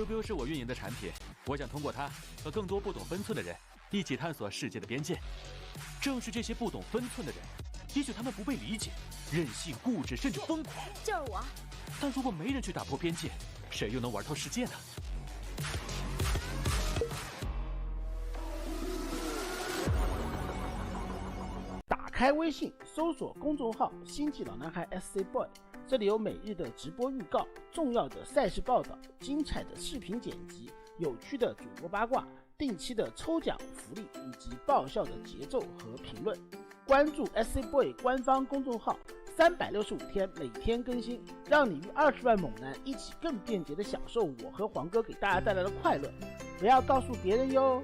biu 是我运营的产品，我想通过它和更多不懂分寸的人一起探索世界的边界。正是这些不懂分寸的人，也许他们不被理解，任性、固执，甚至疯狂。就是我。但如果没人去打破边界，谁又能玩透世界呢？打开微信，搜索公众号“星际老男孩 SC Boy”， 这里有每日的直播预告、重要的赛事报道、精彩的视频剪辑、有趣的主播八卦、定期的抽奖福利以及爆笑的节奏和评论。关注 SC Boy 官方公众号，365天每天更新，让你与20万猛男一起更便捷的享受我和黄哥给大家带来的快乐。不要告诉别人哟。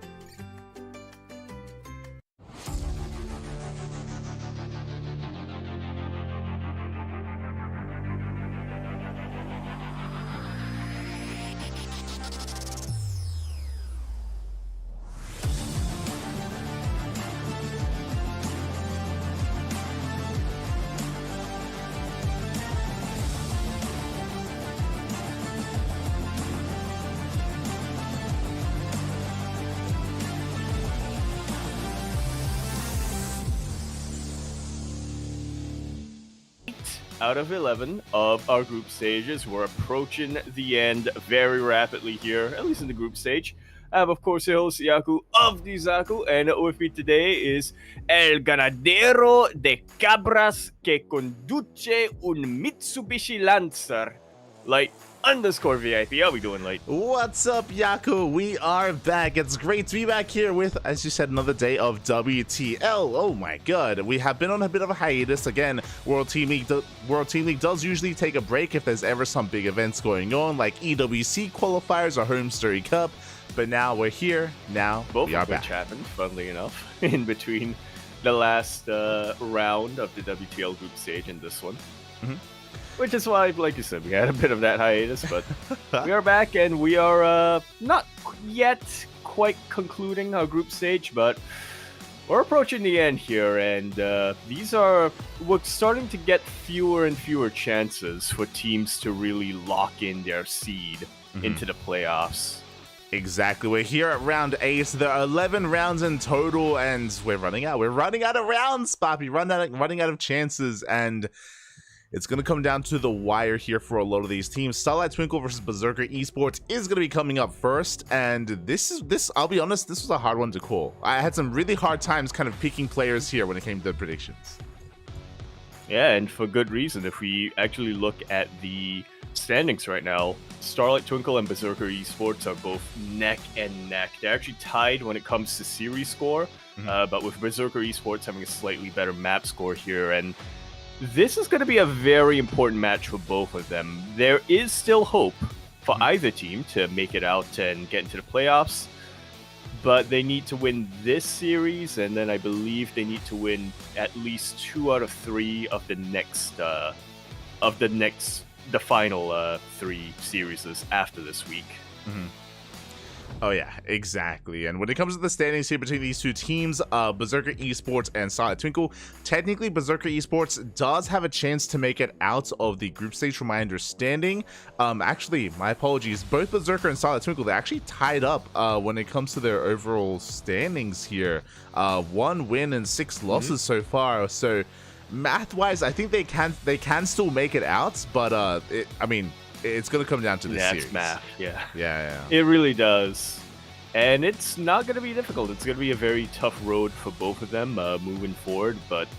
Out of 11 of our group stages. We're approaching the end very rapidly here, at least in the group stage. I have, of course, your host, Yaku of the Zaku, and with me today is El Ganadero de Cabras que conduce un Mitsubishi Lancer. Light_VIP. How we doing, Light? What's up, Yaku? We are back. It's great to be back here with, as you said, another day of WTL. Oh my god. We have been on a bit of a hiatus. Again, World Team League does usually take a break if there's ever some big events going on, like EWC qualifiers or Home Story Cup. But now we're here. Now Both we are of which back. happened, funnily enough, in between the last round of the WTL group stage and this one. Mm-hmm. Which is why, like you said, we had a bit of that hiatus, but we are back and we are not yet quite concluding our group stage, but we're approaching the end here, and we're starting to get fewer and fewer chances for teams to really lock in their seed into the playoffs. Exactly. We're here at round 8. There are 11 rounds in total, and we're running out. We're running out of rounds, Poppy. Running out of chances, and it's going to come down to the wire here for a lot of these teams. Starlight Twinkle versus Berserker Esports is going to be coming up first, and this, I'll be honest, this was a hard one to call. I had some really hard times kind of picking players here when it came to predictions. Yeah, and for good reason. If we actually look at the standings right now, Starlight Twinkle and Berserker Esports are both neck and neck. They're actually tied when it comes to series score, but with Berserker Esports having a slightly better map score here, and this is going to be a very important match for both of them. There is still hope for either team to make it out and get into the playoffs, but they need to win this series, and then I believe they need to win at least 2 out of 3 of the final 3 series after this week. Oh yeah, exactly. And when it comes to the standings here between these two teams, Berserker Esports and Starlight Twinkle, technically Berserker Esports does have a chance to make it out of the group stage from my understanding. Actually, my apologies, both Berserker and Starlight Twinkle, they're actually tied up when it comes to their overall standings here. 1 win and 6 losses so far, so math-wise, I think they can still make it out, but it's going to come down to this series. That's math, yeah. Yeah. It really does. And it's not going to be difficult. It's going to be a very tough road for both of them moving forward, but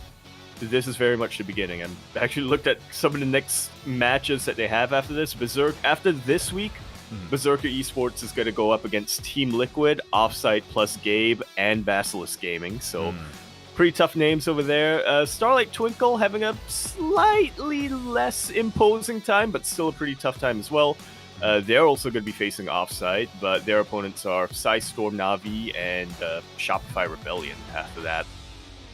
this is very much the beginning. And I actually looked at some of the next matches that they have after this. After this week, Berserker Esports is going to go up against Team Liquid, Offsite plus Gabe, and Basilisk Gaming. So pretty tough names over there. Starlight Twinkle having a slightly less imposing time, but still a pretty tough time as well. They're also going to be facing Offsite, but their opponents are Storm Navi and Shopify Rebellion after that.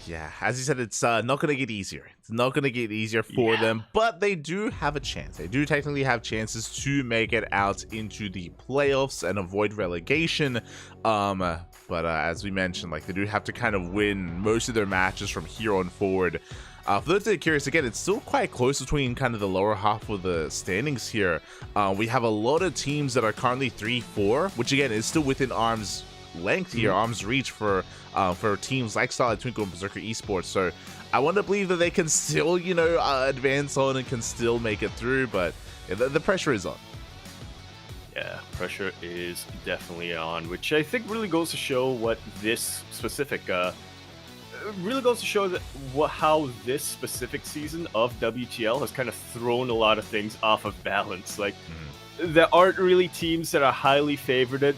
Yeah, as you said, it's not going to get easier. It's not going to get easier for them, but they do have a chance. They do technically have chances to make it out into the playoffs and avoid relegation. But as we mentioned, like, they do have to kind of win most of their matches from here on forward. For those that are curious, again, it's still quite close between kind of the lower half of the standings here. We have a lot of teams that are currently 3-4, which again is still within arm's length here, arm's reach for teams like Starlight Twinkle and Berserker Esports. So I want to believe that they can still, you know, advance on and can still make it through, but yeah, the pressure is on. Yeah, pressure is definitely on, which I think really goes to show what this specific really goes to show that how this specific season of WTL has kind of thrown a lot of things off of balance. Like, there aren't really teams that are highly favored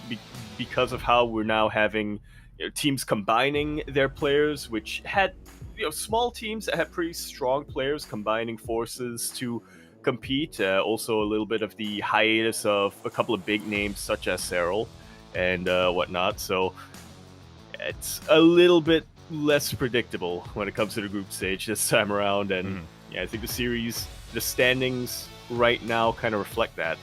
because of how we're now having, you know, teams combining their players, which had, you know, small teams that had pretty strong players combining forces to compete. Also, a little bit of the hiatus of a couple of big names such as Cyril and whatnot. So it's a little bit less predictable when it comes to the group stage this time around, and yeah, I think the standings right now kind of reflect that.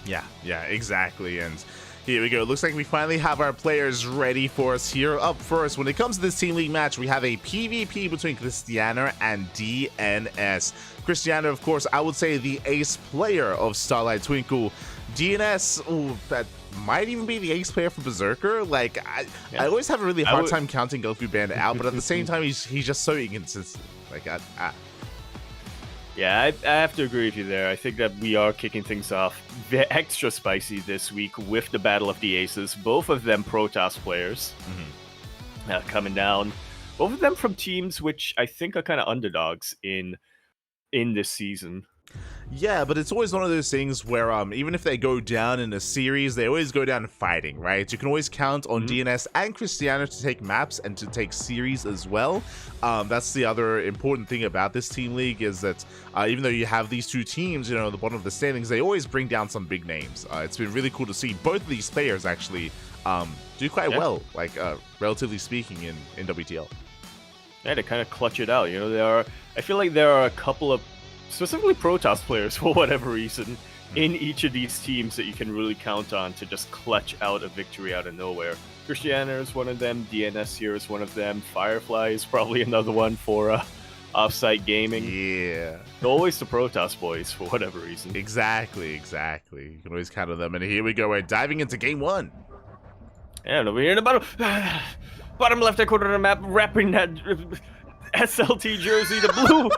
Yeah, exactly. And here we go. Looks like we finally have our players ready for us here. Up first, when it comes to this Team League match, we have a PvP between Cristiano and DNS. Cristiano, of course, I would say the ace player of Starlight Twinkle. DNS, that might even be the ace player for Berserker. Like, I always have a really hard time counting Goku Band out, but at the same time, he's just so inconsistent. Like, yeah, I have to agree with you there. I think that we are kicking things off extra spicy this week with the Battle of the Aces. Both of them Protoss players coming down. Both of them from teams which I think are kind of underdogs in this season. Yeah, but it's always one of those things where even if they go down in a series, they always go down fighting, right? You can always count on DNS and Cristiano to take maps and to take series as well. That's the other important thing about this Team League, is that even though you have these two teams, you know, at the bottom of the standings, they always bring down some big names. It's been really cool to see both of these players actually do quite well, like relatively speaking, in WTL. Yeah, to kind of clutch it out. You know, I feel like there are a couple of specifically Protoss players, for whatever reason, in each of these teams that you can really count on to just clutch out a victory out of nowhere. Cristiano is one of them, DNS here is one of them, Firefly is probably another one for Offsite Gaming. Yeah. Always the Protoss boys, for whatever reason. Exactly. You can always count on them. And here we go, we're diving into game one. And over here in the bottom left-hand corner of the map, wrapping that SLT jersey, the blue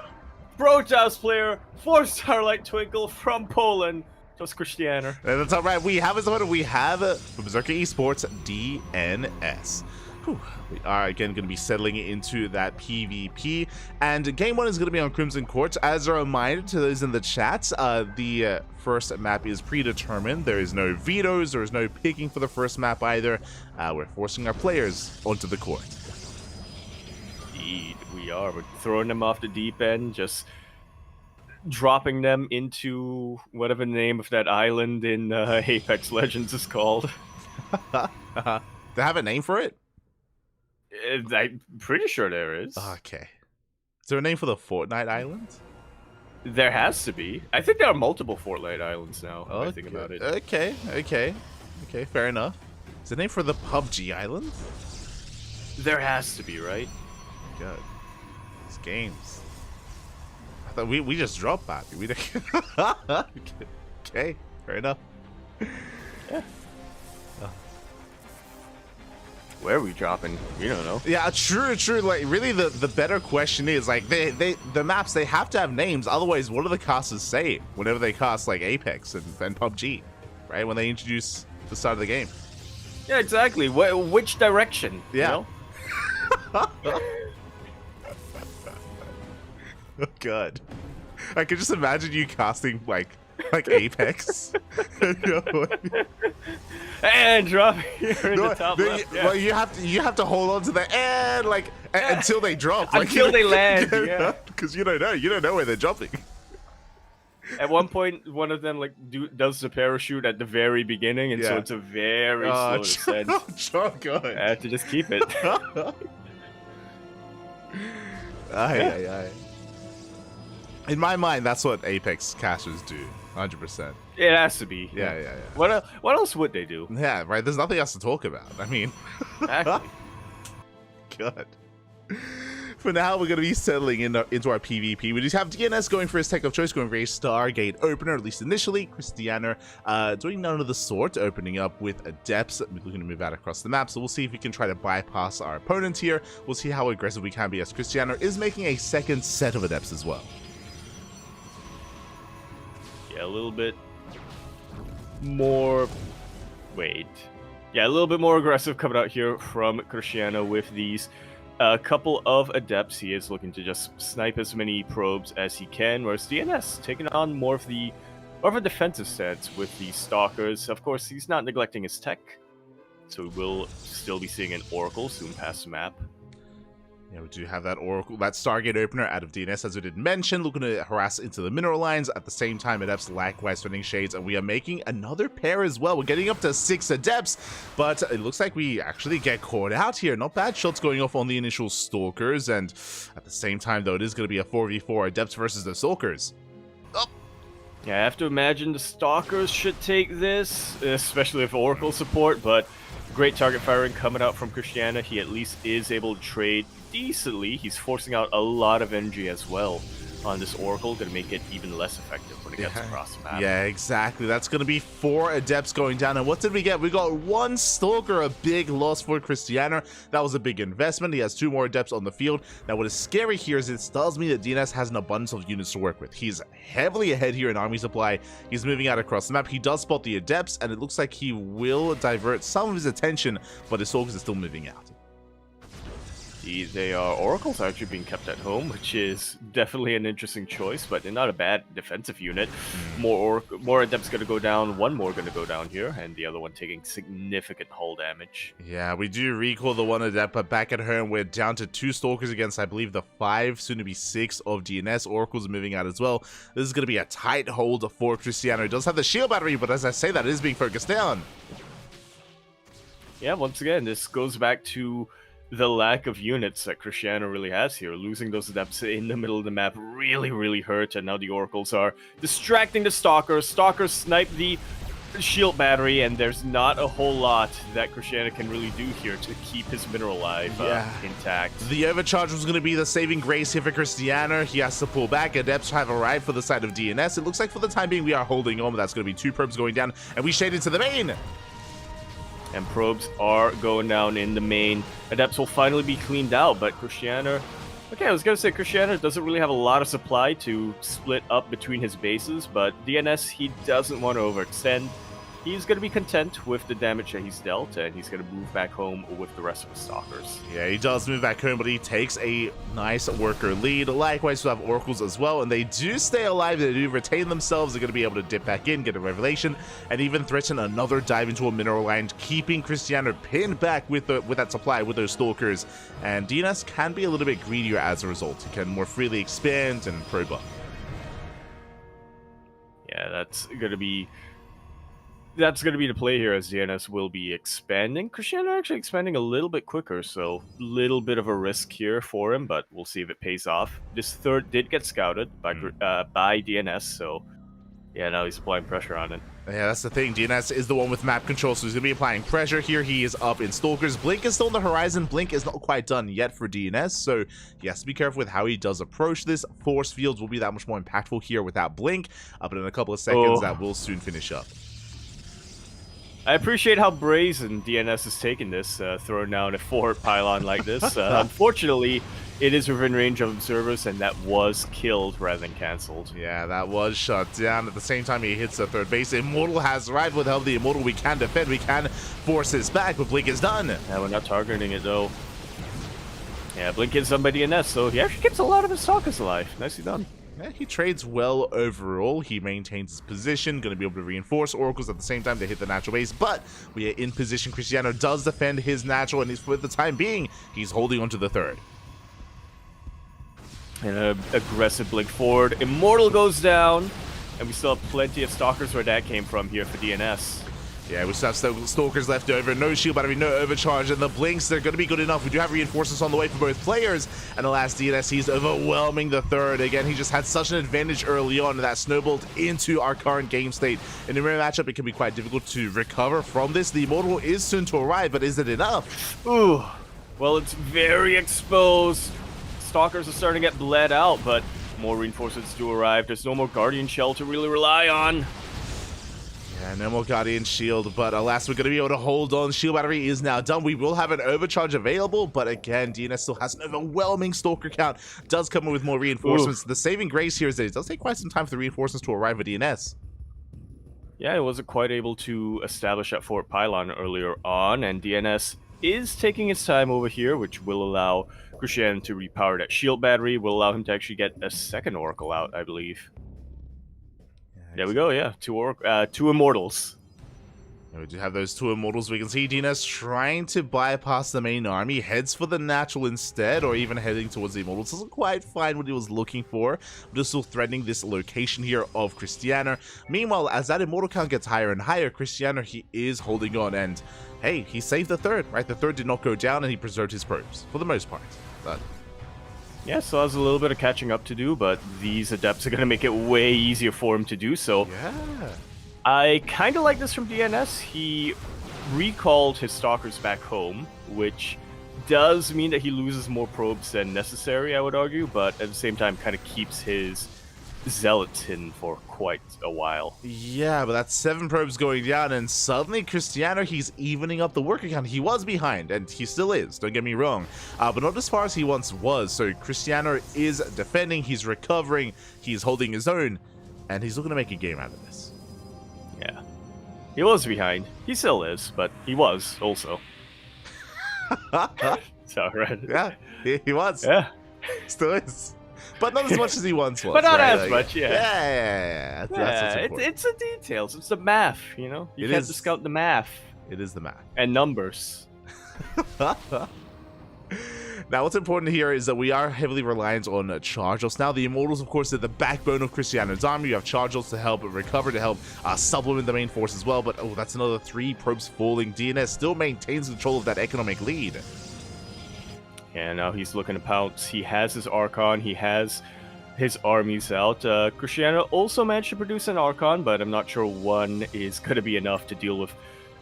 Protoss player for Starlight Twinkle from Poland, just Cristiano. That's all right. We have for Berserker Esports DNS. We are again going to be settling into that PvP, and game one is going to be on Crimson Court. As a reminder to those in the chat, the first map is predetermined. There is no vetoes. There is no picking for the first map either. We're forcing our players onto the court. Indeed, we are. We're throwing them off the deep end, just dropping them into whatever the name of that island in Apex Legends is called. They have a name for it? I'm pretty sure there is. Okay. Is there a name for the Fortnite Island? There has to be. I think there are multiple Fortnite Islands now, when I think about it. Okay, fair enough. Is there a name for the PUBG Island? There has to be, right? God. These games. I thought we just dropped Bobby. Okay, fair enough. Yeah. Where are we dropping? You don't know. Yeah, true. Like, really, the better question is, like, the maps, they have to have names. Otherwise, what do the casters say whenever they cast, like, Apex and PUBG, right? When they introduce the start of the game. Yeah, exactly. Which direction? Yeah. You know? Oh, God. I could just imagine you casting, like Apex. And drop here in the top left. Yeah. Well, you have to hold on to the and until they drop. Like, until they land. Yeah. Because you don't know where they're dropping. At one point, one of them does the parachute at the very beginning, and so it's a very slow descent. Oh, God. I have to just keep it. Aye, aye, aye. In my mind, that's what Apex casters do. 100%. It has to be. Yeah. What else would they do? Yeah, right. There's nothing else to talk about. I mean, Exactly. God. For now, we're going to be settling into our PvP. We just have DNS going for his tech of choice, going for a Stargate opener, at least initially. Cristiano doing none of the sort, opening up with Adepts. We're looking to move out across the map, so we'll see if we can try to bypass our opponent here. We'll see how aggressive we can be, as Cristiano is making a second set of Adepts as well. Yeah, a little bit more... Wait. Yeah, a little bit more aggressive coming out here from Cristiano with these couple of Adepts. He is looking to just snipe as many probes as he can, whereas DNS taking on more of a defensive stance with the Stalkers. Of course, he's not neglecting his tech, so we will still be seeing an Oracle soon past the map. Yeah, we do have that Oracle, that Stargate opener out of DNS, as we did mention, looking to harass into the mineral lines. At the same time, Adepts likewise spending shades, and we are making another pair as well. We're getting up to 6 Adepts, but it looks like we actually get caught out here. Not bad shots going off on the initial Stalkers, and at the same time, though, it is going to be a 4v4 Adepts versus the Stalkers. Oh. Yeah, I have to imagine the Stalkers should take this, especially with Oracle support, but great target firing coming out from Cristiano. He at least is able to trade decently. He's forcing out a lot of energy as well on this Oracle, going to make it even less effective when it gets across the map. Yeah, exactly. That's going to be 4 Adepts going down. And what did we get? We got 1 Stalker, a big loss for Cristiano. That was a big investment. He has 2 more Adepts on the field. Now, what is scary here is it tells me that DNS has an abundance of units to work with. He's heavily ahead here in army supply. He's moving out across the map. He does spot the Adepts, and it looks like he will divert some of his attention, but his Stalkers are still moving out. They are Oracles actually being kept at home, which is definitely an interesting choice, but they're not a bad defensive unit. More Adepts going to go down, 1 more going to go down here, and the other one taking significant hull damage. Yeah, we do recall the 1 Adept, but back at home, we're down to 2 Stalkers against, I believe, the 5, soon to be 6 of DNS. Oracles are moving out as well. This is going to be a tight hold for Cristiano. He does have the shield battery, but as I say that, it is being focused down. Yeah, once again, this goes back to the lack of units that Cristiano really has here. Losing those Adepts in the middle of the map really hurt, and now the Oracles are distracting the Stalkers. Stalkers snipe the shield battery, and there's not a whole lot that Cristiano can really do here to keep his mineral life intact. The overcharge was going to be the saving grace here for Cristiano. He has to pull back. Adepts have arrived for the side of DNS. It looks like for the time being we are holding on, but that's going to be 2 probes going down, and we shade into the main. And probes are going down in the main. Adepts will finally be cleaned out, but Cristiano... Okay, I was going to say Cristiano doesn't really have a lot of supply to split up between his bases, but DNS, he doesn't want to overextend. He's going to be content with the damage that he's dealt, and he's going to move back home with the rest of the Stalkers. Yeah, he does move back home, but he takes a nice worker lead. Likewise, we have Oracles as well, and they do stay alive. They do retain themselves. They're going to be able to dip back in, get a revelation, and even threaten another dive into a mineral line, keeping Cristiano pinned back with that supply, with those Stalkers. And DNS can be a little bit greedier as a result. He can more freely expand and probe up. Yeah, that's going to be the play here, as DNS will be expanding. Cristiano actually expanding a little bit quicker, so a little bit of a risk here for him, but we'll see if it pays off. This 3rd did get scouted by DNS, so yeah, now he's applying pressure on it. Yeah, that's the thing. DNS is the one with map control, so he's going to be applying pressure here. He is up in Stalkers. Blink is still on the horizon. Blink is not quite done yet for DNS, so he has to be careful with how he does approach this. Force fields will be that much more impactful here without Blink, but in a couple of seconds, that will soon finish up. I appreciate how brazen DNS is taking this, throwing down a 4 pylon like this. Unfortunately, it is within range of observers, and that was killed rather than cancelled. Yeah, that was shut down. At the same time, he hits the 3rd base. Immortal has arrived. With help of the Immortal, we can defend. We can force his back, but Blink is done. Yeah, we're not targeting it, though. Yeah, Blink is done by DNS, so he actually keeps a lot of his Stalkers alive. Nicely done. Yeah, he trades well overall. He maintains his position, going to be able to reinforce Oracles at the same time to hit the natural base, but we are in position. Cristiano does defend his natural, and for the time being, he's holding on to the 3rd. And an aggressive Blink forward. Immortal goes down, and we still have plenty of Stalkers where that came from here for DNS. Yeah, we still have Stalkers left over. No shield battery, no overcharge, and the blinks, they're going to be good enough. We do have reinforcements on the way for both players. And the last DNS, he's overwhelming the third. Again, he just had such an advantage early on that snowballed into our current game state. In a mirror matchup, it can be quite difficult to recover from this. The Immortal is soon to arrive, but is it enough? Ooh, well, it's very exposed. Stalkers are starting to get bled out, but more reinforcements do arrive. There's no more Guardian Shell to really rely on. Yeah, no more Guardian Shield, but alas, we're going to be able to hold on. Shield battery is now done. We will have an overcharge available, but again, DNS still has an overwhelming Stalker count. Does come in with more reinforcements. Ooh. The saving grace here is that it does take quite some time for the reinforcements to arrive at DNS. Yeah, it wasn't quite able to establish that Fort Pylon earlier on, and DNS is taking its time over here, which will allow Christian to repower that shield battery, will allow him to actually get a second Oracle out, I believe. There we go, yeah. Two Immortals. And we do have those 2 Immortals. We can see DNS trying to bypass the main army, heads for the natural instead, or even heading towards the Immortals. Doesn't quite find what he was looking for, but is still threatening this location here of Cristiano. Meanwhile, as that Immortal count gets higher and higher, Cristiano, he is holding on, and hey, he saved the third, right? The third did not go down, and he preserved his probes, for the most part. But yeah, so has a little bit of catching up to do, but these Adepts are going to make it way easier for him to do so. Yeah. I kind of like this from DNS. He recalled his Stalkers back home, which does mean that he loses more probes than necessary, I would argue, but at the same time kind of keeps his Zealots hidden for quite a while. Yeah, but that's 7 probes going down, and suddenly Cristiano, he's evening up the work account. He was behind, and he still is, don't get me wrong, but not as far as he once was. So Cristiano is defending, he's recovering, he's holding his own, and he's looking to make a game out of this. Yeah. He was behind. He still is, but he was also. So, right? Yeah, he was. Yeah. Still is. But not as much as he once was. But not right? as much, yeah. Yeah. It's the details. It's the math, you know? You can't discount the math. It is the math. And numbers. Now, what's important here is that we are heavily reliant on Chargels. Now, the Immortals, of course, are the backbone of Cristiano's army. You have Chargels to help recover, to help supplement the main force as well. But, oh, that's another 3 probes falling. DNS still maintains control of that economic lead. And now he's looking to pounce. He has his Archon. He has his armies out. Cristiano also managed to produce an Archon, but I'm not sure one is going to be enough to deal with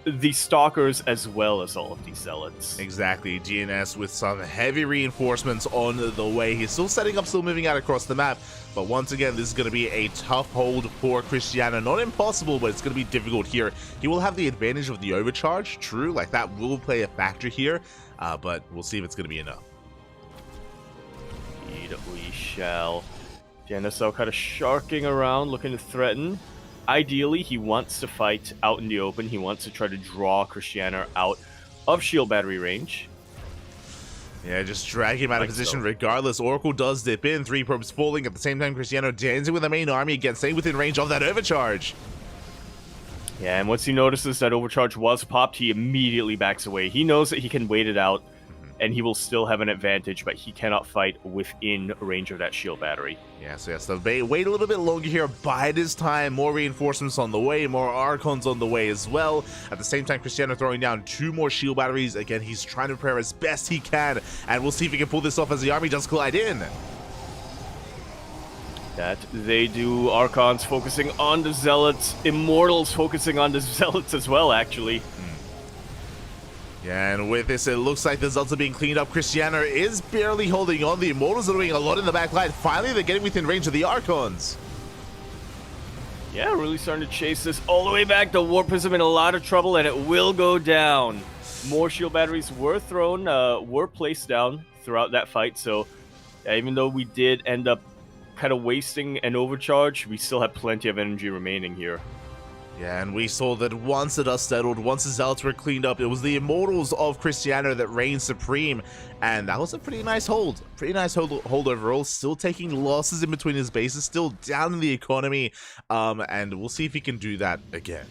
the Stalkers as well as all of these Zealots. Exactly. DNS with some heavy reinforcements on the way. He's still setting up, still moving out across the map. But once again, this is going to be a tough hold for Cristiano. Not impossible, but it's going to be difficult here. He will have the advantage of the overcharge. True, like that will play a factor here. But we'll see if it's going to be enough. Indeed, we shall. DNSL kind of sharking around, looking to threaten. Ideally, he wants to fight out in the open. He wants to try to draw Cristiano out of shield battery range. Yeah, just drag him out of position regardless. Oracle does dip in, 3 probes falling. At the same time, Cristiano dancing with the main army again, staying within range of that overcharge. Yeah, and once he notices that overcharge was popped, he immediately backs away. He knows that he can wait it out, and he will still have an advantage, but he cannot fight within range of that shield battery. Yeah, so wait a little bit longer here, bide his time, more reinforcements on the way, more Archons on the way as well. At the same time, Cristiano throwing down 2 more shield batteries. Again, he's trying to prepare as best he can, and we'll see if he can pull this off as the army does collide in. That they do. Archons focusing on the Zealots, Immortals focusing on the Zealots as well, actually. Yeah, and with this, it looks like the Zealots are being cleaned up. Cristiano is barely holding on. The Immortals are doing a lot in the back line. Finally, they're getting within range of the Archons. Yeah, really starting to chase this all the way back. The Warp Prism in a lot of trouble, and it will go down. More shield batteries were thrown, were placed down throughout that fight, so even though we did end up kind of wasting an overcharge, we still have plenty of energy remaining here. Yeah, and we saw that once the dust settled, once the Zealots were cleaned up, it was the Immortals of Cristiano that reigned supreme, and that was a pretty nice hold. Pretty nice hold overall. Still taking losses in between his bases, still down in the economy, and we'll see if he can do that again.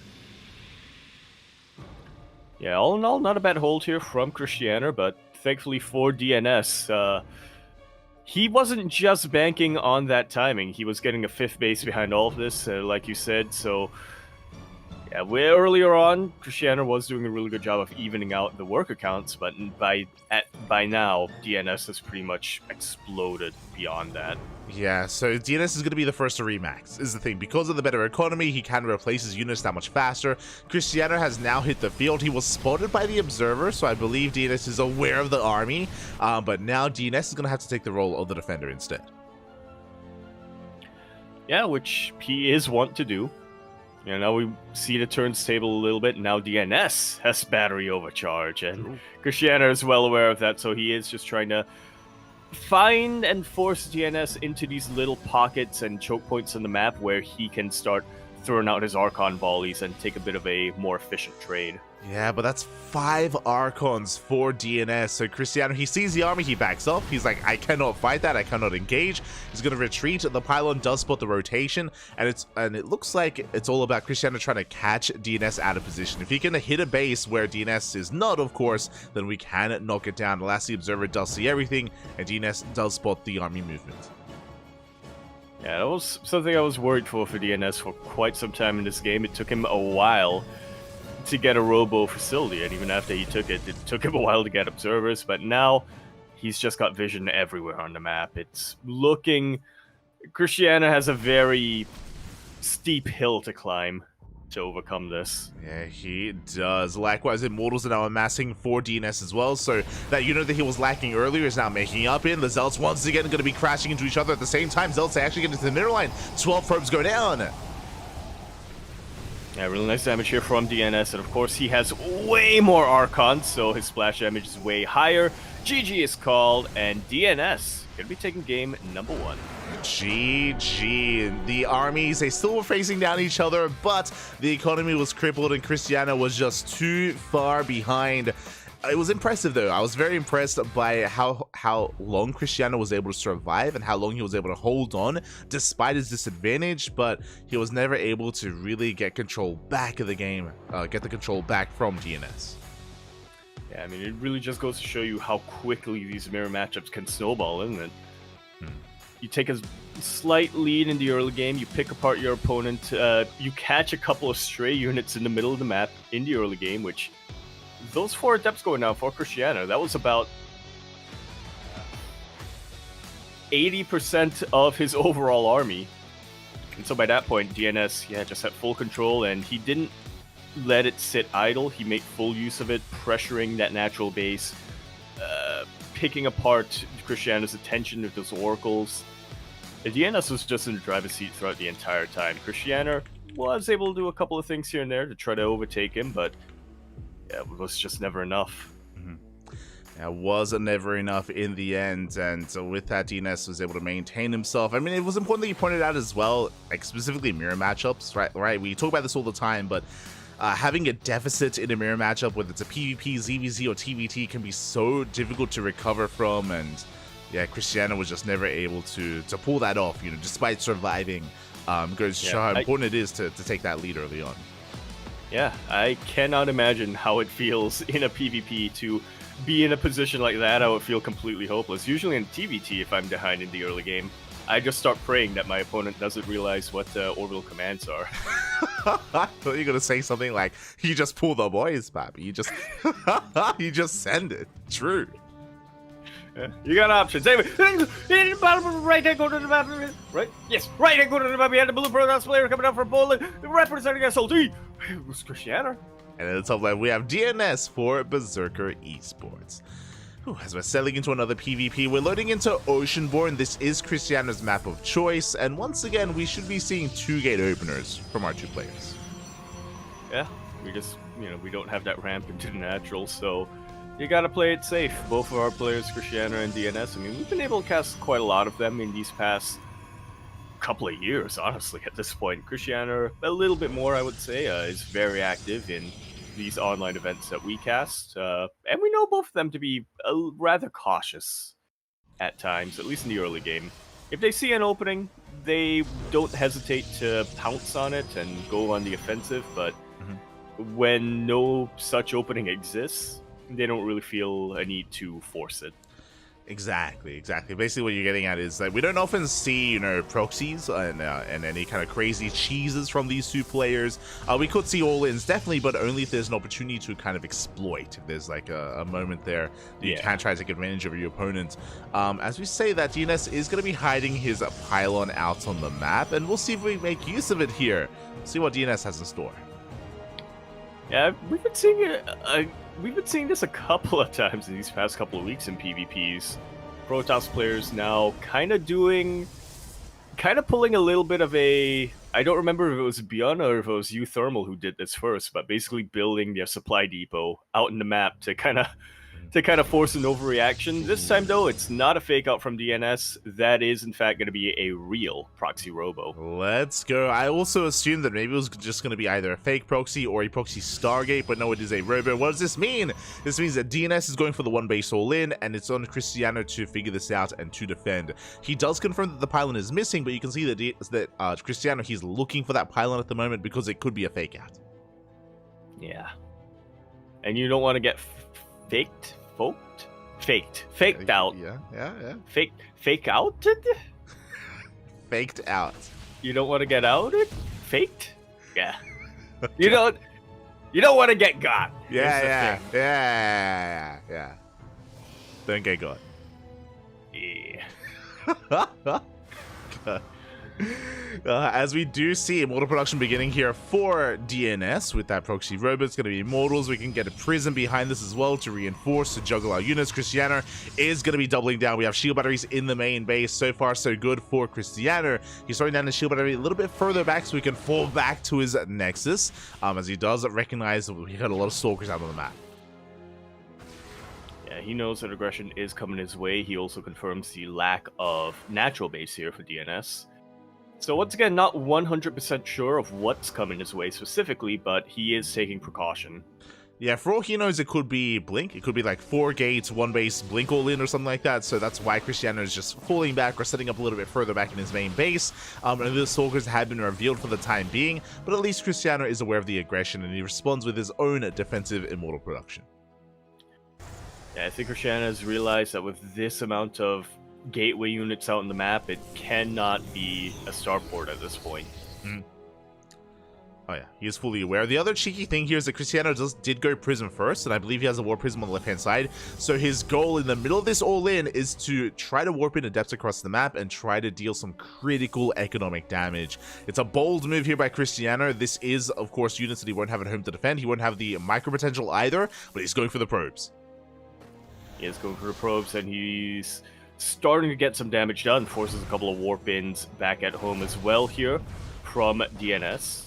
Yeah, all in all, not a bad hold here from Cristiano, but thankfully for DNS, he wasn't just banking on that timing. He was getting a 5th base behind all of this, like you said, so Yeah, earlier on, Cristiano was doing a really good job of evening out the worker counts, but by now, DNS has pretty much exploded beyond that. Yeah, so DNS is going to be the first to remax, is the thing. Because of the better economy, he can replace his units that much faster. Cristiano has now hit the field. He was spotted by the Observer, so I believe DNS is aware of the army. But now DNS is going to have to take the role of the defender instead. Yeah, which he is wont to do. Now we see the turns table a little bit. Now DNS has battery overcharge, and Cristiano is well aware of that, so he is just trying to find and force DNS into these little pockets and choke points on the map where he can start throwing out his Archon volleys and take a bit of a more efficient trade. Yeah, but that's 5 Archons for DNS. So Cristiano, he sees the army, he backs up. He's like, I cannot fight that, I cannot engage. He's going to retreat. The pylon does spot the rotation, and it looks like it's all about Cristiano trying to catch DNS out of position. If he can hit a base where DNS is not, of course, then we can knock it down. Last, the Observer does see everything, and DNS does spot the army movement. Yeah, that was something I was worried for DNS for quite some time in this game. It took him a while to get a robo facility, and even after he took it, it took him a while to get observers, but now he's just got vision everywhere on the map. It's looking... Cristiano has a very steep hill to climb to overcome this. Yeah, he does. Likewise, Immortals are now amassing for DNS as well, so that unit that he was lacking earlier is now making up in. The Zealots once again going to be crashing into each other at the same time. Zealots actually get into the middle line. 12 probes go down. Yeah, really nice damage here from DNS, and of course he has way more Archons, so his splash damage is way higher. GG is called, and DNS gonna be taking game number 1. GG. The armies, they still were facing down each other, but the economy was crippled and Cristiano was just too far behind. It was impressive, though. I was very impressed by how long Cristiano was able to survive and how long he was able to hold on despite his disadvantage, but he was never able to really get control back of the game, get the control back from DNS. Yeah, I mean, it really just goes to show you how quickly these mirror matchups can snowball, isn't it? You take a slight lead in the early game, you pick apart your opponent, you catch a couple of stray units in the middle of the map in the early game, which... Those 4 Adepts going down for Cristiano, that was about 80% of his overall army. And so by that point, DNS, just had full control, and he didn't let it sit idle. He made full use of it, pressuring that natural base, picking apart Cristiano's attention with those oracles. And DNS was just in the driver's seat throughout the entire time. Cristiano was able to do a couple of things here and there to try to overtake him, but yeah, it was just never enough. It was never enough in the end, and so with that, DNS was able to maintain himself. I mean, it was important that you pointed out as well, like specifically mirror matchups, right? We talk about this all the time, but having a deficit in a mirror matchup, whether it's a PvP, ZVZ, or TVT, can be so difficult to recover from, and yeah, Cristiano was just never able to pull that off, despite surviving. Goes to show how important it is to take that lead early on. Yeah, I cannot imagine how it feels in a PvP to be in a position like that. I would feel completely hopeless. Usually in TVT, if I'm behind in the early game, I just start praying that my opponent doesn't realize what orbital commands are. I thought you were going to say something like, you just pull the boys, papi. You just, you just send it. True. Yeah, you got options. Anyway, right hand, go to the map. Right? Yes, right hand, go to the map. We had the blue protoss player coming out for Poland. Representing SLT. It was Cristiano. And in the top left, we have DNS for Berserker Esports. As we're settling into another PvP, we're loading into Oceanborn. This is Cristiano's map of choice. And once again, we should be seeing 2 gate openers from our 2 players. Yeah, we just, we don't have that ramp into the natural, so... You gotta play it safe. Both of our players, Cristiano and DNS, I mean, we've been able to cast quite a lot of them in these past couple of years, honestly, at this point. Cristiano, a little bit more, I would say, is very active in these online events that we cast. And we know both of them to be rather cautious at times, at least in the early game. If they see an opening, they don't hesitate to pounce on it and go on the offensive, but when no such opening exists, they don't really feel a need to force it. Exactly. Basically, what you're getting at is that we don't often see, proxies and any kind of crazy cheeses from these two players. We could see all-ins, definitely, but only if there's an opportunity to kind of exploit. If there's like a moment there that you can try to take advantage of your opponent. As we say that, DNS is going to be hiding his pylon out on the map, and we'll see if we make use of it here. See what DNS has in store. Yeah, we've been seeing it. We've been seeing this a couple of times in these past couple of weeks in PvPs. Protoss players now kind of pulling a little bit of a... I don't remember if it was Beyond or if it was Thermal who did this first, but basically building their supply depot out in the map to kind of force an overreaction. This time, though, it's not a fake out from DNS. That is, in fact, going to be a real proxy robo. Let's go. I also assumed that maybe it was just going to be either a fake proxy or a proxy Stargate, but no, it is a robo. What does this mean? This means that DNS is going for the one base all in, and it's on Cristiano to figure this out and to defend. He does confirm that the pylon is missing, but you can see that Cristiano, he's looking for that pylon at the moment because it could be a fake out. Yeah. And you don't want to get faked out. Yeah. Fake outed? Faked out. You don't want to get outed? Faked? Yeah. You don't want to get got. Yeah. Don't get got. Yeah. As we do see Immortal production beginning here for DNS with that proxy robot. It's going to be Immortals. We can get a Prism behind this as well to reinforce, to juggle our units. Cristiano is going to be doubling down. We have shield batteries in the main base. So far, so good for Cristiano. He's throwing down the shield battery a little bit further back so he can fall back to his Nexus, as he does recognize that we got a lot of Stalkers out on the map. Yeah, he knows that aggression is coming his way. He also confirms the lack of natural base here for DNS. So once again, not 100% sure of what's coming his way specifically, but he is taking precaution. Yeah, for all he knows, it could be Blink. It could be like 4 gates, 1 base, Blink all in or something like that. So that's why Cristiano is just falling back or setting up a little bit further back in his main base. And the Stalkers have been revealed for the time being, but at least Cristiano is aware of the aggression and he responds with his own defensive Immortal production. Yeah, I think Cristiano has realized that with this amount of gateway units out on the map, it cannot be a starport at this point. Oh yeah, he is fully aware. The other cheeky thing here is that Cristiano did go Prism first, and I believe he has a Warp Prism on the left-hand side. So his goal in the middle of this all-in is to try to warp in Adepts across the map and try to deal some critical economic damage. It's a bold move here by Cristiano. This is, of course, units that he won't have at home to defend. He won't have the micro potential either, but he's going for the probes. He is going for the probes, and he's starting to get some damage done. Forces a couple of warp-ins back at home as well here from DNS.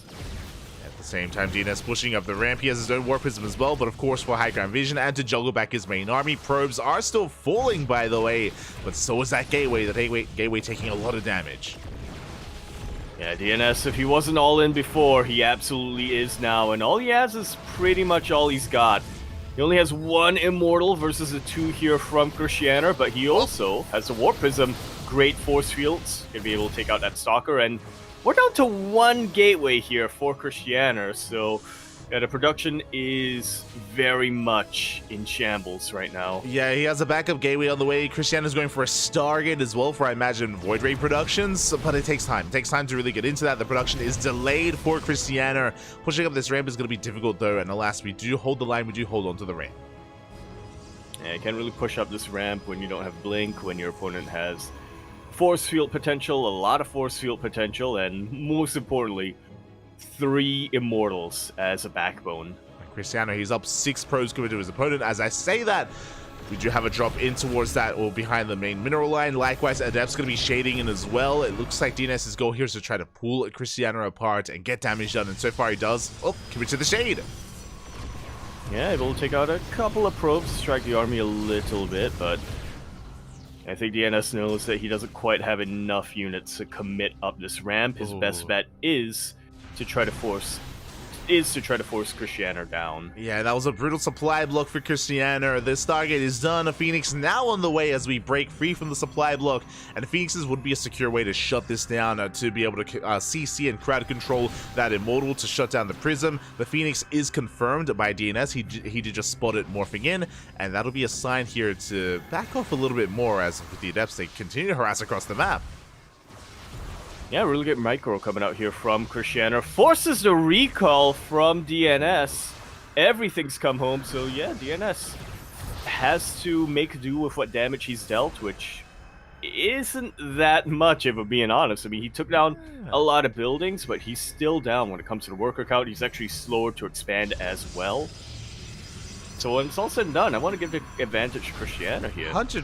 At the same time, DNS pushing up the ramp. He has his own Warp Prism as well, but of course for high ground vision and to juggle back his main army. Probes are still falling, by the way, but so is that Gateway. The Gateway taking a lot of damage. Yeah, DNS, if he wasn't all in before, he absolutely is now, and all he has is pretty much all he's got. He only has 1 Immortal versus a 2 here from Cristiano, but he also has a Warp Prism, great force fields, gonna be able to take out that Stalker, and we're down to 1 Gateway here for Cristiano, so yeah, the production is very much in shambles right now. Yeah, he has a backup Gateway on the way. Cristiano's going for a Stargate as well for, I imagine, Void Ray productions, but it takes time. It takes time to really get into that. The production is delayed for Cristiano. Pushing up this ramp is going to be difficult, though, and alas, we do hold the line. We do hold on to the ramp. Yeah, you can't really push up this ramp when you don't have Blink, when your opponent has force field potential, a lot of force field potential, and most importantly, 3 Immortals as a backbone. Cristiano, he's up 6 probes compared to his opponent. As I say that, we do have a drop in towards that or behind the main mineral line. Likewise, Adept's going to be shading in as well. It looks like DNS's goal here is to try to pull Cristiano apart and get damage done, and so far he does. Oh, commit to the shade. Yeah, able to take out a couple of probes, distract the army a little bit, but I think DNS knows that he doesn't quite have enough units to commit up this ramp. His best bet is to try to force is to try to force Christianer down. Yeah, that was a brutal supply block for Christianer. The Stargate is done. A Phoenix now on the way as we break free from the supply block. And Phoenixes would be a secure way to shut this down, to be able to CC and crowd control that Immortal to shut down the Prism. The Phoenix is confirmed by DNS. He did just spot it morphing in. And that'll be a sign here to back off a little bit more as with the Adepts, they continue to harass across the map. Yeah, really good micro coming out here from Christianer. Forces the recall from DNS. Everything's come home, so yeah, DNS has to make do with what damage he's dealt, which isn't that much, if I'm being honest. I mean, he took down a lot of buildings, but he's still down when it comes to the worker count. He's actually slower to expand as well. So when it's all said and done, I want to give the advantage to Christianer here. 100%.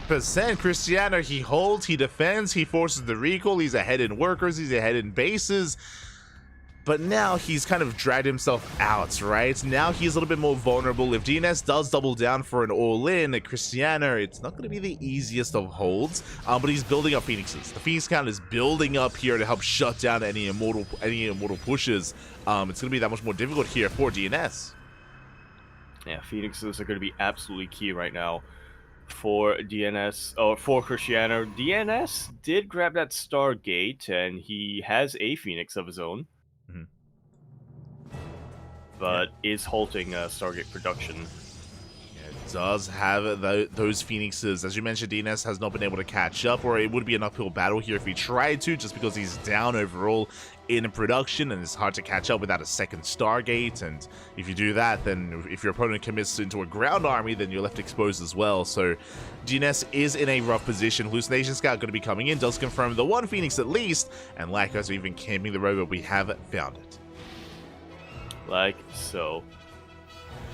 Christianer, he holds, he defends, he forces the recall, he's ahead in workers, he's ahead in bases. But now he's kind of dragged himself out, right? Now he's a little bit more vulnerable. If DNS does double down for an all-in at Christianer, it's not going to be the easiest of holds, but he's building up Phoenixes. The Phoenix count is building up here to help shut down any immortal pushes. It's going to be that much more difficult here for DNS. Yeah, Phoenixes are going to be absolutely key right now for DNS, or for Christianer. DNS did grab that Stargate, and he has a Phoenix of his own. But is halting Stargate production. Yeah, it does have those Phoenixes. As you mentioned, DNS has not been able to catch up, or it would be an uphill battle here if he tried to, just because he's down overall in production, and it's hard to catch up without a second Stargate. And if you do that, then if your opponent commits into a ground army, then you're left exposed as well. So DNS is in a rough position. Hallucination Scout going to be coming in, does confirm the one Phoenix at least, and like us even camping the robot, we have found it. Like so.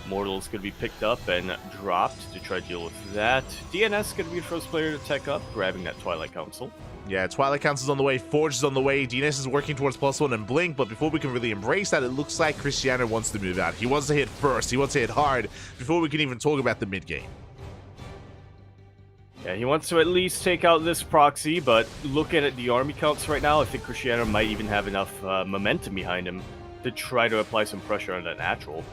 Mortal's going to be picked up and dropped to try to deal with that. DNS going to be the first player to tech up, grabbing that Twilight Council. Yeah, Twilight Council's on the way, Forge is on the way, DNS is working towards +1 and Blink, but before we can really embrace that, it looks like Christianer wants to move out. He wants to hit first, he wants to hit hard, before we can even talk about the mid-game. Yeah, he wants to at least take out this proxy, but looking at the army counts right now, I think Christianer might even have enough momentum behind him to try to apply some pressure on that natural.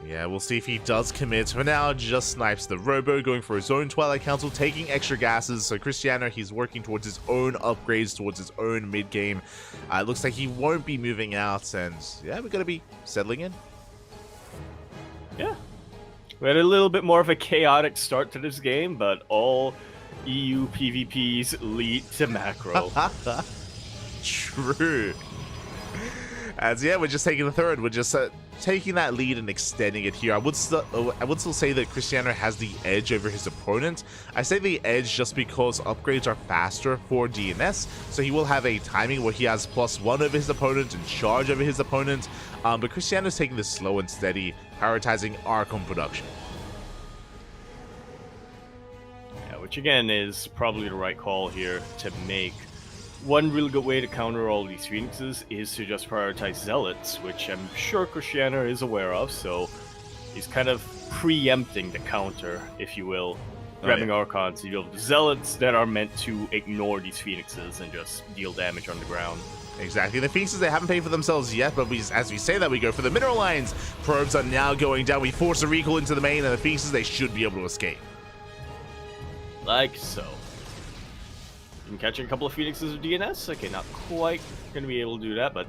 Yeah, we'll see if he does commit. For now, just snipes the Robo, going for his own Twilight Council, taking extra gases. So Christianer, he's working towards his own upgrades, towards his own mid-game. It looks like he won't be moving out, and yeah, we're going to be settling in. Yeah. We had a little bit more of a chaotic start to this game, but all EU PvPs lead to macro. True. As yeah, we're just taking the third. We're just taking that lead and extending it here. I would still say that Christianer has the edge over his opponent. I say the edge just because upgrades are faster for DNS, so he will have a timing where he has +1 over his opponent and charge over his opponent. But Christianer's taking this slow and steady, prioritizing Archon production. Yeah, which again is probably the right call here to make. One really good way to counter all these Phoenixes is to just prioritize Zealots, which I'm sure Christianer is aware of, so he's kind of preempting the counter, if you will. Grabbing Archons, you know, Zealots that are meant to ignore these Phoenixes and just deal damage on the ground. Exactly. The Phoenixes, they haven't paid for themselves yet, but as we say that, we go for the mineral lines. Probes are now going down. We force a recall into the main, and the Phoenixes, they should be able to escape. Like so. I'm catching a couple of Phoenixes of DNS. Okay, not quite going to be able to do that, but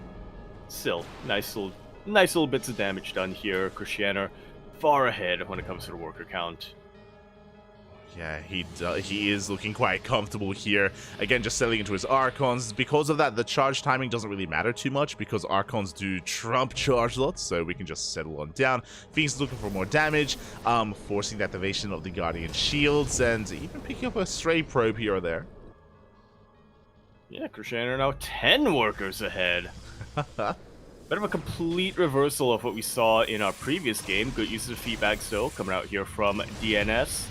still, nice little bits of damage done here. Christianer far ahead when it comes to the worker count. Yeah, he is looking quite comfortable here. Again, just settling into his Archons. Because of that, the charge timing doesn't really matter too much because Archons do trump charge lots, so we can just settle on down. Phoenix is looking for more damage, forcing the activation of the Guardian Shields, and even picking up a stray probe here or there. Yeah, Christianer now 10 workers ahead. Bit of a complete reversal of what we saw in our previous game. Good use of feedback still coming out here from DNS.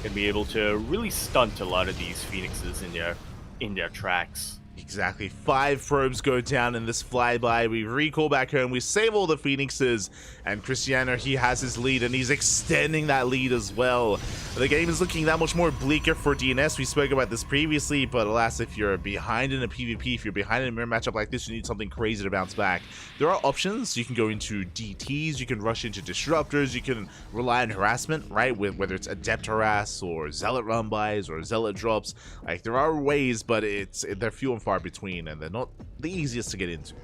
Gonna be able to really stunt a lot of these Phoenixes in their tracks. Exactly. 5 probes go down in this flyby. We recall back home. We save all the Phoenixes. And Cristiano, he has his lead, and he's extending that lead as well. The game is looking that much more bleaker for DNS. We spoke about this previously, but alas, if you're behind in a PvP, if you're behind in a mirror matchup like this, you need something crazy to bounce back. There are options. You can go into DTs, you can rush into Disruptors, you can rely on harassment, right? Whether it's Adept Harass or Zealot Run-bys or Zealot Drops. Like, there are ways, but they're few and far between, and they're not the easiest to get into.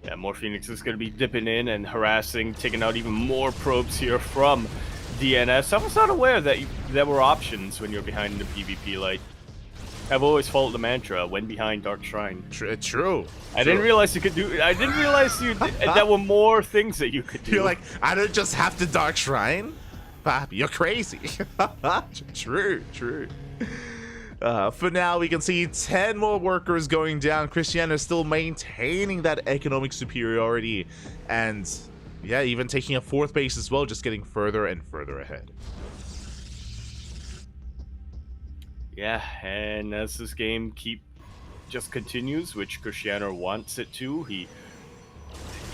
Yeah, more Phoenix is going to be dipping in and harassing, taking out even more probes here from DNS. I was not aware that there were options when you're behind in the PvP. Like, I've always followed the mantra, when behind Dark Shrine. True. I didn't realize you could do. I didn't realize there were more things that you could do. You're like, I don't just have to Dark Shrine? Bobby, you're crazy. True. For now, we can see 10 more workers going down. Cristiano is still maintaining that economic superiority. And yeah, even taking a 4th base as well, just getting further and further ahead. Yeah, and as this game just continues, which Cristiano wants it to, he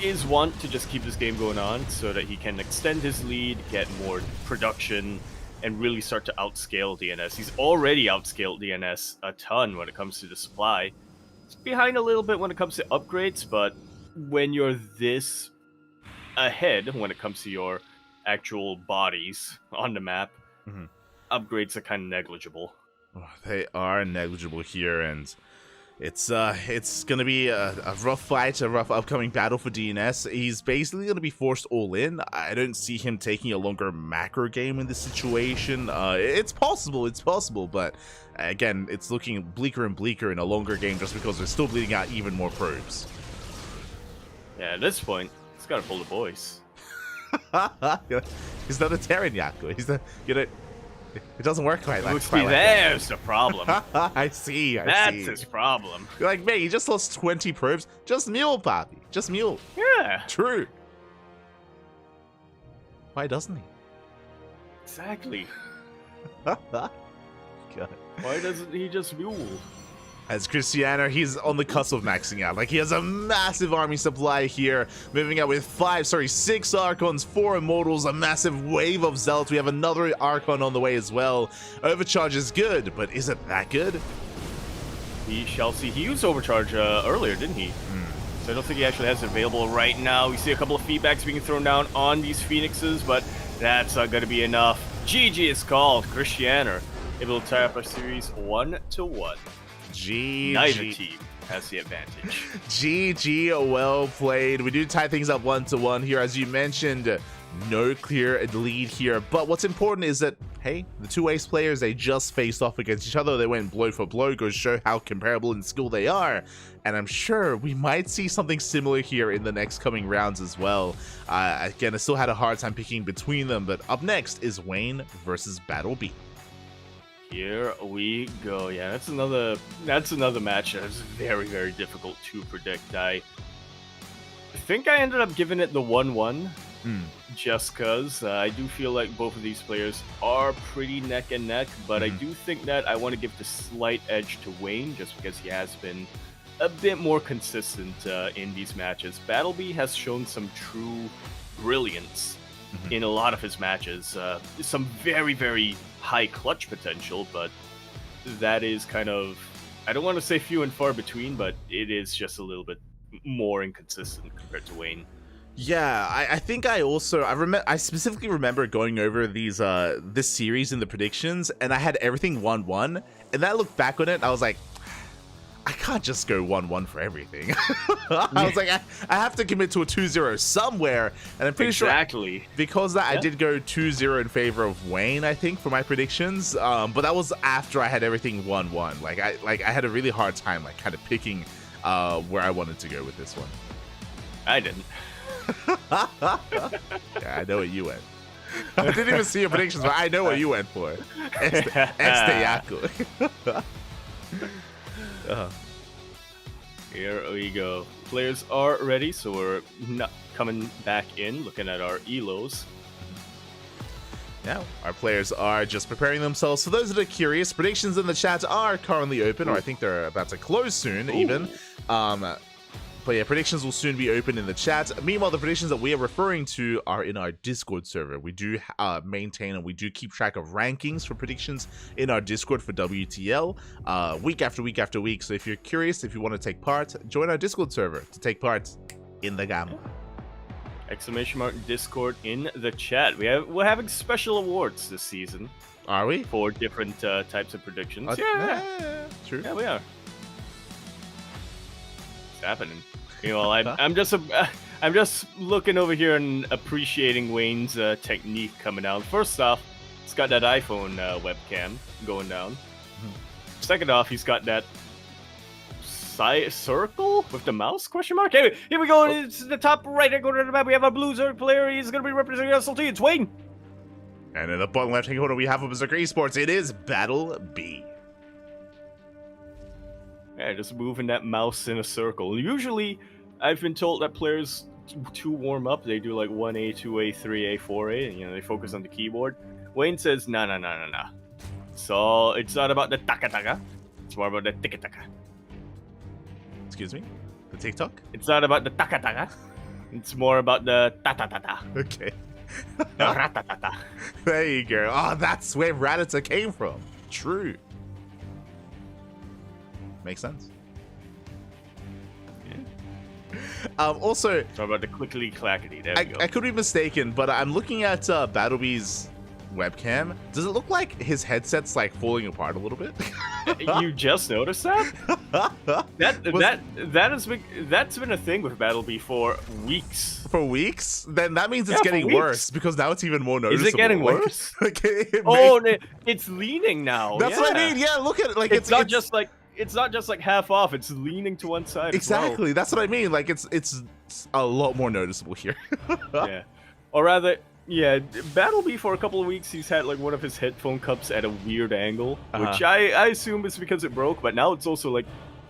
is want to just keep this game going on so that he can extend his lead, get more production, and really start to outscale DNS. He's already outscaled DNS a ton when it comes to the supply. He's behind a little bit when it comes to upgrades, but when you're this ahead when it comes to your actual bodies on the map, upgrades are kind of negligible. They are negligible here, and it's gonna be a rough fight, a rough upcoming battle for DNS. He's basically gonna be forced all in. I don't see him taking a longer macro game in this situation. It's possible, but again, it's looking bleaker and bleaker in a longer game just because they're still bleeding out even more probes. Yeah, at this point, he's gotta pull the boys. He's not a Terran Yaku. He's the, it doesn't work quite like that. There's the problem. I see. That's his problem. You're like, man, you just lost 20 probes. Just mule, Poppy. Just mule. Yeah. True. Why doesn't he? Exactly. God. Why doesn't he just mule? As Cristiano, he's on the cusp of maxing out. Like, he has a massive army supply here, moving out with 6 Archons, 4 Immortals, a massive wave of Zealots. We have another Archon on the way as well. Overcharge is good, but is it that good? We shall see. He used Overcharge earlier, didn't he? So I don't think he actually has it available right now. We see a couple of feedbacks being thrown down on these Phoenixes, but that's not going to be enough. GG is called. Cristiano able to tie up our series 1-1. GG. Neither team has the advantage. GG, well played. We do tie things up 1-1 here, as you mentioned. No clear lead here, but what's important is that, hey, the two ace players, they just faced off against each other. They went blow for blow, goes to show how comparable in skill they are, and I'm sure we might see something similar here in the next coming rounds as well. Again, I still had a hard time picking between them, but up next is Wayne versus Battle B. Here we go. Yeah, that's another match that is very, very difficult to predict. I think I ended up giving it the 1-1 just because I do feel like both of these players are pretty neck and neck, but I do think that I want to give the slight edge to Wayne just because he has been a bit more consistent in these matches. Battleby has shown some true brilliance in a lot of his matches. Some very, very high clutch potential, but that is kind of, I don't want to say few and far between, but it is just a little bit more inconsistent compared to Wayne. Yeah, I think I specifically remember going over these this series in the predictions, and I had everything 1-1, and then I looked back on it, I was like, I can't just go 1-1 for everything. I was like, I have to commit to a 2-0 somewhere, and I'm pretty sure because that I did go 2-0 in favor of Wayne, I think, for my predictions. But that was after I had everything 1-1. Like I had a really hard time like kind of picking where I wanted to go with this one. I didn't. Yeah, I know what you went. I didn't even see your predictions, but I know what you went for. Yaku. Here we go. Players are ready, so we're not coming back in, looking at our elos. Now, our players are just preparing themselves. For those that are curious, predictions in the chat are currently open, or I think they're about to close soon, even. But yeah, predictions will soon be open in the chat. Meanwhile, the predictions that we are referring to are in our Discord server. We do maintain and we do keep track of rankings for predictions in our Discord for WTL week after week after week. So if you're curious, if you want to take part, join our Discord server to take part in the game. Exclamation mark Discord in the chat. We're having special awards this season. Are we? For different types of predictions. Yeah, true. Yeah, we are. It's happening. You know, I'm just looking over here and appreciating Wayne's technique coming out. First off, he's got that iPhone webcam going down. Second off, he's got that circle with the mouse question mark. Anyway, here we go. It's the top right hand corner of the map. We have our blue Zerg player. He's going to be representing SLT. It's Wayne. And in the bottom left hand corner, we have a Berserker Esports. It is Battle B. Yeah, just moving that mouse in a circle. Usually, I've been told that players to warm up, they do like 1A, 2A, 3A, 4A, and they focus on the keyboard. Wayne says, no. So it's not about the taka-taka. It's more about the tika-taka. Excuse me? The TikTok? It's not about the taka-taka. It's more about the ta-ta-ta-ta. Okay. The rat-ta-ta-ta. There you go. Oh, that's where Ratata came from. True. Makes sense. Also, sorry about the clickety clackety. There we go. I could be mistaken, but I'm looking at Battlebee's webcam. Does it look like his headset's like falling apart a little bit? You just noticed that? That's been a thing with Battlebee for weeks. For weeks? Then that means it's getting worse because now it's even more noticeable. Is it getting worse? Like it's leaning now. That's what I mean. Yeah, look at it. Like it's not just like half off. It's leaning to one side. Exactly. As well. That's what I mean. Like it's a lot more noticeable here. Yeah, or rather, yeah. Battlebee for a couple of weeks, he's had like one of his headphone cups at a weird angle, which I assume is because it broke. But now it's also like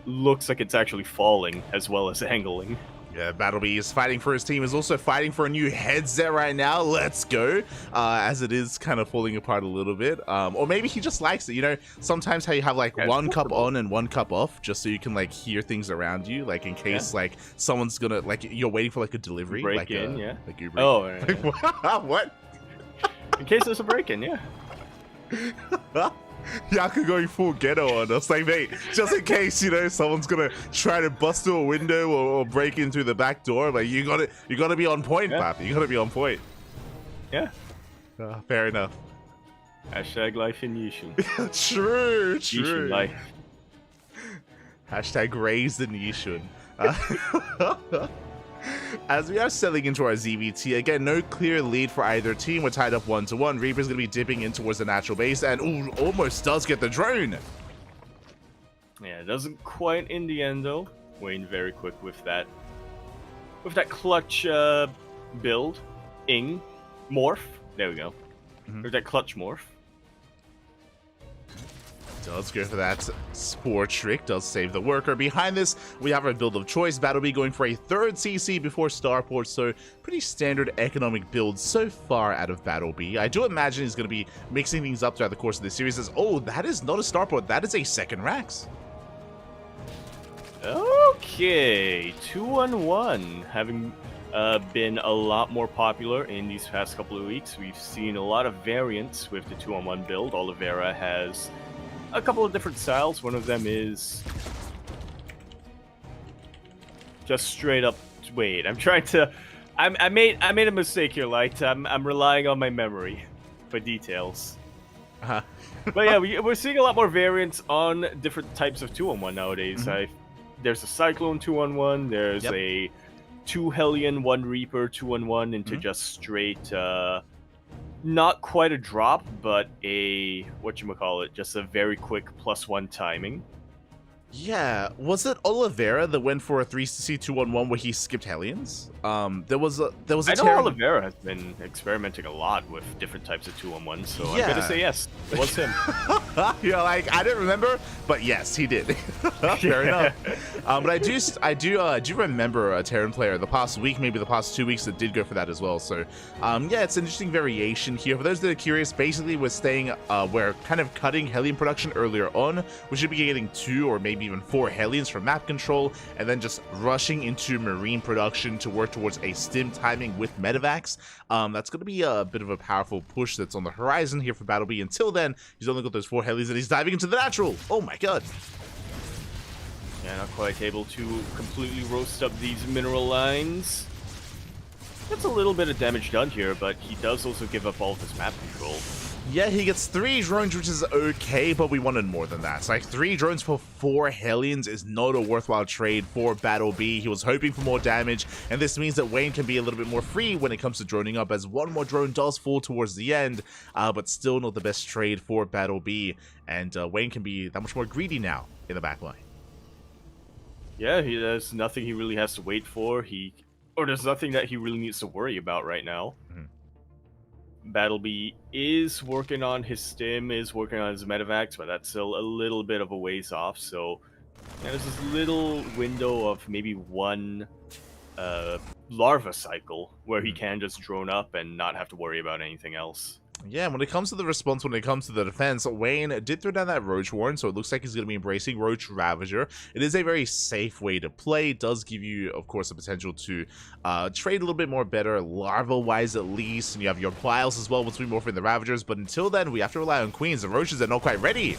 looks like it's actually falling as well as angling. Yeah, Battlebee is fighting for his team, is also fighting for a new headset right now. Let's go. As it is kind of falling apart a little bit. Or maybe he just likes it. You know, sometimes how you have like one cup on and one cup off, just so you can like hear things around you, like in case like someone's gonna, like you're waiting for like a delivery. Break like in, Like Uber. Oh, yeah. What? In case there's a break-in, yeah. Yaku going full ghetto on us, like, mate, just in case, someone's gonna try to bust through a window or break in through the back door. Like, you gotta be on point, Papi. You gotta be on point. Yeah. Fair enough. Hashtag life in Yishun. True. Yishun life. Hashtag raised in Yishun. As we are settling into our ZVT, again, no clear lead for either team. We're tied up 1-1. Reaper's going to be dipping in towards the natural base, and almost does get the drone. Yeah, it doesn't quite in the end, though. Wayne very quick with that. With that clutch build. Morph. There we go. With that clutch morph. Does go for that Spore trick, does save the worker. Behind this, we have our build of choice. Battlebee going for a third CC before Starport, so pretty standard economic build so far out of Battlebee. I do imagine he's going to be mixing things up throughout the course of the series. That is not a Starport, that is a second Rax. Okay, 2-on-1, having been a lot more popular in these past couple of weeks. We've seen a lot of variants with the 2-on-1 build. Oliveira has a couple of different styles. One of them is just straight up. Wait, I'm trying to. I made a mistake here, Light. I'm relying on my memory for details. But yeah, we're seeing a lot more variants on different types of 2-on-1 nowadays. There's a Cyclone 2-on-1. There's a 2 Hellion, 1 Reaper 2-on-1 into just straight. Not quite a drop, but a whatchamacallit, just a very quick +1 timing. Yeah, was it Oliveira that went for a 3CC 2-on-1 where he skipped Hellions? There was a I know Oliveira has been experimenting a lot with different types of 2-on-1s, so I'm gonna say yes, it was him. You're like, I didn't remember, but yes, he did. Fair enough. But I do remember a Terran player the past week, maybe the past 2 weeks, that did go for that as well. So yeah, it's an interesting variation here. For those that are curious, basically we're kind of cutting Hellion production earlier on. We should be getting 2 or maybe even 4 Hellions for map control, and then just rushing into Marine production to work towards a stim timing with Medivacs. That's going to be a bit of a powerful push that's on the horizon here for Battle B. Until then, he's only got those 4 Hellions and he's diving into the natural. Oh my god. Yeah, not quite able to completely roast up these mineral lines. That's a little bit of damage done here, but he does also give up all of his map control. Yeah, he gets 3 drones, which is okay, but we wanted more than that. It's like 3 drones for 4 Hellions is not a worthwhile trade for Battle B. He was hoping for more damage, and this means that Wayne can be a little bit more free when it comes to droning up, as 1 more drone does fall towards the end, but still not the best trade for Battle B, and Wayne can be that much more greedy now in the backline. Yeah, there's nothing he really has to wait for. There's nothing that he really needs to worry about right now. Battle B is working on his stim, is working on his medevacs, but that's still a little bit of a ways off. So yeah, there's this little window of maybe 1 larva cycle where he can just drone up and not have to worry about anything else. Yeah, when it comes to the response, when it comes to the defense, Wayne did throw down that Roach Warren, so it looks like he's going to be embracing Roach Ravager. It is a very safe way to play. It does give you, of course, the potential to trade a little bit more better, larva-wise at least, and you have your Biles as well once we morph in the Ravagers, but until then, we have to rely on Queens. The Roaches are not quite ready.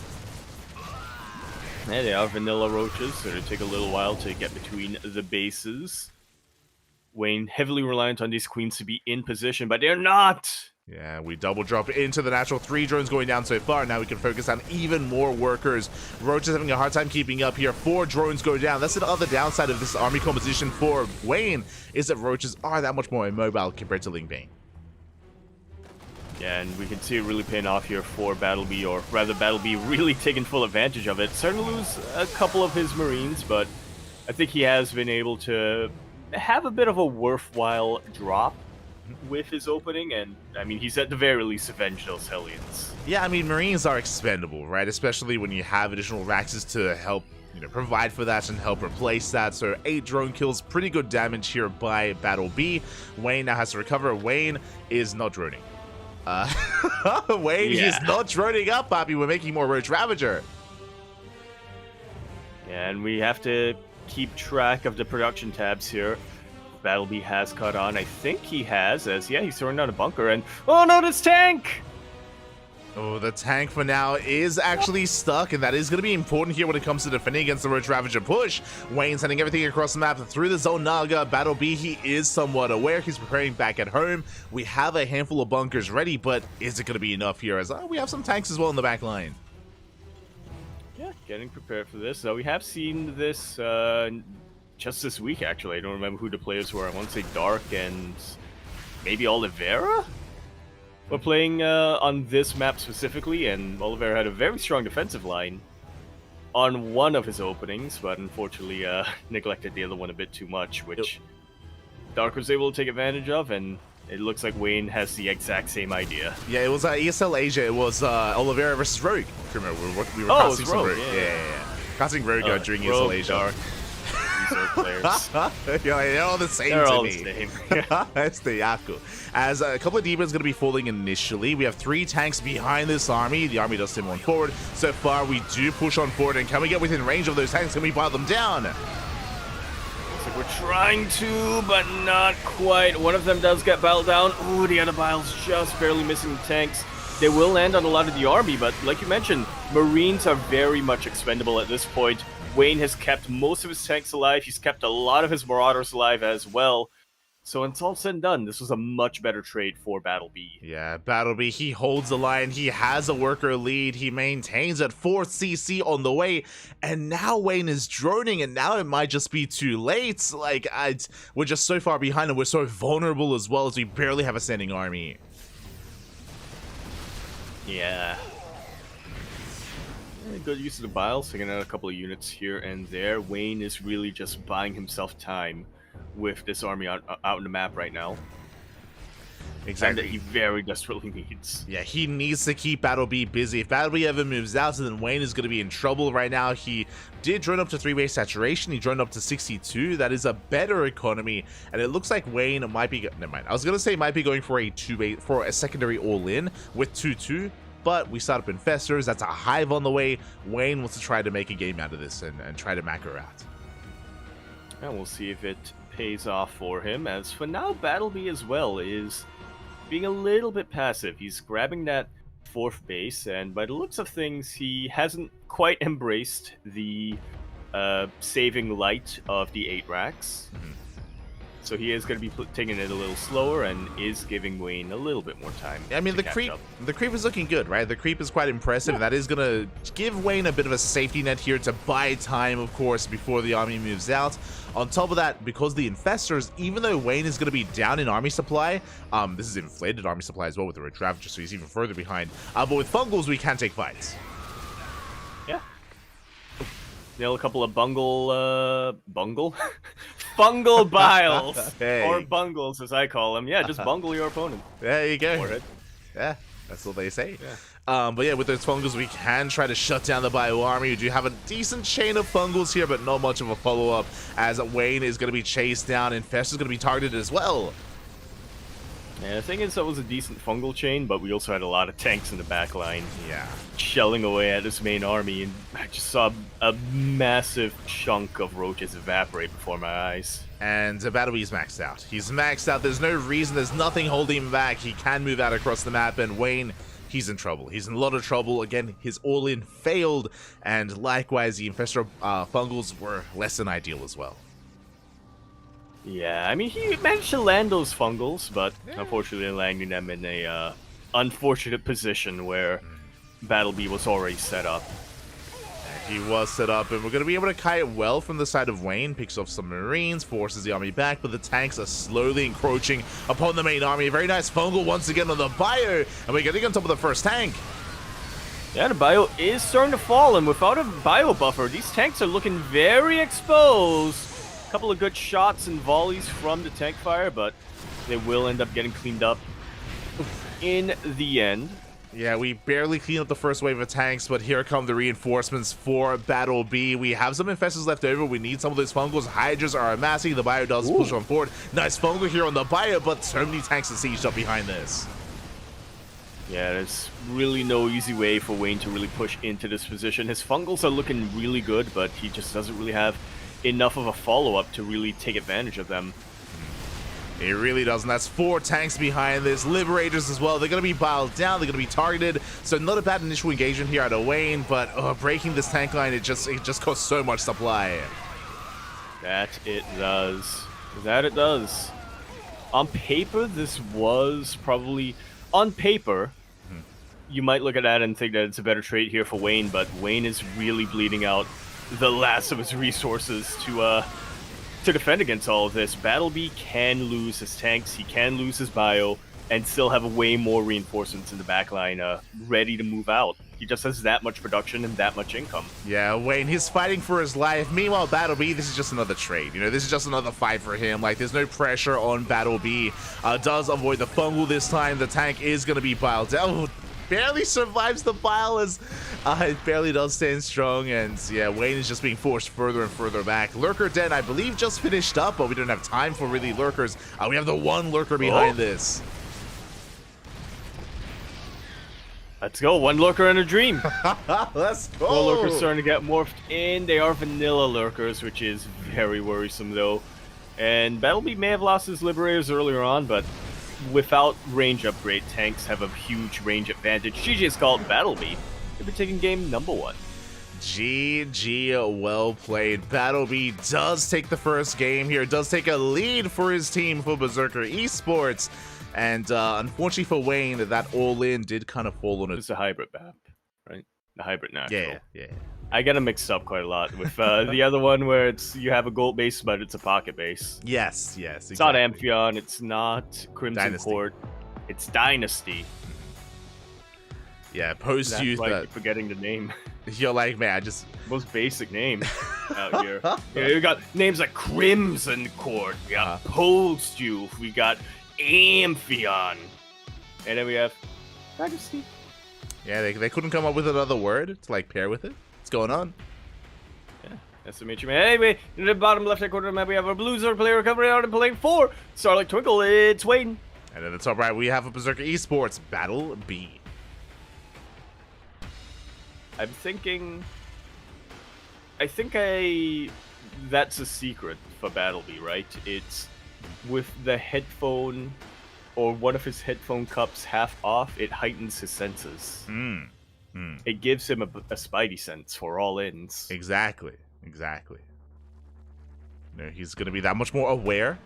Yeah, they are vanilla Roaches, so it'll take a little while to get between the bases. Wayne heavily reliant on these Queens to be in position, but they're not! Yeah, we double drop into the natural. 3 drones going down so far. Now we can focus on even more workers. Roach is having a hard time keeping up here. 4 drones go down. That's the other downside of this army composition for Wayne, is that Roaches are that much more immobile compared to Ling Bane. Yeah, and we can see it really paying off here for Battle B, or rather Battle B really taking full advantage of it. Starting to lose a couple of his Marines, but I think he has been able to have a bit of a worthwhile drop with his opening, and I mean, he's at the very least avenged those Hellions. Yeah, I mean, Marines are expendable, right? Especially when you have additional Raxes to help, provide for that and help replace that. So 8 drone kills, pretty good damage here by Battle B. Wayne now has to recover. Wayne is not droning. Wayne is not droning up, Bobby. We're making more Roach Ravager. Yeah, and we have to keep track of the production tabs here. Battle B has caught on. I think he has, he's throwing down a bunker, and oh no, this tank! Oh, the tank for now is actually stuck, and that is going to be important here when it comes to defending against the Roach Ravager push. Wayne sending everything across the map through the zone Naga. Battle B, he is somewhat aware. He's preparing back at home. We have a handful of bunkers ready, but is it going to be enough here? As we have some tanks as well in the back line. Yeah, getting prepared for this. We have seen this just this week, actually. I don't remember who the players were. I want to say Dark and maybe Oliveira were playing on this map specifically, and Oliveira had a very strong defensive line on one of his openings, but unfortunately neglected the other one a bit too much, which Dark was able to take advantage of, and it looks like Wayne has the exact same idea. Yeah, it was ESL Asia. It was Oliveira versus Rogue. Remember, we were casting some Rogue. Yeah. Casting Rogue during ESL Asia. Dark. Players. They're all the same to me. That's the Yaku. As a couple of demons going to be falling initially. We have 3 tanks behind this army. The army does stim on forward. So far, we do push on forward. And can we get within range of those tanks? Can we pile them down? Looks like we're trying to, but not quite. One of them does get battled down. Ooh, the other Bile's just barely missing the tanks. They will land on a lot of the army, but like you mentioned, Marines are very much expendable at this point. Wayne has kept most of his tanks alive. He's kept a lot of his Marauders alive as well. So when it's all said and done, this was a much better trade for Battle B. Yeah, Battle B, he holds the line. He has a worker lead. He maintains at 4th CC on the way. And now Wayne is droning, and now it might just be too late. We're just so far behind, and we're so vulnerable as well, as we barely have a standing army. Yeah. Good use of the bile, taking out a couple of units here and there. Wayne is really just buying himself time with this army out on the map right now. Exactly. And that he very desperately needs. Yeah, he needs to keep Battle B busy. If Battle B ever moves out, then Wayne is going to be in trouble right now. He did drone up to 3-way saturation. He droned up to 62. That is a better economy. And it looks like Wayne might be... Never mind. I was going to say might be going for a 2-way, for a secondary all-in with 2-2. But we start up Infestors. That's a Hive on the way. Wayne wants to try to make a game out of this and try to macro out. And we'll see if it pays off for him. As for now, Battleby as well is being a little bit passive. He's grabbing that 4th base, and by the looks of things, he hasn't quite embraced the saving light of the 8 racks. So he is going to be taking it a little slower and is giving Wayne a little bit more time. I mean, the creep is looking good, right? The creep is quite impressive. Yeah. That is going to give Wayne a bit of a safety net here to buy time, of course, before the army moves out. On top of that, because the Infestors, even though Wayne is going to be down in army supply, this is inflated army supply as well with the Red Ravager, so he's even further behind. But with Fungals, we can take fights. Yeah. Nail a couple of fungal biles, hey. Or bungles as I call them. Yeah, just bungle your opponent. There you go. Yeah, that's what they say. Yeah. But yeah, with those Fungals, we can try to shut down the Bio army. We do have a decent chain of Fungals here, but not much of a follow-up, as Wayne is going to be chased down, and Fest is going to be targeted as well. Yeah, the thing is, that was a decent fungal chain, but we also had a lot of tanks in the back line. Yeah. Shelling away at his main army, and I just saw a massive chunk of roaches evaporate before my eyes. And Battleby's maxed out. He's maxed out. There's no reason. There's nothing holding him back. He can move out across the map, and Wayne, he's in trouble. He's in a lot of trouble. Again, his all-in failed, and likewise, the Infestor Fungals were less than ideal as well. Yeah, I mean, he managed to land those Fungals, but unfortunately landing them in a unfortunate position where Battleby was already set up. He was set up, and we're going to be able to kite it well from the side of Wayne. Picks off some Marines, forces the army back, but the tanks are slowly encroaching upon the main army. A very nice Fungal once again on the Bio, and we're getting on top of the first tank. Yeah, the Bio is starting to fall, and without a Bio buffer, these tanks are looking very exposed. A couple of good shots and volleys from the tank fire, but they will end up getting cleaned up in the end. Yeah, we barely cleaned up the first wave of tanks, but here come the reinforcements for Battle B. We have some Infestors left over. We need some of those Fungals. Hydras are amassing. The Bio does push on forward. Nice Fungal here on the Bio, but so many tanks and sieged up behind this. Yeah, there's really no easy way for Wayne to really push into this position. His Fungals are looking really good, but he just doesn't really have enough of a follow-up to really take advantage of them. It really doesn't. That's 4 tanks behind this. Liberators as well. They're going to be piled down. They're going to be targeted. So not a bad initial engagement here out of Wayne, but breaking this tank line, it just costs so much supply. That it does. That it does. On paper, this was probably... On paper, you might look at that and think that it's a better trade here for Wayne, but Wayne is really bleeding out the last of his resources to defend against all of this. Battleby can lose his tanks, he can lose his Bio, and still have way more reinforcements in the backline ready to move out. He just has that much production and that much income. Yeah, Wayne, he's fighting for his life. Meanwhile, Battleby, this is just another trade. You know, this is just another fight for him. Like, there's no pressure on Battleby. Does avoid the Fungal this time. The tank is going to be piled down. Barely survives the bile as it barely does stand strong, and yeah, Wayne is just being forced further and further back. Lurker Den, I believe, just finished up, but we don't have time for really Lurkers. We have the one Lurker behind this. Let's go, one Lurker and a dream. Let's go. 4 Lurkers starting to get morphed in. They are vanilla Lurkers, which is very worrisome though. And Battleby may have lost his Liberators earlier on, but without range upgrade, tanks have a huge range advantage. GG's called Battleby. They've been taking game number 1. GG, well played. Battleby does take the first game here, does take a lead for his team for Berserker Esports. And unfortunately for Wayne, that all-in did kind of fall on it. It's a hybrid map, right? The hybrid natural. Yeah. I get them mixed up quite a lot with the other one where you have a gold base, but it's a pocket base. Yes, exactly. It's not Amphion, it's not Crimson Dynasty. Court, it's Dynasty. Yeah, post-youth. That's why I keep forgetting the name. You're like, man, I just Most basic name out here. We got names like Crimson Court. We got Postyouth. We got Amphion. And then we have Majesty. yeah, they couldn't come up with another word to like pair with it. What's going on? Yeah, that's the major man. Anyway, in the bottom left-hand corner of the map, we have a Blue Zord player coming out and playing 4. Starlight Twinkle, it's Wayne. And in the top right, we have a Berserker Esports Battle B. I'm thinking... That's a secret for Battle B, right? It's with the headphone or one of his headphone cups half off, it heightens his senses. It gives him a spidey sense for all ends. Exactly. You know, he's going to be that much more aware,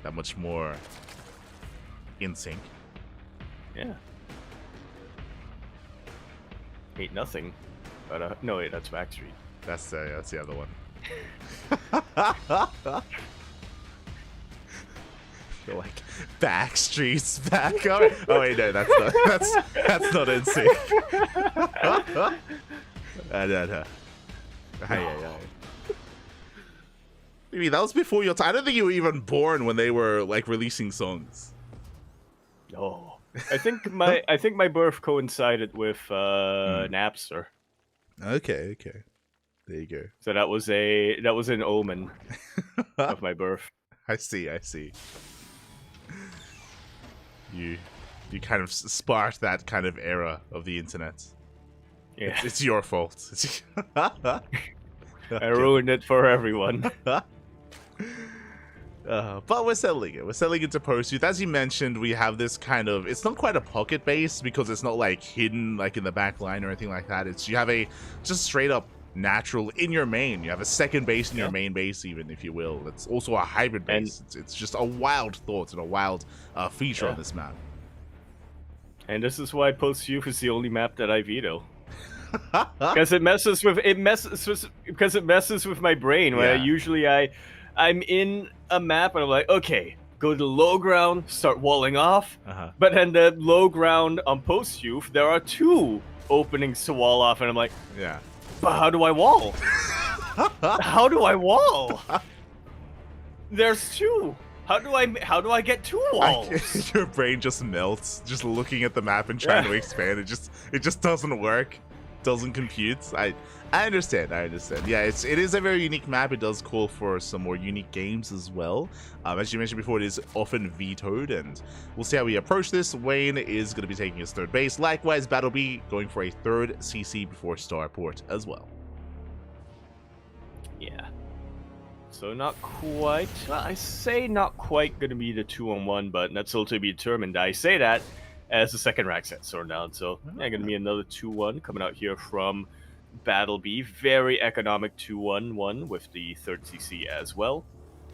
that much more in sync. Yeah. Ain't nothing. But, no, wait, that's Backstreet. That's the other one. You're like, Backstreet's back up. Oh wait, no, that's not in sync. Maybe that was before your time. I don't think you were even born when they were like releasing songs. Oh, I think my birth coincided with Napster. Okay. There you go. So that was an omen of my birth. I see. You kind of sparked that kind of era of the internet. Yeah, It's your fault. I ruined it for everyone. But we're settling it. We're settling into Postyouth. As you mentioned, we have this kind of... It's not quite a pocket base because it's not like hidden like in the back line or anything like that. It's you have a just straight up natural in your main. You have a second base in your main base, even, if you will. It's also a hybrid base. It's just a wild thought and a wild feature on this map. And this is why Postyouth is the only map that I veto. Because it messes with my brain. Where usually I'm in a map and I'm like, okay, go to the low ground, start walling off. But then the low ground on Postyouth, there are 2 openings to wall off, and I'm like, yeah. But how do I wall? How do I wall? There's 2. How do I get 2 walls? Your brain just melts just looking at the map and trying to expand. It just doesn't work. Doesn't compute. I understand. Yeah, it is a very unique map. It does call for some more unique games as well. As you mentioned before, it is often vetoed, and we'll see how we approach this. Wayne is going to be taking his 3rd base. Likewise, Battle B going for a 3rd CC before Starport as well. Yeah. So not quite. Well, I say not quite going to be the 2-on-1, but that's still to be determined. I say that as the 2nd rack set sorted down. So going to be another 2-1 coming out here from Battle B. Very economic 2-1-1 with the 3rd CC as well.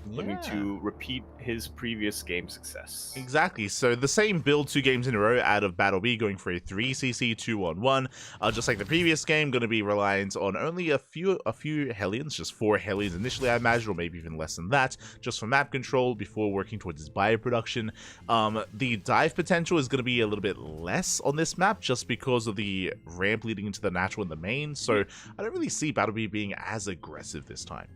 Looking to repeat his previous game success. Exactly. So the same build 2 games in a row out of Battle B, going for a 3cc 2-on-1. Just like the previous game, going to be reliant on only a few Hellions, just 4 Hellions initially, I imagine, or maybe even less than that, just for map control before working towards his bioproduction. The dive potential is going to be a little bit less on this map, just because of the ramp leading into the natural and the main. So I don't really see Battle B being as aggressive this time.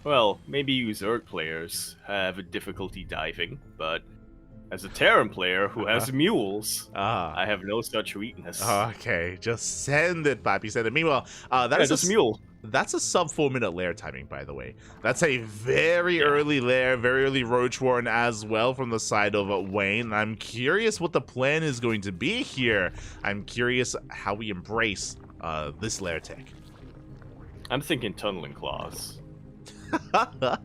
Well, maybe you Zerg players have a difficulty diving, but as a Terran player who has mules, I have no such weakness. Okay, just send it, Papi, send it. Meanwhile, that's a mule. That's a sub 4-minute lair timing, by the way. That's a very early lair, very early Roach Warren as well from the side of Wayne. I'm curious what the plan is going to be here. I'm curious how we embrace this lair tech. I'm thinking tunneling claws. I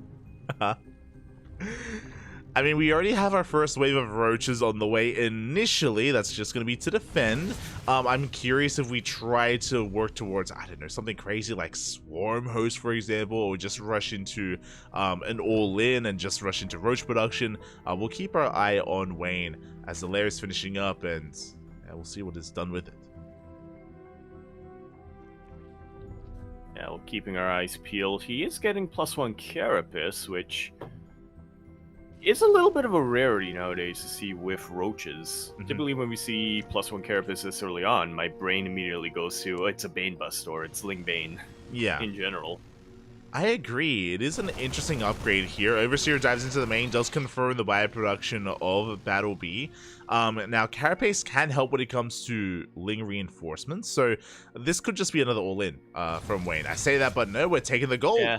mean, we already have our first wave of roaches on the way initially. That's just going to be to defend. I'm curious if we try to work towards, I don't know, something crazy like Swarm Host, for example, or just rush into an all-in and just rush into roach production. We'll keep our eye on Wayne as the lair is finishing up, and we'll see what is done with it. Yeah, well, keeping our eyes peeled. He is getting +1 Carapace, which It's a little bit of a rarity nowadays to see with roaches. Mhm. Typically when we see +1 carapace this early on, my brain immediately goes to, it's a Bane Bust or it's Ling Bane Yeah. in general. I agree. It is an interesting upgrade here. Overseer dives into the main, does confirm the bioproduction of Battle B. Now, Carapace can help when it comes to Ling reinforcements, so this could just be another all-in from Wayne. I say that, but no, we're taking the gold. Yeah.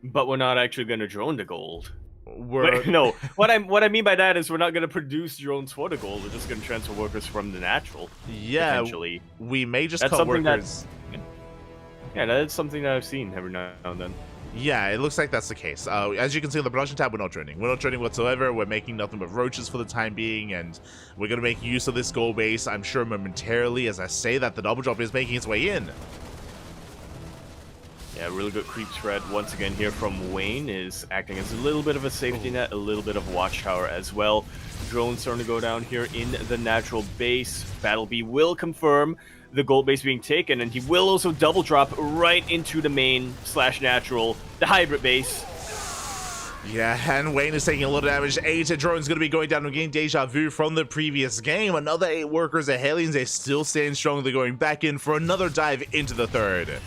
But we're not actually going to drone the gold. No, what I mean by that is we're not going to produce drones for the gold. We're just going to transfer workers from the natural. Yeah, potentially. We may just That's cut something workers. Yeah, that's something that I've seen every now and then. Yeah, it looks like that's the case. As you can see on the production tab, we're not droning. We're not droning whatsoever. We're making nothing but roaches for the time being, and we're going to make use of this gold base, I'm sure, momentarily, as I say that the double drop is making its way in. Yeah, really good creep threat once again here from Wayne is acting as a little bit of a safety net, a little bit of a watchtower as well. Drones starting to go down here in the natural base. Battle B will confirm the gold base being taken, and he will also double drop right into the main / natural, the hybrid base. Yeah, and Wayne is taking a little damage. 8 drones going to be going down again. Deja vu from the previous game. Another 8 workers. The Hellions, they still stand strong. They're going back in for another dive into the third.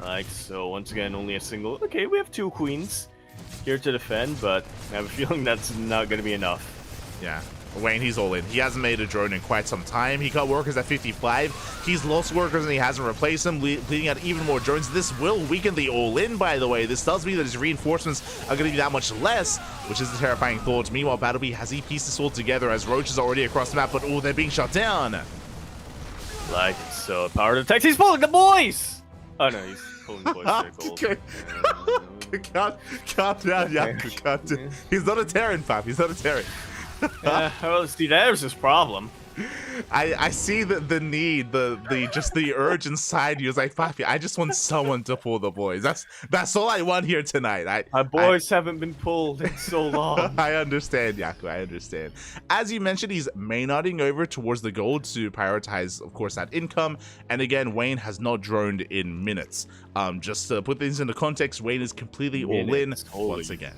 Like so, once again, only a single. Okay, we have 2 queens here to defend, but I have a feeling that's not going to be enough. Yeah, Wayne, he's all in. He hasn't made a drone in quite some time. He cut workers at 55. He's lost workers and he hasn't replaced them, bleeding out even more drones. This will weaken the all-in, by the way. This does mean that his reinforcements are going to be that much less, which is a terrifying thought. Meanwhile, Battleby has he pieced this all together as roaches are already across the map, but they're being shut down. Like so, power to text. He's pulling the boys! Oh no, he's pulling the boys to gold. Calm down, Yaku. Calm down. He's not a Terran, Pap. He's not a Terran. Well, see, there's his problem. I see the need, the urge inside you. It's like, Papi, I just want someone to pull the boys. That's all I want here tonight. My boys haven't been pulled in so long. I understand, Yaku. I understand. As you mentioned, he's mainnoting over towards the gold to prioritize, of course, that income. And again, Wayne has not droned in minutes. Just to put things into context, Wayne is completely all in once again.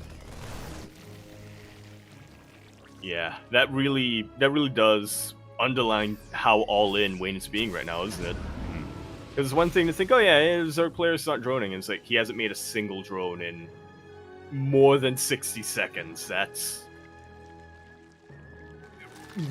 Yeah, that really does underline how all in Wayne is being right now, isn't it? Because it's one thing to think, oh yeah, Zerg player's not droning, and it's like he hasn't made a single drone in more than 60 seconds.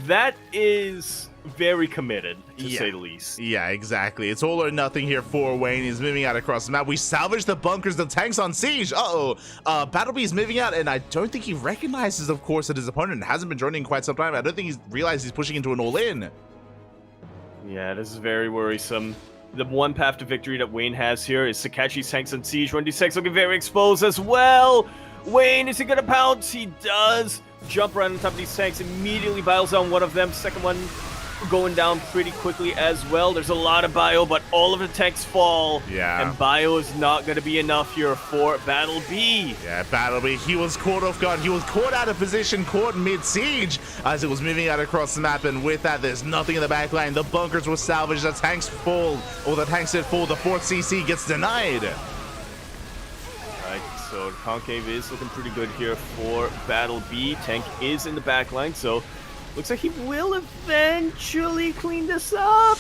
That is very committed, to say the least. Yeah, exactly. It's all or nothing here for Wayne. He's moving out across the map. We salvage the bunkers, the tanks on siege. Battleby is moving out, and I don't think he recognizes, of course, that his opponent hasn't been joining in quite some time. I don't think he's realized he's pushing into an all-in. Yeah, this is very worrisome. The one path to victory that Wayne has here is Sakachi's tanks on siege. 1d6 looking very exposed as well. Wayne, is he gonna pounce? He does. Jump right on top of these tanks, immediately bios down one of them. Second one going down pretty quickly as well. There's a lot of bio, but all of the tanks fall. Yeah. And bio is not going to be enough here for Battle B. Yeah, Battle B, he was caught off guard. He was caught out of position, caught mid-siege as it was moving out across the map. And with that, there's nothing in the back line. The bunkers were salvaged. The tanks fall, or the tanks did fall. The 4th CC gets denied. Right, so the concave is looking pretty good here for Battle B. Tank is in the back line, so looks like he will eventually clean this up.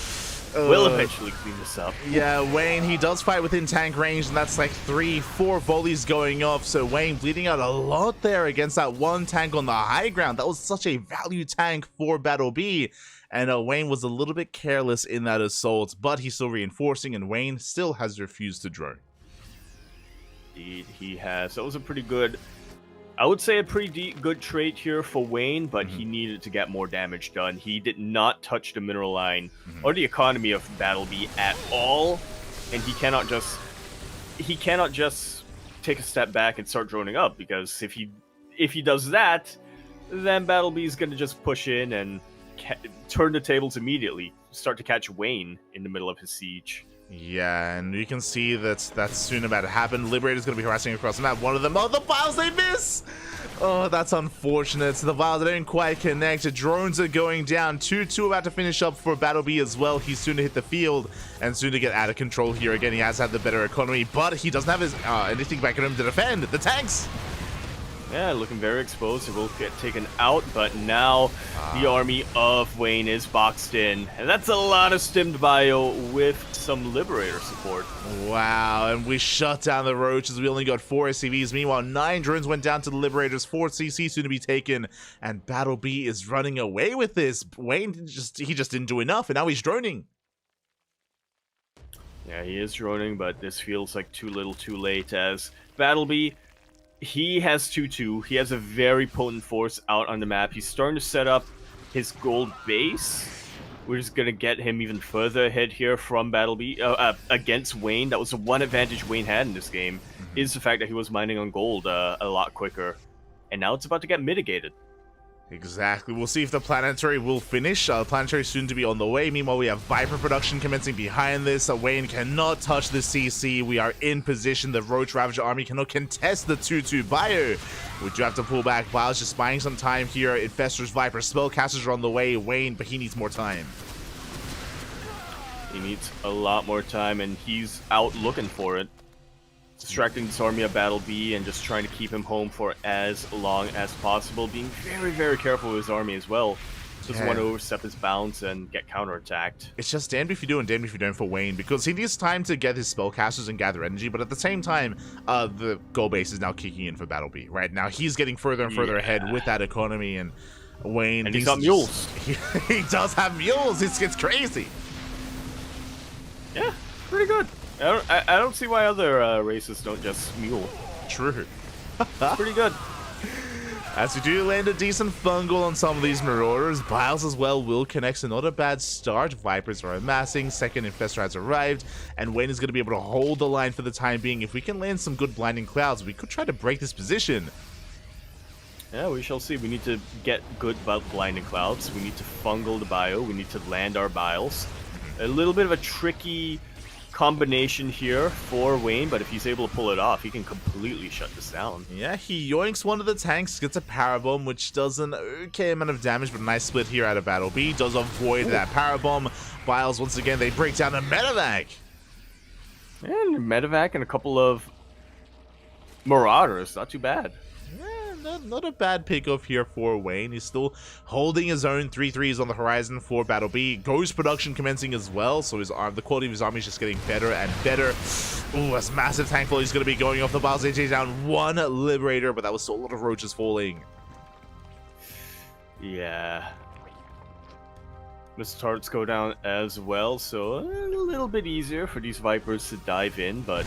Yeah, Wayne, he does fight within tank range, and that's like 3-4 volleys going off. So Wayne bleeding out a lot there against that one tank on the high ground. That was such a value tank for Battle B. And Wayne was a little bit careless in that assault, but he's still reinforcing, and Wayne still has refused to drone. Indeed, he has. That was a pretty good... I would say a pretty good trait here for Wayne, but he needed to get more damage done. He did not touch the mineral line or the economy of Battle B at all, and he cannot just take a step back and start droning up, because if he does that, then Battle B is going to just push in and turn the tables immediately, start to catch Wayne in the middle of his siege. Yeah, and you can see that's soon about to happen. Liberator's going to be harassing across the map. One of them, oh, the files, they miss! Oh, that's unfortunate. The Vials didn't quite connect. Drones are going down. 2-2 about to finish up for Battle B as well. He's soon to hit the field and soon to get out of control here. Again, he has had the better economy, but he doesn't have his anything back at him to defend. The tanks! Yeah, looking very exposed. It will get taken out, but now the army of Wayne is boxed in. And that's a lot of stimmed bio with some Liberator support. Wow, and we shut down the Roaches. We only got 4 SCVs. Meanwhile, 9 drones went down to the Liberators. 4 CC soon to be taken, and Battle B is running away with this. Wayne just didn't do enough, and now he's droning. Yeah, he is droning, but this feels like too little too late as Battle B, he has 2-2. He has a very potent force out on the map. He's starting to set up his gold base, which is going to get him even further ahead here from Battle B against Wayne. That was the one advantage Wayne had in this game, is the fact that he was mining on gold a lot quicker. And now it's about to get mitigated. Exactly. We'll see if the Planetary will finish. Planetary soon to be on the way. Meanwhile, we have Viper production commencing behind this. Wayne cannot touch the CC. We are in position. The Roach Ravager army cannot contest the 2-2 bio. We do have to pull back. Biles just buying some time here. Infestors, Viper, Spellcasters are on the way. Wayne, but he needs more time. He needs a lot more time, and he's out looking for it. Distracting this army of Battle B and just trying to keep him home for as long as possible. Being very, very careful with his army as well. Doesn't want to overstep his bounds and get counterattacked. It's just damned if you do and damned if you don't for Wayne, because he needs time to get his spellcasters and gather energy, but at the same time, the goal base is now kicking in for Battle B. Right now, he's getting further and further ahead with that economy, and Wayne... And he's got mules. He does have mules! It's crazy! Yeah, pretty good. I don't see why other races don't just mule. True. Pretty good. As we do land a decent fungal on some of these Marauders, Biles as well will connect, so not a bad start. Vipers are amassing, second Infestor has arrived, and Wayne is going to be able to hold the line for the time being. If we can land some good Blinding Clouds, we could try to break this position. Yeah, we shall see. We need to get good Blinding Clouds. We need to fungal the bio. We need to land our Biles. A little bit of a tricky combination here for Wayne, but if he's able to pull it off, he can completely shut this down. Yeah, he yoinks one of the tanks, gets a power bomb, which does an okay amount of damage, but a nice split here out of Battle B. Does avoid that power bomb. Biles, once again, they break down a medevac. And medevac and a couple of Marauders, not too bad. Not a bad pickoff here for Wayne. He's still holding his own. 3-3s on the horizon for Battle B. Ghost production commencing as well, so the quality of his army is just getting better and better. Ooh, that's massive tank fall. He's going to be going off the Biles. They take down one Liberator, but that was still a lot of Roaches falling. Yeah. Mr. Tarts go down as well, so a little bit easier for these Vipers to dive in, but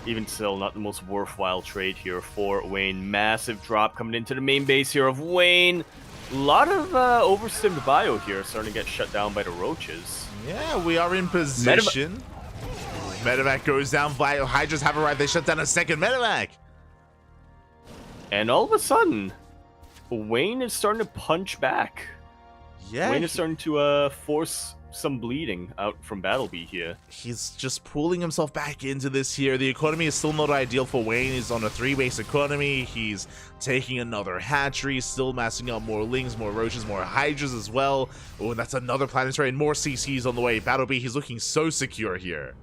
even still, not the most worthwhile trade here for Wayne. Massive drop coming into the main base here of Wayne. A lot of overstimmed bio here, starting to get shut down by the Roaches. Yeah, we are in position. Medevac goes down. Hydras have arrived. They shut down a second Medevac. And all of a sudden, Wayne is starting to punch back. Yeah, Wayne is starting to force some bleeding out from Battle B here. He's just pulling himself back into this here. The economy is still not ideal for Wayne. He's on a 3-base economy. He's taking another hatchery, still massing up more Lings, more Roaches, more Hydras as well. Oh, and that's another Planetary and more CCs on the way. Battle B, he's looking so secure here.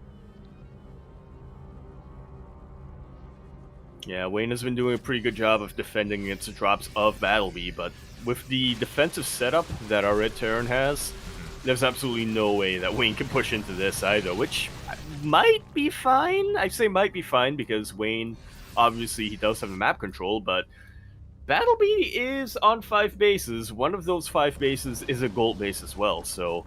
Yeah, Wayne has been doing a pretty good job of defending against the drops of Battle B, but with the defensive setup that our Red Terran has, there's absolutely no way that Wayne can push into this either, which might be fine. I say might be fine because Wayne, obviously, he does have the map control, but Battle B is on 5 bases. One of those 5 bases is a gold base as well, so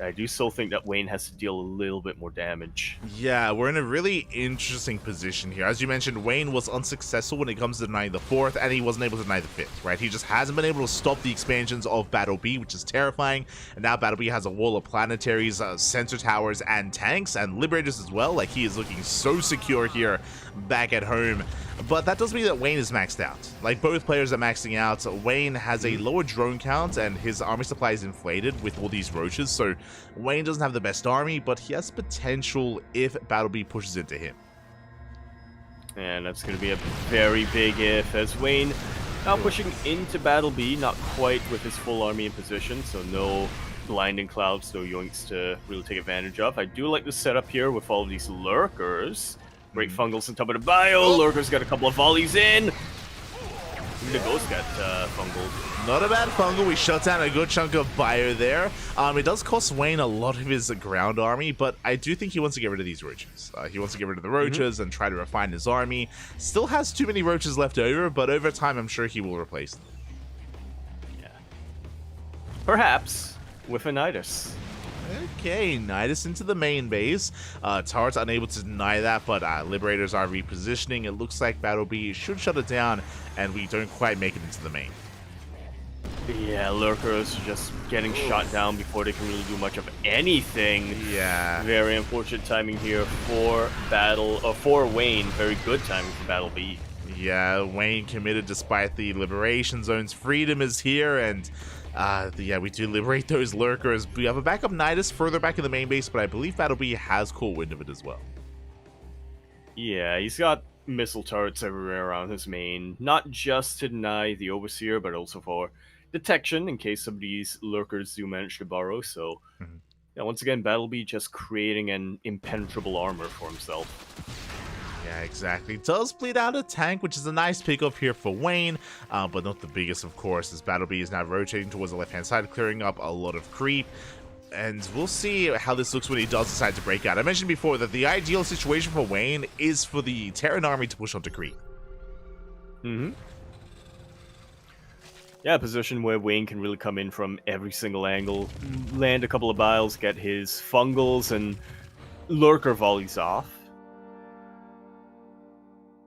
I do still think that Wayne has to deal a little bit more damage. Yeah, we're in a really interesting position here. As you mentioned, Wayne was unsuccessful when it comes to denying the 4th, and he wasn't able to deny the 5th, right? He just hasn't been able to stop the expansions of Battle B, which is terrifying. And now Battle B has a wall of planetaries, sensor towers, and tanks, and Liberators as well. Like, he is looking so secure here back at home. But that does mean that Wayne is maxed out. Like, both players are maxing out. Wayne has a lower drone count, and his army supply is inflated with all these Roaches, so Wayne doesn't have the best army, but he has potential if Battle B pushes into him. And that's going to be a very big if, as Wayne now pushing into Battle B, not quite with his full army in position, so no blinding clouds, no yoinks to really take advantage of. I do like the setup here with all of these lurkers. Great fungals on top of the bio. Lurkers got a couple of volleys in. Even the ghost got fungled. Not a bad fungal. We shut down a good chunk of bio there. It does cost Wayne a lot of his ground army, but I do think he wants to get rid of these roaches. He wants to get rid of the roaches and try to refine his army. Still has too many roaches left over, but over time, I'm sure he will replace them. Yeah. Perhaps with a Nidus. Okay, Nidus into the main base. Turret's unable to deny that, but Liberators are repositioning. It looks like Battle B should shut it down, and we don't quite make it into the main. Yeah, Lurkers just getting shot down before they can really do much of anything. Yeah. Very unfortunate timing here for for Wayne. Very good timing for Battle B. Yeah, Wayne committed despite the Liberation Zone's freedom is here, and yeah, we do liberate those Lurkers. We have a backup Nidus further back in the main base, but I believe Battle B has cool wind of it as well. Yeah, he's got missile turrets everywhere around his main, not just to deny the Overseer, but also for detection in case some of these Lurkers do manage to burrow. So, yeah, once again, Battle B just creating an impenetrable armor for himself. Yeah, exactly. Does bleed out a tank, which is a nice pickup here for Wayne, but not the biggest, of course, as Battle B is now rotating towards the left-hand side, clearing up a lot of creep. And we'll see how this looks when he does decide to break out. I mentioned before that the ideal situation for Wayne is for the Terran army to push onto creep. Yeah, a position where Wayne can really come in from every single angle, land a couple of biles, get his fungals and lurker volleys off.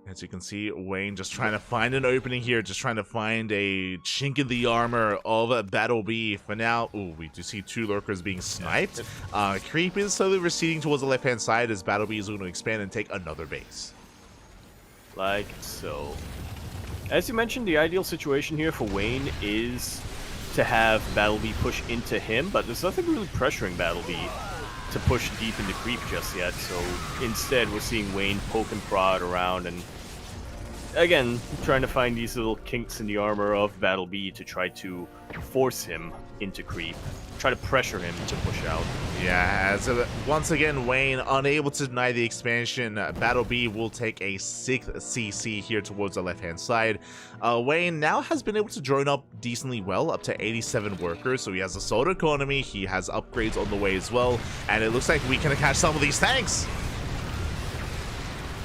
As you can see, Wayne just trying to find an opening here, just trying to find a chink in the armor of Battle B. For now, ooh, we do see two lurkers being sniped. Creep is slowly receding towards the left-hand side as Battle B is going to expand and take another base. Like so. As you mentioned, the ideal situation here for Wayne is to have Battle B push into him, but there's nothing really pressuring Battle B to push deep into creep just yet, so instead we're seeing Wayne poke and prod around and again trying to find these little kinks in the armor of Battle B to try to force him into creep, try to pressure him to push out. Yeah, as once again Wayne unable to deny the expansion, Battle B will take a 6th CC here towards the left hand side. Wayne now has been able to drone up decently well, up to 87 workers, so he has a solid economy, he has upgrades on the way as well, and it looks like we can catch some of these tanks.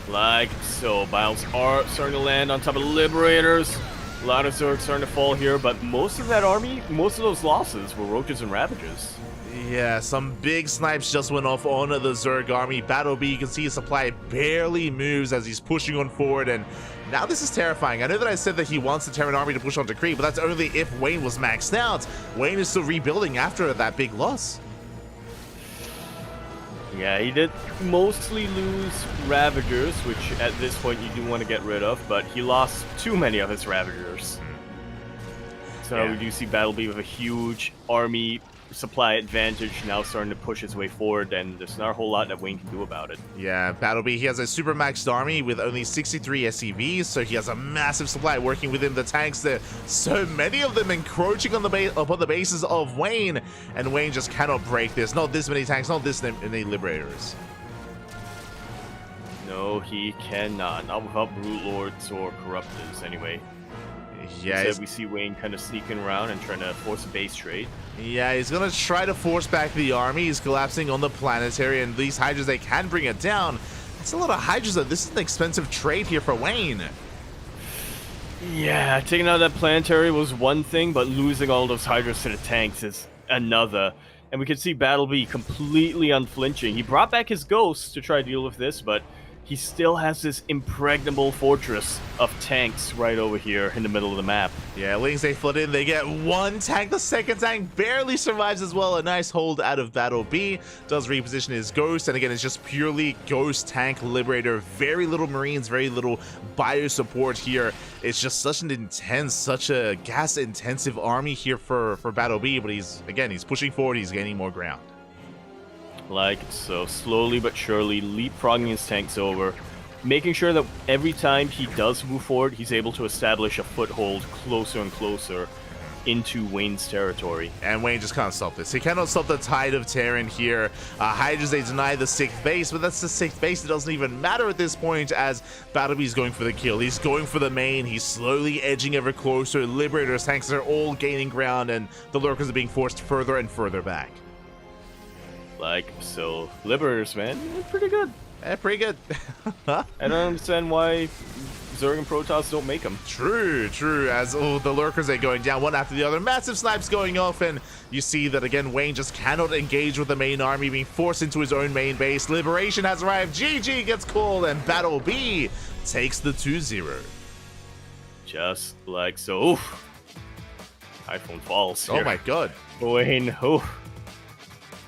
Like so, Biles are starting to land on top of the Liberators. A lot of Zergs starting to fall here, but most of that army, most of those losses were Roaches and Ravagers. Yeah, some big snipes just went off on the Zerg army. Battle B, you can see his supply barely moves as he's pushing on forward, and now this is terrifying. I know that I said that he wants the Terran army to push onto creep, but that's only if Wayne was maxed out. Wayne is still rebuilding after that big loss. Yeah, he did mostly lose Ravagers, which at this point you do want to get rid of, but he lost too many of his Ravagers. So we do see Battle B with a huge army supply advantage now starting to push its way forward, and there's not a whole lot that Wayne can do about it. Yeah, Battle B, he has a super maxed army with only 63 SCVs, so he has a massive supply working within the tanks there. So many of them encroaching on upon the bases of Wayne, and Wayne just cannot break this. Not this many tanks, not this many Liberators. No, he cannot. Not without Brute Lords or Corruptors, anyway. Yeah, Instead, we see Wayne kind of sneaking around and trying to force a base trade. Yeah, he's gonna try to force back the army. He's collapsing on the planetary, and these Hydras, they can bring it down. That's a lot of Hydras, though. This is an expensive trade here for Wayne. Yeah, taking out that planetary was one thing, but losing all those Hydras to the tanks is another. And we can see Battle B completely unflinching. He brought back his ghosts to try to deal with this, but he still has this impregnable fortress of tanks right over here in the middle of the map. Yeah, Lings, they flood in. They get one tank. The second tank barely survives as well. A nice hold out of Battle B. Does reposition his ghost. And again, it's just purely ghost tank Liberator. Very little Marines, very little bio support here. It's just such an intense, such a gas-intensive army here for Battle B. But he's pushing forward. He's gaining more ground. Like so, slowly but surely leapfrogging his tanks over. making sure that every time he does move forward, he's able to establish a foothold closer and closer into Wayne's territory. And Wayne just can't stop this. He cannot stop the tide of Terran here. Hydras, they deny the 6th base, but that's the 6th base. It doesn't even matter at this point as Battlebee's going for the kill. He's going for the main. He's slowly edging ever closer. Liberator's tanks are all gaining ground, and the Lurkers are being forced further and further back. Like, so, Liberators, man, pretty good. Pretty good. I don't understand why Zerg and Protoss don't make them. True, as all the Lurkers are going down one after the other. Massive snipes going off, and you see that again, Wayne just cannot engage with the main army, being forced into his own main base. Liberation has arrived, GG gets called, and Battle B takes the 2-0. Just like so. Oof. iPhone falls here. Oh my god. Wayne,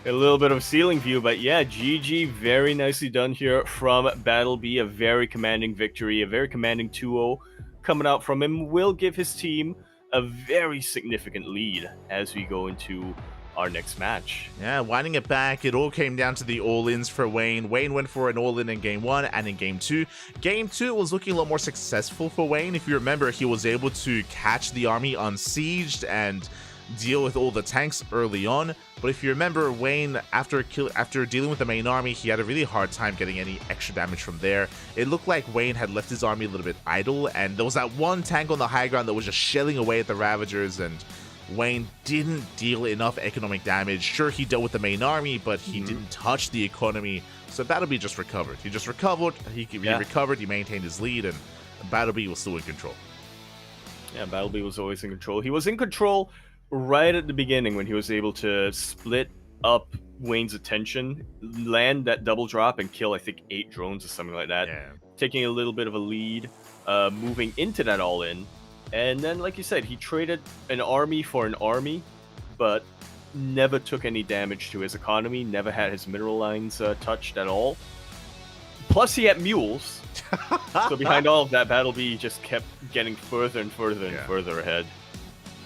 a little bit of ceiling view, but yeah, GG, very nicely done here from Battle B. A very commanding victory, a very commanding 2-0 coming out from him. Will give his team a very significant lead as we go into our next match. Yeah, winding it back, it all came down to the all-ins for Wayne. Wayne went for an all-in in Game 1 and in Game 2. Game 2 was looking a lot more successful for Wayne. If you remember, he was able to catch the army unsieged and deal with all the tanks early on. But if you remember, Wayne, after dealing with the main army, he had a really hard time getting any extra damage from there. It looked like Wayne had left his army a little bit idle, and there was that one tank on the high ground that was just shelling away at the Ravagers, and Wayne didn't deal enough economic damage. Sure, he dealt with the main army, but he didn't touch the economy. So Battlebee just recovered. He just recovered, he recovered, he maintained his lead, and Battlebee was still in control. Yeah, Battlebee was always in control. He was in control right at the beginning when he was able to split up Wayne's attention, land that double drop, and kill, I think, 8 drones or something like that. Yeah. Taking a little bit of a lead, moving into that all-in. And then, like you said, he traded an army for an army, but never took any damage to his economy, never had his mineral lines touched at all. Plus, he had mules. So behind all of that, Battlebee just kept getting further and further and further ahead.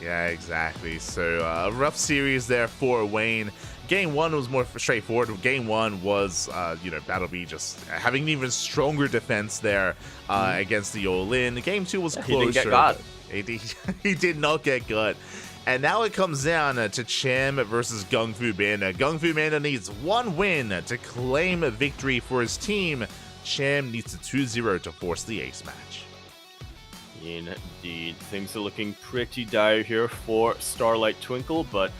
Yeah, exactly. So a rough series there for Wayne. Game 1 was more straightforward. Game 1 was, Battlebee just having an even stronger defense there against the all-in. Game 2 was closer. He didn't get got. He did not get got. And now it comes down to Cham versus Gung Fu Banda. Gung Fu Banda needs one win to claim a victory for his team. Cham needs a 2-0 to force the ace match. Indeed, things are looking pretty dire here for Starlight Twinkle, but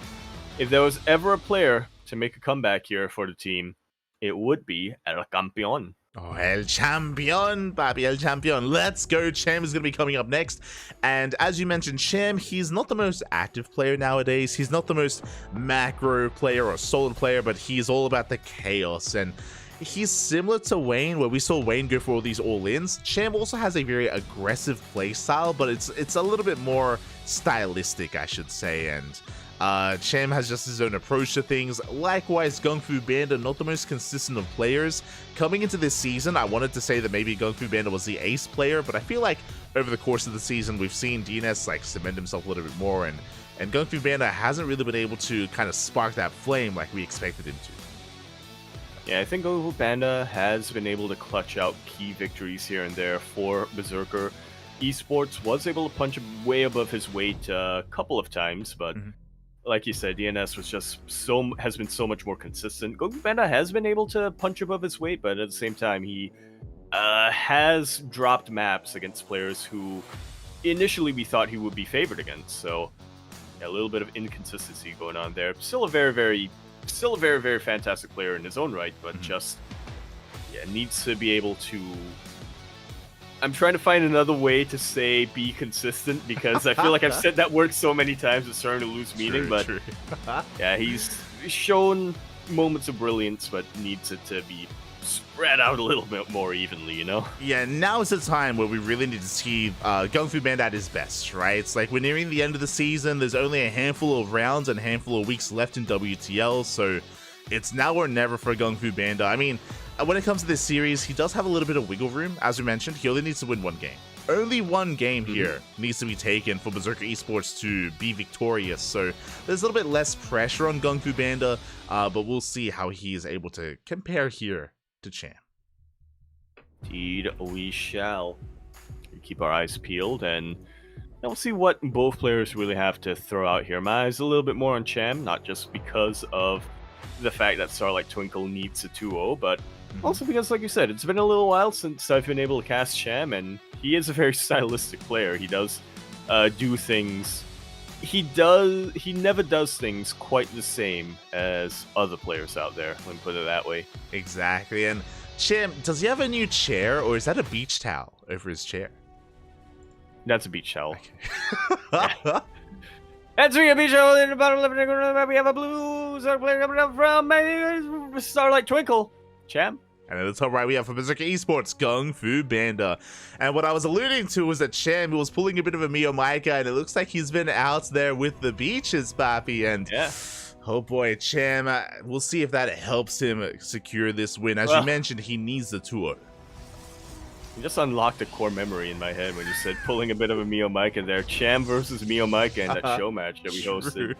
if there was ever a player to make a comeback here for the team, it would be El Campeón. Oh, El Champion, papi, El Champion. Let's go. Cham is going to be coming up next. And as you mentioned, Cham, he's not the most active player nowadays. He's not the most macro player or solid player, but he's all about the chaos. And he's similar to Wayne, where we saw Wayne go for all these all-ins. Cham also has a very aggressive play style, but it's a little bit more stylistic, I should say. And Cham has just his own approach to things. Likewise, Gung Fu Banda, not the most consistent of players. Coming into this season, I wanted to say that maybe Gung Fu Banda was the ace player, but I feel like over the course of the season, we've seen DNS like cement himself a little bit more, and Gung Fu Banda hasn't really been able to kind of spark that flame like we expected him to. Yeah, I think Gung Fu Banda has been able to clutch out key victories here and there for Berserker. Esports was able to punch way above his weight a couple of times, but like you said, DNS was just has been so much more consistent. Gung Fu Banda has been able to punch above his weight, but at the same time, he has dropped maps against players who initially we thought he would be favored against. So yeah, a little bit of inconsistency going on there. Still a very, very fantastic player in his own right, but just needs to be able to. I'm trying to find another way to say be consistent, because I feel like I've said that word so many times it's starting to lose meaning. But yeah, he's shown moments of brilliance, but needs it to be spread out a little bit more evenly, you know? Yeah, now is the time where we really need to see Gung Fu Banda at his best, right? It's like we're nearing the end of the season. There's only a handful of rounds and a handful of weeks left in WTL, so it's now or never for Gung Fu Banda. I mean, when it comes to this series, he does have a little bit of wiggle room. As we mentioned, he only needs to win one game. Only one game here needs to be taken for Berserker Esports to be victorious. So there's a little bit less pressure on Gung Fu Banda, but we'll see how he is able to compare here to Cham. Indeed, we shall. Keep our eyes peeled, and we'll see what both players really have to throw out here. My eyes a little bit more on Cham, not just because of the fact that Starlight Twinkle needs a 2-0, but also because, like you said, it's been a little while since I've been able to cast Cham, and he is a very stylistic player. He does do things. He never does things quite the same as other players out there, let me put it that way. Exactly. And Cham, does he have a new chair, or is that a beach towel over his chair? That's a beach towel. Okay. That's a beach towel in the bottom left corner. We have a blue Zerg player coming up from Starlight Twinkle. Cham. And at the top right, we have for Berserker Esports, Kung Fu Panda. And what I was alluding to was that Cham was pulling a bit of a Mio Micah, and it looks like he's been out there with the beaches, Papi. And yeah. Oh boy, Cham, we'll see if that helps him secure this win. As you mentioned, he needs the 2-0. You just unlocked a core memory in my head when you said pulling a bit of a Mio Micah there. Cham versus Mio Micah in that show match that we hosted.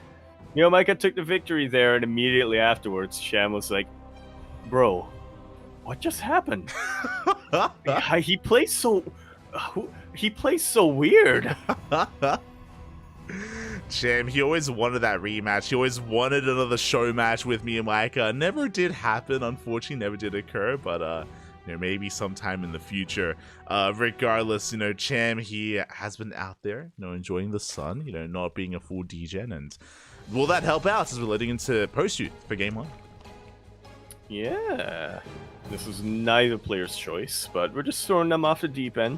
Mio Micah took the victory there, and immediately afterwards, Cham was like, bro, what just happened? He plays so weird. Cham, he always wanted that rematch. He always wanted another show match with me and Micah. Never did happen, unfortunately, never did occur, but maybe sometime in the future. Regardless, Cham, he has been out there, enjoying the sun, not being a full degen, and will that help out as we're leading into post-youth for game 1? Yeah. This is neither player's choice, but we're just throwing them off the deep end.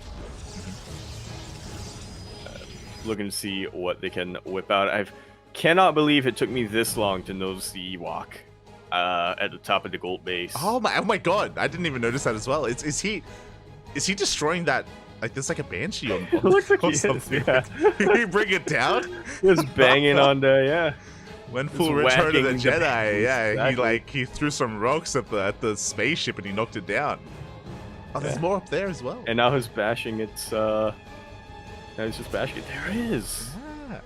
Looking to see what they can whip out. I cannot believe it took me this long to notice the Ewok at the top of the gold base. Oh my god, I didn't even notice that as well. Is he destroying that? Like, there's like a banshee on looks like something. Yeah. He bring it down? Just banging on the When full Return of the Jedi, exactly. he threw some rocks at the spaceship and he knocked it down. Oh, there's more up there as well. And now he's bashing its now he's just bashing it. There it is. Yeah.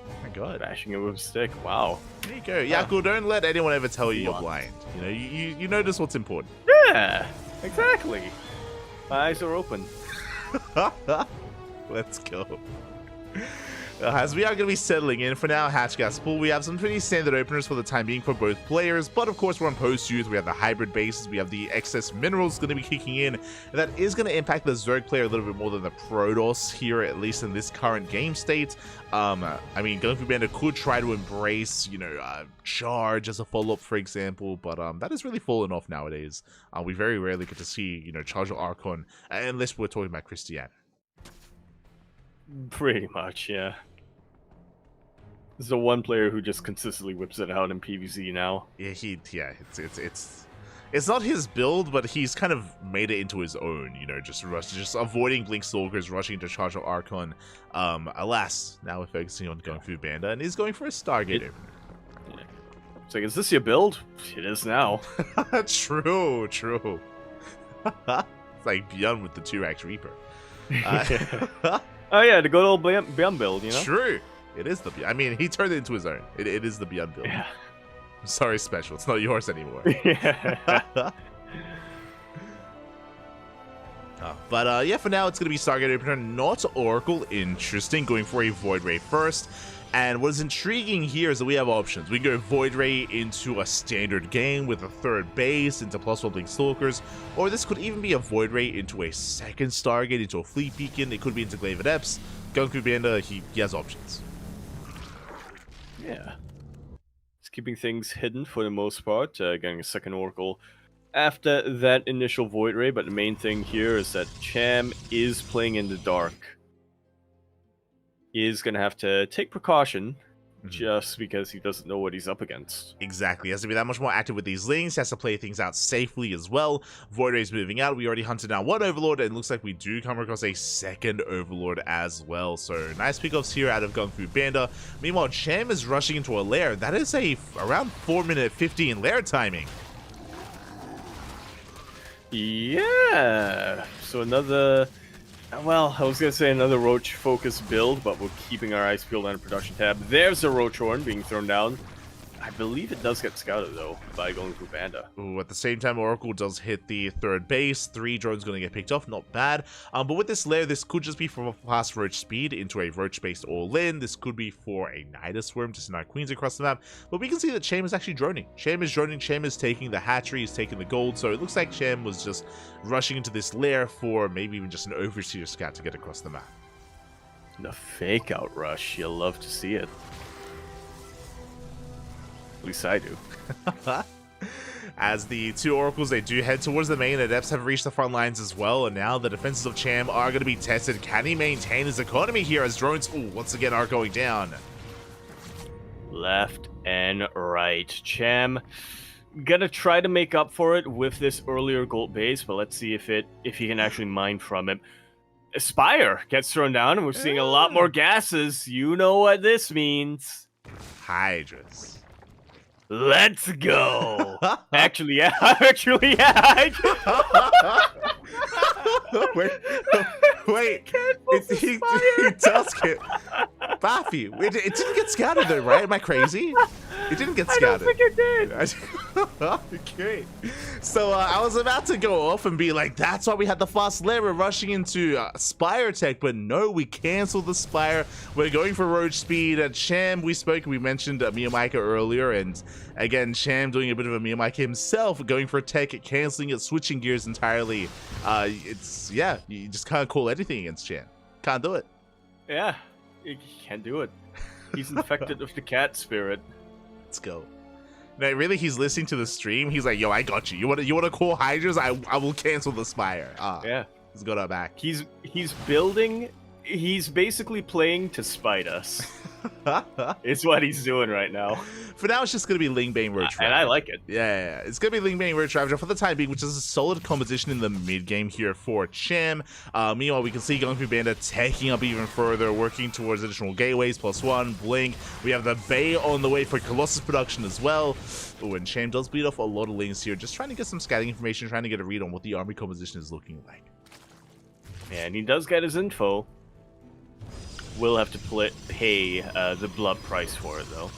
Oh my god. Bashing it with a stick. Wow. There you go. Yaku, don't let anyone ever tell you you're blind. You notice what's important. Yeah, exactly. My eyes are open. Let's go. As we are going to be settling in for now, Hatchgas Pool, we have some pretty standard openers for the time being for both players, but of course we're on post-youth, we have the hybrid bases, we have the excess minerals going to be kicking in, and that is going to impact the Zerg player a little bit more than the Protoss here, at least in this current game state. I mean, Kung Fu Panda could try to embrace, charge as a follow-up, for example, but that has really fallen off nowadays. We very rarely get to see, Charge or Archon, unless we're talking about Christian. Pretty much, yeah. There's the one player who just consistently whips it out in PvZ now. Yeah, it's not his build, but he's kind of made it into his own, just avoiding Blink Stalkers, rushing into Charge or Archon. Alas, now we're focusing on Kung Fu Panda, and he's going for a Stargate opener. Yeah. It's like, is this your build? It is now. True. It's like Beyond with the 2x Reaper. Oh yeah, the good old Beyond build, True. It is the Beyond. I mean, he turned it into his own. It is the Beyond build. Yeah. I'm sorry, Special. It's not yours anymore. Yeah. But for now, it's going to be Stargate Opener, not Oracle. Interesting. Going for a Void Ray first. And what is intriguing here is that we have options. We can go Void Ray into a standard game with a third base, into +1 Blink Stalkers, or this could even be a Void Ray into a second Stargate, into a Fleet Beacon. It could be into Glaive Adepts. Kung Fu Panda, he has options. Yeah. He's keeping things hidden for the most part, getting a second Oracle after that initial Void Ray, but the main thing here is that Cham is playing in the dark. He is going to have to take precaution just because he doesn't know what he's up against. Exactly. He has to be that much more active with these links. He has to play things out safely as well. Void Ray's moving out. We already hunted down one Overlord, and it looks like we do come across a second Overlord as well. So nice pickoffs here out of Kung Fu Panda. Meanwhile, Cham is rushing into a lair. That is around 4-minute 15 lair timing. Yeah. So another... Well, I was going to say another Roach-focused build, but we're keeping our eyes peeled on the production tab. There's a Roach Horn being thrown down. I believe it does get scouted, though, by going through Banda. Ooh, at the same time, Oracle does hit the third base. 3 drones going to get picked off. Not bad. But with this lair, this could just be from a fast Roach speed into a Roach-based all-in. This could be for a Nidus Worm to send out Queens across the map. But we can see that Cham is actually droning. Cham is droning. Cham is taking the hatchery. He's taking the gold. So it looks like Cham was just rushing into this lair for maybe even just an Overseer scout to get across the map. The fake-out rush. You'll love to see it. At least I do. As the 2 Oracles, they do head towards the main. Adepts have reached the front lines as well, and now the defenses of Cham are going to be tested. Can he maintain his economy here as drones, once again, are going down? Left and right. Cham gonna try to make up for it with this earlier gold base, but let's see if he can actually mine from it. Spire gets thrown down, and we're seeing a lot more gases. You know what this means. Hydras. Let's go. Actually, yeah. Wait. He does get Baffy. It didn't get scouted though, right? Am I crazy? It didn't get scouted. I don't think it did. Okay. So I was about to go off and be like, that's why we had the fast lair. We're rushing into Spire tech, but no, we canceled the Spire. We're going for Roach speed. At Cham, we mentioned Miyamika earlier, and again, Cham doing a bit of a Miyamika himself, going for tech, canceling it, switching gears entirely. You just can't call anything against Cham. Can't do it. Yeah, you can't do it. He's infected with the cat spirit. Let's go. No, really, he's listening to the stream. He's like, yo, I got you. You want to call Hydras? I will cancel the Spire. Yeah. He's got our back. He's building. He's basically playing to spite us. It's what he's doing right now. For now, it's just going to be Lingbane Roach Ravager. And I like it. Yeah. It's going to be Lingbane Roach Ravager for the time being, which is a solid composition in the mid game here for Cham. Meanwhile, we can see going through Banda taking up even further, working towards additional gateways, +1, Blink. We have the Bay on the way for Colossus production as well. Oh, and Cham does bleed off a lot of lanes here, just trying to get some scouting information, trying to get a read on what the army composition is looking like. And he does get his info. Will have to pay the blood price for it, though.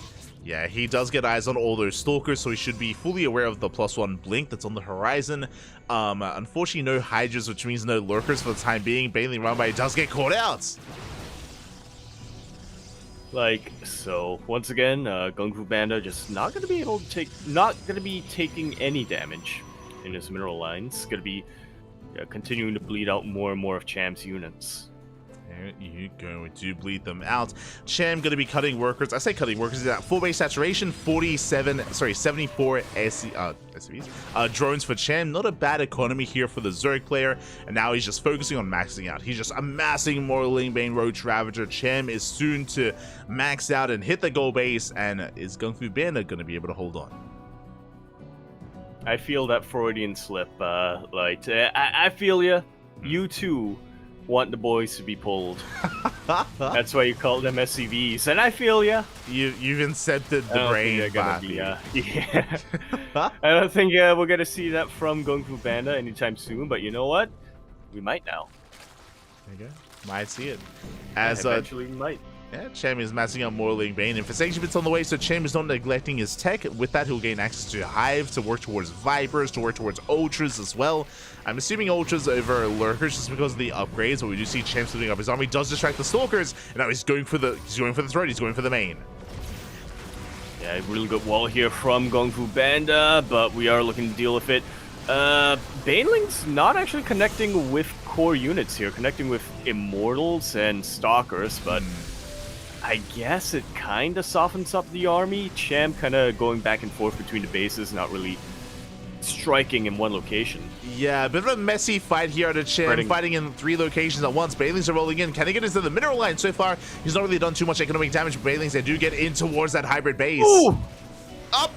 Yeah, he does get eyes on all those stalkers, so he should be fully aware of the +1 blink that's on the horizon. Unfortunately, no Hydras, which means no lurkers for the time being. Bailey Runby does get caught out. Like so, once again, Gung Fu Banda just not gonna be able to not gonna be taking any damage in his mineral lines. Gonna be continuing to bleed out more and more of Cham's units. You're going to bleed them out. Cham going to be cutting workers. I say cutting workers. Is at full base saturation. 74 SCVs. Drones for Cham. Not a bad economy here for the Zerg player. And now he's just focusing on maxing out. He's just amassing more Lingbane Roach Ravager. Cham is soon to max out and hit the goal base. And is Gung Fu Banda going to be able to hold on? I feel that Freudian slip. I feel ya. You too want the boys to be pulled. That's why you call them SCVs, and I feel ya. You've incepted the brain. Yeah. I don't think we're gonna see that from Gung Fu Banda anytime soon, but you know what? We might now. There you go. Might see it. Eventually we might. Yeah, Cham is massing up more Lingbane. Infestation bits on the way, so Cham is not neglecting his tech. With that, he'll gain access to Hive, to work towards Vipers, to work towards Ultras as well. I'm assuming Ultras over Lurkers just because of the upgrades, but we do see Cham splitting up his army. Does distract the Stalkers, and now he's going for the throat, he's going for the main. Yeah, really good wall here from Gung Fu Banda, but we are looking to deal with it. Baneling's not actually connecting with core units here, connecting with Immortals and Stalkers, but I guess it kind of softens up the army. Cham kind of going back and forth between the bases, not really striking in one location. Yeah, a bit of a messy fight here at Cham, fighting in 3 locations at once. Banelings are rolling in. Can he get into the mineral line? So far, he's not really done too much economic damage, but Banelings, they do get in towards that hybrid base. Ooh. Up!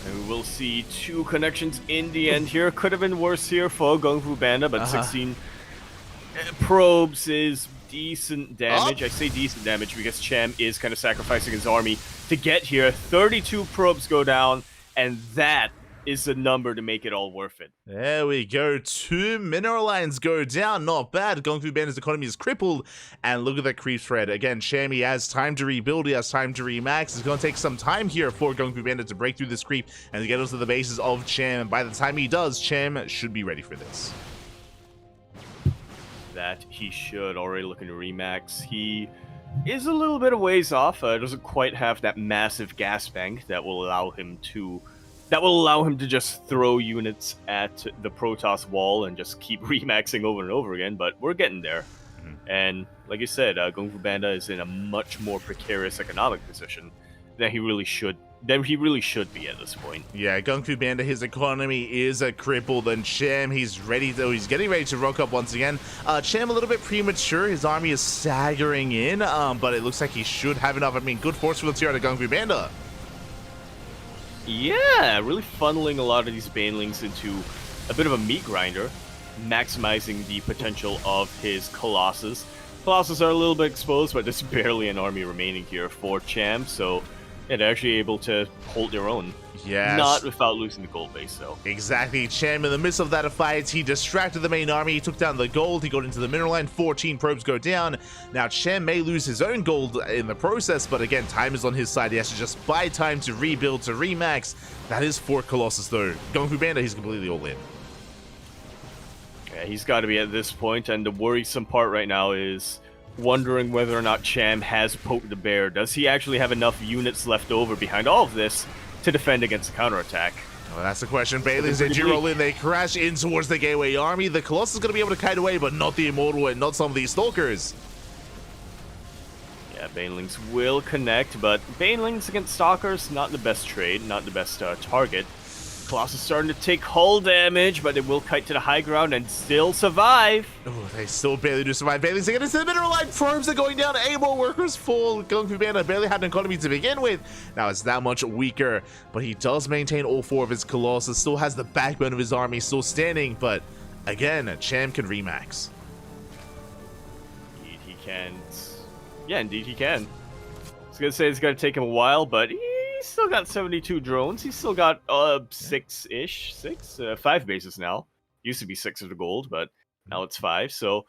And we will see 2 connections in the end here. Could have been worse here for Gung Fu Banda, but 16 probes is decent damage. I say decent damage because Cham is kind of sacrificing his army to get here. 32 probes go down, and that is the number to make it all worth it. There we go. 2 mineral lines go down. Not bad. Kung Fu Banda's economy is crippled. And look at that creep thread. Again, Sham, he has time to rebuild. He has time to remax. It's going to take some time here for Kung Fu Banda to break through this creep and to get onto the bases of Cham. And by the time he does, Cham should be ready for this. That he should. Already looking to remax. He is a little bit of ways off. Doesn't quite have that massive gas bank that will allow him to just throw units at the Protoss wall and just keep remaxing over and over again, but we're getting there. And like you said, Kung Fu Banda is in a much more precarious economic position than he really should be at this point. Yeah, Kung Fu Banda, his economy is a crippled, and Cham, he's getting ready to rock up once again. Cham a little bit premature. His army is staggering in, but it looks like he should have enough. I mean, good force fields here out of Kung Fu Banda. Yeah, really funneling a lot of these banelings into a bit of a meat grinder, maximizing the potential of his Colossus. Colossus are a little bit exposed, but there's barely an army remaining here for Cham, so yeah, they're actually able to hold their own. Yes. Not without losing the gold base, though. Exactly. Cham, in the midst of that fight, he distracted the main army. He took down the gold. He got into the mineral line. 14 probes go down. Now, Cham may lose his own gold in the process, but again, time is on his side. He has to just buy time to rebuild, to remax. That is 4 Colossus, though. Kung Fu Banda, he's completely all in. Yeah, he's got to be at this point, and the worrisome part right now is wondering whether or not Cham has poked the bear. Does he actually have enough units left over behind all of this to defend against the counterattack? Well, that's the question. Bailey's they do roll in. They crash in towards the Gateway Army. The Colossus is going to be able to kite away, but not the Immortal and not some of these Stalkers. Yeah, Banelings will connect, but Banelings against Stalkers, not the best trade, not the best target. Colossus starting to take hull damage, but they will kite to the high ground and still survive. Oh, they still barely do survive. Bailey's getting into the mineral line. Probes are going down. 8 more workers full. Kung Fu Banda barely had an economy to begin with. Now it's that much weaker, but he does maintain all 4 of his Colossus. Still has the backbone of his army still standing, but again, Cham can remax. Indeed he can. Yeah, indeed he can. I was going to say it's going to take him a while, but he's still got 72 drones. He's still got 5 bases now. Used to be 6 of the gold, but now it's 5. So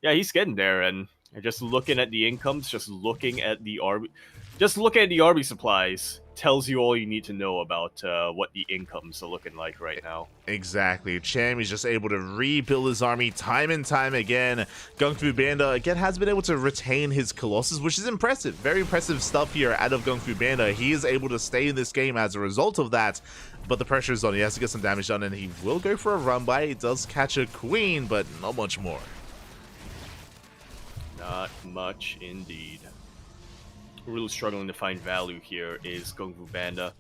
yeah, he's getting there. And just looking at the incomes, just looking at the army supplies tells you all you need to know about what the incomes are looking like right now. Exactly. Cham is just able to rebuild his army time and time again. Kung Fu Banda, again, has been able to retain his Colossus, which is impressive. Very impressive stuff here out of Kung Fu Banda. He is able to stay in this game as a result of that, but the pressure is on. He has to get some damage done, and he will go for a run by. He does catch a queen, but not much more. Not much indeed. Really struggling to find value here is Kung Fu Banda.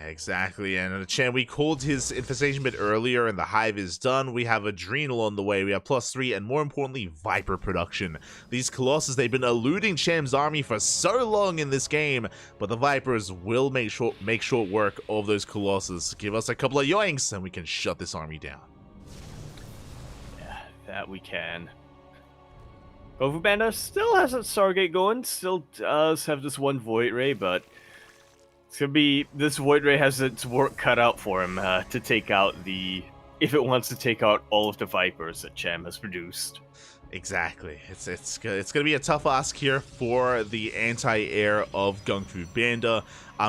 Exactly, and Chan, we called his infestation bit earlier, and the hive is done. We have Adrenal on the way. We have +3, and more importantly, Viper production. These Colossus, they've been eluding Cham's army for so long in this game, but the Vipers will make short work of those Colossus. Give us a couple of yoinks, and we can shut this army down. Yeah, that we can. Kung Fu Banda still has a Stargate going, still does have this one Void Ray, but it's gonna be, this Void Ray has its work cut out for him to take out if it wants to take out all of the Vipers that Cham has produced. Exactly. It's gonna be a tough ask here for the anti-air of Kung Fu Banda.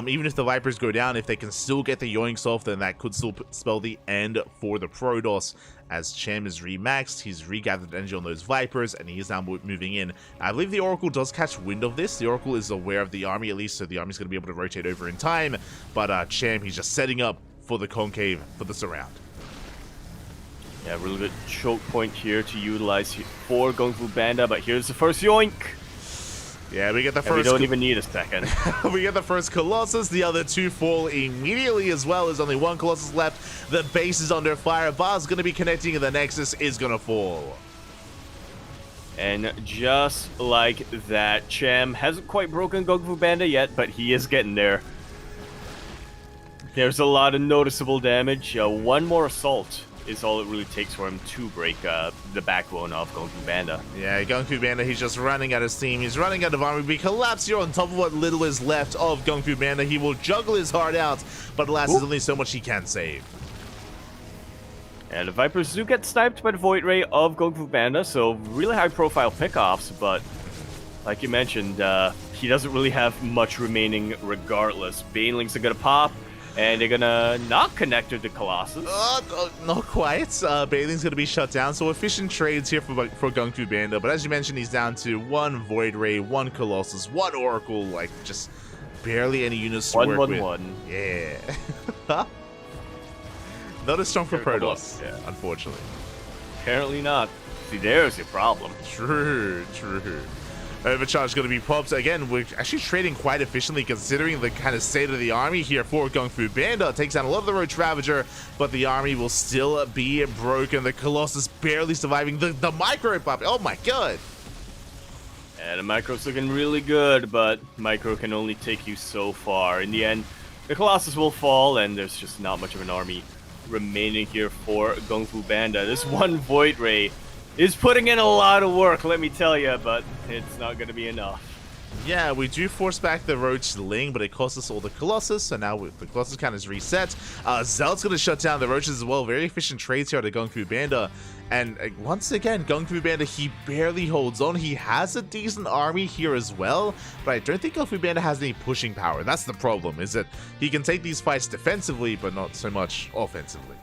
Even if the Vipers go down, if they can still get the yoinks off, then that could still spell the end for the Protoss. As Cham is remaxed, he's regathered energy on those Vipers, and he is now moving in. I believe the Oracle does catch wind of this. The Oracle is aware of the army, at least, so the army's going to be able to rotate over in time. But Cham, he's just setting up for the concave, for the surround. Yeah, really good choke point here to utilize for Kung Fu Banda, but here's the first yoink! Yeah, we get the first. We don't even need a second. We get the first Colossus. The other 2 fall immediately as well. There's only 1 Colossus left. The base is under fire. Bar's going to be connecting, and the Nexus is going to fall. And just like that, Cham hasn't quite broken Kung Fu Banda yet, but he is getting there. There's a lot of noticeable damage. 1 more assault is all it really takes for him to break the backbone of Kung Fu Panda. Yeah, Kung Fu Panda, he's just running out of steam. He's running out of army. We collapse here on top of what little is left of Kung Fu Panda. He will juggle his heart out, but alas, there's only so much he can save. And the Vipers do get sniped by the Void Ray of Kung Fu Panda, so really high-profile pickoffs, but like you mentioned, he doesn't really have much remaining regardless. Banelings are gonna pop, and they're gonna not connect to the Colossus. Not quite. Bailing's gonna be shut down, so efficient trades here for Kung Fu Panda, but as you mentioned, he's down to 1 Void Ray, 1 Colossus, 1 Oracle, like, just barely any units to work with. 1-1-1. Yeah. Not as strong for Protoss, yeah. Unfortunately. Apparently not. See, there's your problem. True. Overcharge going to be popped. Again, we're actually trading quite efficiently considering the kind of state of the army here for Kung Fu Panda. Takes down a lot of the Roach Ravager, but the army will still be broken. The Colossus barely surviving. The Micro pop. Oh my god. And the Micro's looking really good, but Micro can only take you so far. In the end, the Colossus will fall, and there's just not much of an army remaining here for Kung Fu Panda. This 1 Void Ray is putting in a lot of work, let me tell you, but it's not going to be enough. Yeah, we do force back the Roach Ling, but it costs us all the Colossus, so now the Colossus count is reset. Zelt's going to shut down the Roaches as well. Very efficient trades here to Kung Fu Panda. And once again, Kung Fu Panda, he barely holds on. He has a decent army here as well, but I don't think Kung Fu Panda has any pushing power. That's the problem, is that he can take these fights defensively, but not so much offensively.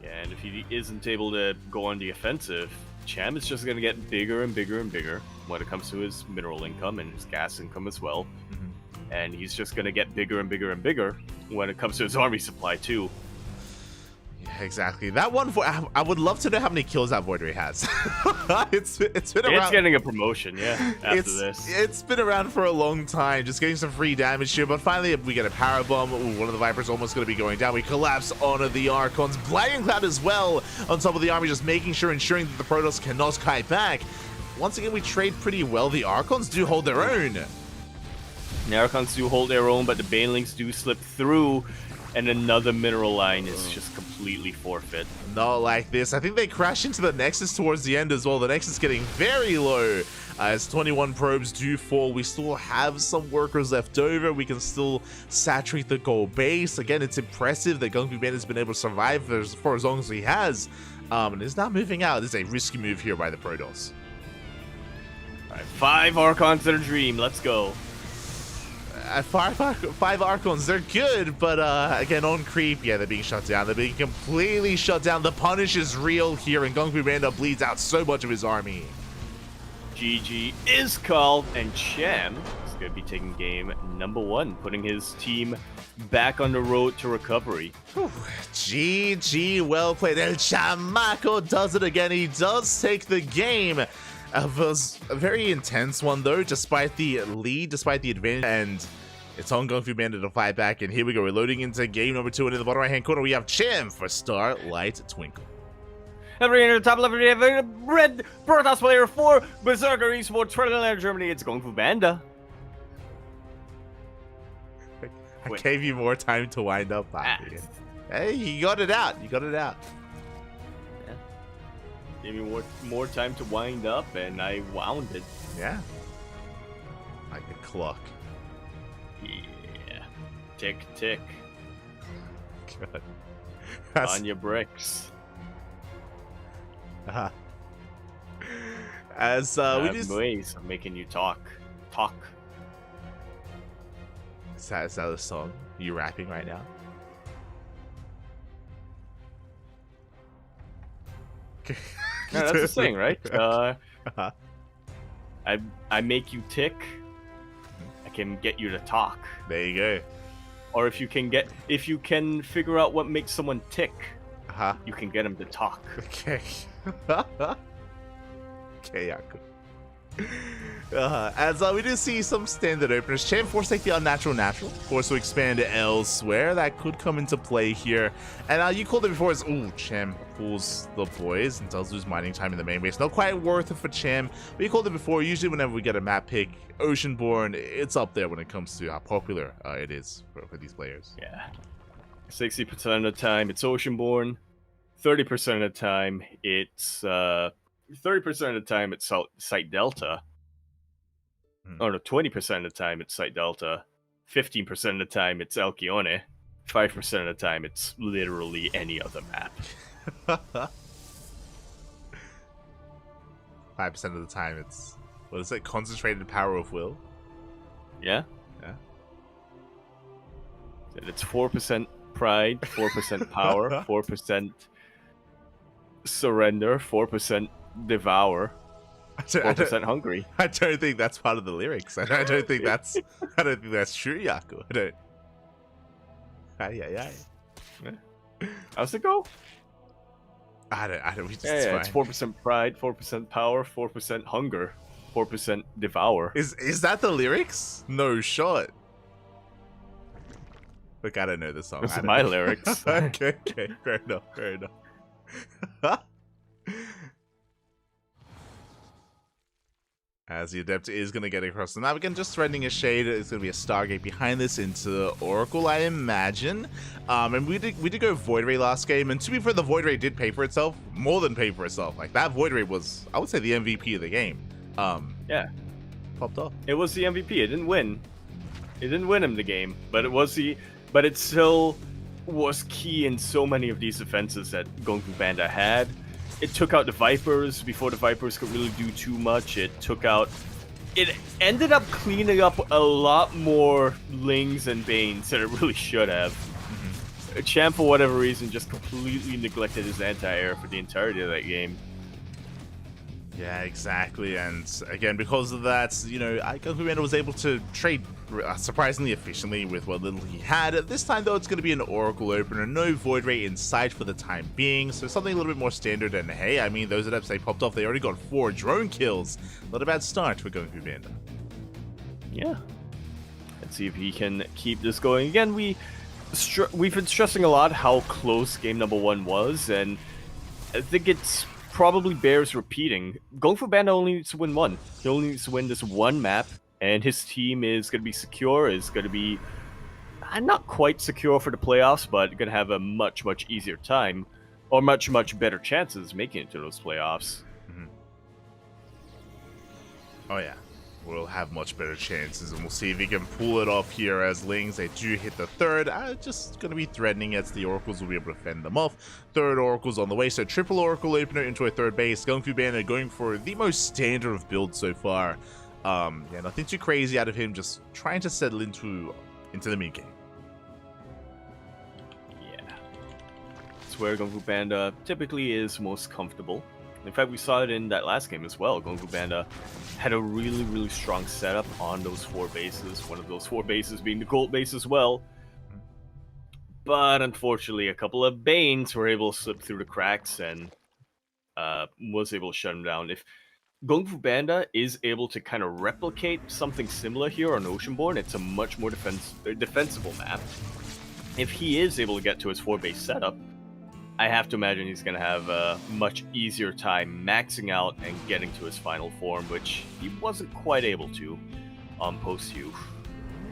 And if he isn't able to go on the offensive, Cham is just going to get bigger and bigger and bigger when it comes to his mineral income and his gas income as well. And he's just going to get bigger and bigger and bigger when it comes to his army supply too. Yeah, exactly. That one, I would love to know how many kills that Void Ray has. it's been around. It's getting a promotion, yeah, after this. It's been around for a long time, just getting some free damage here, but finally we get a power bomb. Ooh, one of the Vipers almost going to be going down. We collapse onto the Archons. Blinding Cloud as well on top of the army, just ensuring that the Protoss cannot kite back. Once again, we trade pretty well. The Archons do hold their own. The Archons do hold their own, but the Banelings do slip through, and another mineral line is just completely forfeit. Not like this. I think they crash into the Nexus towards the end as well. The Nexus getting very low as 21 probes do fall. We still have some workers left over. We can still saturate the gold base. Again, it's impressive that Kung Fu Panda has been able to survive for as long as he has. And is now moving out. This is a risky move here by the Protoss. All right, 5 Archons in a dream. Let's go. Five Archons, they're good, but again, on creep, yeah, they're being shut down. They're being completely shut down. The punish is real here, and Kung Fu Panda bleeds out so much of his army. GG is called, and Cham is going to be taking game number 1, putting his team back on the road to recovery. Whew. GG, well played. El Chamaco does it again. He does take the game. It was a very intense one, though, despite the lead, despite the advantage, and it's on Kung Fu Panda to fight back, and here we go. We're loading into game number 2, and in the bottom right-hand corner, we have Cham for Starlight Twinkle. Every in the top left, we have a red Protoss player for Berserker Esports, Trinidad, Germany. It's Kung Fu Panda. I gave you more time to wind up, Bobby. Hey, you got it out. You got it out. Gave me more time to wind up, and I wound it. Yeah. Like a clock. Yeah. Tick, tick. God. On your bricks. As we just ways of making you talk. Talk. Is that a song? Are you rapping right now? No, that's the thing, right? I make you tick. I can get you to talk. There you go. Or if you can figure out what makes someone tick, you can get them to talk. Okay. Okay, Yaku. As we do see some standard openers. Cham force take the unnatural natural. Force to expand elsewhere. That could come into play here. And you called it before as, ooh, Cham pulls the boys and does lose mining time in the main base. Not quite worth it for Cham. But you called it before. Usually whenever we get a map pick, Oceanborn, it's up there when it comes to how popular it is for these players. Yeah. 60% of the time it's Oceanborn. 30% of the time it's 30% of the time it's Site Delta. Oh no, 20% of the time it's Site Delta. 15% of the time it's Alcione. 5% of the time it's literally any other map. 5% of the time it's, what is it? Concentrated power of will? Yeah? Yeah. And it's 4% pride, 4% power, 4% surrender, 4% devour, 4% hungry. I don't think that's part of the lyrics. I don't think that's true, Yaku. I don't. Aye. How's it go? I don't. We just Yeah, it's 4% pride, 4% power, 4% hunger, 4% devour. Is that the lyrics? No shot. Look, I don't know the song. Those are my lyrics. okay, fair enough. As the Adept is going to get across the map again, just threatening a shade. It's going to be a Stargate behind this into Oracle, I imagine. And we did go Void Ray last game, and to be fair, the Void Ray did pay for itself, more than pay for itself. Like, that Void Ray was, I would say, the MVP of the game. Yeah, popped off. It was the MVP. It didn't win. It didn't win him the game, but but it still was key in so many of these defenses that Kung Fu Panda had. It took out the Vipers before the Vipers could really do too much. It ended up cleaning up a lot more Lings and Banes than it really should have. Mm-hmm. Champ, for whatever reason, just completely neglected his anti-air for the entirety of that game. Yeah, exactly. And again, because of that, you know, Kung Fu Panda was able to trade surprisingly efficiently with what little he had. This time, though, it's going to be an Oracle opener. No Void Ray in sight for the time being. So something a little bit more standard. And hey, I mean, those Adepts they popped off, they already got 4 drone kills. Not a bad start for Kung Fu Panda. Yeah. Let's see if he can keep this going. Again, we've been stressing a lot how close game number 1 was. And I think it's probably bears repeating. Kung Fu Panda only needs to win 1. He only needs to win this 1 map, and his team is going to be secure, is going to be not quite secure for the playoffs, but going to have a much, much easier time, or much, much better chances making it to those playoffs. Mm-hmm. Oh yeah, we'll have much better chances, and we'll see if he can pull it off here as Lings. They do hit the 3rd. Just going to be threatening as the Oracles will be able to fend them off. 3rd Oracle's on the way, so triple Oracle opener into a 3rd base. Kung Fu Panda going for the most standard of builds so far. Yeah, nothing too crazy out of him, just trying to settle into the mid game. Yeah. It's where Kung Fu Panda typically is most comfortable. In fact, we saw it in that last game as well. Kung Fu Panda had a really, really strong setup on those 4 bases. One of those 4 bases being the Colt base as well. But unfortunately, a couple of Banes were able to slip through the cracks and was able to shut him down. If Kung Fu Panda is able to kind of replicate something similar here on Oceanborn, it's a much more defensible map. If he is able to get to his 4-base setup, I have to imagine he's going to have a much easier time maxing out and getting to his final form, which he wasn't quite able to on post-U.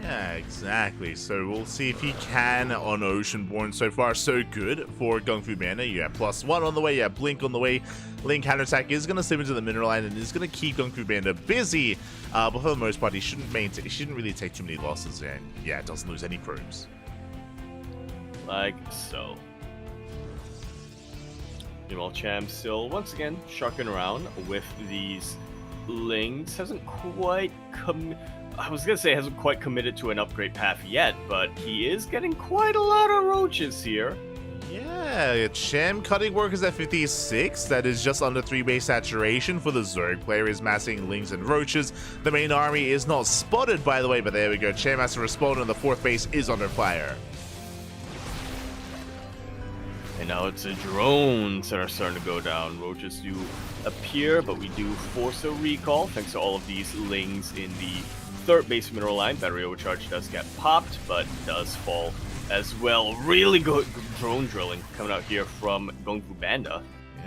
Yeah, exactly. So we'll see if he can on Oceanborn. So far, so good for Kung Fu Panda. You have +1 on the way, you have Blink on the way. Link counterattack is going to slip into the mineral line and is going to keep Kung Fu Panda busy. But for the most part, he shouldn't really take too many losses, and yeah, it doesn't lose any probes. Like so. Meanwhile, Cham still, once again, sharking around with these Lings. Hasn't quite hasn't quite committed to an upgrade path yet, but he is getting quite a lot of roaches here. Yeah, Cham cutting work is at 56. That is just under 3-base saturation for the Zerg player. Is massing Lings and Roaches. The main army is not spotted, by the way, but there we go. Cham has to respond, and the 4th base is under fire. And now it's the drones that are starting to go down. Roaches do appear, but we do force a recall thanks to all of these Lings in the 3rd base mineral line. Battery overcharge does get popped, but does fall as well. Really good drone drilling coming out here from Kung Fu Panda.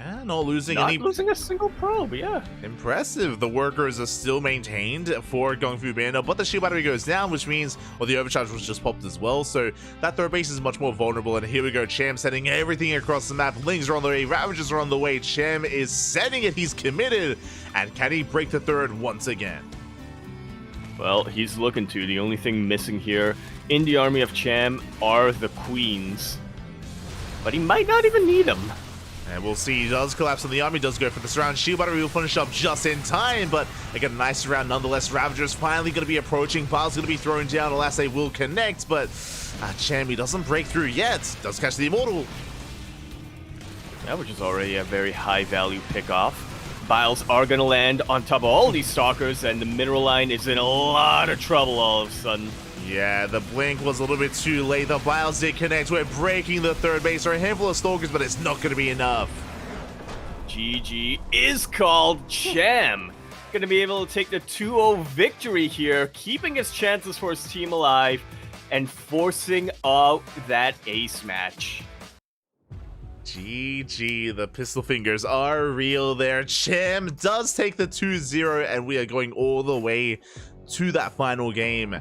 Yeah, not losing Not any. losing a single probe, yeah. Impressive. The workers are still maintained for Kung Fu Panda, but the shield battery goes down, which means, well, the overcharge was just popped as well, so that third base is much more vulnerable. And here we go, Cham sending everything across the map. Lings are on the way, Ravagers are on the way. Cham is sending it, he's committed. And can he break the third once again? Well, he's looking to. The only thing missing here in the army of Cham are the queens. But he might not even need them. And we'll see, he does collapse on the army, does go for the surround. Shield battery will finish up just in time, but again, a nice surround nonetheless. Ravager's finally going to be approaching. Pile's going to be thrown down, alas they will connect, but Chammy doesn't break through yet. Does catch the Immortal. Yeah, which is already a very high value pickoff. Biles are going to land on top of all these stalkers, and the mineral line is in a lot of trouble all of a sudden. Yeah, the blink was a little bit too late. The Biles did connect. We're breaking the third base. There are a handful of stalkers, but it's not going to be enough. GG is called. Cham going to be able to take the 2-0 victory here, keeping his chances for his team alive and forcing out that ace match. GG, the pistol fingers are real there. Cham does take the 2-0, and we are going all the way to that final game.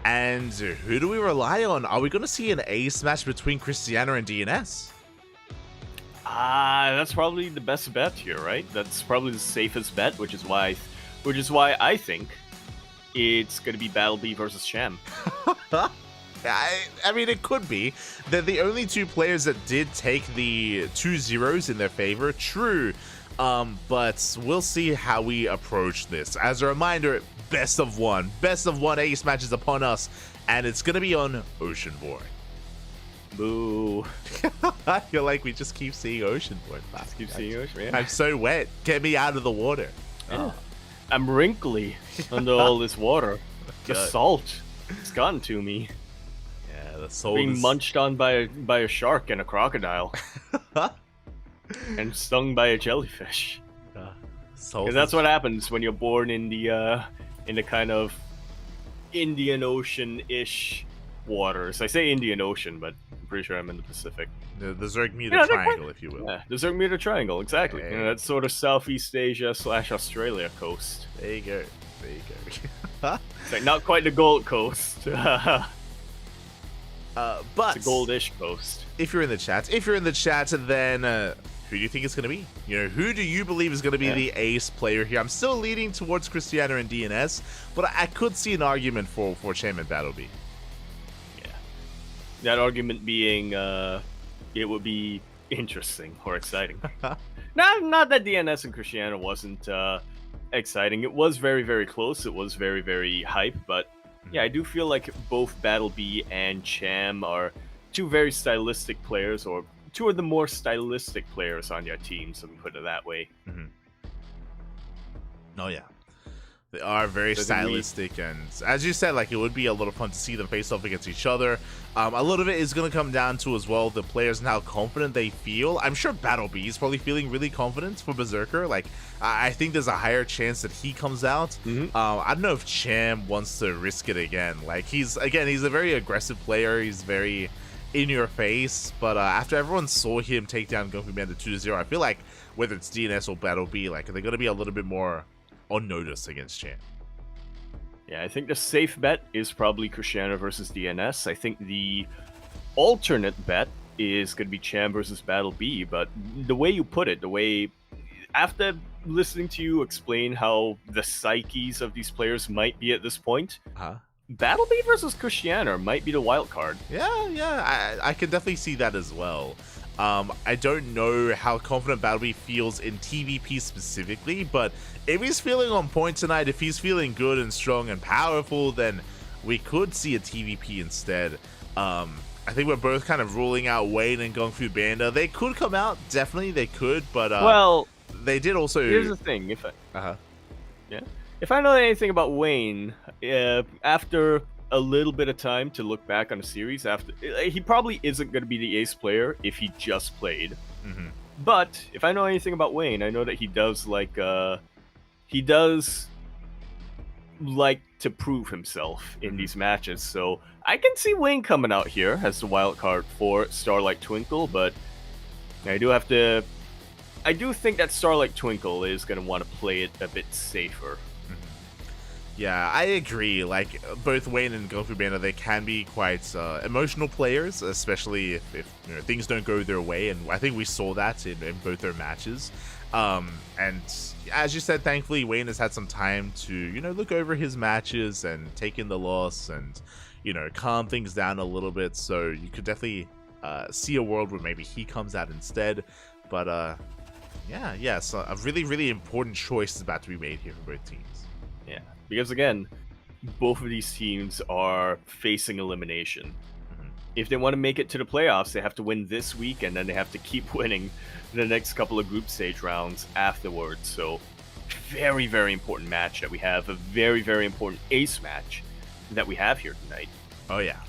And who do we rely on? Are we going to see an ace match between Cristiano and DNS? That's probably the best bet here, right? That's probably the safest bet, which is why I think it's going to be Battle B versus Cham. I mean, it could be. They're the only two players that did take the 2-0s in their favor. True. But we'll see how we approach this. As a reminder, best of one ace match is upon us, and it's going to be on Ocean Boy. Boo. I feel like we just keep seeing Ocean Boy. Keep seeing Ocean, yeah. I'm so wet. Get me out of the water. Oh. I'm wrinkly under all this water. The salt. It's gotten to me. Yeah, the salt being is... munched on by a shark and a crocodile. And stung by a jellyfish. Because that's what happens when you're born in the kind of Indian Ocean-ish waters. I say Indian Ocean, but I'm pretty sure I'm in the Pacific. The Zergmuda Triangle, if you will. Yeah, the Zergmuda Triangle, exactly. Hey. You know, that's sort of Southeast Asia / Australia coast. There you go. It's like not quite the Gold Coast. But it's a goldish coast. If you're in the chat, then who do you think it's going to be? You know, who do you believe is going to be the ace player here? I'm still leaning towards Cristiano and DNS, but I could see an argument for Cham and Battle B. Yeah. That argument being it would be interesting or exciting. Not that DNS and Cristiano wasn't exciting. It was very, very close. It was very, very hype, but yeah, I do feel like both Battle B and Cham are two very stylistic players, or two of the more stylistic players on your team, so we put it that way. Mm-hmm. Oh yeah, they are very stylistic, and as you said, like, it would be a lot of fun to see them face off against each other. A lot of it is going to come down to, as well, the players and how confident they feel. I'm sure Battle B is probably feeling really confident for Berserker. Like, I think there's a higher chance that he comes out. I don't know if Cham wants to risk it again. Like, he's a very aggressive player. He's very in your face, but after everyone saw him take down Kung Fu Panda 2-0, I feel like whether it's DNS or Battle B, like, they're going to be a little bit more on notice against Cham. Yeah, I think the safe bet is probably Cristiano versus DNS. I think the alternate bet is going to be Cham versus Battle B, but the way you put it, after listening to you explain how the psyches of these players might be at this point, Battle B versus Cristiano might be the wild card. Yeah, I can definitely see that as well. I don't know how confident Battle B feels in TVP specifically, but if he's feeling on point tonight, if he's feeling good and strong and powerful, then we could see a TVP instead. I think we're both kind of ruling out Wayne and Kung Fu Panda. They could come out, definitely they could, but well, they did also. Here's the thing, if I know anything about Wayne, after a little bit of time to look back on the series, he probably isn't going to be the ace player if he just played. But if I know anything about Wayne, I know that he does like to prove himself in these matches. So I can see Wayne coming out here as the wild card for Starlight Twinkle, but I do have to I do think that Starlight Twinkle is going to want to play it a bit safer. Yeah, I agree. Like, both Wayne and Goku Banner, they can be quite emotional players, especially if things don't go their way, and I think we saw that in both their matches. And as you said, thankfully, Wayne has had some time to, look over his matches and take in the loss and, calm things down a little bit, so you could definitely see a world where maybe he comes out instead. But, so a really, really important choice is about to be made here for both teams. Yeah, because again, both of these teams are facing elimination. If they want to make it to the playoffs, they have to win this week, and then they have to keep winning the next couple of group stage rounds afterwards. So, very, very important match that we have. A very, very important ace match that we have here tonight. Oh, yeah.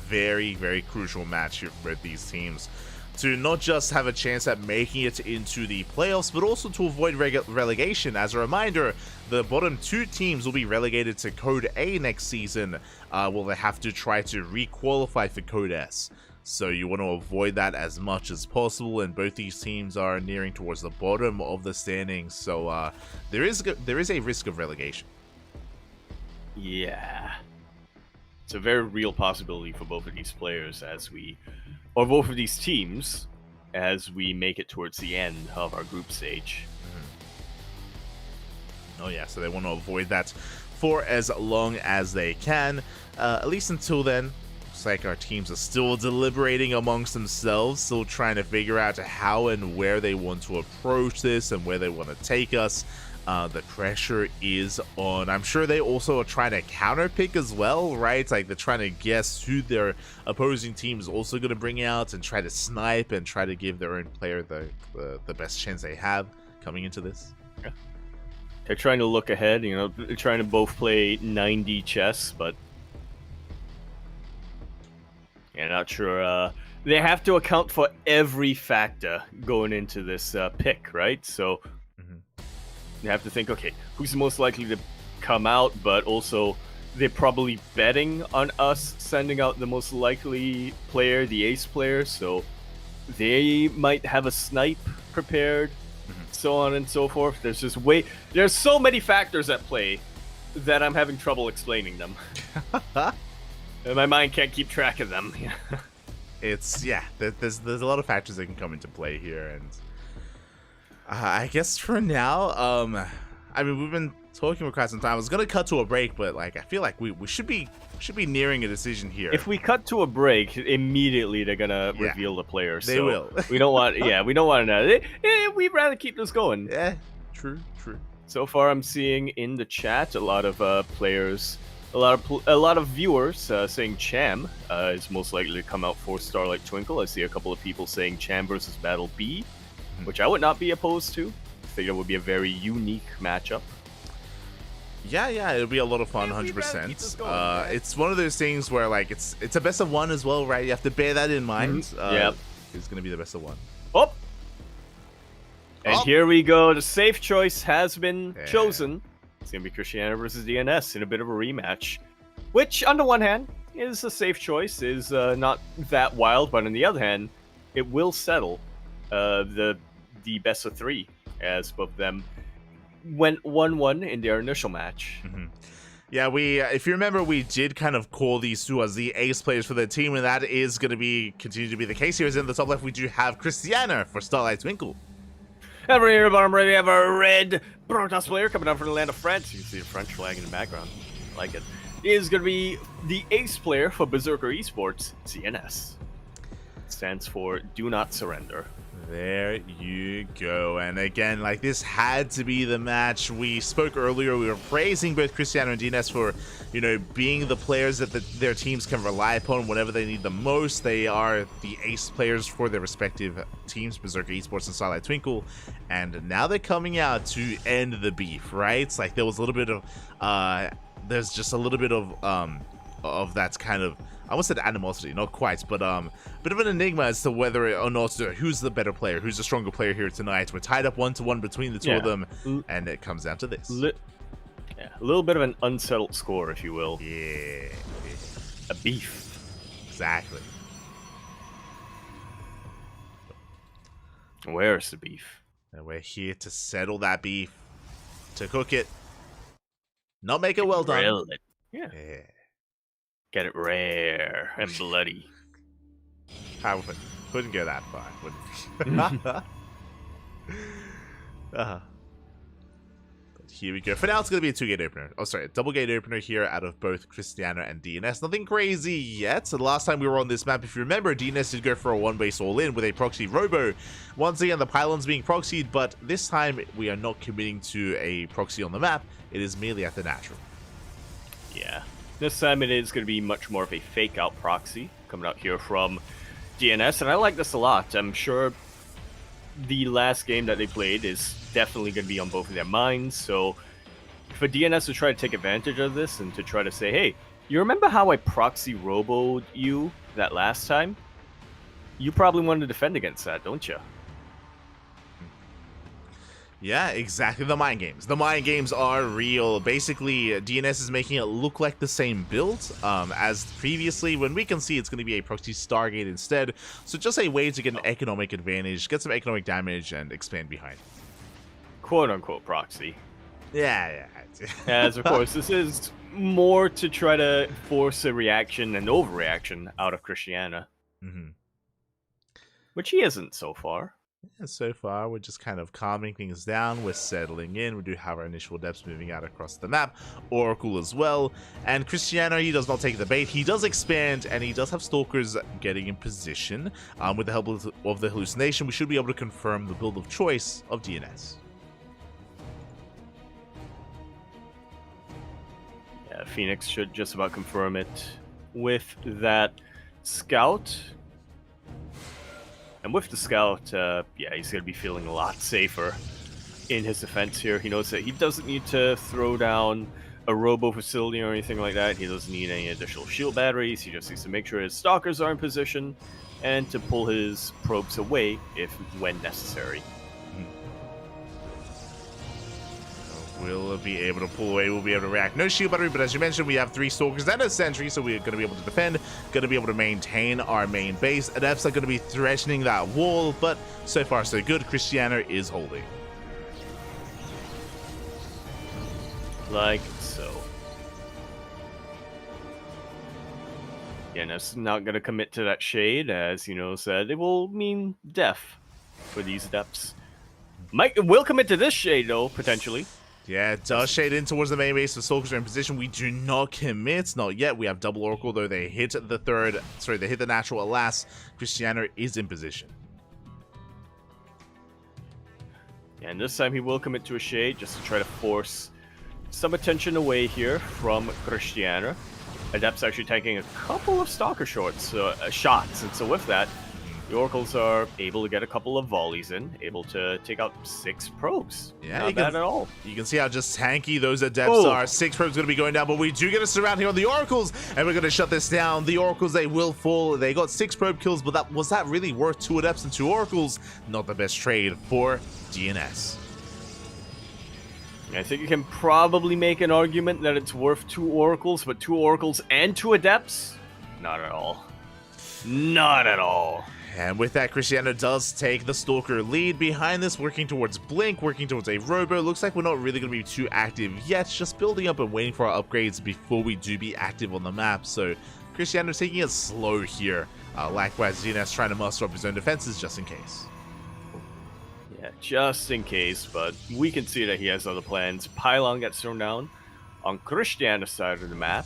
Very, very crucial match here for these teams to not just have a chance at making it into the playoffs, but also to avoid relegation. As a reminder, the bottom 2 teams will be relegated to Code A next season, while they have to try to re-qualify for Code S. So you want to avoid that as much as possible, and both these teams are nearing towards the bottom of the standings, so there is a risk of relegation. Yeah. It's a very real possibility for both of these players or both of these teams as we make it towards the end of our group stage. Oh yeah, so they want to avoid that for as long as they can, at least until then. Looks like our teams are still deliberating amongst themselves, still trying to figure out how and where they want to approach this and where they want to take us. The pressure is on. I'm sure they also are trying to counterpick as well, right? Like, they're trying to guess who their opposing team is also going to bring out and try to snipe and try to give their own player the best chance they have coming into this. Yeah. They're trying to look ahead, they're trying to both play 9D chess, but yeah, not sure. They have to account for every factor going into this pick, right? So you have to think, okay, who's most likely to come out, but also they're probably betting on us sending out the most likely player, the ace player, so they might have a snipe prepared, so on and so forth. There's so many factors at play that I'm having trouble explaining them. And my mind can't keep track of them. There's a lot of factors that can come into play here, and I guess for now, we've been talking for quite some time. I was gonna cut to a break, but I feel like we should be nearing a decision here. If we cut to a break, immediately they're gonna reveal the players. They will. we don't want to know. We'd rather keep this going. Yeah, true. So far, I'm seeing in the chat a lot of players, a lot of viewers saying Cham is most likely to come out for Starlight Twinkle. I see a couple of people saying Cham versus Battle B, which I would not be opposed to. I think it would be a very unique matchup. Yeah, it'll be a lot of fun, 100%. It's one of those things where it's a best of one as well, right? You have to bear that in mind. Yep. It's gonna be the best of one. Oh, and here we go. The safe choice has been chosen. It's gonna be Christiana versus DNS in a bit of a rematch, which on the one hand is a safe choice, is not that wild, but on the other hand, it will settle the best of 3, as both of them went 1-1 in their initial match. Yeah, if you remember, we did kind of call these two as the ace players for the team, and that is going to continue to be the case here. As in the top left, we do have Christiana for Starlight Twinkle. Over here, bottom right, we have a red Protoss player coming down from the land of France. You can see the French flag in the background. I like it. He is going to be the ace player for Berserker Esports, CNS. Stands for Do Not Surrender. There you go. And again, this had to be the match. We spoke earlier, we were praising both Cristiano and DNS for, being the players that their teams can rely upon whenever they need the most. They are the ace players for their respective teams, Berserker Esports and Starlight Twinkle. And now they're coming out to end the beef, right? It's there was a little bit of, there's just a little bit of that kind of, I almost said animosity, not quite, but bit of an enigma as to whether or not who's the better player, who's the stronger player here tonight. We're tied up 1-1 between the two of them, and it comes down to this. A little bit of an unsettled score, if you will. Yeah. A beef. Exactly. Where's the beef? And we're here to settle that beef, to cook it, not make it well done. Grill it. Yeah. Yeah. Get it rare and bloody. I wouldn't go that far, wouldn't But here we go. For now, it's going to be a 2-gate opener. Oh, sorry, a double-gate opener here out of both Cristiano and DNS. Nothing crazy yet. So the last time we were on this map, if you remember, DNS did go for a 1-base all-in with a proxy robo. Once again, the pylon's being proxied, but this time we are not committing to a proxy on the map. It is merely at the natural. Yeah. This time it is going to be much more of a fake-out proxy coming out here from DNS, and I like this a lot. I'm sure the last game that they played is definitely going to be on both of their minds, so for DNS to try to take advantage of this and to try to say, hey, you remember how I proxy roboed you that last time? You probably want to defend against that, don't you? Yeah, exactly. The mind games. The mind games are real. Basically, DNS is making it look like the same build as previously, when we can see it's going to be a proxy Stargate instead. So just a way to get an economic advantage, get some economic damage, and expand behind. Quote-unquote proxy. Yeah. As, of course, this is more to try to force a reaction and overreaction out of Cristiano. Which he isn't so far. And so far, we're just kind of calming things down. We're settling in. We do have our initial depths moving out across the map. Oracle as well. And Cristiano, he does not take the bait. He does expand, and he does have Stalkers getting in position. With the help of the hallucination, we should be able to confirm the build of choice of DNS. Yeah, Phoenix should just about confirm it with that Scout. And with the Scout, yeah, he's going to be feeling a lot safer in his defense here. He knows that he doesn't need to throw down a robo facility or anything like that. He doesn't need any additional shield batteries. He just needs to make sure his Stalkers are in position and to pull his probes away when necessary. We'll be able to pull away, we'll be able to react. No shield battery, but as you mentioned, we have 3 Stalkers and a Sentry, so we're going to be able to defend, going to be able to maintain our main base. Adepts are going to be threatening that wall, but so far so good. Cristiano is holding. Like so. Yeah, that's not going to commit to that Shade, as you know said. It will mean death for these Adepts. Will commit to this Shade, though, potentially. Yeah, it does shade in towards the main base. The Stalkers are in position. We do not commit. Not yet. We have double Oracle, though they hit the third. Sorry, they hit the natural. Alas, Cristiano is in position. And this time he will commit to a Shade just to try to force some attention away here from Cristiano. Adept's actually taking a couple of Stalker shots. And so with that, the Oracles are able to get a couple of volleys in, able to take out 6 probes. Yeah, not bad at all. You can see how just tanky those Adepts are. 6 probes going to be going down, but we do get a surround here on the Oracles, and we're going to shut this down. The Oracles, they will fall. They got 6 probe kills, but was that really worth 2 Adepts and 2 Oracles? Not the best trade for DNS. I think you can probably make an argument that it's worth 2 Oracles, but 2 Oracles and 2 Adepts? Not at all. Not at all. And with that, Cristiano does take the Stalker lead. Behind this, working towards Blink, working towards a Robo. Looks like we're not really going to be too active yet. Just building up and waiting for our upgrades before we do be active on the map. So Cristiano taking it slow here. Likewise, DNS trying to muster up his own defenses just in case. Yeah, just in case, but we can see that he has other plans. Pylon gets thrown down on Cristiano's side of the map,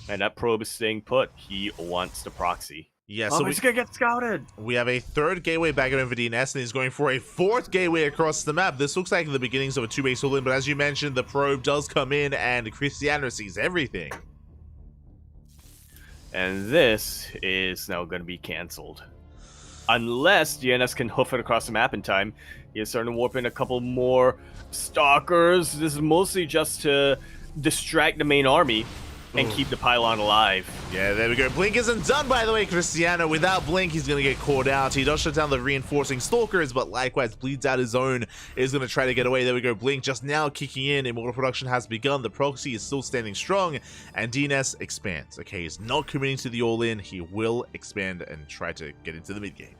and that probe is staying put. He wants the proxy. Yeah, so he's gonna get scouted. We have a 3rd gateway back in for DNS, and he's going for a 4th gateway across the map. This looks like the beginnings of a 2-base all-in, but as you mentioned, the probe does come in, and Cristiano sees everything. And this is now going to be cancelled. Unless DNS can hoof it across the map in time. He is starting to warp in a couple more Stalkers. This is mostly just to distract the main army and keep the Pylon alive. Yeah, there we go. Blink isn't done, by the way, Cristiano. Without Blink, he's going to get caught out. He does shut down the reinforcing Stalkers, but likewise bleeds out his own. Is going to try to get away. There we go. Blink just now kicking in. Immortal production has begun. The proxy is still standing strong, and DNS expands. Okay, he's not committing to the all-in. He will expand and try to get into the mid-game.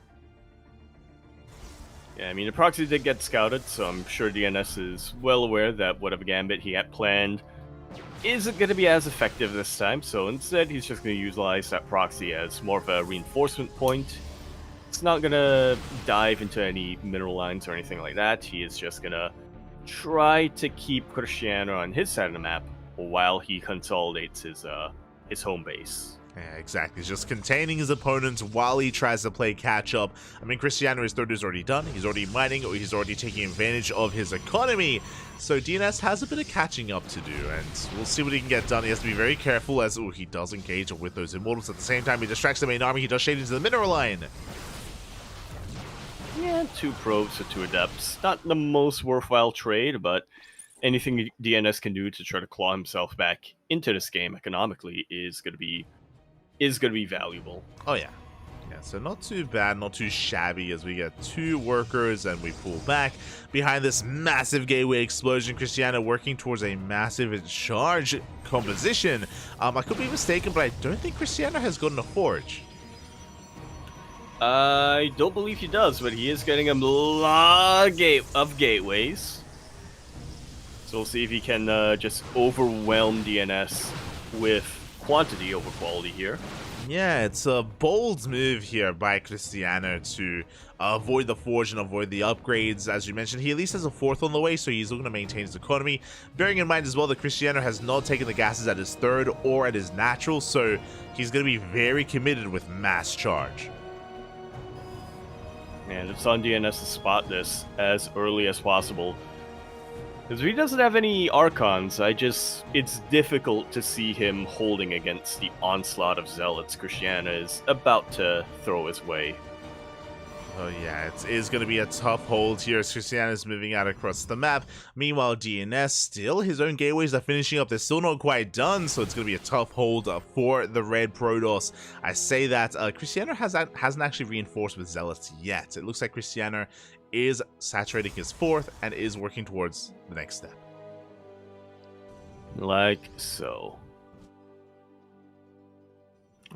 Yeah, I mean, the proxy did get scouted, so I'm sure DNS is well aware that whatever gambit he had planned isn't going to be as effective this time, so instead he's just going to utilize that proxy as more of a reinforcement point. It's not going to dive into any mineral lines or anything like that. He is just going to try to keep Cristiano on his side of the map while he consolidates his home base. Yeah, exactly. He's just containing his opponents while he tries to play catch up. I mean, Cristiano, his third is already done. He's already mining, or he's already taking advantage of his economy. So DNS has a bit of catching up to do, and we'll see what he can get done. He has to be very careful as he does engage with those immortals. At the same time, he distracts the main army. He does shade into the mineral line. Yeah, 2 probes for 2 adepts. Not the most worthwhile trade, but anything DNS can do to try to claw himself back into this game economically is going to be valuable. Oh yeah. Yeah, so not too bad, not too shabby as we get 2 workers and we pull back. Behind this massive gateway explosion, Cristiano working towards a massive charge composition. I could be mistaken, but I don't think Cristiano has gotten a forge. I don't believe he does, but he is getting a lot of gateways. So we'll see if he can just overwhelm DNS with quantity over quality here. Yeah, it's a bold move here by Cristiano to avoid the forge and avoid the upgrades. As you mentioned, he at least has a 4th on the way, so he's looking to maintain his economy. Bearing in mind as well that Cristiano has not taken the gases at his 3rd or at his natural, so he's going to be very committed with mass charge. And it's on DNS to spot this as early as possible. Because if he doesn't have any Archons, it's difficult to see him holding against the onslaught of Zealots Cristiano is about to throw his way. Oh yeah, it is going to be a tough hold here as Cristiano's moving out across the map. Meanwhile, DNS, still his own gateways are finishing up. They're still not quite done, so it's going to be a tough hold for the Red Protoss. I say that Cristiano hasn't actually reinforced with Zealots yet. It looks like Cristiano is saturating his 4th and is working towards the next step. Like so.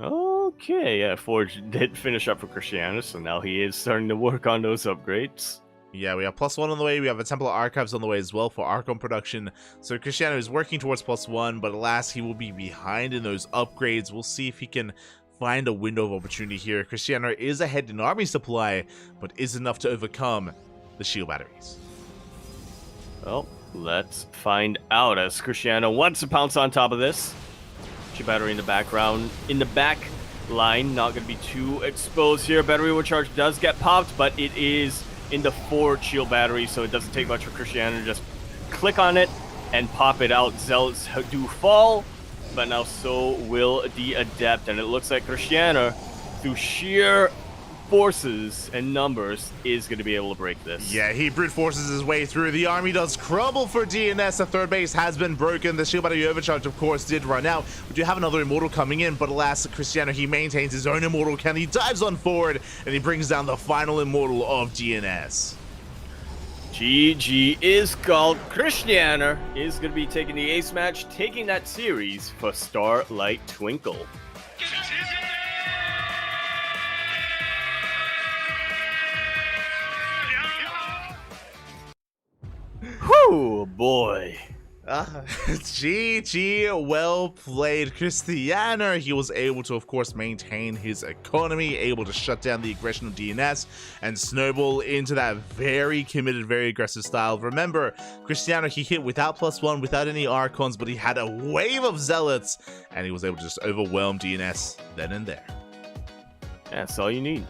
Okay, yeah, Forge did finish up for Cristiano, so now he is starting to work on those upgrades. Yeah, we have +1 on the way. We have a Temple of Archives on the way as well for Archon production. So Cristiano is working towards +1, but alas, he will be behind in those upgrades. We'll see if he can find a window of opportunity here. Cristiano is ahead in army supply, but is enough to overcome the shield batteries. Well, let's find out as Cristiano wants to pounce on top of this. Shield battery in the background. In the back line, not going to be too exposed here. Battery overcharge does get popped, but it is in the forward shield battery, so it doesn't take much for Cristiano to just click on it and pop it out. Zealots do fall, but now so will the Adept, and it looks like Cristiano, through sheer forces and numbers, is going to be able to break this. Yeah, he brute forces his way through. The army does crumble for DNS. The 3rd base has been broken. The shield battery overcharge, of course, did run out. We do have another immortal coming in, but alas, Cristiano, he maintains his own immortal count. He dives on forward, and he brings down the final immortal of DNS. GG is called. Cristiano is going to be taking the ace match, taking that series for Starlight Twinkle. Whew, boy. GG, well played, Cristiano. He was able to, of course, maintain his economy, able to shut down the aggression of DNS and snowball into that very committed, very aggressive style. Remember, Cristiano, he hit without +1, without any Archons, but he had a wave of Zealots, and he was able to just overwhelm DNS then and there. Yeah, that's all you need.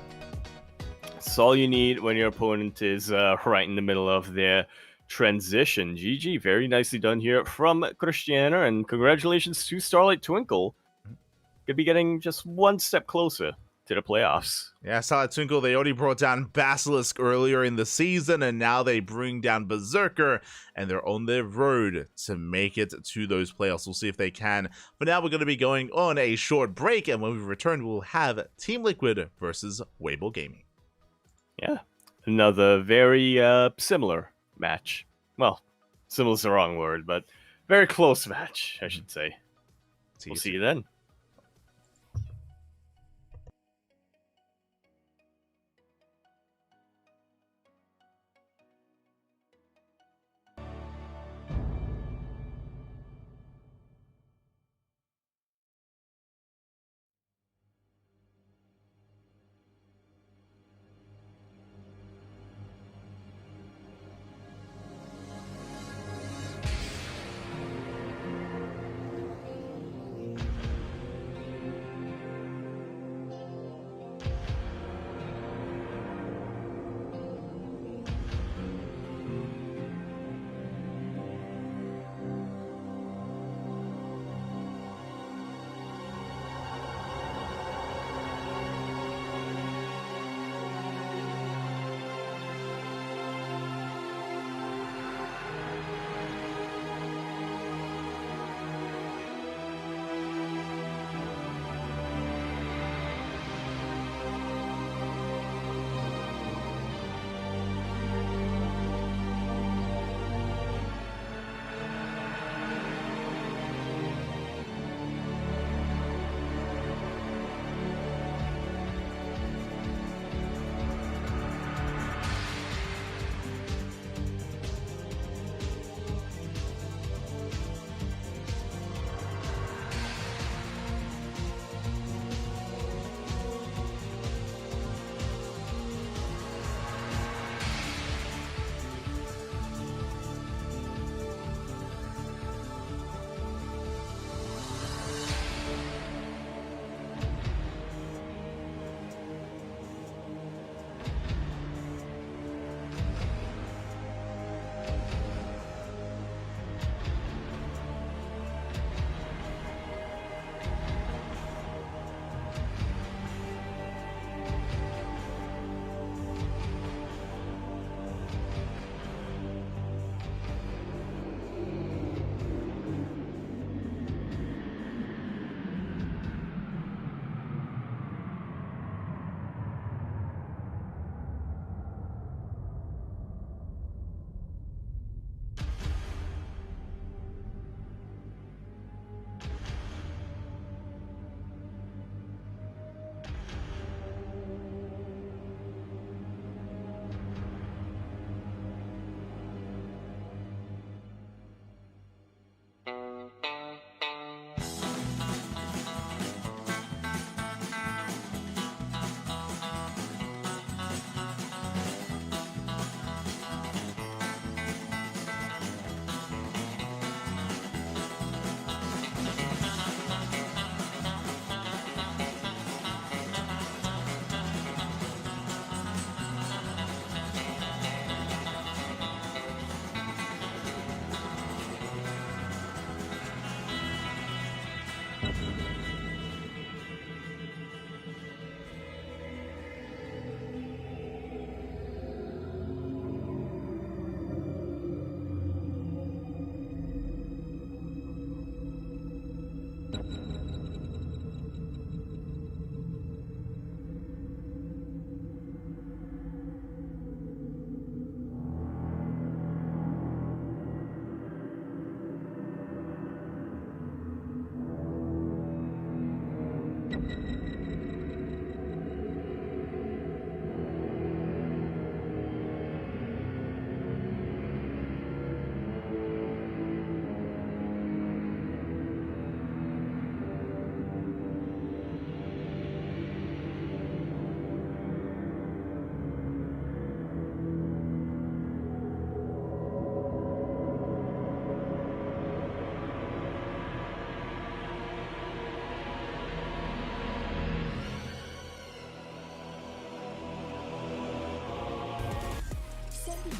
That's all you need when your opponent is right in the middle of their transition. GG, very nicely done here from Cristiano, and congratulations to Starlight Twinkle. Could be getting just one step closer to the playoffs. Yeah, Starlight Twinkle, they already brought down Basilisk earlier in the season, and now they bring down Berserker, and they're on their road to make it to those playoffs. We'll see if they can. For now, we're going to be going on a short break, and when we return, we'll have Team Liquid versus Weibo Gaming. Yeah, another very similar match. Well, similar is the wrong word, but very close match, I should say. We'll see you then.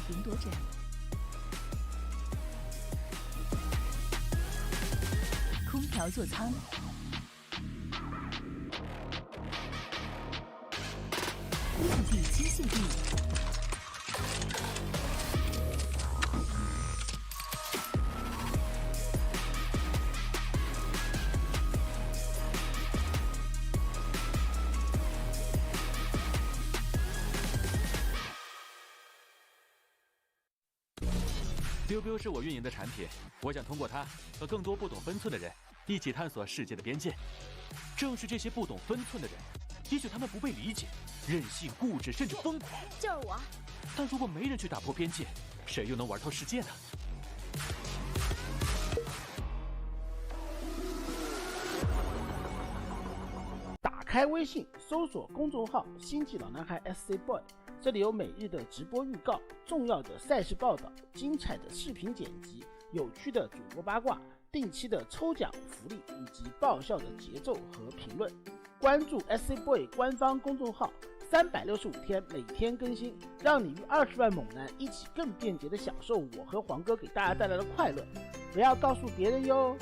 赢夺者。空调座舱。印地机械臂。biu biu 是我运营的产品，我想通过它和更多不懂分寸的人一起探索世界的边界。正是这些不懂分寸的人，也许他们不被理解，任性、固执，甚至疯狂。就是我。但如果没人去打破边界，谁又能玩透世界呢？打开微信，搜索公众号“星际老男孩 SC Boy”， 这里有每日的直播预告、重要的赛事报道、精彩的视频剪辑、有趣的主播八卦、定期的抽奖福利以及爆笑的节奏和评论。关注 SC Boy 官方公众号，365天每天更新，让你与20万猛男一起更便捷的享受我和黄哥给大家带来的快乐。不要告诉别人哟。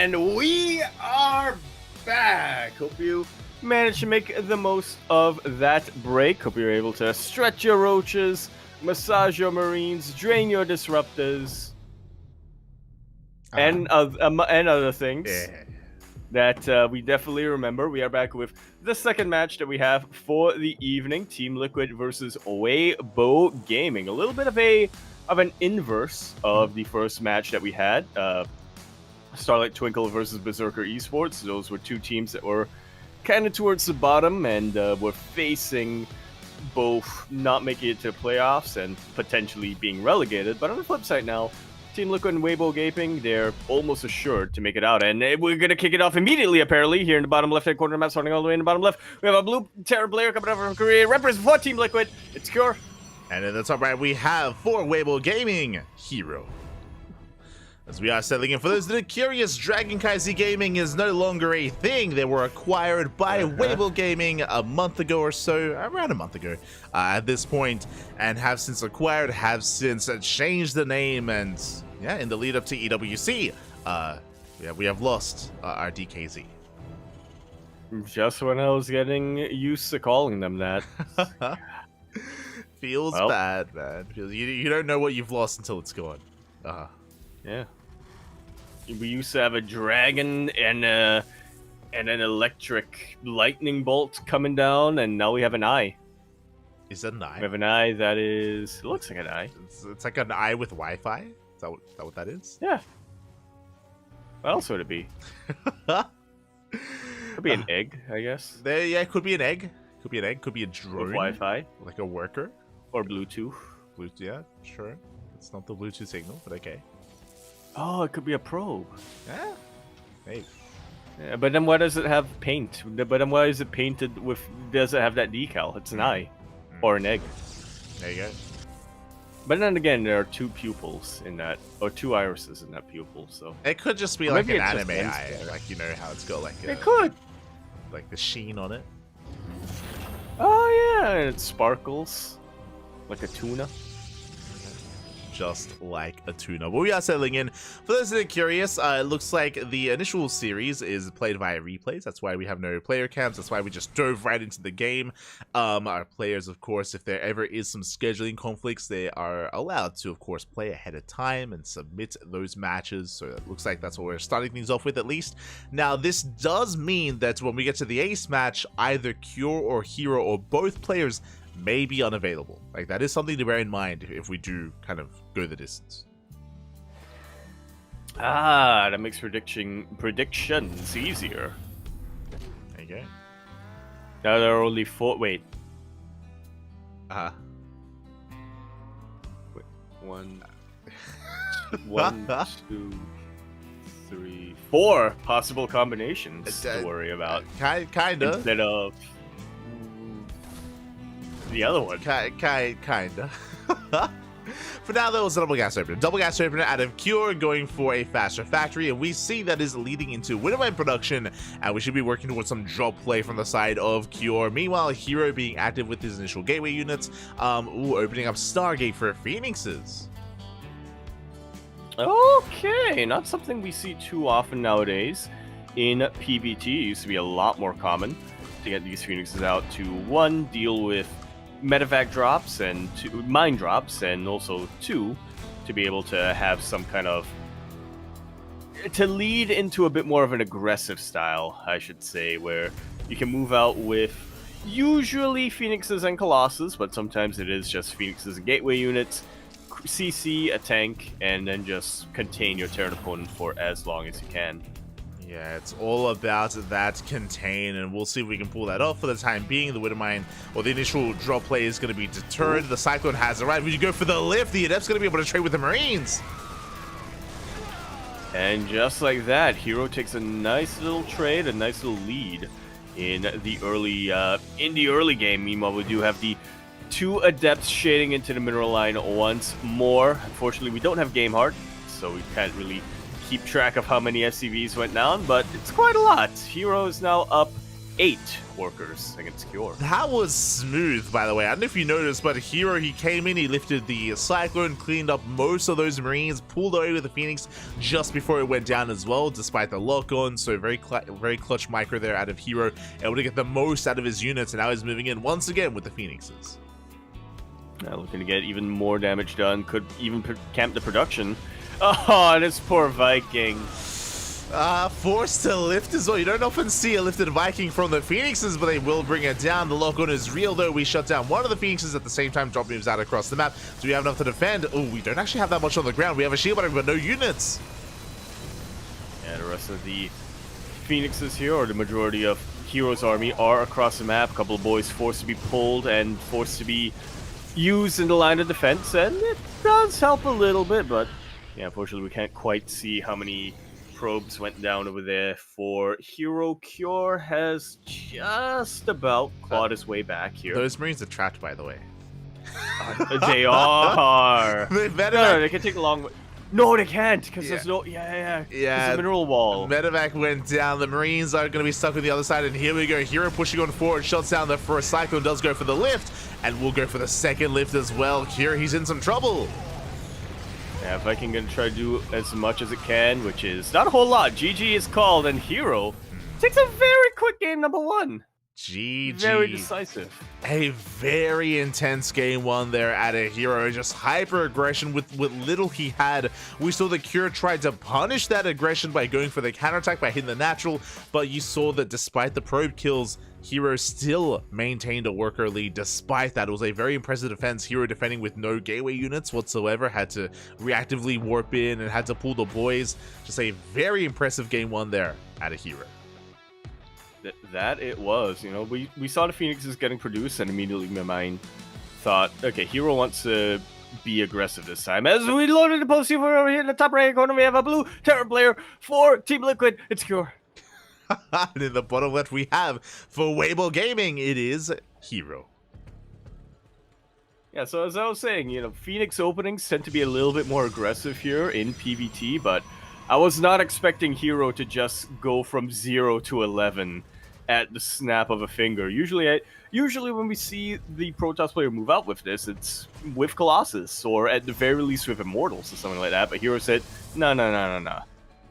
And we are back. Hope you managed to make the most of that break. Hope you're able to stretch your roaches, massage your marines, drain your disruptors, and other things that we definitely remember. We are back with the second match that we have for the evening: Team Liquid versus Weibo Gaming. A little bit of an inverse of the first match that we had. Starlight Twinkle versus Berserker Esports. Those were two teams that were kind of towards the bottom and were facing both not making it to playoffs and potentially being relegated. But on the flip side now, Team Liquid and Weibo Gaping, they're almost assured to make it out. And we're going to kick it off immediately, apparently, here in the bottom left-hand corner of the map, starting all the way in the bottom left. We have a blue Terror player coming over from Korea, represents for Team Liquid. It's Cure. And in the top right, we have for Weibo Gaming, Hero. As we are settling in, for those that are curious, CranKy Gaming is no longer a thing. They were acquired by Weibo Gaming a month ago or so, around a month ago at this point, and have since acquired, have since changed the name, and yeah, in the lead up to EWC, we have lost our DKZ. Just when I was getting used to calling them that. Feels bad, man. You don't know what you've lost until it's gone. Yeah. We used to have a dragon and an electric lightning bolt coming down, and now we have an eye. Is that an eye? We have an eye that is... It looks like an eye. It's like an eye with Wi-Fi? Is that what that is? Yeah. What else would it be? Could be an egg, I guess. Yeah, it could be an egg. Could be an egg. Could be a drone. With Wi-Fi. Like a worker. Or Bluetooth. Bluetooth, yeah, sure. It's not the Bluetooth signal, but okay. Oh, it could be a probe. Yeah. Maybe. Yeah, but then why does it have paint? But then why is it painted with... Does it have that decal? It's an eye. Or an egg. There you go. But then again, there are two pupils in that... Or two irises in that pupil, so... It could just be like an anime eye. Like, you know how it's got like... It could! Like the sheen on it. Oh, yeah! And it sparkles. Like a tuna. Just like a tuna. But we are settling in. For those that are curious, it looks like the initial series is played via replays. That's why we have no player cams. That's why we just dove right into the game. Our players, of course, if there ever is some scheduling conflicts, they are allowed to, of course, play ahead of time and submit those matches. So it looks like that's what we're starting things off with, at least. Now, this does mean that when we get to the ace match, either Cure or Hero or both players may be unavailable. Like, that is something to bear in mind if we do kind of go the distance. Ah, that makes predictions easier. There you Okay. Now there are only 4. Wait. Uh-huh. Wait. 1, 2, 3, 4 possible combinations to worry about. Kinda. Instead of the other one. Kinda. For now, though, it's a double gas opener. Double gas opener out of Cure going for a faster factory, and we see that is leading into Widowmine production, and we should be working towards some drop play from the side of Cure. Meanwhile, Hero being active with his initial gateway units, opening up Stargate for Phoenixes. Okay, not something we see too often nowadays. In PvT, it used to be a lot more common to get these Phoenixes out to, 1, deal with medevac drops, and 2, mine drops, and also 2, to be able to have some kind of... to lead into a bit more of an aggressive style, I should say, where you can move out with usually Phoenixes and Colossus, but sometimes it is just Phoenixes and Gateway units, CC, a tank, and then just contain your Terran opponent for as long as you can. Yeah, it's all about that contain, and we'll see if we can pull that off. For the time being, the Widowmine, or the initial drop play, is going to be deterred. The Cyclone has arrived. When you go for the lift, the Adept's going to be able to trade with the Marines. And just like that, Hero takes a nice little trade, a nice little lead in the early game. Meanwhile, we do have the 2 Adepts shading into the mineral line once more. Unfortunately, we don't have game heart, so we can't really keep track of how many SCVs went down, but it's quite a lot. Hero is now up 8 workers against Cure. That was smooth, by the way. I don't know if you noticed, but Hero, he came in, he lifted the Cyclone, cleaned up most of those Marines, pulled away with the Phoenix just before it went down as well, despite the lock-on. So very clutch micro there out of Hero, able to get the most out of his units, and now he's moving in once again with the Phoenixes. Now looking to get even more damage done, could even camp the production. Oh, this poor Viking. Forced to lift as well. You don't often see a lifted Viking from the Phoenixes, but they will bring it down. The lock-on is real, though. We shut down one of the Phoenixes at the same time. Drop moves out across the map. Do we have enough to defend? Oh, we don't actually have that much on the ground. We have a shield, but no units. And the rest of the Phoenixes here, or the majority of Hero's army, are across the map. A couple of boys forced to be pulled and forced to be used in the line of defense, and it does help a little bit, but yeah, unfortunately, we can't quite see how many probes went down over there for Hero. Cure has just about clawed his way back here. Those Marines are trapped, by the way. They are. They better. No, they can take a long way. No, they can't, because there's no... Yeah. There's a mineral wall. Medevac went down. The Marines are going to be stuck with the other side, and here we go. Hero pushing on forward, shuts down the first Cyclone, does go for the lift, and will go for the second lift as well. Here, he's in some trouble. Yeah, Viking gonna try to do as much as it can, which is not a whole lot. GG is called, and Hero takes a very quick game number 1. GG. Very decisive. A very intense game 1 there at a Hero. Just hyper aggression with what little he had. We saw the Cure tried to punish that aggression by going for the counterattack, by hitting the natural, but you saw that despite the probe kills, Hero still maintained a worker lead. Despite that, it was a very impressive defense. Hero defending with no gateway units whatsoever, had to reactively warp in and had to pull the boys. Just a very impressive game 1 there at a Hero. That it was. You know, we saw the Phoenixes getting produced, and immediately my mind thought, okay, Hero wants to be aggressive this time. As we loaded the post over here in the top right corner, we have a blue Terran player for Team Liquid. It's Cure. And in the bottom left, we have for Weibo Gaming, it is Hero. Yeah, so as I was saying, you know, Phoenix openings tend to be a little bit more aggressive here in PvT, but I was not expecting Hero to just go from 0 to 11 at the snap of a finger. Usually when we see the Protoss player move out with this, it's with Colossus, or at the very least with Immortals or something like that. But Hero said, no.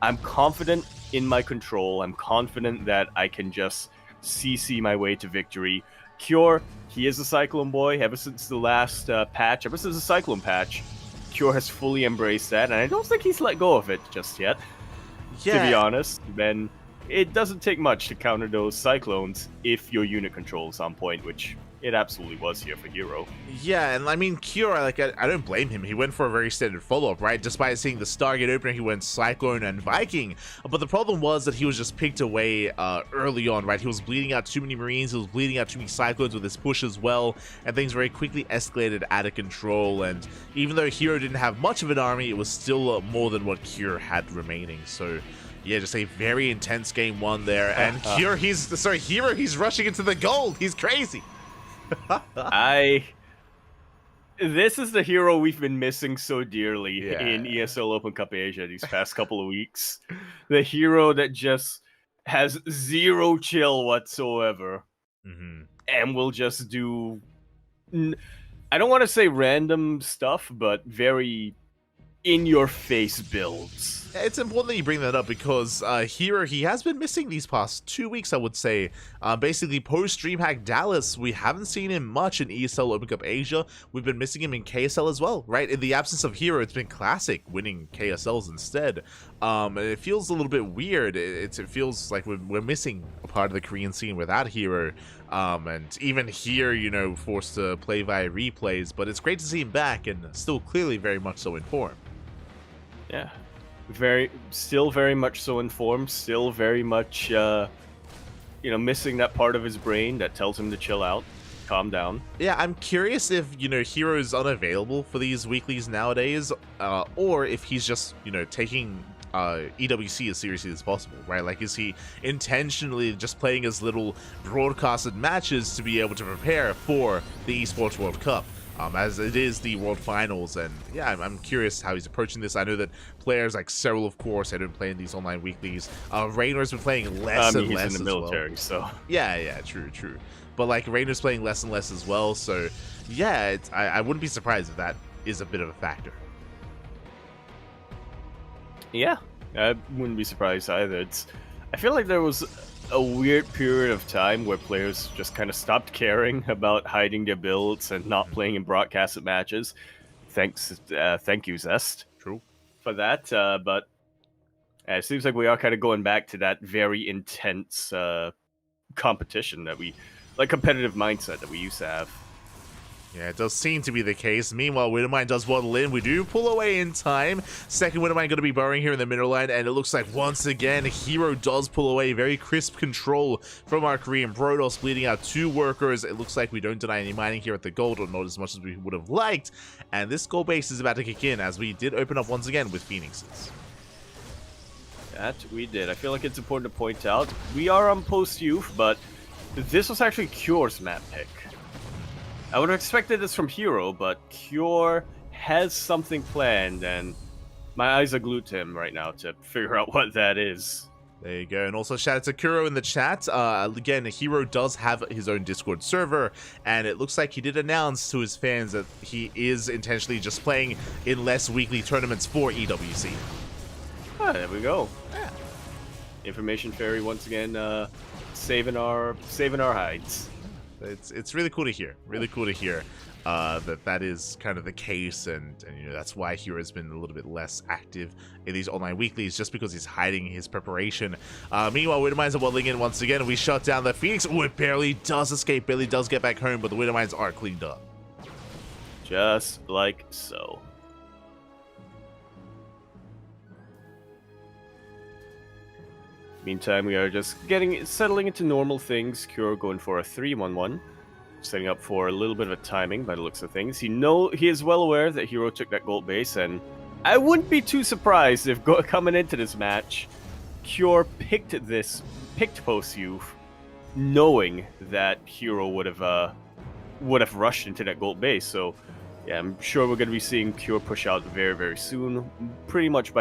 I'm confident in my control. I'm confident that I can just CC my way to victory. Cure, he is a Cyclone boy ever since the last patch, ever since the Cyclone patch. Cure has fully embraced that, and I don't think he's let go of it just yet. Yeah. To be honest, then it doesn't take much to counter those Cyclones if your unit control is on point, which it absolutely was here for Hero. Yeah, and I mean, Kira, like, I don't blame him. He went for a very standard follow-up, right? Despite seeing the Stargate opener, he went Cyclone and Viking. But the problem was that he was just picked away early on, right? He was bleeding out too many Marines, he was bleeding out too many Cyclones with his push as well, and things very quickly escalated out of control. And even though Hero didn't have much of an army, it was still more than what Kira had remaining. So yeah, just a very intense game one there. And Hero, he's rushing into the gold. He's crazy. This is the Hero we've been missing so dearly in ESL Open Cup Asia these past couple of weeks. The Hero that just has zero chill whatsoever, and will just do, I don't want to say random stuff, but very in-your-face builds. It's important that you bring that up because Hero, he has been missing these past 2 weeks, I would say. Basically, post DreamHack Dallas, we haven't seen him much in ESL Open Cup Asia. We've been missing him in KSL as well, right? In the absence of Hero, it's been Classic winning KSLs instead. And it feels a little bit weird. It feels like we're missing a part of the Korean scene without Hero. And even here, you know, forced to play via replays. But it's great to see him back and still clearly very much so in form. Yeah. Still very much so informed, still very much, missing that part of his brain that tells him to chill out, calm down. Yeah, I'm curious if, Hero is unavailable for these weeklies nowadays, or if he's just, taking EWC as seriously as possible, right? Like, is he intentionally just playing as little broadcasted matches to be able to prepare for the Esports World Cup? As it is the World Finals, and yeah, I'm curious how he's approaching this. I know that players like Cyril, of course, had been playing these online weeklies. Raynor's been playing less and less. He's in the military, so yeah, true. But like Raynor's playing less and less as well. So yeah, I wouldn't be surprised if that is a bit of a factor. Yeah, I wouldn't be surprised either. I feel like there was a weird period of time where players just kind of stopped caring about hiding their builds and not playing in broadcasted matches. Thank you, Zest. True. For that, but it seems like we are kind of going back to that very intense competition competitive mindset that we used to have. Yeah, it does seem to be the case. Meanwhile, Widowmine does waddle in. We do pull away in time. Second Widowmine going to be burrowing here in the middle line, and it looks like once again, Hero does pull away. Very crisp control from our Korean Protoss, bleeding out 2 workers. It looks like we don't deny any mining here at the gold, or not as much as we would have liked. And this gold base is about to kick in, as we did open up once again with Phoenixes. That we did. I feel like it's important to point out, we are on post-youth, but this was actually Cure's map pick. I would have expected this from Hero, but Cure has something planned, and my eyes are glued to him right now to figure out what that is. There you go, and also shout out to Kuro in the chat. Again, Hero does have his own Discord server, and it looks like he did announce to his fans that he is intentionally just playing in less weekly tournaments for EWC. Ah, there we go. Yeah. Information Fairy once again saving our hides. It's really cool to hear. Really cool to hear that is kind of the case, and that's why Hero has been a little bit less active in these online weeklies, just because he's hiding his preparation. Meanwhile, Widowmines are waddling in once again. We shut down the Phoenix. Oh, it barely does escape. Barely does get back home, but the Widowmines are cleaned up. Just like so. Meantime, we are just settling into normal things. Cure going for a 3-1-1, setting up for a little bit of a timing by the looks of things. He is well aware that Hero took that gold base, and I wouldn't be too surprised if coming into this match, Cure picked post youth, knowing that Hero would have rushed into that gold base. So yeah, I'm sure we're going to be seeing Cure push out very, very soon, pretty much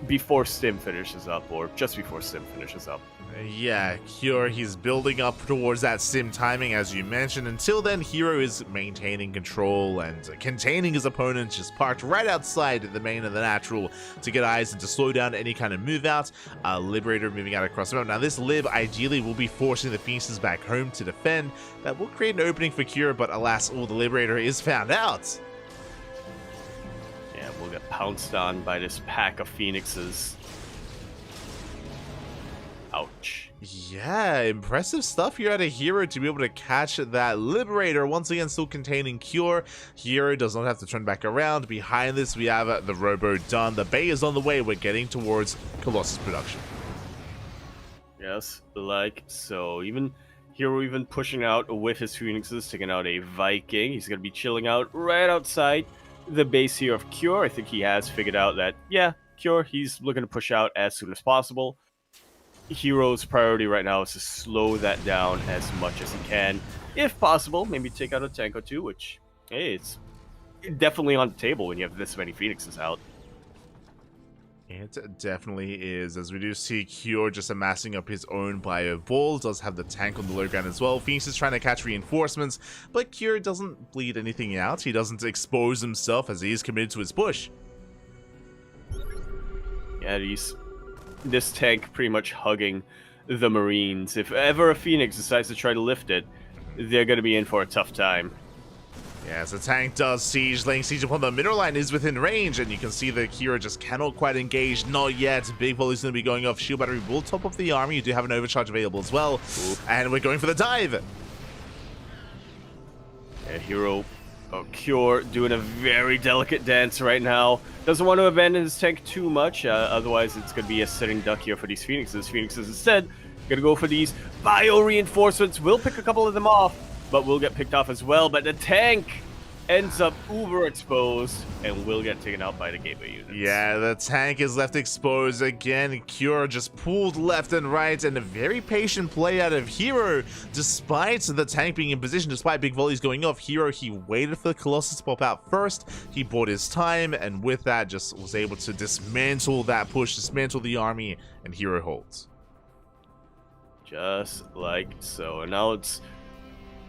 before Stim finishes up, or just before Stim finishes up. Yeah, Cure, he's building up towards that Sim timing, as you mentioned. Until then, Hero is maintaining control and containing his opponents, just parked right outside the main of the natural to get eyes and to slow down any kind of move out. Liberator moving out across the map. Now, this Lib ideally will be forcing the Phoenixes back home to defend. That will create an opening for Cure, but alas, the Liberator is found out. Yeah, we'll get pounced on by this pack of Phoenixes. Ouch. Yeah, impressive stuff here at a Hero to be able to catch that Liberator, once again still containing Cure. Hero does not have to turn back around. Behind this, we have the Robo done. The Bay is on the way. We're getting towards Colossus production. Yes, like so. Hero even pushing out with his Phoenixes, taking out a Viking. He's going to be chilling out right outside the base here of Cure. I think he has figured out that, yeah, Cure, he's looking to push out as soon as possible. Hero's priority right now is to slow that down as much as he can. If possible, maybe take out a tank or two, which, hey, it's definitely on the table when you have this many Phoenixes out. It definitely is, as we do see Cure just amassing up his own bio ball. Does have the tank on the low ground as well. Phoenix is trying to catch reinforcements, but Cure doesn't bleed anything out. He doesn't expose himself as he is committed to his push. Yeah, this tank pretty much hugging the Marines. If ever a Phoenix decides to try to lift it, they're going to be in for a tough time. Yeah, as the tank does siege, laying siege upon the middle line is within range, and you can see that Kira just cannot quite engage. Not yet. Big volley's going to be going off. Shield battery will top up the army. You do have an overcharge available as well. Ooh. And we're going for the dive. Yeah, Hero Cure doing a very delicate dance right now. Doesn't want to abandon his tank too much, otherwise it's going to be a sitting duck here for these Phoenixes. Phoenixes instead going to go for these bio reinforcements. We'll pick a couple of them off, but will get picked off as well. But the tank ends up uber exposed and will get taken out by the gateway units. Yeah, the tank is left exposed again. Cure just pulled left and right, and a very patient play out of Hero. Despite the tank being in position, despite big volleys going off, Hero, he waited for the Colossus to pop out first. He bought his time, and with that just was able to dismantle that push, dismantle the army, and Hero holds. Just like so. And now it's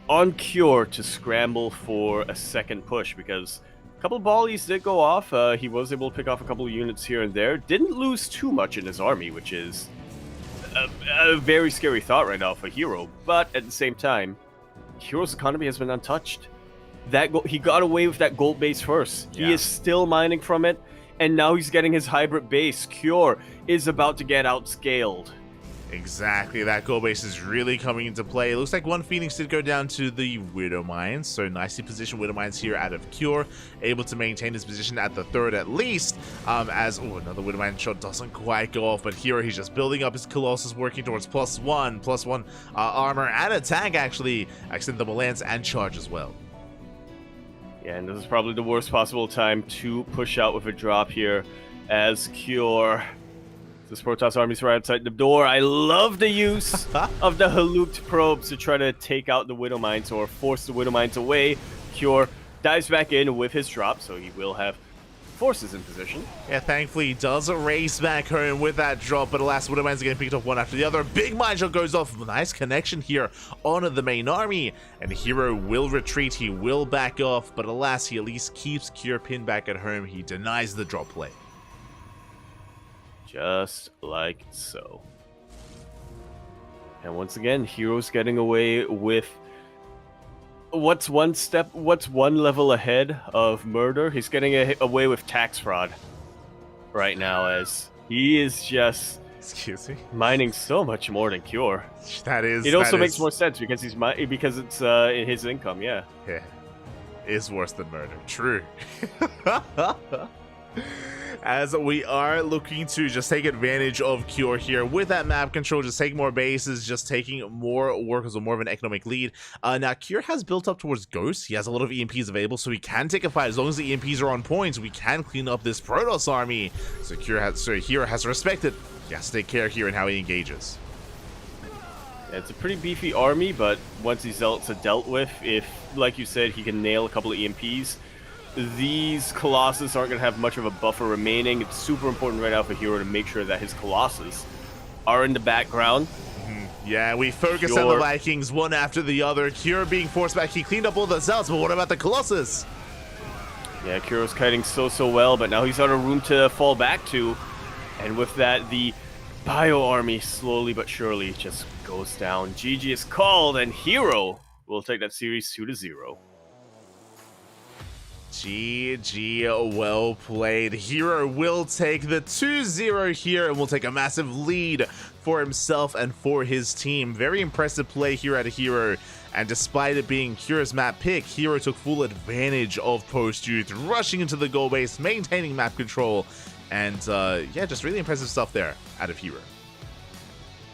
on Cure to scramble for a second push, because a couple of volleys did go off. He was able to pick off a couple of units here and there. Didn't lose too much in his army, which is a very scary thought right now for Hero. But at the same time, Hero's economy has been untouched. He got away with that gold base first. Yeah. He is still mining from it, and now he's getting his hybrid base. Cure is about to get outscaled. Exactly, that gold base is really coming into play. It looks like one Phoenix did go down to the Widow Mines, so nicely positioned Widow Mines here out of Cure, able to maintain his position at the third at least, as, another Widow Mine shot doesn't quite go off, but here he's just building up his Colossus, working towards +1 armor and attack, actually, accidental lance and charge as well. Yeah, and this is probably the worst possible time to push out with a drop here, as Cure... This Protoss army's right outside the door. I love the use of the Haluked probes to try to take out the Widow Mines or force the Widow Mines away. Cure dives back in with his drop, so he will have forces in position. Yeah, thankfully he does race back home with that drop, but alas, Widow Mines are getting picked off one after the other. Big mine shot goes off. Nice connection here on the main army, and Hero will retreat. He will back off, but alas, he at least keeps Cure pinned back at home. He denies the drop play. Just like so. And once again, Hero's getting away with what's one level ahead of murder. He's getting away with tax fraud right now, as he is just mining so much more than Cure. It also makes more sense because because it's his income. Yeah. Yeah. Is worse than murder. True. As we are looking to just take advantage of Cure here with that map control, just take more bases, just taking more workers or more of an economic lead. Now, Cure has built up towards Ghost. He has a lot of EMPs available, so he can take a fight. As long as the EMPs are on point, we can clean up this Protoss army. So Hero has respected. He has to take care here in how he engages. Yeah, it's a pretty beefy army, but once these Zealots are dealt with, if, like you said, he can nail a couple of EMPs, these Colossus aren't going to have much of a buffer remaining. It's super important right now for Hero to make sure that his Colossus are in the background. Yeah, we focus on the Vikings one after the other. Cure being forced back. He cleaned up all the Zealots, but what about the Colossus? Yeah, Cure's kiting so well, but now he's out of room to fall back to. And with that, the Bio Army slowly but surely just goes down. GG is called, and Hero will take that series 2-0. GG, well played. Hero will take the 2-0 here and will take a massive lead for himself and for his team. Very impressive play here at Hero. And despite it being Hero's map pick, Hero took full advantage of post-youth, rushing into the goal base, maintaining map control. And yeah, just really impressive stuff there out of Hero.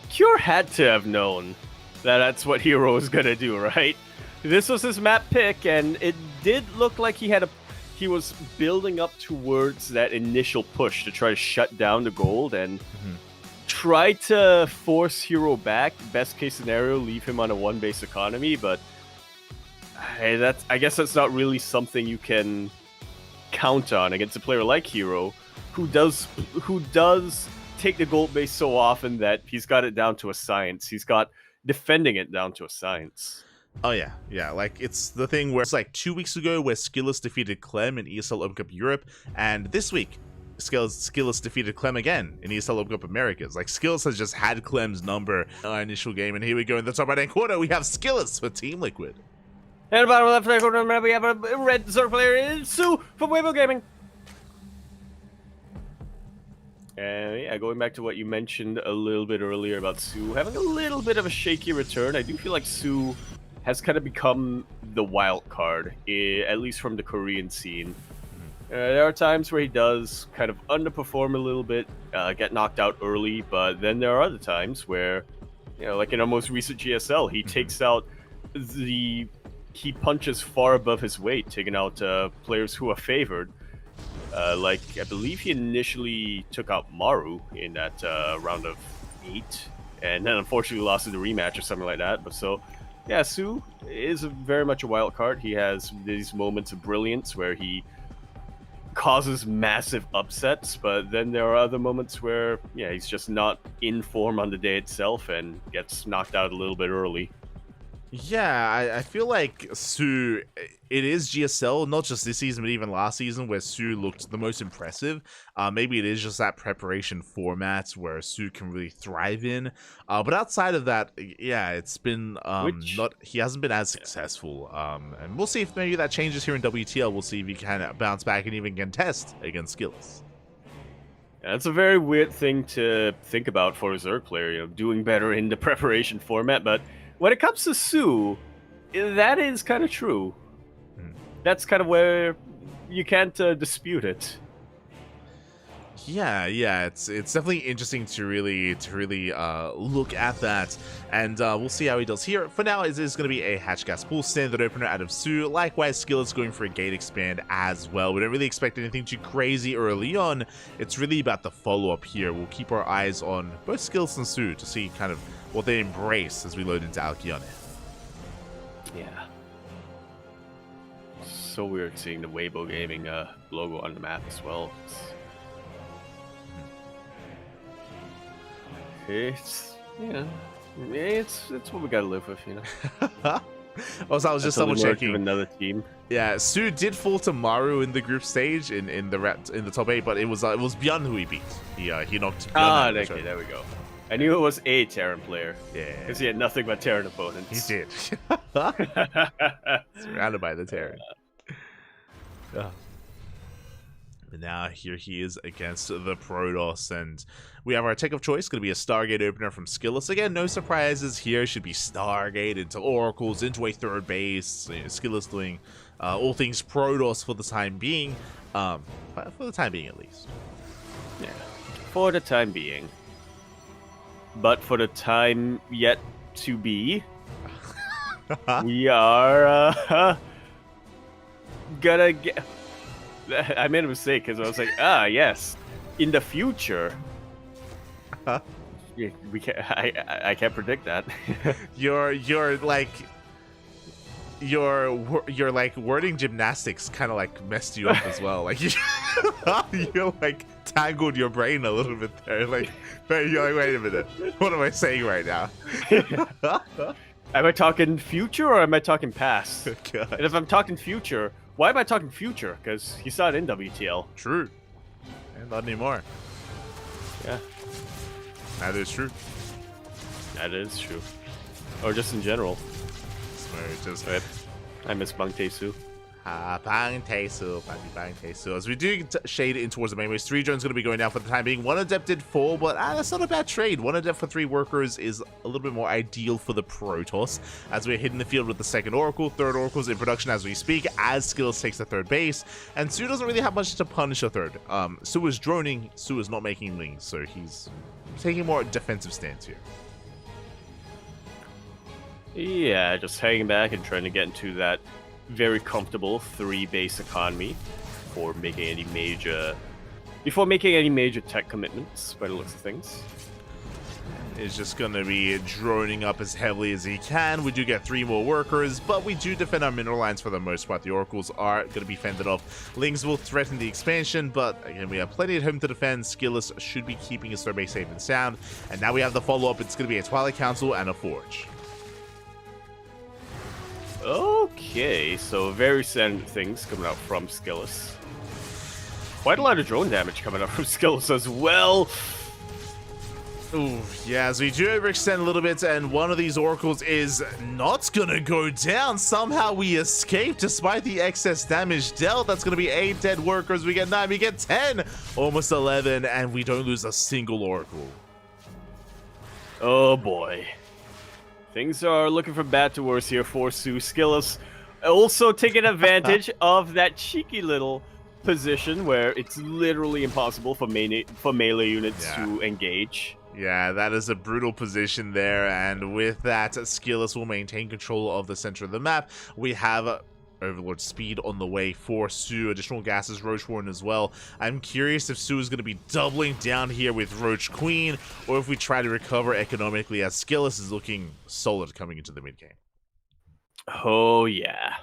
Cure had to have known that that's what Hero was going to do, right? This was his map pick, and it did look like he was building up towards that initial push to try to shut down the gold and try to force Hero back. Best case scenario, leave him on a one base economy, but hey, I guess that's not really something you can count on against a player like Hero, who does take the gold base so often that he's got it down to a science. He's got defending it down to a science. Oh yeah, like it's the thing where it's like 2 weeks ago where Skillus defeated Clem in ESL Open Cup Europe, and this week Skillus defeated Clem again in ESL Open Cup Americas. Like Skillus has just had Clem's number in our initial game, and here we go in the top right hand corner. We have Skillus for Team Liquid. And bottom left hand corner, we have a red Zerg player, Sue from Weibo Gaming. And yeah, going back to what you mentioned a little bit earlier about Sue having a little bit of a shaky return, I do feel like Sue has kind of become the wild card, at least from the Korean scene. There are times where he does kind of underperform a little bit, get knocked out early, but then there are other times where, you know, like in our most recent GSL, he takes out he punches far above his weight, taking out players who are favored. Like, I believe he initially took out Maru in that round of 8, and then unfortunately lost in the rematch or something like that. But so, yeah, Sue is very much a wild card. He has these moments of brilliance where he causes massive upsets, but then there are other moments where, yeah, he's just not in form on the day itself and gets knocked out a little bit early. Yeah, I feel like Sue, it is GSL, not just this season, but even last season, where Sue looked the most impressive. Maybe it is just that preparation format where Sue can really thrive in. But outside of that, yeah, it's been he hasn't been as successful. And we'll see if maybe that changes here in WTL. We'll see if he can bounce back and even contest against Skillus. That's a very weird thing to think about for a Zerg player, you know, doing better in the preparation format, but when it comes to Sue, that is kind of true. That's kind of where you can't dispute it. Yeah, it's definitely interesting to really look at that, and we'll see how he does here. For now, it is going to be a Hatch Gas Pool standard opener out of Sue. Likewise, Skillus going for a gate expand as well. We don't really expect anything too crazy early on. It's really about the follow-up here. We'll keep our eyes on both Skillus and Sue to see kind of what they embrace as we load into Alcyone. Yeah. So weird seeing the Weibo Gaming logo on the map as well. It's what we gotta live with, you know. Also, I was just double checking. Another team. Yeah, Sue did fall to Maru in the group stage in the top 8, but it was Bjorn who he beat. He knocked Bjorn. Okay, there we go. I knew it was a Terran player. Yeah, because he had nothing but Terran opponents. He did. Surrounded by the Terran. But now here he is against the Protoss, and we have our tech of choice. Going to be a Stargate opener from Skillus. Again, no surprises here. Should be Stargate into Oracles, into a third base. You know, Skillus doing all things Protoss for the time being. For the time being, at least. Yeah, for the time being. But for the time yet to be, we are gonna get... I made a mistake because I was like, yes, in the future. Yeah, we can't. I can't predict that. Your like wording gymnastics kind of like messed you up as well. Like you're like tangled your brain a little bit there. Like you're like, wait a minute, what am I saying right now? Am I talking future or am I talking past? God. And if I'm talking future, why am I talking future? Because he's not in WTL. True. And not anymore. Yeah. That is true. That is true. Or just in general. Just I miss Bangtae Su. Bang Tesu, bang Tesu. As we do shade in towards the main base, 3 drones going to be going down for the time being. 1 adept did 4, but that's not a bad trade. 1 adept for 3 workers is a little bit more ideal for the Protoss. As we're hitting the field with the 2nd Oracle, 3rd Oracle's in production as we speak, as Skills takes the 3rd base, and Su doesn't really have much to punish a 3rd. Su is droning, Su is not making lings, so he's taking a more defensive stance here. Yeah, just hanging back and trying to get into that very comfortable 3 base economy before making any major tech commitments by the looks of things. Is just going to be droning up as heavily as he can. We do get 3 more workers, but we do defend our mineral lines for the most part. The oracles are going to be fended off. Lings will threaten the expansion, but again, we have plenty at home to defend. Skillless should be keeping his third base safe and sound. And now we have the follow-up. It's going to be a Twilight Council and a Forge. Okay, so very standard things coming out from Skillless. Quite a lot of drone damage coming out from Skillless as well. Ooh, yeah, as we do overextend a little bit, and one of these oracles is not gonna go down. Somehow we escape despite the excess damage dealt. That's gonna be 8 dead workers. We get 9, we get 10, almost 11, and we don't lose a single oracle. Oh boy. Things are looking from bad to worse here for Su. Skillless also taking advantage of that cheeky little position where it's literally impossible for melee units to engage. Yeah, that is a brutal position there, and with that, Skillless will maintain control of the center of the map. We have Overlord speed on the way for Su. Additional gases, Roach Warren as well. I'm curious if Su is going to be doubling down here with Roach Queen, or if we try to recover economically, as Skillless is looking solid coming into the mid game. Oh, yeah.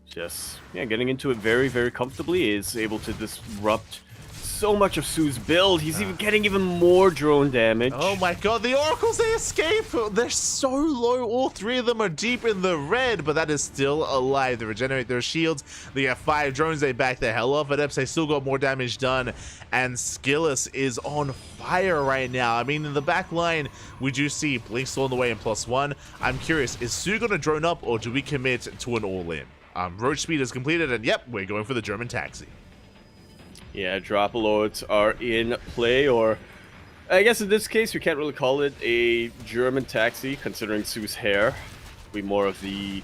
Just, getting into it very, very comfortably. Is able to disrupt so much of Su's build. He's even getting even more drone damage. Oh my god, the oracles, they escape! They're so low. All 3 of them are deep in the red, but that is still alive. They regenerate their shields. They have 5 drones. They back the hell off. Adepts, they still got more damage done. And Skillless is on fire right now. I mean, in the back line, we do see Blink still on the way in +1. I'm curious, is Su going to drone up, or do we commit to an all-in? Roach speed is completed, and yep, we're going for the German taxi. Yeah, drop lords are in play, or I guess in this case we can't really call it a German taxi considering Su's hair. Be more of the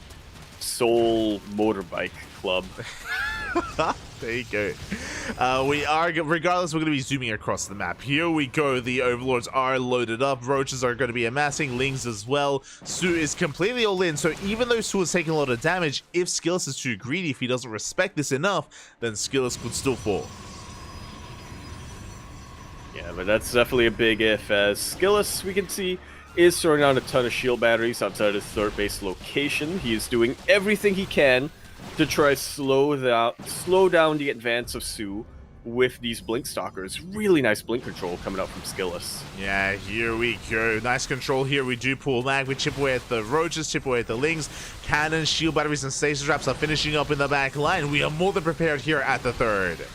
Soul Motorbike Club. There you go. We are, regardless, we're going to be zooming across the map. Here we go. The Overlords are loaded up. Roaches are going to be amassing. Lings as well. Su is completely all in. So even though Su is taking a lot of damage, if Skillless is too greedy, if he doesn't respect this enough, then Skillless could still fall. Yeah, but that's definitely a big if, as Skillless, we can see, is throwing out a ton of shield batteries outside his third base location. He is doing everything he can to try slow down the advance of Su with these Blink Stalkers. Really nice Blink control coming out from Skillless. Yeah, here we go. Nice control here. We do pull mag. We chip away at the Roaches, chip away at the Lings. Cannons, shield batteries, and stasis traps are finishing up in the back line. We are more than prepared here at the 3rd.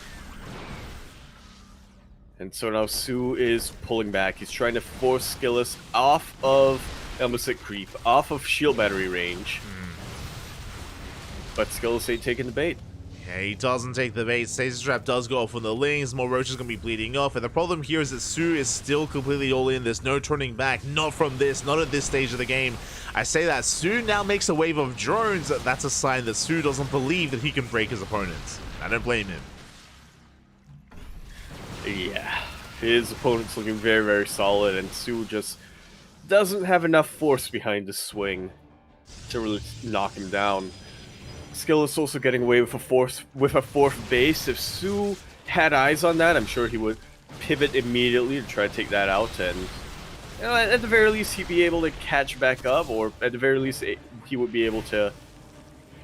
And so now Su is pulling back. He's trying to force Skillless off of, I almost said creep, off of shield battery range. But Skillless ain't taking the bait. Yeah, he doesn't take the bait. Stasis trap does go off on the Lings. More Roaches going to be bleeding off. And the problem here is that Su is still completely all in. There's no turning back. Not from this. Not at this stage of the game. I say that Su now makes a wave of drones. That's a sign that Su doesn't believe that he can break his opponents. I don't blame him. Yeah, his opponent's looking very, very solid, and Su just doesn't have enough force behind the swing to really knock him down. Skillless also getting away with a fourth base. If Su had eyes on that, I'm sure he would pivot immediately to try to take that out, and at the very least he'd be able to catch back up, or at the very least he would be able to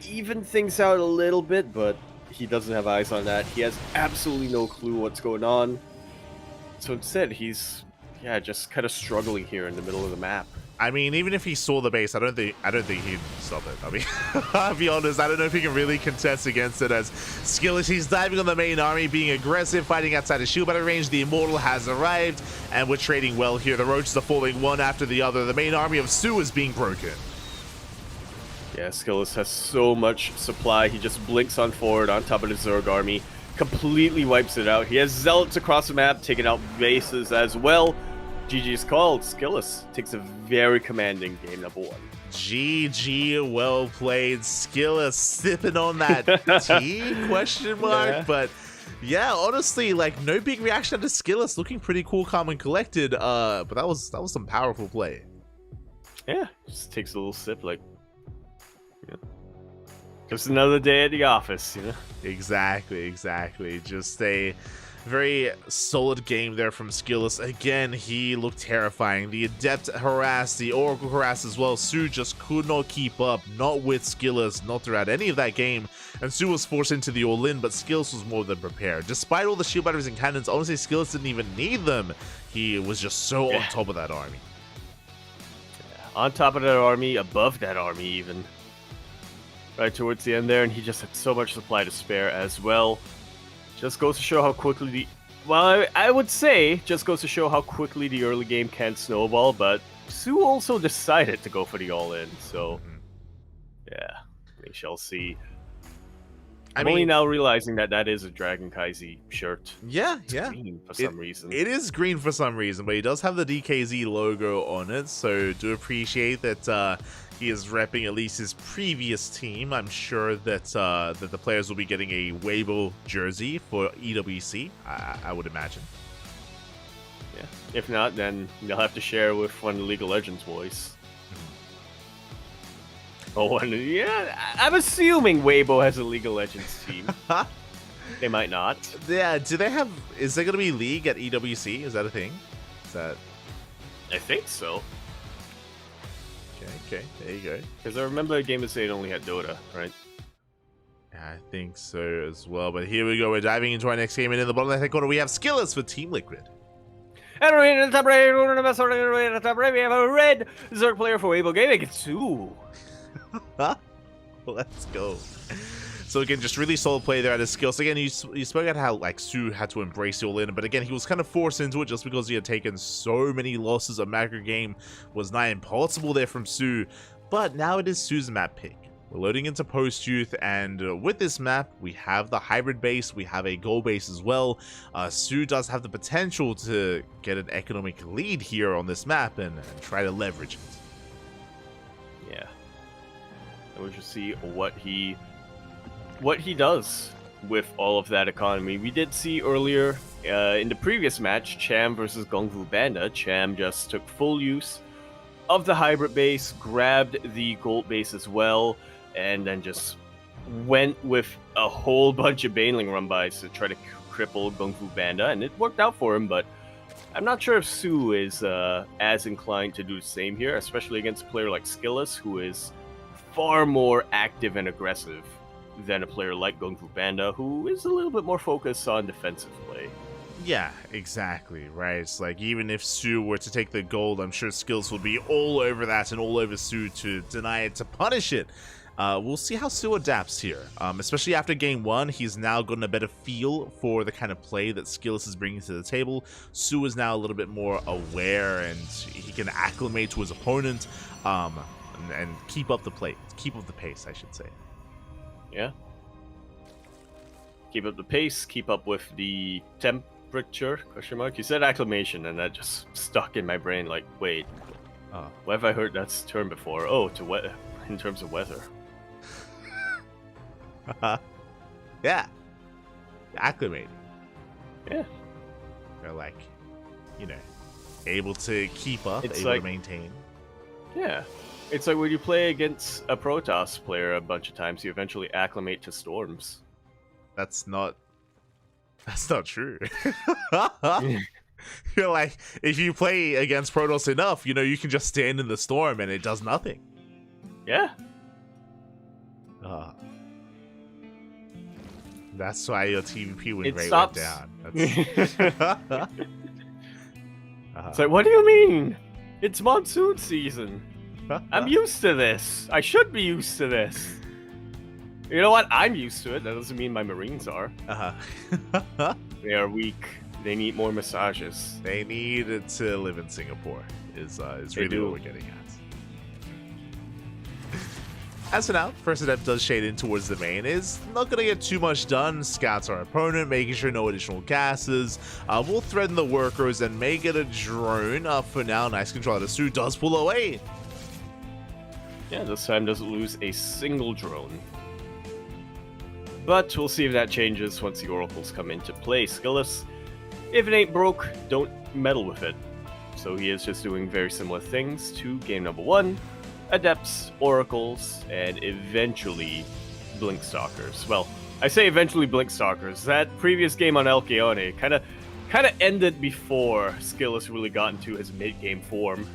even things out a little bit, but he doesn't have eyes on that. He has absolutely no clue what's going on. So instead, he's just kind of struggling here in the middle of the map. I mean, even if he saw the base, I don't think he'd stop it. I mean, I'll be honest, I don't know if he can really contest against it, as Skillless, he's diving on the main army, being aggressive, fighting outside his shield battery range. The Immortal has arrived, and we're trading well here. The Roaches are falling one after the other. The main army of Su is being broken. Yeah, Skillus has so much supply. He just blinks on forward on top of the Zerg army, completely wipes it out. He has Zealots across the map, taking out bases as well. GG's called. Skillus takes a very commanding game number 1. GG, well played. Skillus sipping on that tea, question mark, Yeah. but yeah, honestly, like no big reaction to Skillus, looking pretty cool, calm, and collected. But that was some powerful play. Yeah, just takes a little sip, like, yeah. Just another day at the office, you know? Exactly. Just a very solid game there from Skillus. Again, he looked terrifying. The Adept harassed, the Oracle harassed as well. Su just could not keep up, not with Skillus, not throughout any of that game. And Su was forced into the all-in, but Skillus was more than prepared. Despite all the shield batteries and cannons, honestly, Skillus didn't even need them. He was just so on top of that army. On top of that army, above that army even. Right towards the end there, and he just had so much supply to spare as well. Just goes to show how quickly the... Well, I would say, just goes to show how quickly the early game can snowball, but Su also decided to go for the all-in, so... Yeah, we shall see. I'm only now realizing that that is a Dragon Kaizi shirt. Yeah. Green for some reason. It is green for some reason, but he does have the DKZ logo on it, so do appreciate that he is repping at least his previous team. I'm sure that that the players will be getting a Weibo jersey for EWC, I would imagine. Yeah. If not, then they'll have to share with one of the League of Legends boys. Oh, and yeah, I'm assuming Weibo has a League of Legends team. They might not. Yeah, do they have... Is there going to be League at EWC? Is that a thing? Is that... I think so. Okay, there you go. Because I remember a game of State only had Dota, right? I think so as well. But here we go. We're diving into our next game. And in the bottom left-hand corner, we have Skillus for Team Liquid. And in the top right, in the top right, we have a red Zerg player for Weibo Gaming. It's Su. Let's go. So again, just really solid play there at his skills. Again, you spoke about how like Su had to embrace the all-in, but again, he was kind of forced into it just because he had taken so many losses. A macro game was nigh impossible there from Su, but now it is Su's map pick. We're loading into post-youth, and with this map, we have the hybrid base, we have a goal base as well. Su does have the potential to get an economic lead here on this map and try to leverage it. Yeah. And we should see what he does with all of that economy. We did see earlier in the previous match, Cham versus Gongfu Banda. Cham just took full use of the hybrid base, grabbed the gold base as well, and then just went with a whole bunch of Baneling run-bys to try to cripple Gongfu Banda, and it worked out for him, but I'm not sure if Su is as inclined to do the same here, especially against a player like Skillus, who is far more active and aggressive than a player like Gongfu Banda, who is a little bit more focused on defensive play. Yeah, exactly, right? It's like, even if Su were to take the gold, I'm sure Skills will be all over that and all over Su to deny it, to punish it. We'll see how Su adapts here, especially after game one. He's now gotten a better feel for the kind of play that Skillus is bringing to the table. Su is now a little bit more aware, and he can acclimate to his opponent, and keep up the pace, I should say. Yeah. Keep up the pace, keep up with the temperature, question mark. You said acclimation, and that just stuck in my brain, like, wait, where have I heard that term before? Oh, in terms of weather. Yeah. Acclimating. Yeah. They're like, able to keep up, It's able like, to maintain. Yeah. It's like when you play against a Protoss player a bunch of times, you eventually acclimate to storms. That's not true. You're like, if you play against Protoss enough, you can just stand in the storm and it does nothing. Yeah. That's why your TVP win It rate stops. went down. It's like, what do you mean? It's monsoon season. I'm used to this. I should be used to this. You know what? I'm used to it. That doesn't mean my Marines are. They are weak. They need more massages. They need to live in Singapore. Is really what we're getting at. As for now, first adept does shade in towards the main. Is not going to get too much done. Scouts our opponent, making sure no additional gases. Will threaten the workers and may get a drone. For now, nice control. The Su does pull away. Yeah, this time doesn't lose a single drone. But we'll see if that changes once the oracles come into play. Skillus, if it ain't broke, don't meddle with it. So he is just doing very similar things to game number 1. Adepts, Oracles, and eventually Blink Stalkers. Well, I say eventually Blink Stalkers. That previous game on El Keone kind of ended before Skillus really got into his mid-game form.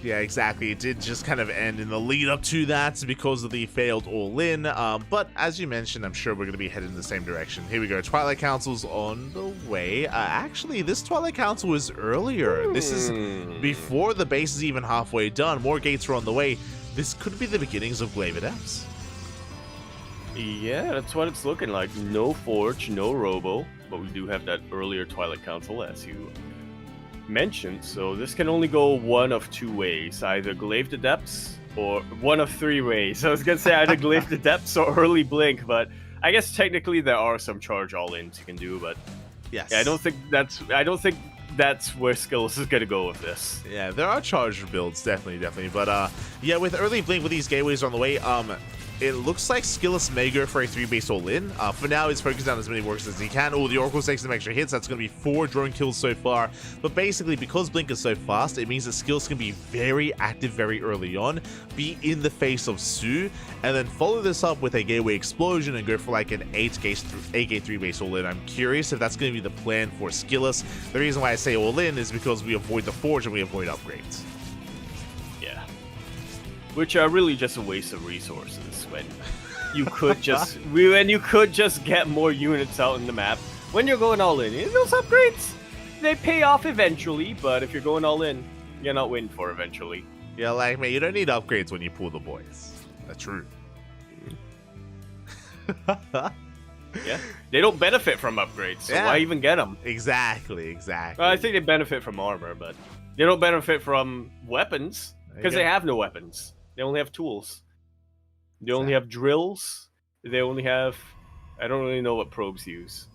Yeah, exactly. It did just kind of end in the lead up to that because of the failed all-in. But as you mentioned, I'm sure we're going to be headed in the same direction. Here we go. Twilight Council's on the way. Actually, this Twilight Council was earlier. This is before the base is even halfway done. More gates are on the way. This could be the beginnings of Glaive Adepts. Yeah, that's what it's looking like. No Forge, no Robo, but we do have that earlier Twilight Council, as you mentioned, so this can only go one of 2 ways, either Glaive Adepts or one of 3 ways. I was gonna say either Glaive Adepts or early Blink, but I guess technically there are some charge all-ins you can do, but yes, yeah, I don't think that's where Skillus is gonna go with this. Yeah, there are charge builds, definitely, but yeah, with early Blink with these gateways on the way, it looks like Skillus may go for a 3-base all-in. For now, he's focused on as many works as he can. Oh, the Oracle takes some extra hits. That's going to be 4 drone kills so far. But basically, because Blink is so fast, it means that Skillus can be very active very early on, be in the face of Su, and then follow this up with a gateway explosion and go for like an 8-gate 3-base all-in. I'm curious if that's going to be the plan for Skillus. The reason why I say all-in is because we avoid the Forge and we avoid upgrades. Which are really just a waste of resources when you could just get more units out in the map. When you're going all in, those upgrades, they pay off eventually, but if you're going all in, you're not waiting for eventually. Yeah, like, man, you don't need upgrades when you pull the boys. That's true. Yeah, they don't benefit from upgrades, so why even get them? Exactly. Well, I think they benefit from armor, but they don't benefit from weapons, because they have no weapons. They only have tools. They only have drills. They only have... I don't really know what probes use.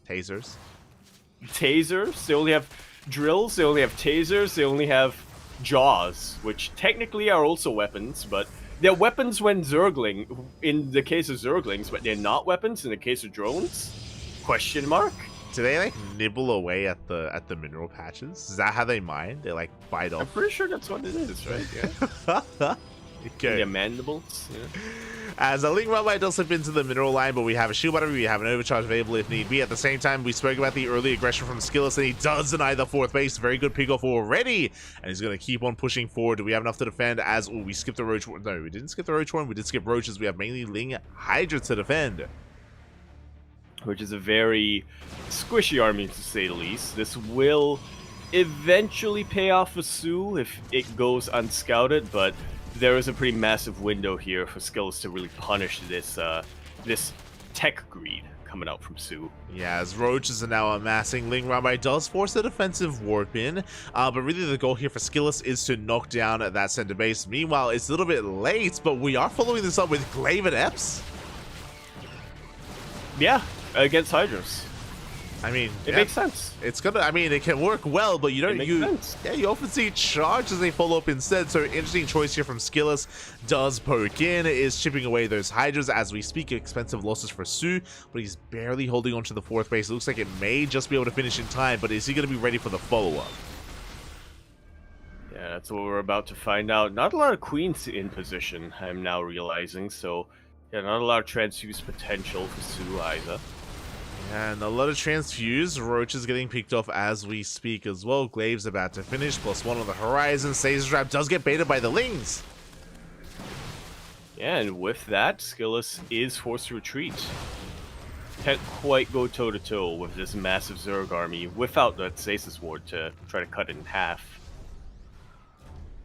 Tasers. They only have drills. They only have tasers. They only have jaws, which technically are also weapons, but they're weapons when Zergling, in the case of Zerglings, but they're not weapons in the case of drones? Question mark? Do they like nibble away at the mineral patches? Is that how they mine? They like bite off? I'm pretty sure that's what it is, right? Yeah. Okay. Yeah, mandibles. Yeah. As a Link Rabbi does slip into the mineral line, but we have a shield battery, we have an overcharge available if need be. At the same time, we spoke about the early aggression from Skillus, and he does deny the 4th base. Very good pick off already, and he's going to keep on pushing forward. Do we have enough to defend? As we skipped the Roach. No, we didn't skip the Roach one. We did skip Roaches. We have mainly Ling Hydra to defend, which is a very squishy army, to say the least. This will eventually pay off for Su if it goes unscouted, but there is a pretty massive window here for Skillus to really punish this this tech greed coming out from Su. Yeah, as Roaches are now amassing, Ling Rabbi does force a defensive warp in, but really the goal here for Skillus is to knock down that center base. Meanwhile, it's a little bit late, but we are following this up with Glaive Adepts. Yeah, against Hydras. I mean, it makes sense. It's gonna. I mean, it can work well, but you don't. You often see charge as they follow up instead. So interesting choice here from Skillus. Does poke in, is chipping away those Hydras as we speak. Expensive losses for Su, but he's barely holding on to the 4th base. It looks like it may just be able to finish in time, but is he going to be ready for the follow up? Yeah, that's what we're about to find out. Not a lot of queens in position, I'm now realizing. So, yeah, not a lot of transfuse potential for Su either. And a lot of transfuse. Roach is getting picked off as we speak as well. Glaive's about to finish. +1 on the horizon. Stasis Trap does get baited by the Lings. Yeah, and with that, Skillus is forced to retreat. Can't quite go toe-to-toe with this massive Zerg army without that Stasis Ward to try to cut it in half.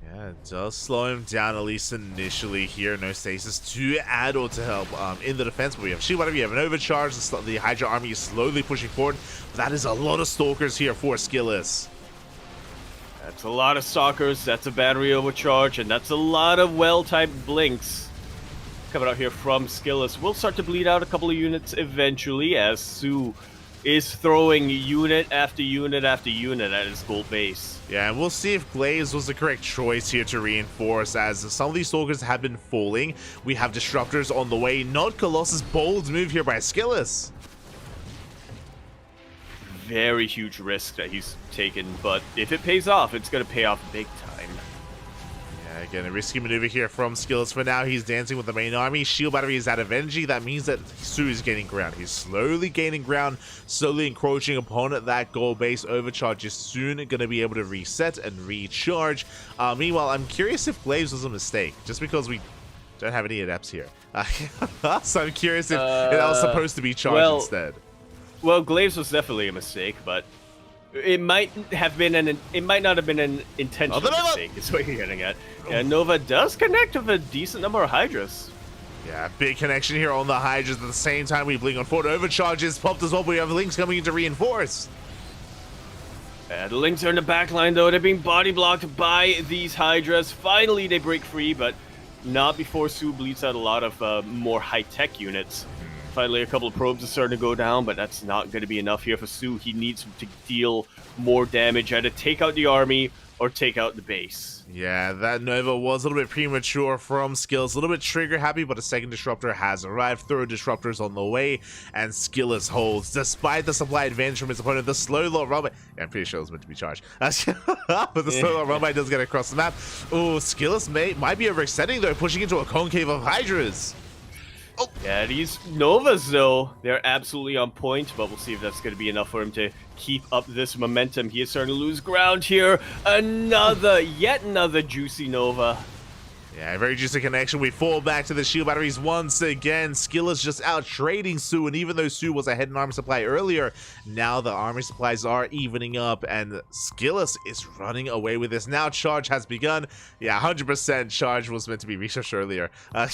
Yeah, it does slow him down, at least initially here. No Stasis to add or to help in the defense, but we have Shield Battery, we have an overcharge. The Hydra army is slowly pushing forward. That is a lot of Stalkers here for Skillus. That's a lot of stalkers, that's a battery overcharge, and that's a lot of well-timed blinks coming out here from Skillus. We'll start to bleed out a couple of units eventually as Su is throwing unit after unit after unit at his gold base. Yeah, and we'll see if Glaze was the correct choice here to reinforce, as some of these Stalkers have been falling. We have Disruptors on the way, not Colossus. Bold move here by Skillus. Very huge risk that he's taken, but if it pays off, it's going to pay off big time. Yeah, again, a risky maneuver here from Skillus. For now, he's dancing with the main army. Shield battery is out of energy. That means that Su is gaining ground. He's slowly gaining ground, slowly encroaching upon that gold base. Overcharge is soon going to be able to reset and recharge. Meanwhile, I'm curious if Glaves was a mistake, just because we don't have any adepts here. So I'm curious if that was supposed to be charged instead. Well, Glaves was definitely a mistake, but it might not have been an intentional mistake. Is what you're getting at. Yeah, Nova does connect with a decent number of Hydras. Yeah, big connection here on the Hydras. At the same time, we blink on forward. Overcharges popped as well. We have Lynx coming in to reinforce. The Lynx are in the back line, though. They're being body blocked by these Hydras. Finally, they break free, but not before Su bleeds out a lot of more high-tech units. Finally, a couple of probes are starting to go down, but that's not going to be enough here for Su. He needs to deal more damage, either take out the army or take out the base. Yeah, that Nova was a little bit premature from Skillus. A little bit trigger happy, but a second Disruptor has arrived. Third Disruptor's on the way, and Skillus holds. Despite the supply advantage from his opponent, the slow lot run by... Yeah, I'm pretty sure it was meant to be charged. But the slow lot run by does get across the map. Oh, Skillus might be overextending, though, pushing into a concave of Hydras. Oh. Yeah, these Novas, though, they're absolutely on point, but we'll see if that's going to be enough for him to keep up this momentum. He is starting to lose ground here. Yet another juicy Nova. Yeah, very juicy connection. We fall back to the shield batteries once again. Skillus just out trading Su, and even though Su was ahead in armor supply earlier, now the armor supplies are evening up, and Skillus is running away with this. Now charge has begun. Yeah, 100% charge was meant to be researched earlier. And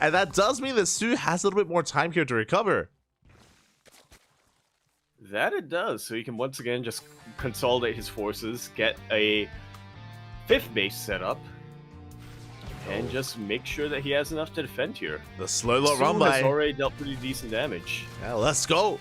that does mean that Su has a little bit more time here to recover. That it does. So he can once again just consolidate his forces, get a 5th base set up, and just make sure that he has enough to defend here. The slow lot run by has already dealt pretty decent damage. Yeah, let's go.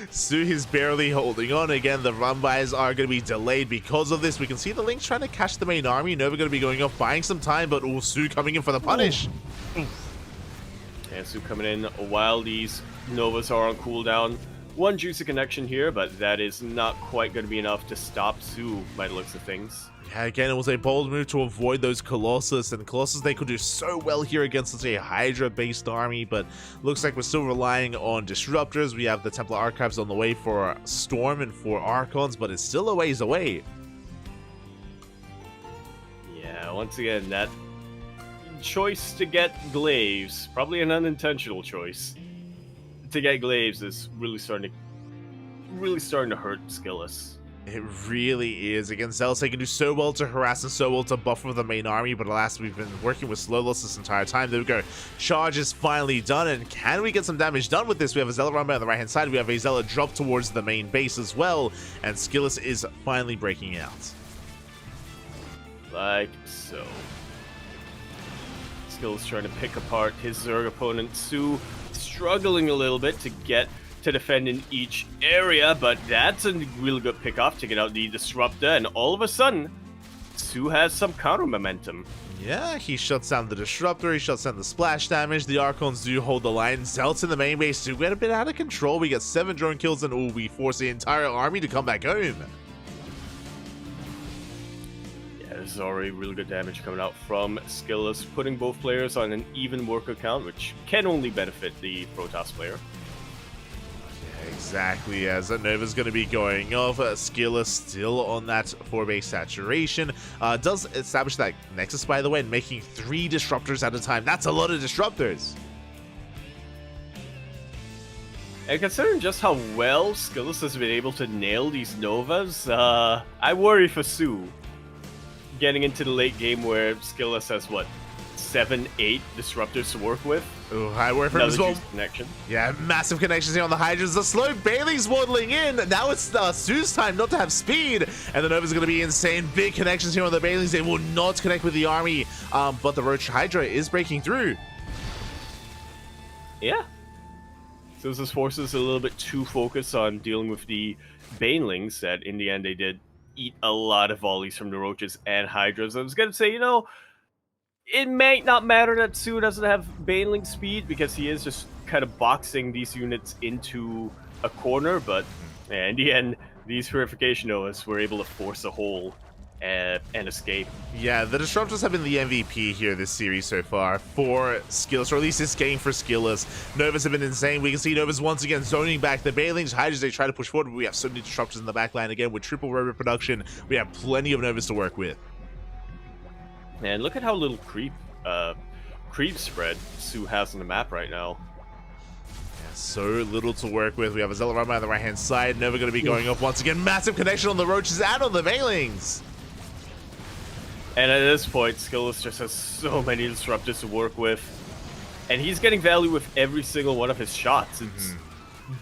Su is barely holding on. Again, the run bys are going to be delayed because of this. We can see the Lynx trying to catch the main army. Nova going to be going off, buying some time, but Su coming in for the punish. And Su coming in while these Novas are on cooldown. One juicy connection here, but that is not quite going to be enough to stop Su by the looks of things. Yeah, again, it was a bold move to avoid those Colossus, and Colossus, they could do so well here against, let's say, a Hydra-based army, but looks like we're still relying on Disruptors. We have the Templar Archives on the way for Storm and for Archons, but it's still a ways away. Yeah, once again, that choice to get Glaives, probably an unintentional choice, to get Glaives is really starting to hurt Skillus. It really is. Against Zealous, they can do so well to harass and so well to buffer the main army, but alas, we've been working with slow loss this entire time. There we go. Charge is finally done, and can we get some damage done with this? We have a Zealot run by on the right-hand side. We have a Zealot drop towards the main base as well, and Skillus is finally breaking out. Like so. Skillus trying to pick apart his Zerg opponent. Su struggling a little bit to get to defend in each area, but that's a really good pick off, taking out the Disruptor, and all of a sudden, Su has some counter momentum. Yeah, he shuts down the Disruptor, he shuts down the splash damage, the Archons do hold the line, Zelts in the main base do get a bit out of control, we get 7 drone kills, and we force the entire army to come back home. Yeah, this is already really good damage coming out from Skillus, putting both players on an even worker count, which can only benefit the Protoss player. Exactly, as Nova's going to be going off. Skillus still on that 4-base saturation. Does establish that Nexus, by the way, and making 3 Disruptors at a time. That's a lot of Disruptors. And considering just how well Skillus has been able to nail these Novas, I worry for Su. Getting into the late game where Skillus has, what, 7, 8 Disruptors to work with Oh, high word from Another as well. juice connection. Yeah, massive connections here on the Hydras. The slow Bailey's waddling in. Now it's Sue's time not to have speed. And the Nova's going to be insane. Big connections here on the Baileys. They will not connect with the army. But the Roach Hydra is breaking through. Yeah. So this forces a little bit too focused on dealing with the Banelings that in the end they did eat a lot of volleys from the Roaches and Hydras. I was going to say, it may not matter that Sue doesn't have Baneling speed because he is just kind of boxing these units into a corner, but in the end, these Purification Novas were able to force a hole and escape. Yeah, the Disruptors have been the MVP here this series so far for Skillus, or at least this game for Skillus. Novas have been insane. We can see Novas once again zoning back the Bailings. Hydras, they try to push forward, but we have so many Disruptors in the backline again with triple robot production. We have plenty of Novas to work with. And look at how little creep spread Sue has on the map right now. Yeah, so little to work with. We have a Zealot right by the right-hand side. Nova going to be going up once again. Massive connection on the Roaches and on the Bailings. And at this point, Skillus just has so many Disruptors to work with. And he's getting value with every single one of his shots. It's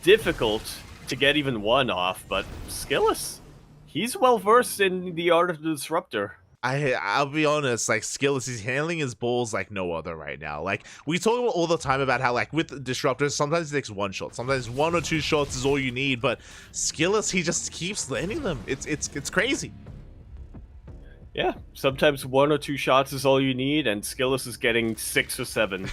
difficult to get even one off, but Skillus, he's well-versed in the art of the Disruptor. I'll be honest, like Skillus, he's handling his balls like no other right now. Like we talk about all the time about how like with Disruptors, sometimes it takes one shot, sometimes 1 or 2 shots is all you need, but Skillus, he just keeps landing them. It's crazy. Yeah, sometimes 1 or 2 shots is all you need, and Skillus is getting 6 or 7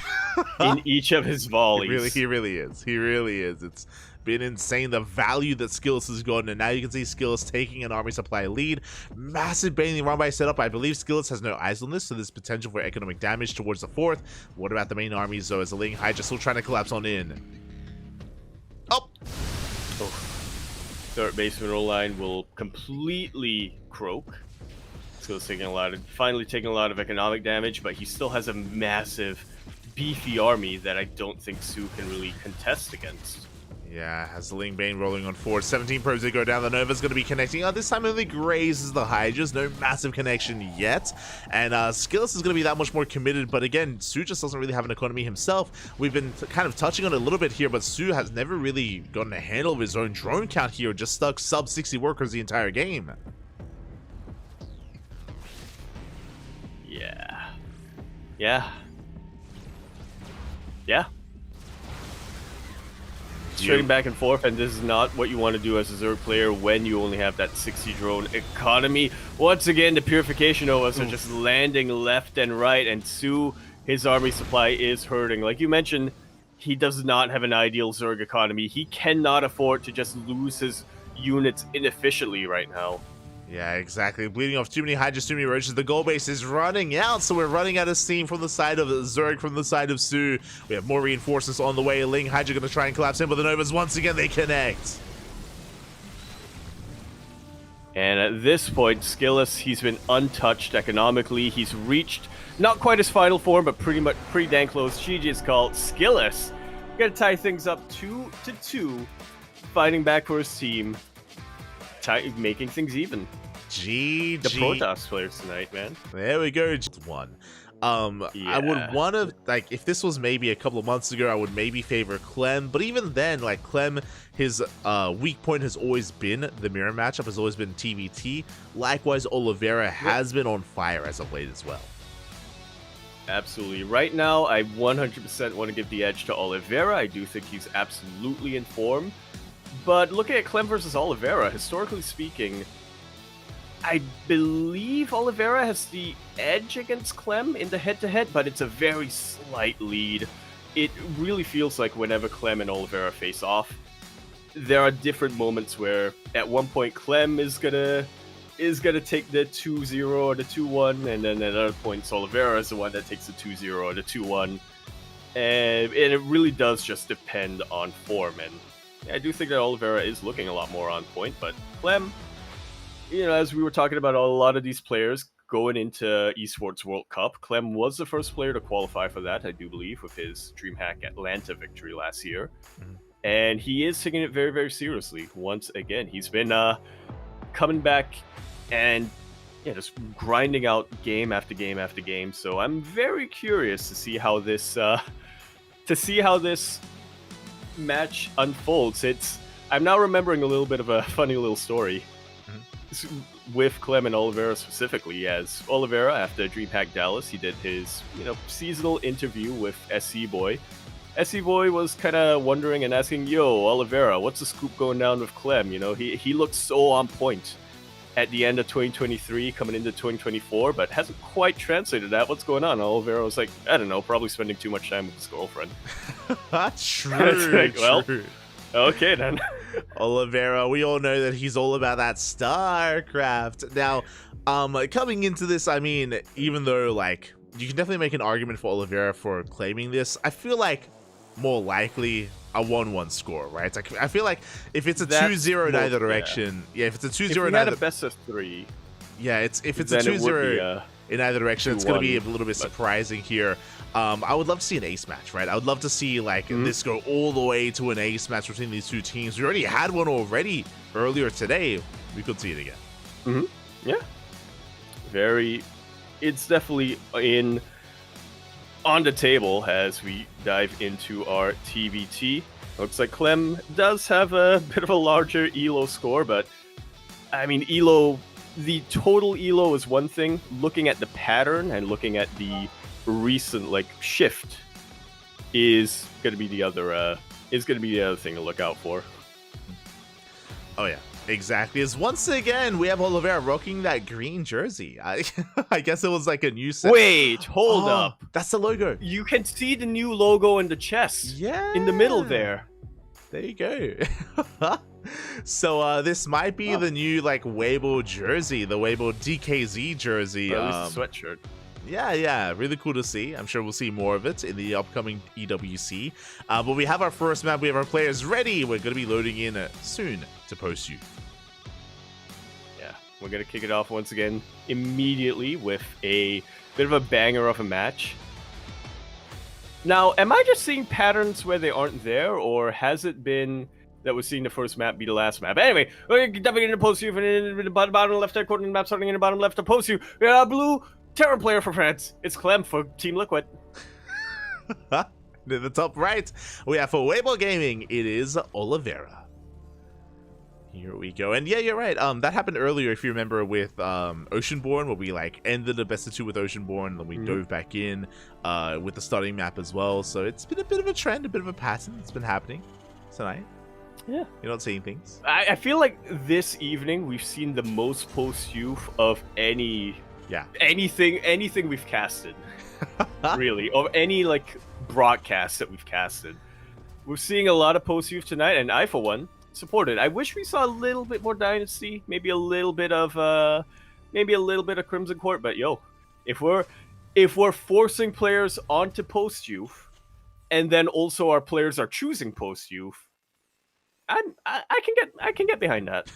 in each of his volleys. He really is. He really is. It's been insane the value that Skillus has gotten, and now you can see Skillus taking an army supply lead. Massive Baneling run by setup. I believe Skillus has no eyes on this, so there's potential for economic damage towards the 4th. What about the main armies though? As the Ling Hydra still trying to collapse on in? Oh! Third base mineral line will completely croak. Skillus finally taking a lot of economic damage, but he still has a massive, beefy army that I don't think Sue can really contest against. Yeah, has the Ling Bane rolling on forward. 17 probes they go down. The Nova's going to be connecting. This time only grazes the Hydras. No massive connection yet. And Skillus is going to be that much more committed. But again, Sue just doesn't really have an economy himself. We've been kind of touching on it a little bit here, but Sue has never really gotten a handle of his own drone count here. Just stuck sub 60 workers the entire game. Yeah. Trading back and forth, and this is not what you want to do as a Zerg player when you only have that 60 drone economy. Once again, the Purification Novas are just landing left and right, and Sue, his army supply is hurting. Like you mentioned, he does not have an ideal Zerg economy. He cannot afford to just lose his units inefficiently right now. Yeah, exactly. Bleeding off too many Hydras, too many Roaches. The goal base is running out, so we're running out of steam from the side of Zerg, from the side of Sue. We have more reinforcements on the way. Ling Hydra going to try and collapse in, but the Novas, once again, they connect. And at this point, Skillus, he's been untouched economically. He's reached not quite his final form, but pretty dang close. GG's called. Skillus gonna tie things up 2-2, fighting back for his team. Making things even. GG. The Protoss players tonight, man. There we go. Just one. Yeah. I would want to, like, if this was maybe a couple of months ago, I would maybe favor Clem. But even then, like, Clem, his weak point has always been the mirror matchup, has always been TVT. Likewise, Oliveira has been on fire as of late as well. Absolutely. Right now, I 100% want to give the edge to Oliveira. I do think he's absolutely in form. But looking at Clem versus Oliveira, historically speaking, I believe Oliveira has the edge against Clem in the head-to-head, but it's a very slight lead. It really feels like whenever Clem and Oliveira face off, there are different moments where at one point Clem is gonna take the 2-0 or the 2-1, and then at other points Oliveira is the one that takes the 2-0 or the 2-1. And it really does just depend on form, and I do think that Oliveira is looking a lot more on point, but Clem, as we were talking about a lot of these players going into Esports World Cup, Clem was the first player to qualify for that, I do believe, with his DreamHack Atlanta victory last year. And he is taking it very, very seriously. Once again, he's been coming back and just grinding out game after game after game. So I'm very curious to see how this to see how this match unfolds, I'm now remembering a little bit of a funny little story with Clem and Oliveira specifically. As Oliveira, after DreamHack Dallas, he did his seasonal interview with SC Boy. SC Boy was kind of wondering and asking, "Yo, Oliveira, what's the scoop going down with Clem? He looked so on point at the end of 2023, coming into 2024, but hasn't quite translated that. What's going on?" Oliveira was like, "I don't know, probably spending too much time with his girlfriend." True. Like, well, true. Okay then. Oliveira, we all know that he's all about that StarCraft. Now, coming into this, I mean, even though like you can definitely make an argument for Oliveira for claiming this, I feel like more likely a 1-1 score, right? I feel like if it's a 2-0 in either direction, if it's a 2-0 in either, a best of 3, if it's a 2-0 in either direction, it's going to be a little bit surprising here. I would love to see an ace match, right? I would love to see like this go all the way to an ace match between these two teams. We already had one earlier today. We could see it again. Yeah, it's definitely on the table as we dive into our TBT. Looks like Clem does have a bit of a larger ELO score, but I mean, the total ELO is one thing. Looking at the pattern and looking at the recent shift is going to be the other thing to look out for. Oh yeah, exactly. As once again we have Oliveira rocking that green jersey. I guess it was like a new set. Wait, hold up. That's the logo. You can see the new logo in the chest. Yeah. In the middle there. There you go. So this might be the new Weibo jersey, the Weibo DKZ jersey. Or at least a sweatshirt. Yeah, really cool to see. I'm sure we'll see more of it in the upcoming EWC. But we have our first map. We have our players ready. We're going to be loading in soon to post you. Yeah, we're going to kick it off once again immediately with a bit of a banger of a match. Now, am I just seeing patterns where they aren't there, or has it been that we're seeing the first map be the last map? Anyway, we're diving into post you in the bottom left hand corner of the map, starting in the bottom left to post you. Blue Terror player for France. It's Clem for Team Liquid. In the top right, we have for Weibo Gaming, it is Oliveira. Here we go. And yeah, you're right. That happened earlier, if you remember, with Oceanborn, where we ended the best of 2 with Oceanborn, and then we dove back in with the starting map as well. So it's been a bit of a trend, a bit of a pattern that's been happening tonight. Yeah. You're not seeing things. I feel like this evening we've seen the most post-youth of anything we've casted. Really. Of any broadcast that we've casted. We're seeing a lot of post-youth tonight, and I, for one, support it. I wish we saw a little bit more Dynasty, maybe a little bit of Crimson Court, but if we're forcing players onto post-youth, and then also our players are choosing post-youth, I can get behind that.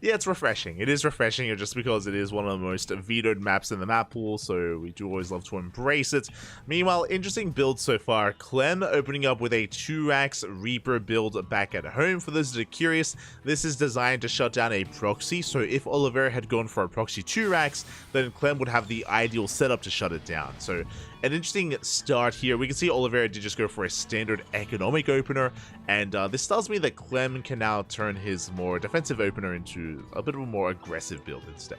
Yeah, it's refreshing. It is refreshing just because it is one of the most vetoed maps in the map pool, so we do always love to embrace it. Meanwhile, interesting build so far. Clem opening up with a 2-axe Reaper build back at home. For those that are curious, this is designed to shut down a proxy, so if Oliveira had gone for a proxy 2-axe, then Clem would have the ideal setup to shut it down. So an interesting start here. We can see Oliveira did just go for a standard economic opener, and this tells me that Clem can now turn his more defensive opener into a bit of a more aggressive build instead.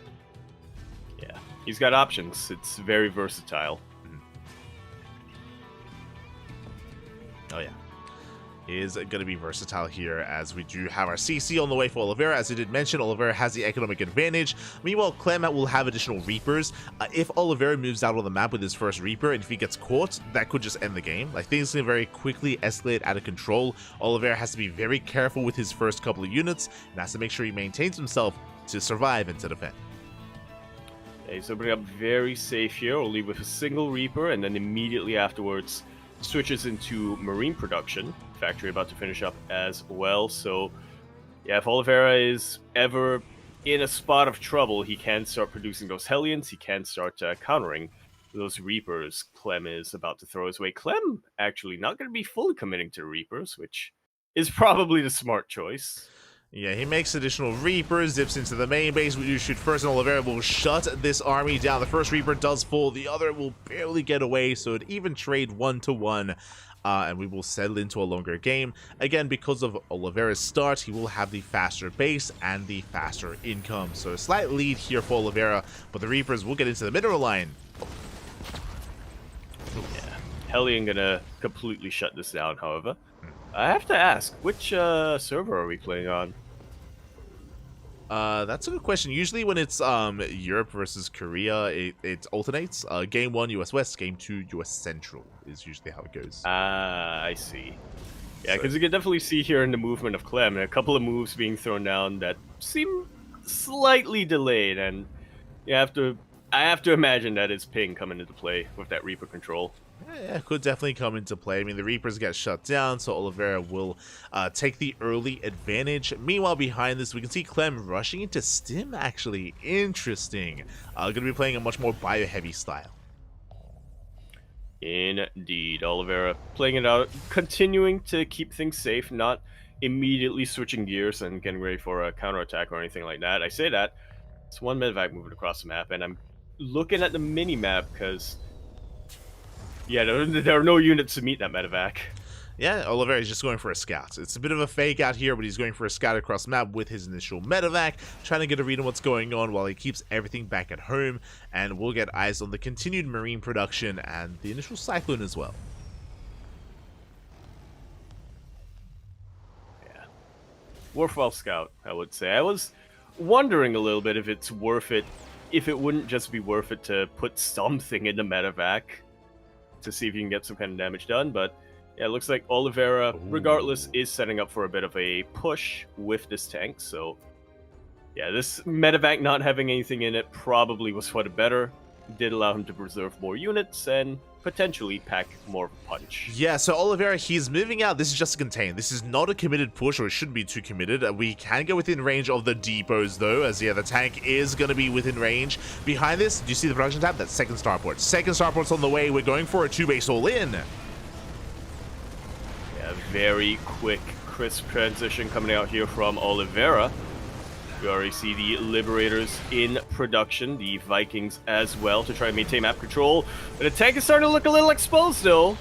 Yeah, he's got options. It's very versatile. Oh yeah. Is going to be versatile here, as we do have our CC on the way for Oliveira. As I did mention, Oliveira has the economic advantage. Meanwhile, Clem will have additional Reapers. If Oliveira moves out on the map with his first Reaper, and if he gets caught, that could just end the game. Things can very quickly escalate out of control. Oliveira has to be very careful with his first couple of units, and has to make sure he maintains himself to survive and to defend. Yeah, he's opening up very safe here, only with a single Reaper, and then immediately afterwards switches into Marine production. Factory about to finish up as well. So yeah, if Oliveira is ever in a spot of trouble, he can start producing those Hellions. He can start countering those Reapers Clem is about to throw his way. Clem actually not going to be fully committing to Reapers, which is probably the smart choice. Yeah, he makes additional Reapers, dips into the main base. We do shoot first, and Oliveira will shut this army down. The first Reaper does fall, the other will barely get away, so it even trade 1-to-1. And we will settle into a longer game. Again, because of Oliveira's start, he will have the faster base and the faster income. So a slight lead here for Oliveira, but the Reapers will get into the mineral line. Yeah, Hellion gonna completely shut this down, however. I have to ask, which server are we playing on? That's a good question. Usually when it's Europe versus Korea, it alternates. Game 1 US West, Game 2 US Central is usually how it goes. Ah, I see. Yeah, because you can definitely see here in the movement of Clem a couple of moves being thrown down that seem slightly delayed, and I have to imagine that it's ping coming into play with that Reaper control. Yeah, could definitely come into play. I mean, the Reapers get shut down, so Oliveira will take the early advantage. Meanwhile, behind this, we can see Clem rushing into Stim, actually. Interesting. Going to be playing a much more bio-heavy style. Indeed, Oliveira playing it out, continuing to keep things safe, not immediately switching gears and getting ready for a counterattack or anything like that. I say that, it's one medevac moving across the map, and I'm looking at the mini-map because... yeah, there are no units to meet that medevac. Yeah, Oliveira is just going for a scout. It's a bit of a fake out here, but he's going for a scout across the map with his initial medevac, trying to get a read on what's going on while he keeps everything back at home, and we'll get eyes on the continued Marine production and the initial Cyclone as well. Yeah. Worthwhile scout, I would say. I was wondering a little bit if it's worth it, if it wouldn't just be worth it to put something in the medevac to see if you can get some kind of damage done, but yeah, it looks like Oliveira, regardless, is setting up for a bit of a push with this tank, so yeah, this medevac not having anything in it probably was for the better. Did allow him to preserve more units and potentially pack more punch. Yeah, so Oliveira, he's moving out. This is just a contain. This is not a committed push, or it shouldn't be too committed. We can go within range of the depots, though, as, yeah, the tank is going to be within range. Behind this, do you see the production tab? That's second starport. Second starport's on the way. We're going for a 2-base all-in. Yeah, very quick, crisp transition coming out here from Oliveira. We already see the Liberators in production, the Vikings as well, to try and maintain map control. But the tank is starting to look a little exposed, though.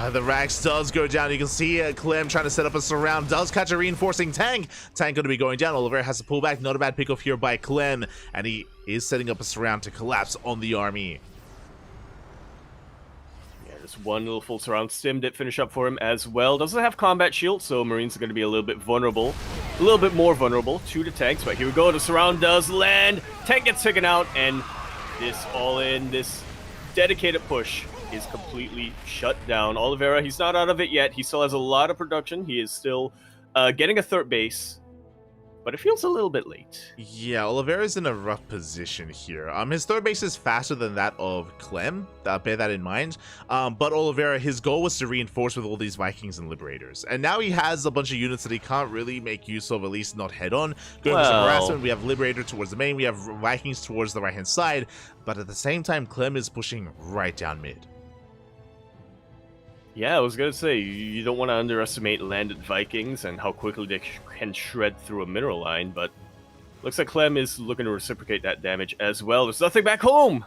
The Rax does go down. You can see Clem trying to set up a surround. Does catch a reinforcing tank. Tank going to be going down. Oliveira has to pull back. Not a bad pickoff here by Clem. And he is setting up a surround to collapse on the army. Just one little full surround stim did finish up for him as well. Doesn't have combat shield, so Marines are going to be a little bit vulnerable. A little bit more vulnerable to the tanks, but here we go. The surround does land. Tank gets taken out, and this all-in, this dedicated push is completely shut down. Oliveira, he's not out of it yet. He still has a lot of production. He is still getting a third base, but it feels a little bit late. Yeah, Oliveira's in a rough position here. His third base is faster than that of Clem. Bear that in mind. But Oliveira, his goal was to reinforce with all these Vikings and Liberators. And now he has a bunch of units that he can't really make use of, at least not head-on. Going for some harassment, we have Liberator towards the main, we have Vikings towards the right-hand side. But at the same time, Clem is pushing right down mid. Yeah, I was going to say, you don't want to underestimate landed Vikings and how quickly they can shred through a mineral line, but looks like Clem is looking to reciprocate that damage as well. There's nothing back home!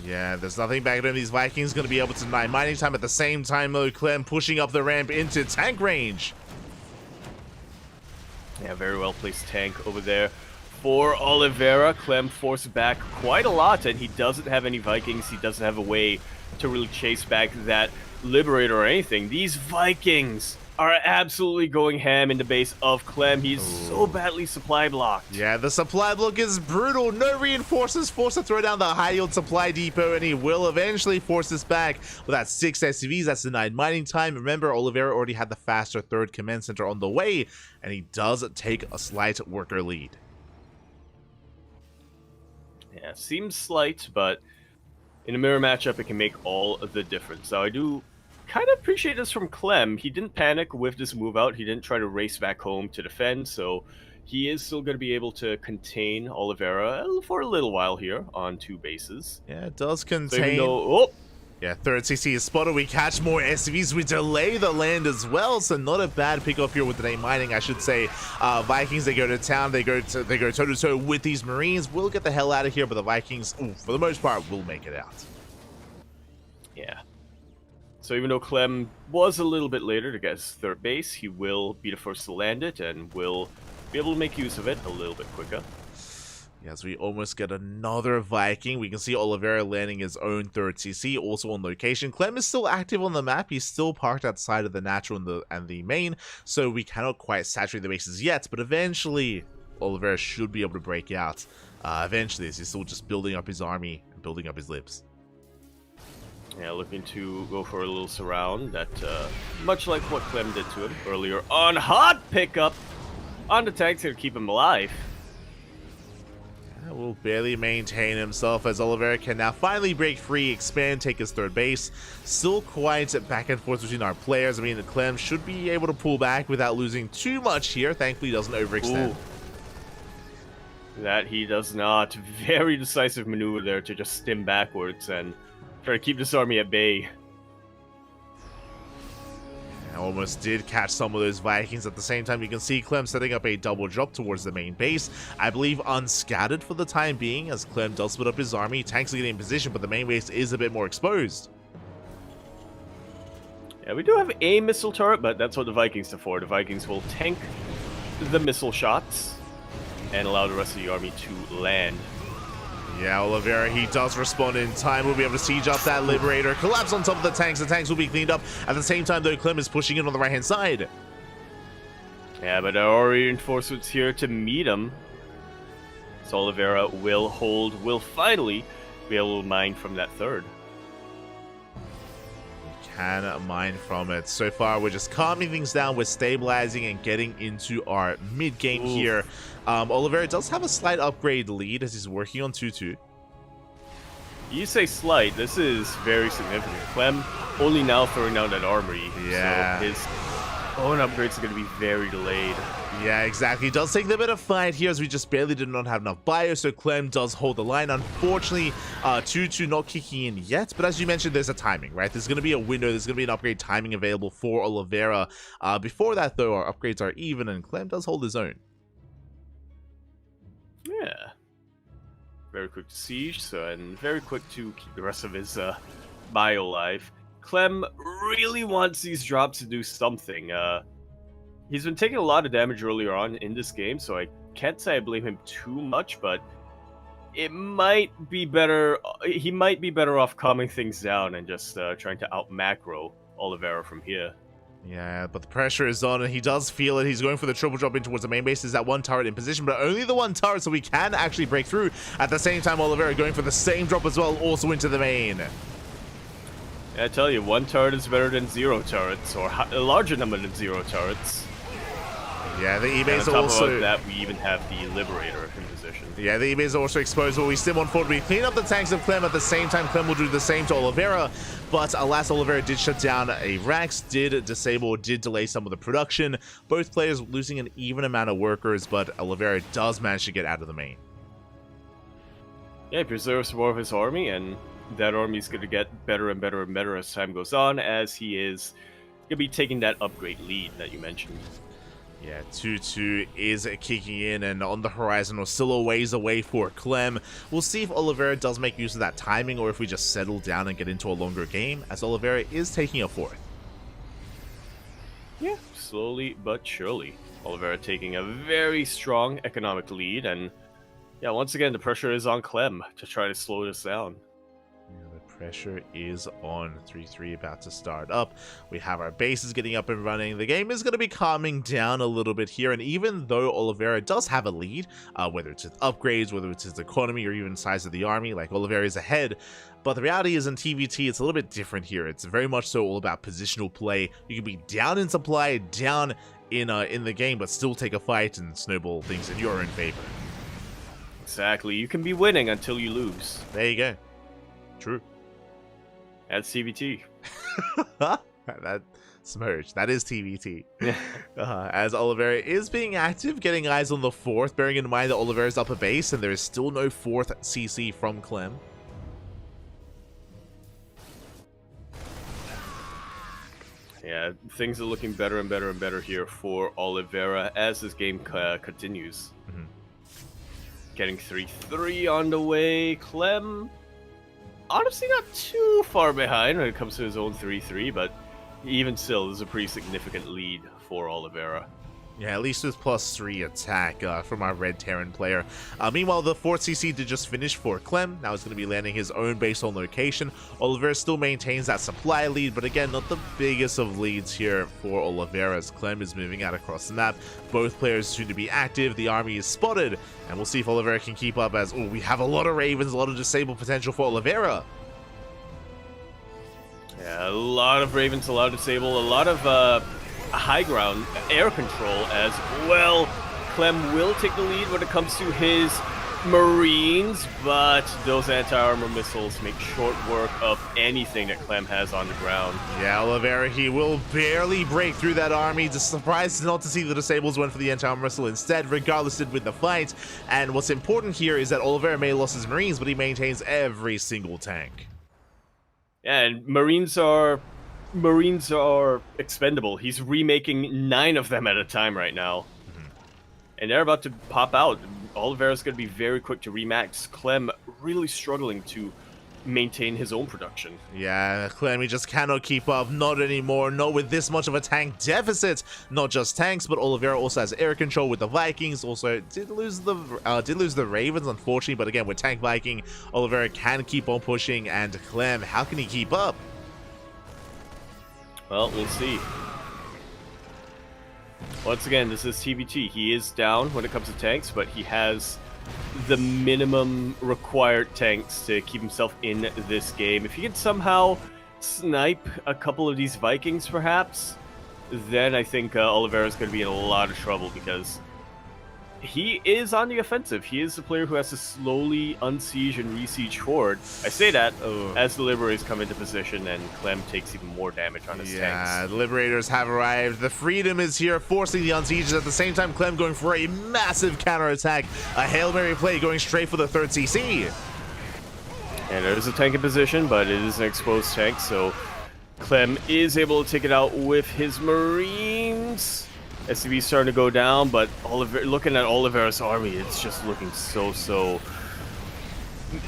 Yeah, there's nothing back there. These Vikings going to be able to deny mining time at the same time, though. Clem pushing up the ramp into tank range. Yeah, very well placed tank over there for Oliveira. Clem forced back quite a lot, and he doesn't have any Vikings. He doesn't have a way to really chase back that Liberator or anything. These Vikings are absolutely going ham in the base of Clem. He's so badly supply blocked. Yeah, the supply block is brutal. No reinforcements, forced to throw down the high yield supply depot, and he will eventually force this back with that 6 SCVs. That's denied mining time. Remember, Oliveira already had the faster third command center on the way, and he does take a slight worker lead. Yeah, seems slight, but in a mirror matchup, it can make all of the difference. So I do kind of appreciate this from Clem. He didn't panic with this move out. He didn't try to race back home to defend, so he is still going to be able to contain Oliveira for a little while here on 2 bases. Yeah, it does contain... So even though, Yeah, third CC is spotted. We catch more SCVs. We delay the land as well, so not a bad pick off here with the name mining, I should say. Vikings, they go to town. They go toe to toe with these Marines. We'll get the hell out of here, but the Vikings, for the most part, will make it out. Yeah. So even though Clem was a little bit later to get his third base, he will be the first to land it and will be able to make use of it a little bit quicker. As we almost get another Viking. We can see Oliveira landing his own third CC, also on location. Clem is still active on the map. He's still parked outside of the natural and the main, so we cannot quite saturate the bases yet, but eventually Oliveira should be able to break out. Eventually, as he's still just building up his army and building up his libs. Yeah, looking to go for a little surround that, much like what Clem did to him earlier on hot pickup on the tanks here to keep him alive. Will barely maintain himself as Oliveira can now finally break free, expand, take his third base. Still quite back and forth between our players. I mean, Clem should be able to pull back without losing too much here. Thankfully, he doesn't overextend. Ooh. That he does not. Very decisive maneuver there to just stim backwards and try to keep this army at bay. Almost did catch some of those Vikings. At the same time, you can see Clem setting up a double drop towards the main base. I believe unscattered for the time being, as Clem does split up his army. Tanks are getting in position, but the main base is a bit more exposed. Yeah, we do have a missile turret, but that's what the Vikings are for. The Vikings will tank the missile shots and allow the rest of the army to land. Yeah, Oliveira, he does respond in time. We'll be able to siege up that Liberator. Collapse on top of the tanks. The tanks will be cleaned up. At the same time, though, Clem is pushing in on the right-hand side. Yeah, but there are reinforcements here to meet him. So Oliveira will finally be able to mine from that third. Can mine from it. So far, we're just calming things down. We're stabilizing and getting into our mid-game here. Oliveira does have a slight upgrade lead as he's working on 2-2. You say slight, this is very significant. Clem only now throwing down that armory. Yeah. So his own upgrades are going to be very delayed. Yeah, exactly. It does take a bit of fight here as we just barely did not have enough bio, so Clem does hold the line. Unfortunately, 2-2 not kicking in yet, but as you mentioned, there's a timing, right? There's going to be a window, there's going to be an upgrade timing available for Oliveira. Before that, though, our upgrades are even, and Clem does hold his own. Yeah. Very quick to siege, and very quick to keep the rest of his bio alive. Clem really wants these drops to do something. He's been taking a lot of damage earlier on in this game, so I can't say I blame him too much, but it might be better. He might be better off calming things down and just trying to out macro Oliveira from here. Yeah, but the pressure is on, and he does feel it. He's going for the triple drop in towards the main base. There's that one turret in position, but only the one turret, so we can actually break through. At the same time, Oliveira going for the same drop as well, also into the main. Yeah, I tell you, one turret is better than 0 turrets, or a larger number than 0 turrets. Yeah, the E-base on top also... of that, we even have the Liberator in position. Yeah, the E-base are also exposed, but we stim on forward. We clean up the tanks of Clem. At the same time, Clem will do the same to Oliveira, but alas, Oliveira did shut down a Rax, did disable, did delay some of the production. Both players losing an even amount of workers, but Oliveira does manage to get out of the main. Yeah, he preserves more of his army, and that army is going to get better and better and better as time goes on, as he is going to be taking that upgrade lead that you mentioned. Yeah, 2-2 is kicking in, and on the horizon, we're still a ways away for Clem. We'll see if Oliveira does make use of that timing, or if we just settle down and get into a longer game, as Oliveira is taking a fourth. Yeah, slowly but surely. Oliveira taking a very strong economic lead, and yeah, once again, the pressure is on Clem to try to slow this down. Yeah, the pressure is on. 3-3 about to start up. We have our bases getting up and running. The game is going to be calming down a little bit here, and even though Oliveira does have a lead, whether it's his upgrades, whether it's his economy, or even size of the army, like Oliveira is ahead, but the reality is in TVT, it's a little bit different here. It's very much so all about positional play. You can be down in supply, down in the game, but still take a fight and snowball things in your own favor. Exactly. You can be winning until you lose. There you go. True. That's TVT. That's merged. That is TVT. As Oliveira is being active, getting eyes on the fourth, bearing in mind that Oliveira's up a base and there is still no fourth CC from Clem. Yeah, things are looking better and better and better here for Oliveira as this game continues. Getting 3-3 on the way. Clem, honestly, not too far behind when it comes to his own 3-3, but even still, this is a pretty significant lead for Oliveira. Yeah, at least with +3 attack from our Red Terran player. Meanwhile, the 4th CC did just finish for Clem. Now he's going to be landing his own base on location. Oliveira still maintains that supply lead, but again, not the biggest of leads here for Oliveira as Clem is moving out across the map. Both players soon to be active. The army is spotted, and we'll see if Oliveira can keep up as we have a lot of Ravens, a lot of disable potential for Oliveira. Yeah, a lot of Ravens, a lot of disable, a lot of high ground air control as well. Clem will take the lead when it comes to his Marines, but those anti-armor missiles make short work of anything that Clem has on the ground. Yeah, Oliveira, he will barely break through that army. Just surprised not to see the disables went for the anti-armor missile instead. Regardless, did win the fight. And what's important here is that Oliveira may have lost his Marines, but he maintains every single tank. Yeah, and Marines are expendable. He's remaking 9 of them at a time right now. And they're about to pop out. Oliveira's going to be very quick to remax. Clem really struggling to maintain his own production. Yeah, Clem, he just cannot keep up. Not anymore. Not with this much of a tank deficit. Not just tanks, but Oliveira also has air control with the Vikings. Also did lose the Ravens, unfortunately. But again, with tank Viking, Oliveira can keep on pushing. And Clem, how can he keep up? Well, we'll see. Once again, this is TBT. He is down when it comes to tanks, but he has the minimum required tanks to keep himself in this game. If he can somehow snipe a couple of these Vikings, perhaps, then I think Oliveira is going to be in a lot of trouble because he is on the offensive. He is the player who has to slowly unsiege and resiege forward. I say that as the Liberators come into position and Clem takes even more damage on his tanks. Yeah, the Liberators have arrived. The Freedom is here, forcing the unsieges. At the same time, Clem going for a massive counterattack. A Hail Mary play going straight for the 3rd CC. And there's a tank in position, but it is an exposed tank, so Clem is able to take it out with his Marines. SCV's starting to go down, but looking at Oliveira's army, it's just looking so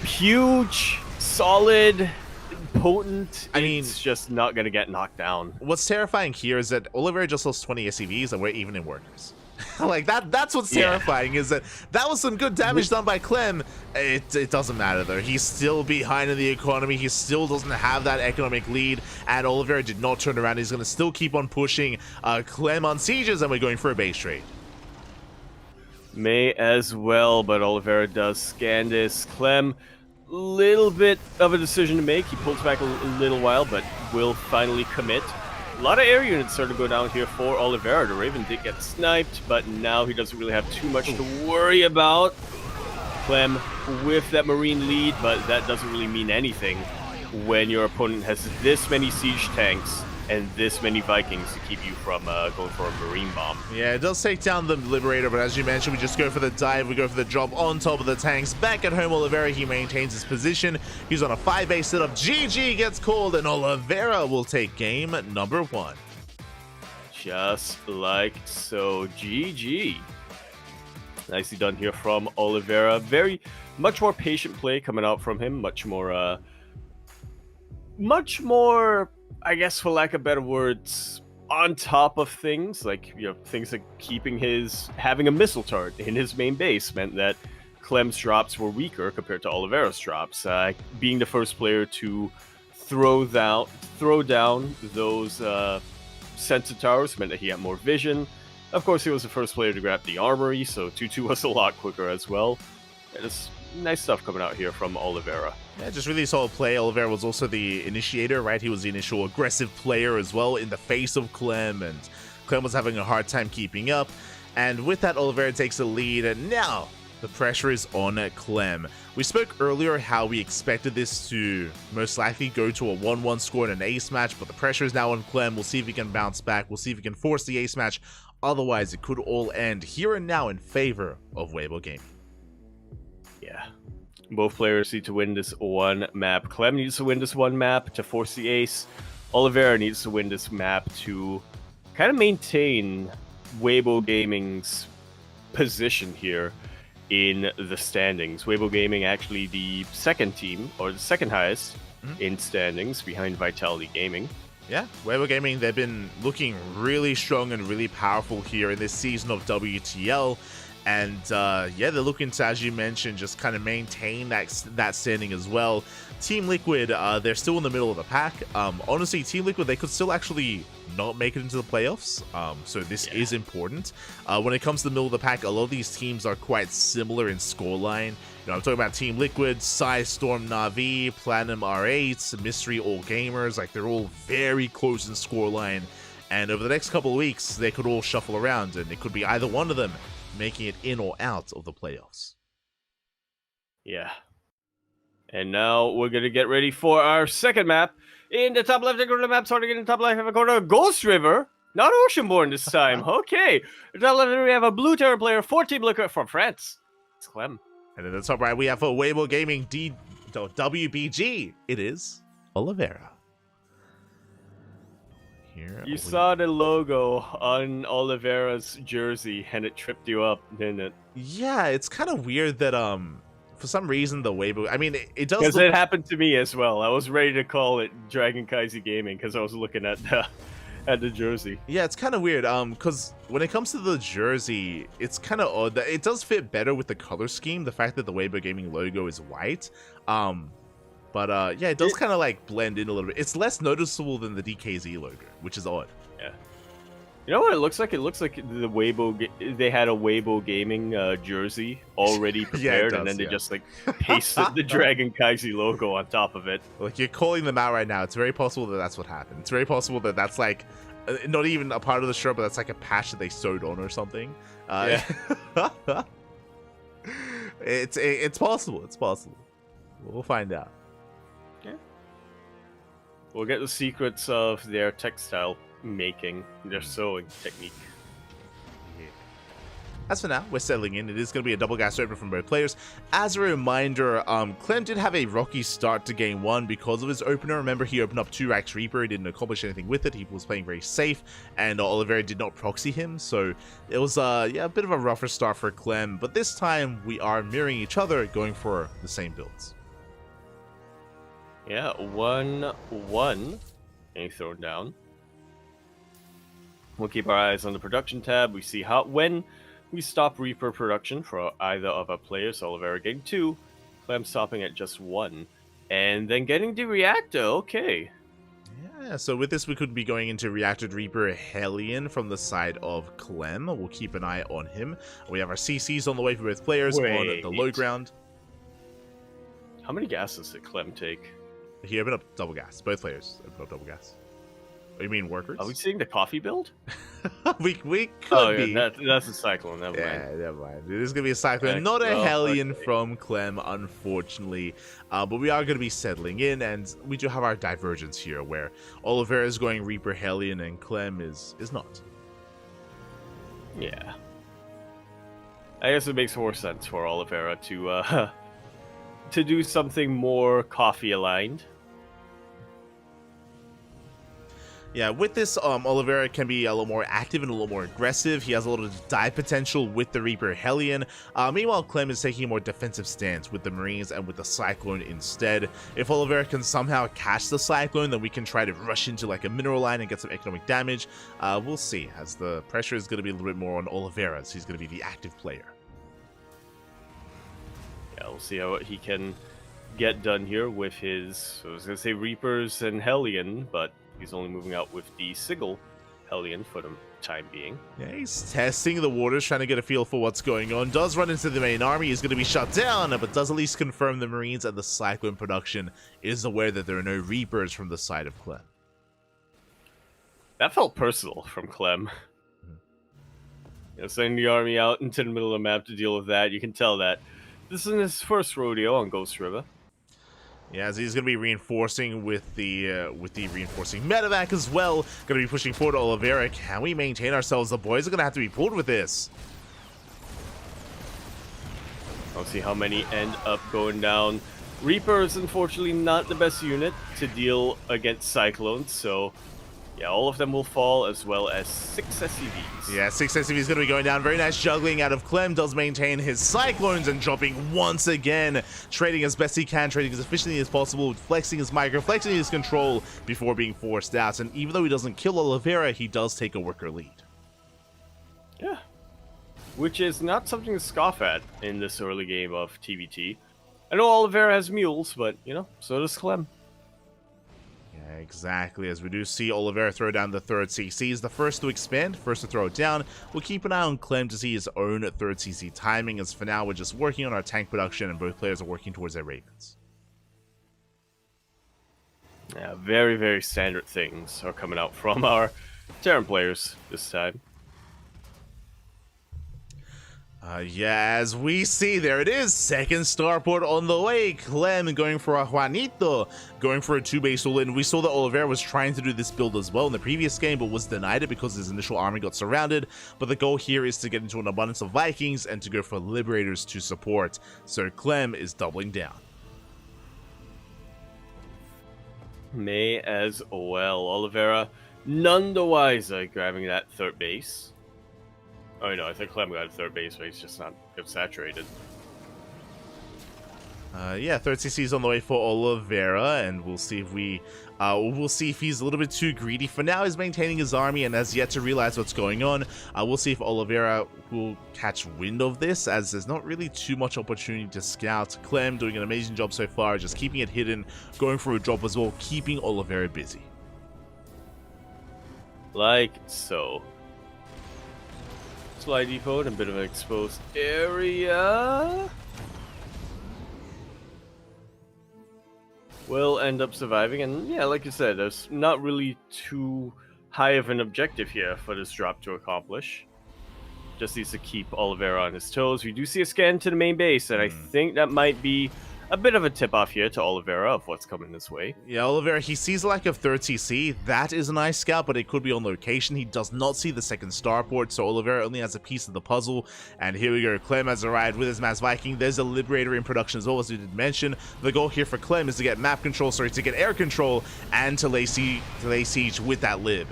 huge, solid, potent. I mean, it's just not going to get knocked down. What's terrifying here is that Oliveira just lost 20 SCVs and we're even in workers. Like that's what's terrifying, is that was some good damage done by Clem. It doesn't matter though. He's still behind in the economy. He still doesn't have that economic lead, and Oliveira did not turn around. He's going to still keep on pushing. Clem on sieges, and we're going for a base trade. May as well, but Oliveira does scan this. Clem, little bit of a decision to make. He pulls back a little while, but will finally commit. A lot of air units started to go down here for Oliveira. The Raven did get sniped, but now he doesn't really have too much to worry about. Clem with that Marine lead, but that doesn't really mean anything when your opponent has this many siege tanks and this many Vikings to keep you from going for a Marine bomb. Yeah, it does take down the Liberator, but as you mentioned, we just go for the dive, we go for the drop on top of the tanks. Back at home, Oliveira, he maintains his position. He's on a 5-base setup. GG gets called, and Oliveira will take game number 1. Just like so. GG. Nicely done here from Oliveira. Much more patient play coming out from him. Much more, I guess, for lack of better words, on top of things, like, things like having a missile turret in his main base meant that Clem's drops were weaker compared to Oliveira's drops. Being the first player to throw down those sensor towers meant that he had more vision. Of course, he was the first player to grab the armory, so 2-2 was a lot quicker as well. It's nice stuff coming out here from Oliveira. Yeah, just really solid play. Oliveira was also the initiator, right? He was the initial aggressive player as well in the face of Clem, and Clem was having a hard time keeping up. And with that, Oliveira takes the lead, and now the pressure is on Clem. We spoke earlier how we expected this to most likely go to a 1-1 score in an ace match, but the pressure is now on Clem. We'll see if he can bounce back. We'll see if he can force the ace match. Otherwise, it could all end here and now in favor of Weibo Gaming. Yeah. Both players need to win this one map. Clem needs to win this one map to force the ace. Oliveira needs to win this map to kind of maintain Weibo Gaming's position here in the standings. Weibo Gaming actually the second team, or the second highest in standings, behind Vitality Gaming. Yeah, Weibo Gaming, they've been looking really strong and really powerful here in this season of WTL. And yeah, they're looking to, as you mentioned, just kind of maintain that standing as well. Team Liquid, they're still in the middle of the pack. Honestly, Team Liquid, they could still actually not make it into the playoffs. So this is important. When it comes to the middle of the pack, a lot of these teams are quite similar in scoreline. You know, I'm talking about Team Liquid, Psy, Storm, Na'Vi, Platinum R8, Mystery, All Gamers. Like, they're all very close in scoreline. And over the next couple of weeks, they could all shuffle around, and it could be either one of them making it in or out of the playoffs. Yeah. And now we're going to get ready for our second map. In the top left-hand corner of the map, starting in the top left-hand corner, Ghost River. Not Oceanborn this time. Okay. In the top left, we have a Blue Terror player for Team Liquid from France. It's Clem. And in the top right, we have for Weibo Gaming WBG. It is Oliveira. Here You saw the logo on Oliveira's jersey, and it tripped you up, didn't it? Yeah, it's kind of weird that for some reason the Weibo, I mean, it does, because it happened to me as well. I was ready to call it CranKy Gaming because I was looking at the jersey. Yeah, it's kind of weird. Because when it comes to the jersey, it's kind of odd that it does fit better with the color scheme. The fact that the Weibo Gaming logo is white. But yeah, it does kind of like blend in a little bit. It's less noticeable than the DKZ logo, which is odd. Yeah. You know what it looks like? It looks like the Weibo. They had a Weibo Gaming jersey already prepared, and then they just like pasted the CranKy logo on top of it. Like, you're calling them out right now. It's very possible that that's what happened. It's very possible that that's like not even a part of the shirt, but that's like a patch that they sewed on or something. Yeah. It's possible. It's possible. We'll find out. Yeah. We'll get the secrets of their textile making, their sewing technique. As for now, we're settling in. It is going to be a double gas opener from both players. As a reminder, Clem did have a rocky start to game one because of his opener. Remember, he opened up 2 racks Reaper. He didn't accomplish anything with it. He was playing very safe, and Oliveira did not proxy him. So it was yeah, a bit of a rougher start for Clem. But this time, we are mirroring each other, going for the same builds. Yeah, 1-1 getting thrown down. We'll keep our eyes on the production tab. We see when we stop Reaper production for either of our players. Oliveira getting 2, Clem stopping at just 1, and then getting the reactor. Okay. Yeah, so with this, we could be going into Reacted Reaper Hellion from the side of Clem. We'll keep an eye on him. We have our CCs on the way for both players on the low ground. How many gases did Clem take? He opened up double gas. Both players opened up double gas. Oh, you mean workers? Are we seeing the coffee build? we could be. That's a Cyclone. Never mind. Yeah, never mind. It is going to be a Cyclone, not a Hellion from Clem, unfortunately. But we are going to be settling in, and we do have our divergence here, where Oliveira is going Reaper Hellion, and Clem is not. Yeah. I guess it makes more sense for Oliveira to do something more coffee-aligned. Yeah, with this, Oliveira can be a little more active and a little more aggressive. He has a little dive potential with the Reaper Hellion. Meanwhile, Clem is taking a more defensive stance with the Marines and with the Cyclone instead. If Oliveira can somehow catch the Cyclone, then we can try to rush into like a mineral line and get some economic damage. We'll see, as the pressure is going to be a little bit more on Oliveira, as he's going to be the active player. Yeah, we'll see how he can get done here with his, I was going to say Reapers and Hellion, but he's only moving out with the Sigil Hellion for the time being. Yeah, he's testing the waters, trying to get a feel for what's going on. Does run into the main army, he's going to be shut down, but does at least confirm the Marines and the Cyclone production is aware that there are no Reapers from the side of Clem. That felt personal from Clem. Sending the army out into the middle of the map to deal with that. You can tell that this is his first rodeo on Ghost River. Yeah, as he's going to be reinforcing with the reinforcing medevac as well. Going to be pushing forward Oliveira. Can we maintain ourselves? The boys are going to have to be pulled with this. I'll see how many end up going down. Reaper is unfortunately not the best unit to deal against Cyclones, so yeah, all of them will fall, as well as 6 SCVs. Yeah, 6 SCVs going to be going down. Very nice juggling out of Clem. Does maintain his Cyclones and dropping once again. Trading as best he can, trading as efficiently as possible, flexing his micro, flexing his control before being forced out. And even though he doesn't kill Oliveira, he does take a worker lead. Yeah. Which is not something to scoff at in this early game of TVT. I know Oliveira has mules, but, you know, so does Clem. Yeah, exactly. As we do see Oliveira throw down the third CC. He's the first to expand, first to throw it down. We'll keep an eye on Clem to see his own third CC timing, as for now we're just working on our tank production and both players are working towards their Ravens. Yeah, very, very standard things are coming out from our Terran players this time. Yeah, as we see, there it is. Second starport on the way. Clem going for a Juanito, going for a 2-base all-in. We saw that Oliveira was trying to do this build as well in the previous game, but was denied it because his initial army got surrounded. But the goal here is to get into an abundance of Vikings and to go for Liberators to support. So Clem is doubling down. May as well. Oliveira, none the wiser, grabbing that third base. Oh no, I think Clem got a third base, but he's just not saturated. Yeah, third CC is on the way for Oliveira, and we'll see if he's a little bit too greedy. For now, he's maintaining his army and has yet to realize what's going on. We'll see if Oliveira will catch wind of this, as there's not really too much opportunity to scout. Clem doing an amazing job so far, just keeping it hidden, going for a drop as well, keeping Oliveira busy. Like so. Slide depot and a bit of an exposed area. Will end up surviving, and yeah, like you said, there's not really too high of an objective here for this drop to accomplish. Just needs to keep Oliveira on his toes. We do see a scan to the main base, and I think that might be a bit of a tip-off here to Oliveira of what's coming this way. Yeah, Oliveira, he sees lack of third CC. That is a nice scout, but it could be on location. He does not see the second starport, so Oliveira only has a piece of the puzzle. And here we go. Clem has arrived with his Mass Viking. There's a Liberator in production as well, as we did mention. The goal here for Clem is to get map control, to get air control, and to lay siege with that Lib.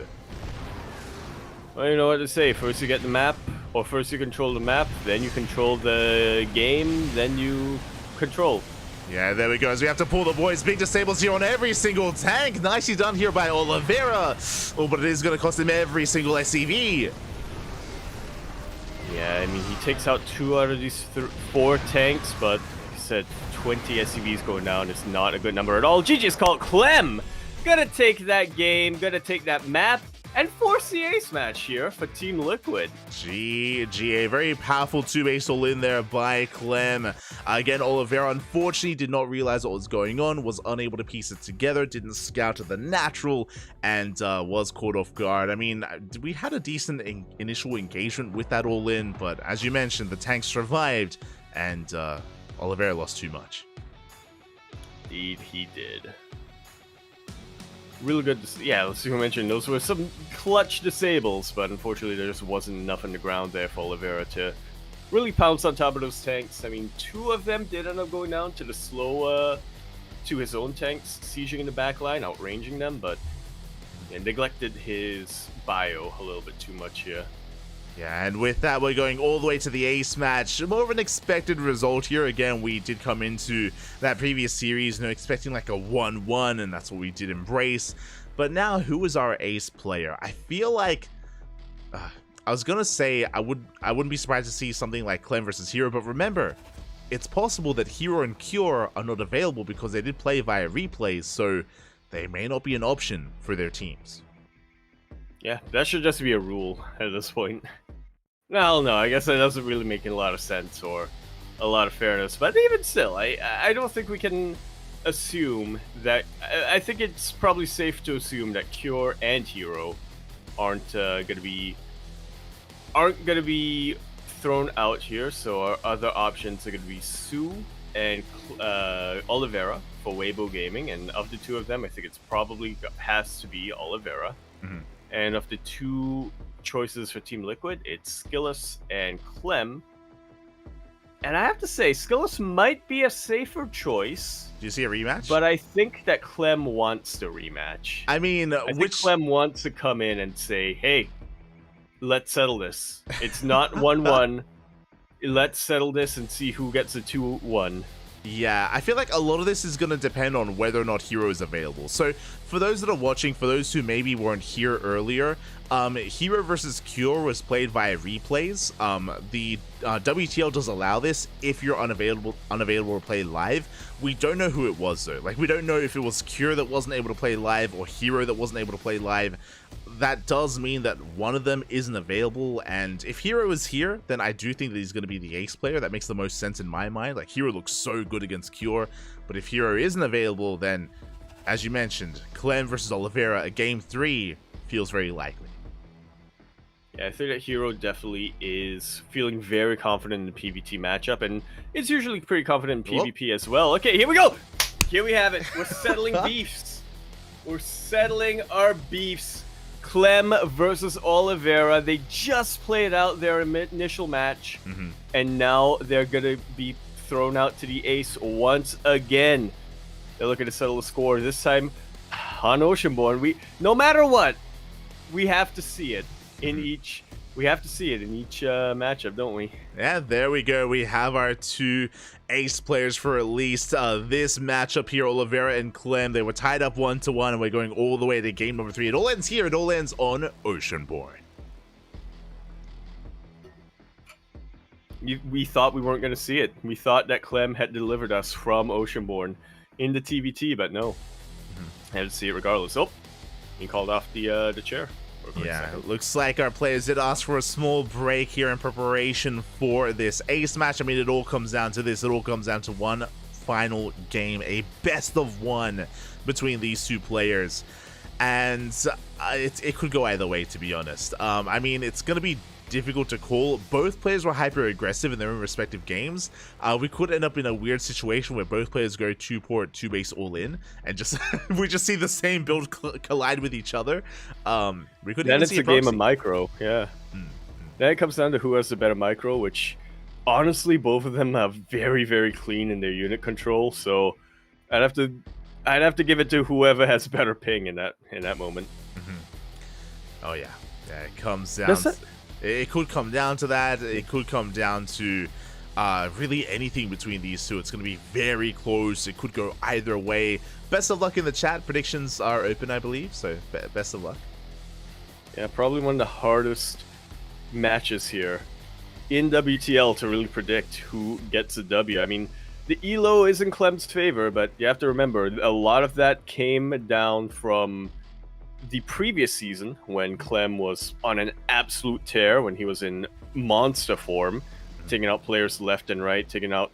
Well, you know what to say. First you get the map, or first you control the map, then you control the game, then you control. Yeah, there we go, as we have to pull the boys. Big disables here on every single tank. Nicely done here by Oliveira. Oh, but it is going to cost him every single SCV. Yeah, I mean, he takes out 2 out of these 4 tanks, but like I said, 20 SCVs going down is not a good number at all. GG's called. Clem gonna take that game, gonna take that map, and force the ace match here for Team Liquid. A very powerful 2-base all in there by Clem. Again, Oliveira unfortunately did not realize what was going on, was unable to piece it together, didn't scout the natural, and was caught off guard. I mean, we had a decent initial engagement with that all in, but as you mentioned, the tank survived, and Oliveira lost too much. Indeed, he did. Really good, yeah, as you mentioned, those were some clutch disables, but unfortunately there just wasn't enough on the ground there for Oliveira to really pounce on top of those tanks. I mean, 2 of them did end up going down to the slow, to his own tanks, sieging in the back line, outranging them, but yeah, neglected his bio a little bit too much here. Yeah, and with that, we're going all the way to the ace match. More of an expected result here. Again, we did come into that previous series, expecting like a 1-1, and that's what we did embrace. But now, who is our ace player? I feel like I was gonna say I wouldn't be surprised to see something like Clem versus Hero, but remember, it's possible that Hero and Cure are not available because they did play via replays, so they may not be an option for their teams. Yeah, that should just be a rule at this point. Well, no, I guess that doesn't really make a lot of sense or a lot of fairness. But even still, I don't think we can assume that... I think it's probably safe to assume that Cure and Hero aren't gonna be thrown out here. So our other options are gonna be Sue and Oliveira for Weibo Gaming. And of the 2 of them, I think it's probably has to be Oliveira. Mm-hmm. And of the 2 choices for Team Liquid, it's Skillus and Clem. And I have to say, Skillus might be a safer choice. Do you see a rematch? But I think that Clem wants the rematch. I mean, I think Clem wants to come in and say, hey, let's settle this. It's not 1-1. Let's settle this and see who gets a 2-1. Yeah, I feel like a lot of this is going to depend on whether or not Hero is available. So, for those that are watching, for those who maybe weren't here earlier, Hero versus Cure was played via replays. The WTL does allow this if you're unavailable to play live. We don't know who it was, though. Like, we don't know if it was Cure that wasn't able to play live or Hero that wasn't able to play live. That does mean that one of them isn't available, and if Hero is here, then I do think that he's going to be the ace player. That makes the most sense in my mind. Like, Hero looks so good against Cure, but if Hero isn't available, then, as you mentioned, Clem versus Oliveira, a game 3 feels very likely. Yeah, I think that Hero definitely is feeling very confident in the PvT matchup, and is usually pretty confident in PvP as well. Okay, here we go! Here we have it. We're settling beefs. We're settling our beefs. Clem versus Oliveira. They just played out their initial match, and now they're going to be thrown out to the ace once again. They're looking to settle the score, this time on Oceanborn. No matter what, we have to see it in each... We have to see it in each matchup, don't we? Yeah, there we go. We have our 2 ace players for at least this matchup here, Oliveira and Clem. They were tied up 1-1, and we're going all the way to game number 3. It all ends here. It all ends on Oceanborn. We thought we weren't going to see it. We thought that Clem had delivered us from Oceanborn into TVT, but no. Had to see it regardless. Oh, he called off the chair. Yeah, looks like our players did ask for a small break here in preparation for this ace match. I mean, it all comes down to this. It all comes down to one final game, a best of 1 between these 2 players. And it could go either way, to be honest. I mean, it's going to be difficult to call. Both players were hyper aggressive in their own respective games. We could end up in a weird situation where both players go 2 port, 2 base all in, and just we just see the same build collide with each other. We could then it's a game of micro, yeah. Then it comes down to who has the better micro, which honestly both of them are very, very clean in their unit control. So I'd have to give it to whoever has better ping in that moment. Oh yeah, it comes down. It could come down to that. It could come down to really anything between these 2. It's going to be very close. It could go either way. Best of luck in the chat. Predictions are open, I believe, so best of luck. Yeah, probably one of the hardest matches here in WTL to really predict who gets a W. I mean, the elo is in Clem's favor, but you have to remember, a lot of that came down from the previous season when Clem was on an absolute tear, when he was in monster form, taking out players left and right, taking out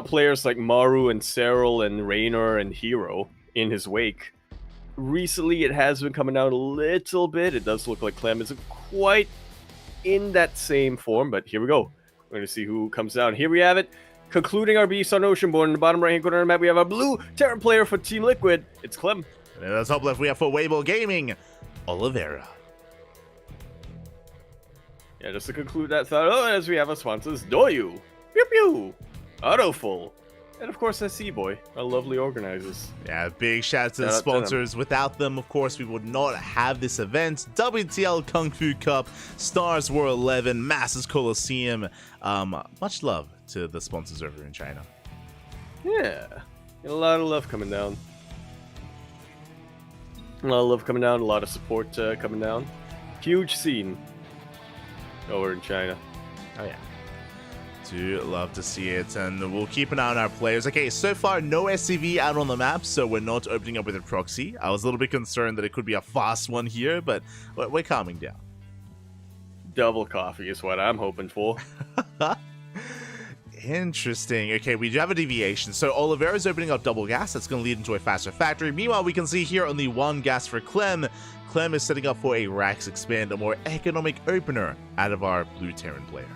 players like Maru and Serral and Raynor and Hero in his wake. Recently, it has been coming down a little bit. It does look like Clem isn't quite in that same form, but here we go. We're going to see who comes down. Here we have it. Concluding our beast on Oceanborn. In the bottom right-hand corner of the map, we have a blue Terran player for Team Liquid. It's Clem. And in the top left, we have for Weibo Gaming, Oliveira. Yeah, just to conclude that thought, as we have our sponsors, Doyu, Pew Pew, Autofull, and of course, SC-Boy, our lovely organizers. Yeah, big shout out to the sponsors. Without them, of course, we would not have this event. WTL Kung Fu Cup, Stars War 11, Masters Coliseum. Much love to the sponsors over in China. Yeah, a lot of love coming down. A lot of love coming down, a lot of support coming down. Huge scene over in China. Oh yeah. Do love to see it, and we'll keep an eye on our players. Okay, so far no SCV out on the map, so we're not opening up with a proxy. I was a little bit concerned that it could be a fast one here, but we're calming down. Double coffee is what I'm hoping for. Interesting. Okay, we do have a deviation. So Oliveira's opening up double gas. That's going to lead into a faster factory. Meanwhile, we can see here only 1 gas for Clem. Clem is setting up for a Rax Expand, a more economic opener out of our blue Terran player.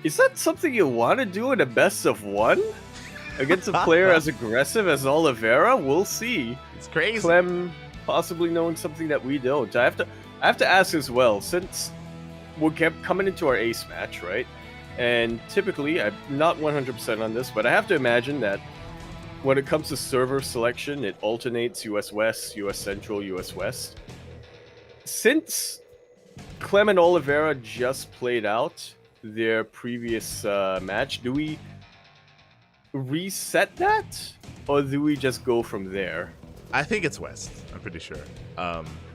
Is that something you want to do in a best of 1? Against a player as aggressive as Oliveira? We'll see. It's crazy. Clem possibly knowing something that we don't. I have to ask as well, since we're coming into our ace match, right? And typically, I'm not 100% on this, but I have to imagine that when it comes to server selection, it alternates US West, US Central, US West. Since Clem and Oliveira just played out their previous match, do we reset that? Or do we just go from there? I think it's West. I'm pretty sure.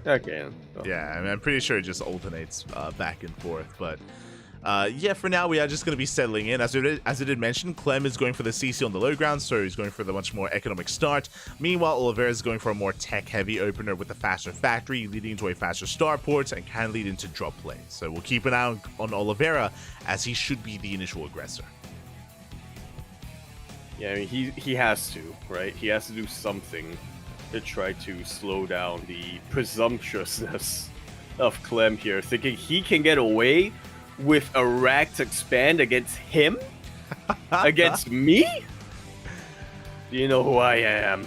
Okay. Yeah, I mean, I'm pretty sure it just alternates back and forth. But yeah, for now, we are just going to be settling in. As I did mention, Clem is going for the CC on the low ground, so he's going for the much more economic start. Meanwhile, Oliveira is going for a more tech-heavy opener with a faster factory, leading to a faster starport, and can lead into drop play. So we'll keep an eye on Oliveira, as he should be the initial aggressor. Yeah, I mean, he has to, right? He has to do something to try to slow down the presumptuousness of Clem here, thinking he can get away with a racked expand against him? Against me? You know who I am.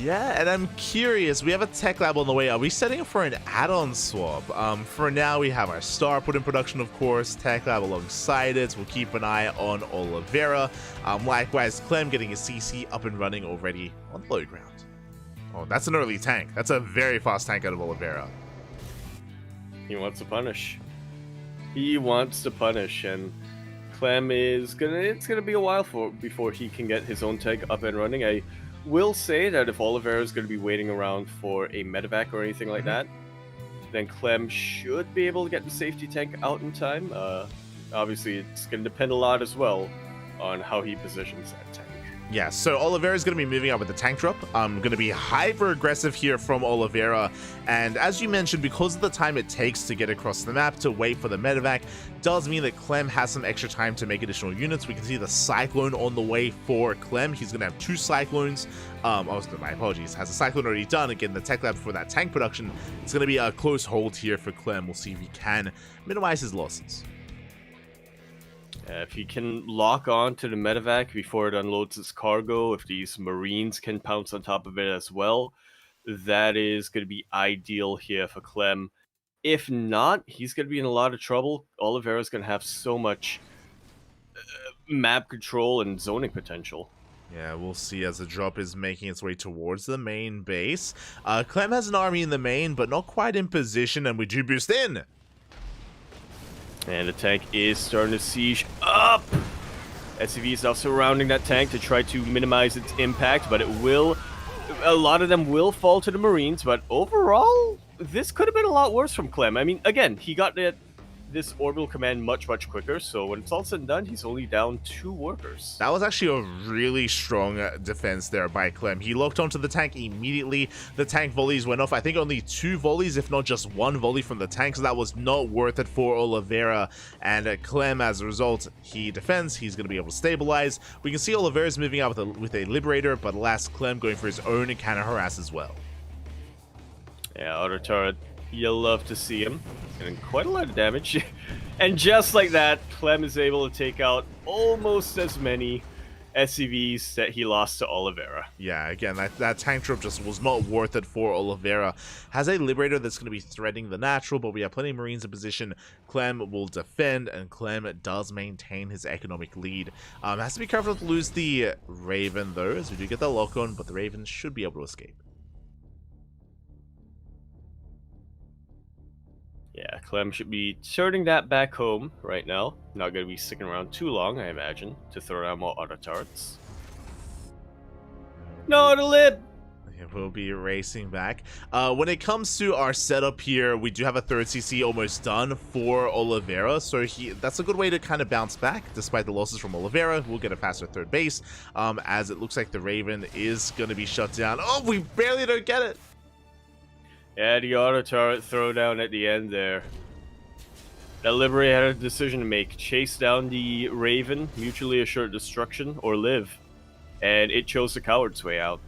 Yeah, and I'm curious, we have a tech lab on the way. Are we setting up for an add-on swap? For now, we have our star put in production, of course, tech lab alongside it. We'll keep an eye on Oliveira. Likewise, Clem getting his CC up and running already on the low ground. Oh, that's an early tank. That's a very fast tank out of Oliveira. He wants to punish. He wants to punish, and Clem is it's gonna be a while before he can get his own tank up and running. I will say that if Oliveira is going to be waiting around for a medevac or anything like that, then Clem should be able to get the safety tank out in time. Obviously, it's going to depend a lot as well on how he positions that tank. Yeah, so Oliveira is going to be moving up with the tank drop. Going to be hyper aggressive here from Oliveira. And as you mentioned, because of the time it takes to get across the map to wait for the medevac, does mean that Clem has some extra time to make additional units. We can see the Cyclone on the way for Clem. He's going to have 2 Cyclones. My apologies. Has a Cyclone already done. Again, the tech lab for that tank production. It's going to be a close hold here for Clem. We'll see if he can minimize his losses. If he can lock on to the medevac before it unloads its cargo, if these Marines can pounce on top of it as well, that is going to be ideal here for Clem. If not, he's going to be in a lot of trouble. Oliveira's going to have so much map control and zoning potential. Yeah, we'll see as the drop is making its way towards the main base. Clem has an army in the main, but not quite in position, and we do boost in. And the tank is starting to siege up. SCV is now surrounding that tank to try to minimize its impact, but a lot of them will fall to the Marines, but overall, this could have been a lot worse from Clem. I mean, again, he got this orbital command much quicker, so when it's all said and done, he's only down 2 workers. That was actually a really strong defense there by Clem. He locked onto the tank immediately. The tank volleys went off. I think only 2 volleys, if not just 1 volley from the tank, so that was not worth it for Oliveira. And Clem, as a result, he defends. He's going to be able to stabilize. We can see Oliveira's moving out with a Liberator, but alas, Clem going for his own and kind of harass as well. Yeah, auto turret. You'll love to see him. And quite a lot of damage. And just like that, Clem is able to take out almost as many SCVs that he lost to Oliveira. Yeah, again, that tank drop just was not worth it for Oliveira. Has a Liberator that's going to be threatening the natural, but we have plenty of Marines in position. Clem will defend, and Clem does maintain his economic lead. Has to be careful not to lose the Raven, though, as we do get the lock-on, but the Raven should be able to escape. Yeah, Clem should be turning that back home right now. Not going to be sticking around too long, I imagine, to throw down more auto turrets. No, the lib! We'll be racing back. When it comes to our setup here, we do have a 3rd CC almost done for Oliveira, so that's a good way to kind of bounce back. Despite the losses from Oliveira, we'll get a faster 3rd base, as it looks like the Raven is going to be shut down. Oh, we barely don't get it! Yeah, the auto turret throwdown at the end there. That Liberator had a decision to make. Chase down the Raven, mutually assured destruction, or live. And it chose the coward's way out.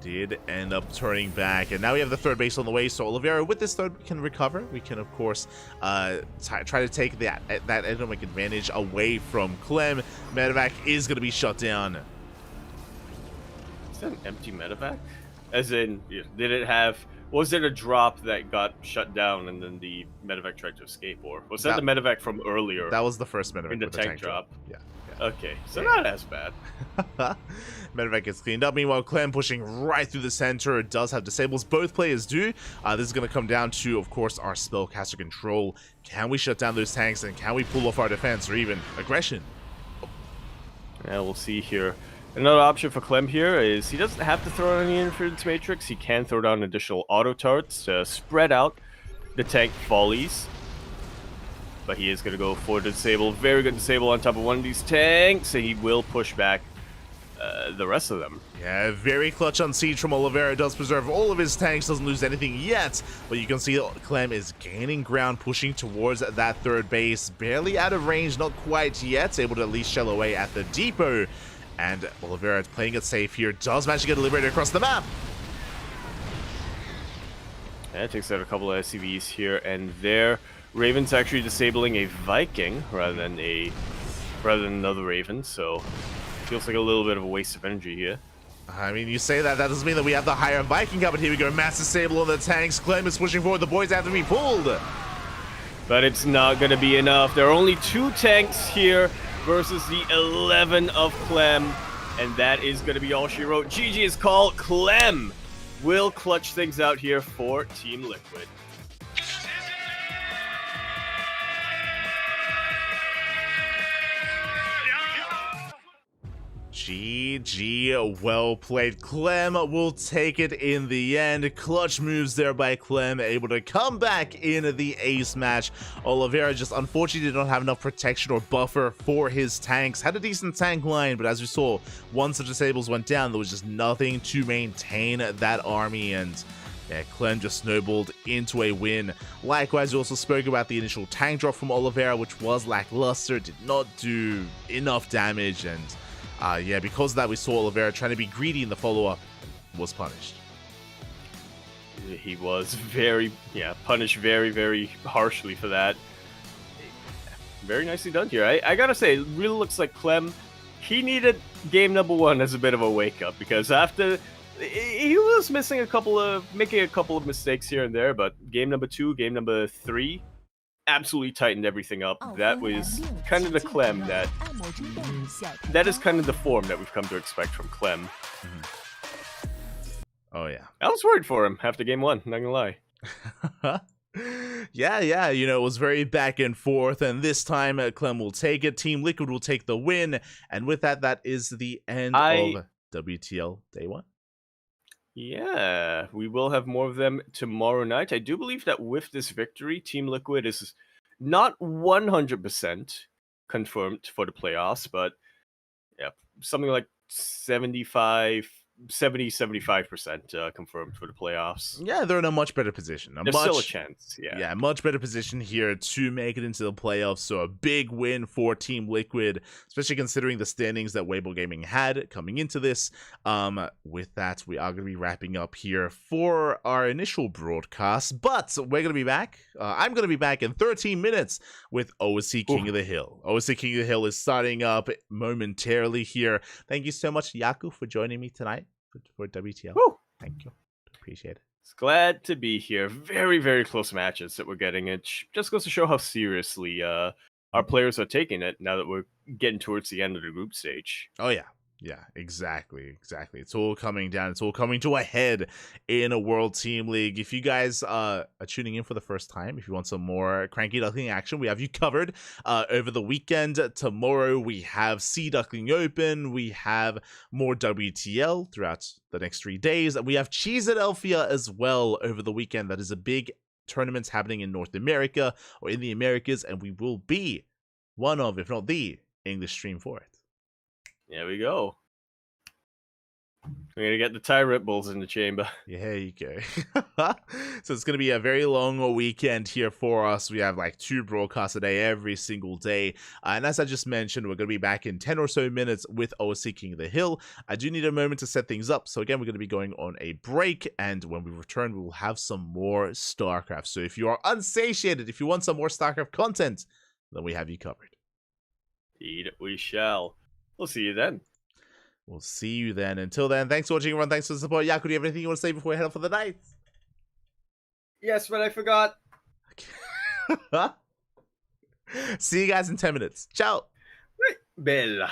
Did end up turning back, and now we have the 3rd base on the way, so Oliveira with this 3rd can recover. We can, of course, try to take that economic advantage away from Clem. Medevac is going to be shut down. Is that an empty medevac? As in, did it have Was it a drop that got shut down and then the medevac tried to escape, or was that the medevac from earlier? That was the first medevac in the with tank the drop. drop. Yeah. Okay, so not as bad. Medevac gets cleaned up. Meanwhile, Clem pushing right through the center. It does have disables. Both players do. This is going to come down to, of course, our spellcaster control. Can we shut down those tanks, and can we pull off our defense or even aggression? Yeah, we'll see here. Another option for Clem here is he doesn't have to throw down any interference matrix. He can throw down additional auto turrets to spread out the tank volleys. But he is going to go for the disable. Very good disable on top of one of these tanks. And he will push back the rest of them. Yeah, very clutch on Siege from Oliveira. Does preserve all of his tanks. Doesn't lose anything yet. But you can see Clem is gaining ground, pushing towards that third base. Barely out of range, not quite yet. Able to at least shell away at the depot. And Oliveira playing it safe here. Does manage to get Liberator across the map. And it takes out a couple of SCVs here and there. Raven's actually disabling a Viking rather than another Raven, so feels like a little bit of a waste of energy here. I mean, you say that doesn't mean that we have the higher Viking up, but here we go. Mass disable on the tanks. Clem is pushing forward. The boys have to be pulled. But it's not going to be enough. There are only 2 tanks here versus the 11 of Clem, and that is going to be all she wrote. GG is called. Clem will clutch things out here for Team Liquid. GG, well played. Clem will take it in the end. Clutch moves there by Clem, able to come back in the ace match. Oliveira just unfortunately did not have enough protection or buffer for his tanks. Had a decent tank line, but as we saw, once the disables went down, there was just nothing to maintain that army, and yeah, Clem just snowballed into a win. Likewise, we also spoke about the initial tank drop from Oliveira, which was lackluster, did not do enough damage, and yeah, because of that, we saw Oliveira trying to be greedy in the follow-up, was punished. He was punished very, very harshly for that. Very nicely done here. I gotta say, it really looks like Clem, he needed game number 1 as a bit of a wake-up, because after, he was making a couple of mistakes here and there, but game number 2, game number 3, absolutely tightened everything up. That was kind of the Clem that is kind of the form that we've come to expect from Clem. Oh yeah, I was worried for him after game 1, not gonna lie. yeah, you know, it was very back and forth, and this time Clem will take it. Team Liquid will take the win, and with that, that is the end of WTL Day 1. Yeah, we will have more of them tomorrow night. I do believe that with this victory, Team Liquid is not 100% confirmed for the playoffs, but yeah, something like 70-75% confirmed for the playoffs. Yeah, they're in a much better position. There's still a chance, Yeah, much better position here to make it into the playoffs. So a big win for Team Liquid, especially considering the standings that Weibo Gaming had coming into this. With that, we are going to be wrapping up here for our initial broadcast, but we're going to be back. I'm going to be back in 13 minutes with OSC King of the Hill. OSC King of the Hill is starting up momentarily here. Thank you so much, Yaku, for joining me tonight for WTL. Woo. Thank you. Appreciate it. It's glad to be here. Very, very close matches that we're getting. It just goes to show how seriously our players are taking it now that we're getting towards the end of the group stage. Oh, yeah. Yeah, exactly. It's all coming down. It's all coming to a head in a World Team League. If you guys are tuning in for the first time, if you want some more CranKy Duckling action, we have you covered. Over the weekend, tomorrow, we have Sea Duckling Open. We have more WTL throughout the next 3 days. And we have Cheeseadelphia as well over the weekend. That is a big tournament happening in North America or in the Americas. And we will be one of, if not the, English stream for it. There we go. We're going to get the Tyrant Bulls in the chamber. Yeah, you go. So it's going to be a very long weekend here for us. We have like 2 broadcasts a day every single day. And as I just mentioned, we're going to be back in 10 or so minutes with OSC King of the Hill. I do need a moment to set things up. So again, we're going to be going on a break. And when we return, we will have some more StarCraft. So if you are unsatiated, if you want some more StarCraft content, then we have you covered. Indeed, we shall. We'll see you then. We'll see you then. Until then, thanks for watching, everyone. Thanks for the support. Yaku, do you have anything you want to say before we head off for the night? Yes, but I forgot. See you guys in 10 minutes. Ciao. Bella.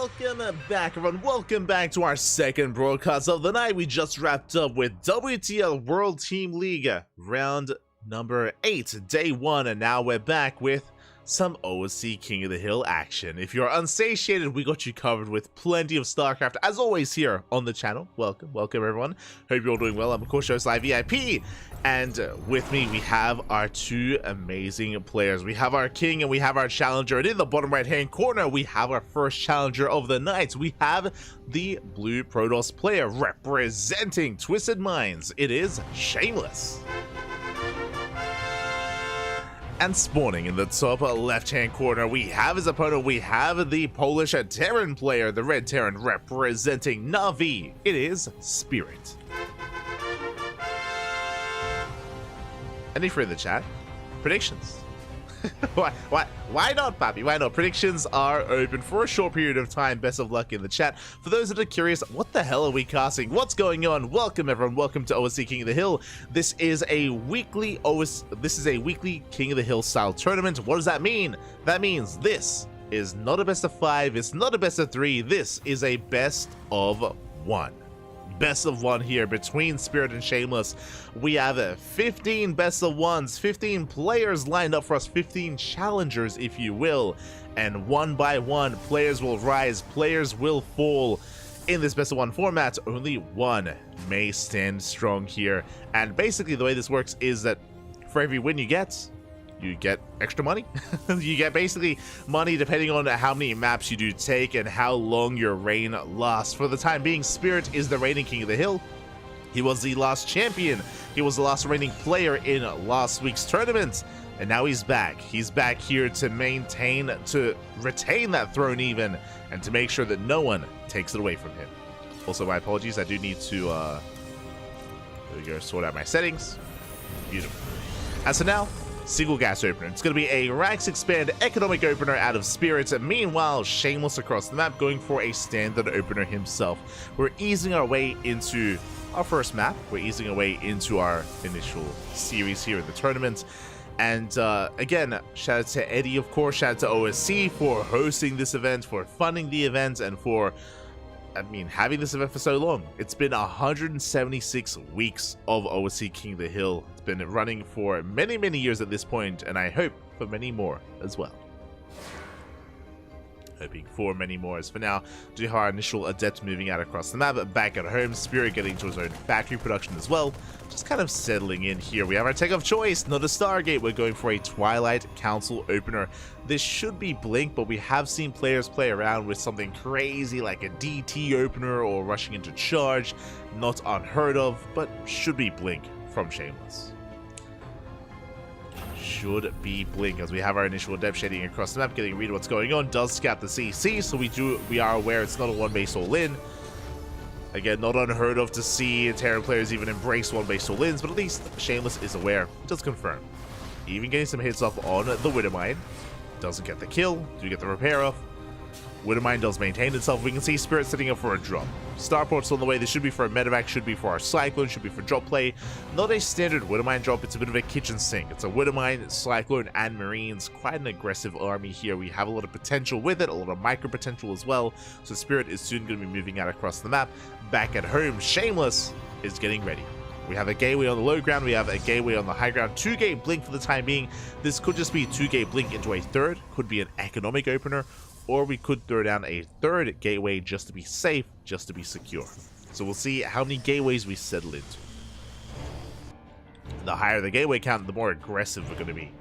Welcome back, everyone. Welcome back to our second broadcast of the night. We just wrapped up with WTL World Team League round number 8, day 1, and now we're back with some OSC King of the Hill action. If you're unsatiated, we got you covered with plenty of StarCraft, as always, here on the channel. Welcome everyone. Hope you're all doing well. I'm of course your host, Live VIP, and with me we have our two amazing players. We have our king and we have our challenger, and in the bottom right hand corner we have our first challenger of the night. We have the blue Protoss player representing Twisted Minds. It is Shameless. And spawning in the top left-hand corner, we have his opponent. We have the Polish Terran player, the red Terran representing Na'Vi. It is Spirit. Any free in the chat? Predictions? Why not, Pappy? Why not? Predictions are open for a short period of time. Best of luck in the chat. For those that are curious, what the hell are we casting? What's going on? Welcome, everyone. Welcome to OSC King of the Hill. This is a weekly King of the Hill style tournament. What does that mean? That means this is not a best of 5. It's not a best of 3. This is a best of 1. Best of 1 here between Spirit and Shameless. We have 15 best of 1s, 15 players lined up for us, 15 challengers, if you will, and one by one players will rise, players will fall. In this best of 1 format, only one may stand strong here, and basically the way this works is that for every win you get extra money. You get basically money depending on how many maps you do take and how long your reign lasts. For the time being, Spirit is the reigning King of the Hill. He was the last champion. He was the last reigning player in last week's tournament. And now he's back. He's back here to retain that throne even, and to make sure that no one takes it away from him. Also, my apologies. I do need to there we go, sort out my settings. Beautiful. And so now, single gas opener. It's going to be a ranks expand economic opener out of Spirits. Meanwhile, Shameless across the map going for a standard opener himself. We're easing our way into our first map. We're easing our way into our initial series here in the tournament. And again, shout out to Eddie, of course. Shout out to OSC for hosting this event, for funding the event, and for having this event for so long. It's been 176 weeks of OSC King of the Hill. It's been running for many, many years at this point, and I hope for many more as well. Hoping for many more. As for now, do have our initial Adept moving out across the map. Back at home, Spirit getting to his own factory production as well. Just kind of settling in here. We have our tech of choice, not a Stargate. We're going for a Twilight Council opener. This should be Blink, but we have seen players play around with something crazy like a DT opener or rushing into charge. Not unheard of, but should be Blink from Shameless. Should be Blink, as we have our initial Adept shading across the map, getting a read of what's going on. Does scout the CC, so we are aware it's not a one base all in. Again, not unheard of to see Terran players even embrace one base all ins, but at least Shameless is aware. Does confirm. Even getting some hits off on the Widowmine. Doesn't get the kill. Do get the repair off. Widowmine does maintain itself. We can see Spirit setting up for a drop. Starport's on the way. This should be for a medevac, should be for our Cyclone, should be for drop play. Not a standard Widowmine drop. It's a bit of a kitchen sink. It's a Widowmine, Cyclone, and Marines. Quite an aggressive army here. We have a lot of potential with it, a lot of micro potential as well. So Spirit is soon going to be moving out across the map. Back at home, Shameless is getting ready. We have a gateway on the low ground, we have a gateway on the high ground, 2-gate Blink for the time being. This could just be 2-gate Blink into a third, could be an economic opener, or we could throw down a third gateway just to be safe, just to be secure. So we'll see how many gateways we settle into. The higher the gateway count, the more aggressive we're going to be.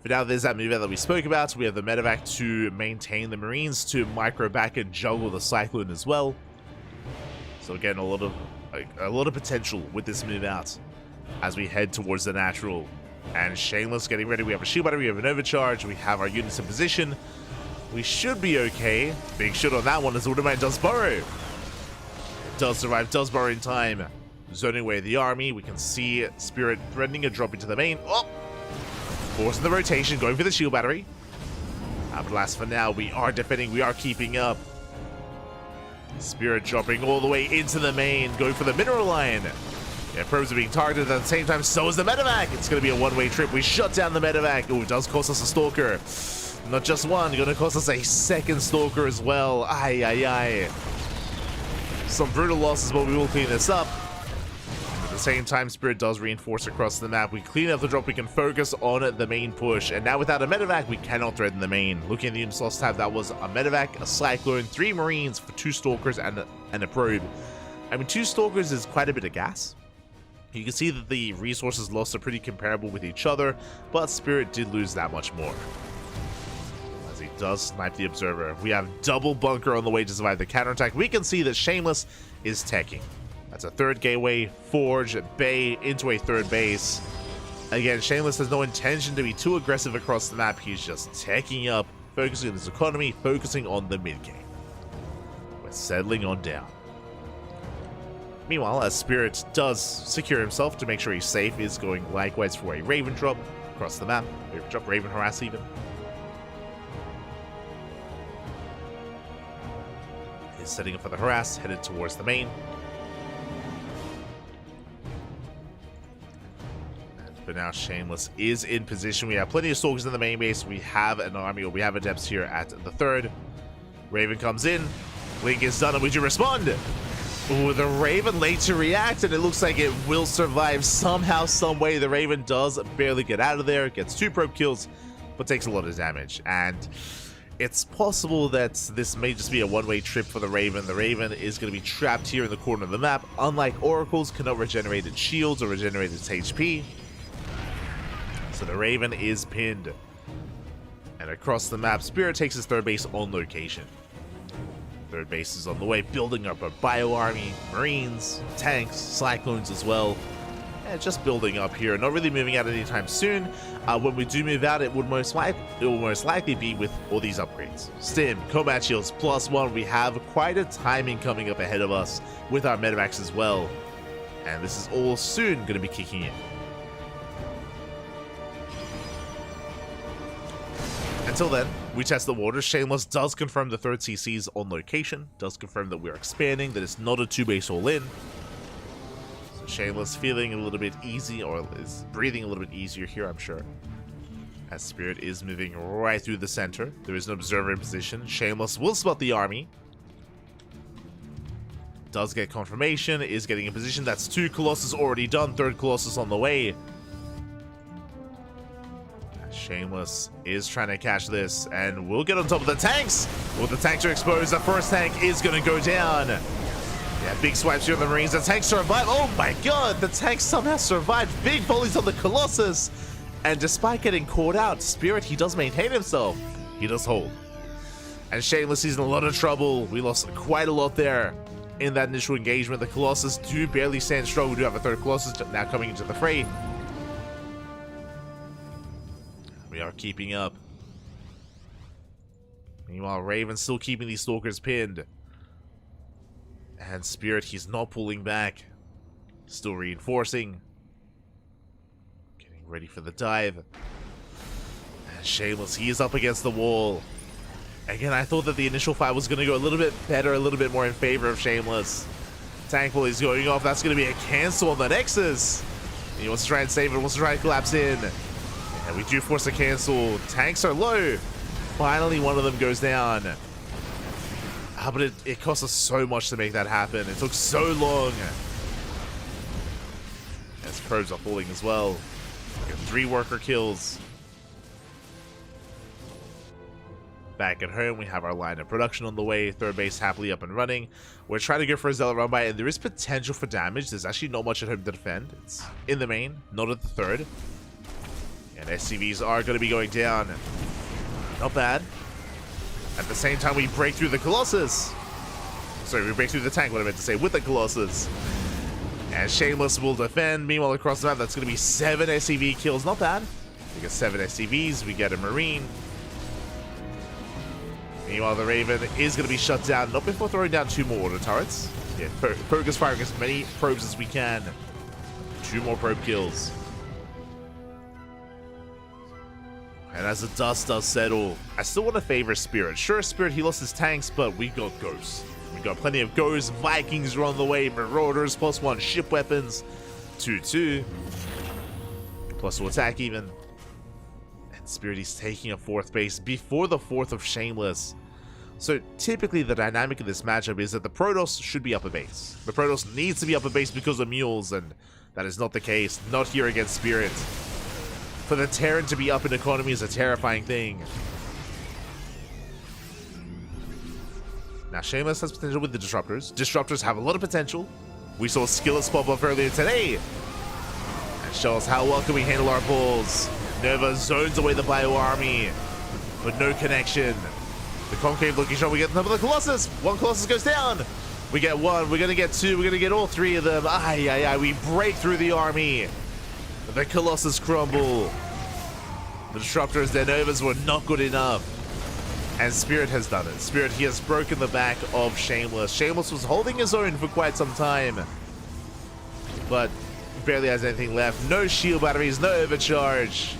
For now, there's that move out that we spoke about. We have the medevac to maintain the Marines, to micro back and juggle the Cyclone as well. So again, a lot of potential with this move out as we head towards the natural. And Shameless getting ready. We have a shield battery, we have an overcharge, we have our units in position. We should be okay. Big shot on that one as the Widowmine does burrow. It does survive, does burrow in time. Zoning away the army. We can see Spirit threatening a drop into the main. Oh! Forcing the rotation, going for the shield battery. But last for now, we are defending, we are keeping up. Spirit dropping all the way into the main, going for the mineral line. Yeah, probes are being targeted at the same time, so is the medevac. It's going to be a one-way trip. We shut down the medevac. Oh, it does cost us a stalker. Not just one, gonna cost us a second Stalker as well. Aye, aye, aye. Some brutal losses, but we will clean this up. At the same time, Spirit does reinforce across the map. We clean up the drop, we can focus on the main push. And now without a medevac, we cannot threaten the main. Looking at the units lost tab, that was a medevac, a Cyclone, 3 Marines for 2 Stalkers and a probe. I mean, 2 Stalkers is quite a bit of gas. You can see that the resources lost are pretty comparable with each other, but Spirit did lose that much more. As he does snipe the Observer. We have double bunker on the way to survive the counterattack. We can see that Shameless is teching. That's a 3rd gateway, Forge, Bay, into a 3rd base. Again, Shameless has no intention to be too aggressive across the map. He's just teching up, focusing on his economy, focusing on the mid game. We're settling on down. Meanwhile, as Spirit does secure himself to make sure he's safe, is going likewise for a Raven drop across the map. Raven drop, Raven harass even. He's setting up for the harass, headed towards the main. And for now, Shameless is in position. We have plenty of Stalkers in the main base. We have an army, or we have Adepts here at the 3rd. Raven comes in. Blink is done, and we do respond. Ooh, the Raven late to react, and it looks like it will survive somehow, some way. The Raven does barely get out of there, gets 2 probe kills, but takes a lot of damage. And it's possible that this may just be a one-way trip for the Raven. The Raven is going to be trapped here in the corner of the map. Unlike Oracles, cannot regenerate its shields or regenerate its HP. So the Raven is pinned. And across the map, Spirit takes his 3rd base on location. 3rd base is on the way, building up a bio army, Marines, tanks, Cyclones as well. And just building up here, not really moving out anytime soon. When we do move out, it will most likely be with all these upgrades. Stim, combat shields, +1. We have quite a timing coming up ahead of us with our medevacs as well. And this is all soon going to be kicking in. Until then, we test the waters. Shameless does confirm the 3rd CC's on location, does confirm that we're expanding, that it's not a 2-base all-in. So Shameless feeling a little bit easy, or is breathing a little bit easier here, I'm sure. As Spirit is moving right through the center. There is an Observer in position. Shameless will spot the army. Does get confirmation, is getting in position. That's 2 Colossus already done, 3rd Colossus on the way. Shameless is trying to catch this, and we'll get on top of the tanks. Well, the tanks are exposed. The 1st tank is going to go down. Yeah, big swipes here on the Marines. The tanks survive. Oh my god, the tanks somehow survived. Big volleys on the Colossus. And despite getting caught out, Spirit, he does maintain himself. He does hold. And Shameless is in a lot of trouble. We lost quite a lot there in that initial engagement. The Colossus do barely stand strong. We do have a 3rd Colossus now coming into the fray. We are keeping up. Meanwhile, Raven's still keeping these Stalkers pinned. And Spirit, he's not pulling back. Still reinforcing. Getting ready for the dive. And Shameless, he is up against the wall. Again, I thought that the initial fight was going to go a little bit better, a little bit more in favor of Shameless. Tank pull is going off. That's going to be a cancel on the Nexus. He wants to try and save it, wants to try and collapse in. And we do force a cancel. Tanks are low. Finally, one of them goes down. But it cost us so much to make that happen. It took so long. As probes are falling as well. We got 3 worker kills. Back at home, we have our line of production on the way. 3rd base happily up and running. We're trying to go for a Zealot run by, and there is potential for damage. There's actually not much at home to defend. It's in the main, not at the 3rd. And SCVs are going to be going down. Not bad. At the same time, we break through the Colossus. Sorry, we break through the tank, what I meant to say, with the Colossus. And Shameless will defend. Meanwhile, across the map, that's going to be 7 SCV kills. Not bad. We get 7 SCVs. We get a Marine. Meanwhile, the Raven is going to be shut down. Not before throwing down 2 more auto turrets. Yeah, focus firing as many probes as we can. 2 more probe kills. And as the dust does settle, I still want to favor Spirit. Sure, Spirit, he lost his tanks, but we got Ghosts. We got plenty of Ghosts. Vikings are on the way. Marauders, +1 ship weapons. 2/2. +2 attack even. And Spirit is taking a 4th base before the 4th of Shameless. So typically the dynamic of this matchup is that the Protoss should be up a base. The Protoss needs to be up a base because of mules, and that is not the case. Not here against Spirit. For the Terran to be up in economy is a terrifying thing. Now Shameless has potential with the Disruptors. Disruptors have a lot of potential. We saw Skillets pop up earlier today. And show us how well can we handle our balls. Nova zones away the Bio Army, but no connection. The Concave looking shot, we get another Colossus. 1 Colossus goes down. We get 1, we're gonna get 2, we're gonna get all 3 of them. We break through the army. The Colossus crumble. The Disruptors, their Novas were not good enough. And Spirit has done it. Spirit, he has broken the back of Shameless. Shameless was holding his own for quite some time, but barely has anything left. No shield batteries, no overcharge.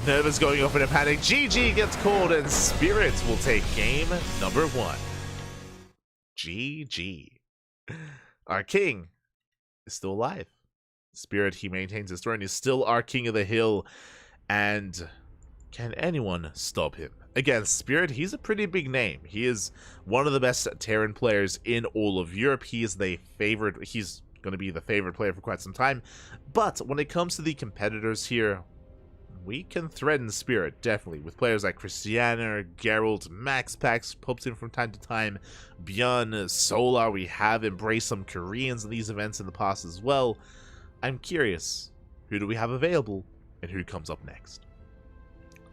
Nova's going off in a panic. GG gets called, and Spirit will take game number 1. GG. Our king is still alive. Spirit, he maintains his throne, is still our king of the hill. And can anyone stop him? Again, Spirit, he's a pretty big name. He is one of the best Terran players in all of Europe. He is the favorite. He's going to be the favorite player for quite some time. But when it comes to the competitors here, we can threaten Spirit, definitely, with players like Christiana, Geralt, Max Pax pops in from time to time, Björn, Solar. We have embraced some Koreans in these events in the past as well. I'm curious, who do we have available, and who comes up next?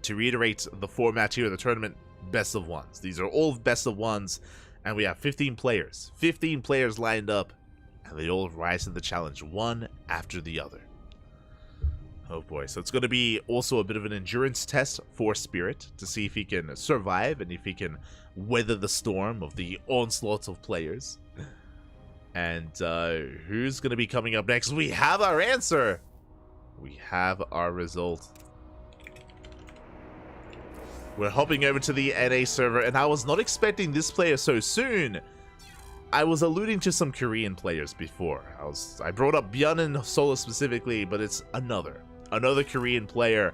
To reiterate the format here of the tournament, best of ones. These are all best of ones, and we have 15 players. 15 players lined up, and they all rise to the challenge, one after the other. Oh boy, so it's going to be also a bit of an endurance test for Spirit to see if he can survive and if he can weather the storm of the onslaught of players. And who's going to be coming up next? We have our answer. We have our result. We're hopping over to the NA server, and I was not expecting this player so soon. I was alluding to some Korean players before. I brought up Björn and Solo specifically, but it's another Korean player,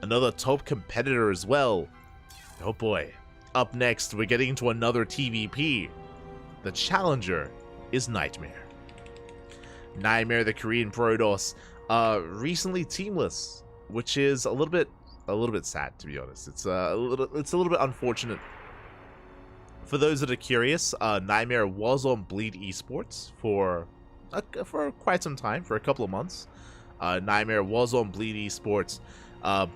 another top competitor as well. Oh boy. Up next, we're getting into another TVP. The challenger is Nightmare. Nightmare, the Korean Protoss, recently teamless, which is a little bit sad, to be honest. It's a little bit unfortunate. For those that are curious, Nightmare was on Bleed Esports for quite some time, for a couple of months. Nightmare was on Bleed Esports,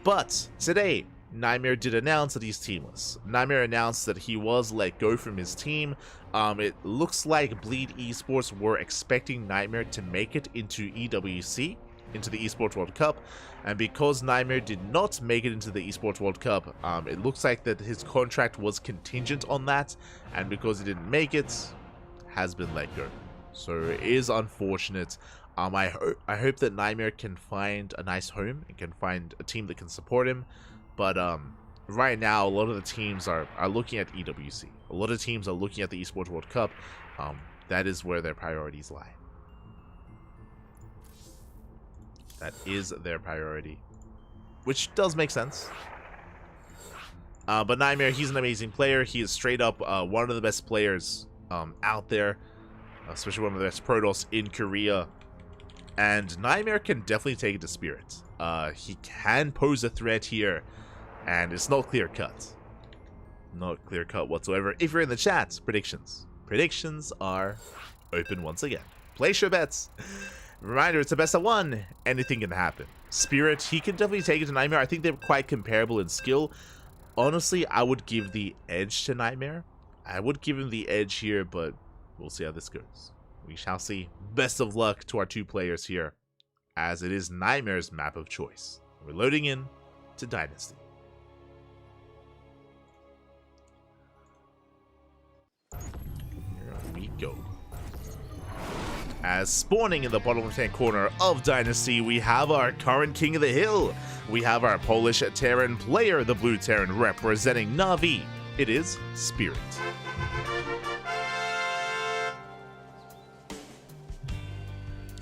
but today Nightmare did announce that he's teamless. Nightmare announced that he was let go from his team. It looks like Bleed Esports were expecting Nightmare to make it into EWC, into the Esports World Cup, and because Nightmare did not make it into the Esports World Cup, it looks like that his contract was contingent on that, and because he didn't make it, has been let go. So it is unfortunate. I hope that Nightmare can find a nice home and can find a team that can support him, but right now a lot of the teams are looking at EWC. A lot of teams are looking at the Esports World Cup. That is where their priorities lie. That is their priority, which does make sense. But Nightmare, he's an amazing player. He is straight up one of the best players out there, especially one of the best Protoss in Korea. And Nightmare can definitely take it to Spirit. He can pose a threat here, and it's not clear-cut. Not clear-cut whatsoever. If you're in the chat, predictions. Predictions are open once again. Place your bets. Reminder, it's a best of one. Anything can happen. Spirit, he can definitely take it to Nightmare. I think they're quite comparable in skill. Honestly, I would give the edge to Nightmare. I would give him the edge here, but we'll see how this goes. We shall see. Best of luck to our two players here, as it is Nightmare's map of choice. We're loading in to Dynasty. Here we go. As spawning in the bottom left-hand corner of Dynasty, we have our current King of the Hill. We have our Polish Terran player, the Blue Terran representing Na'Vi. It is Spirit.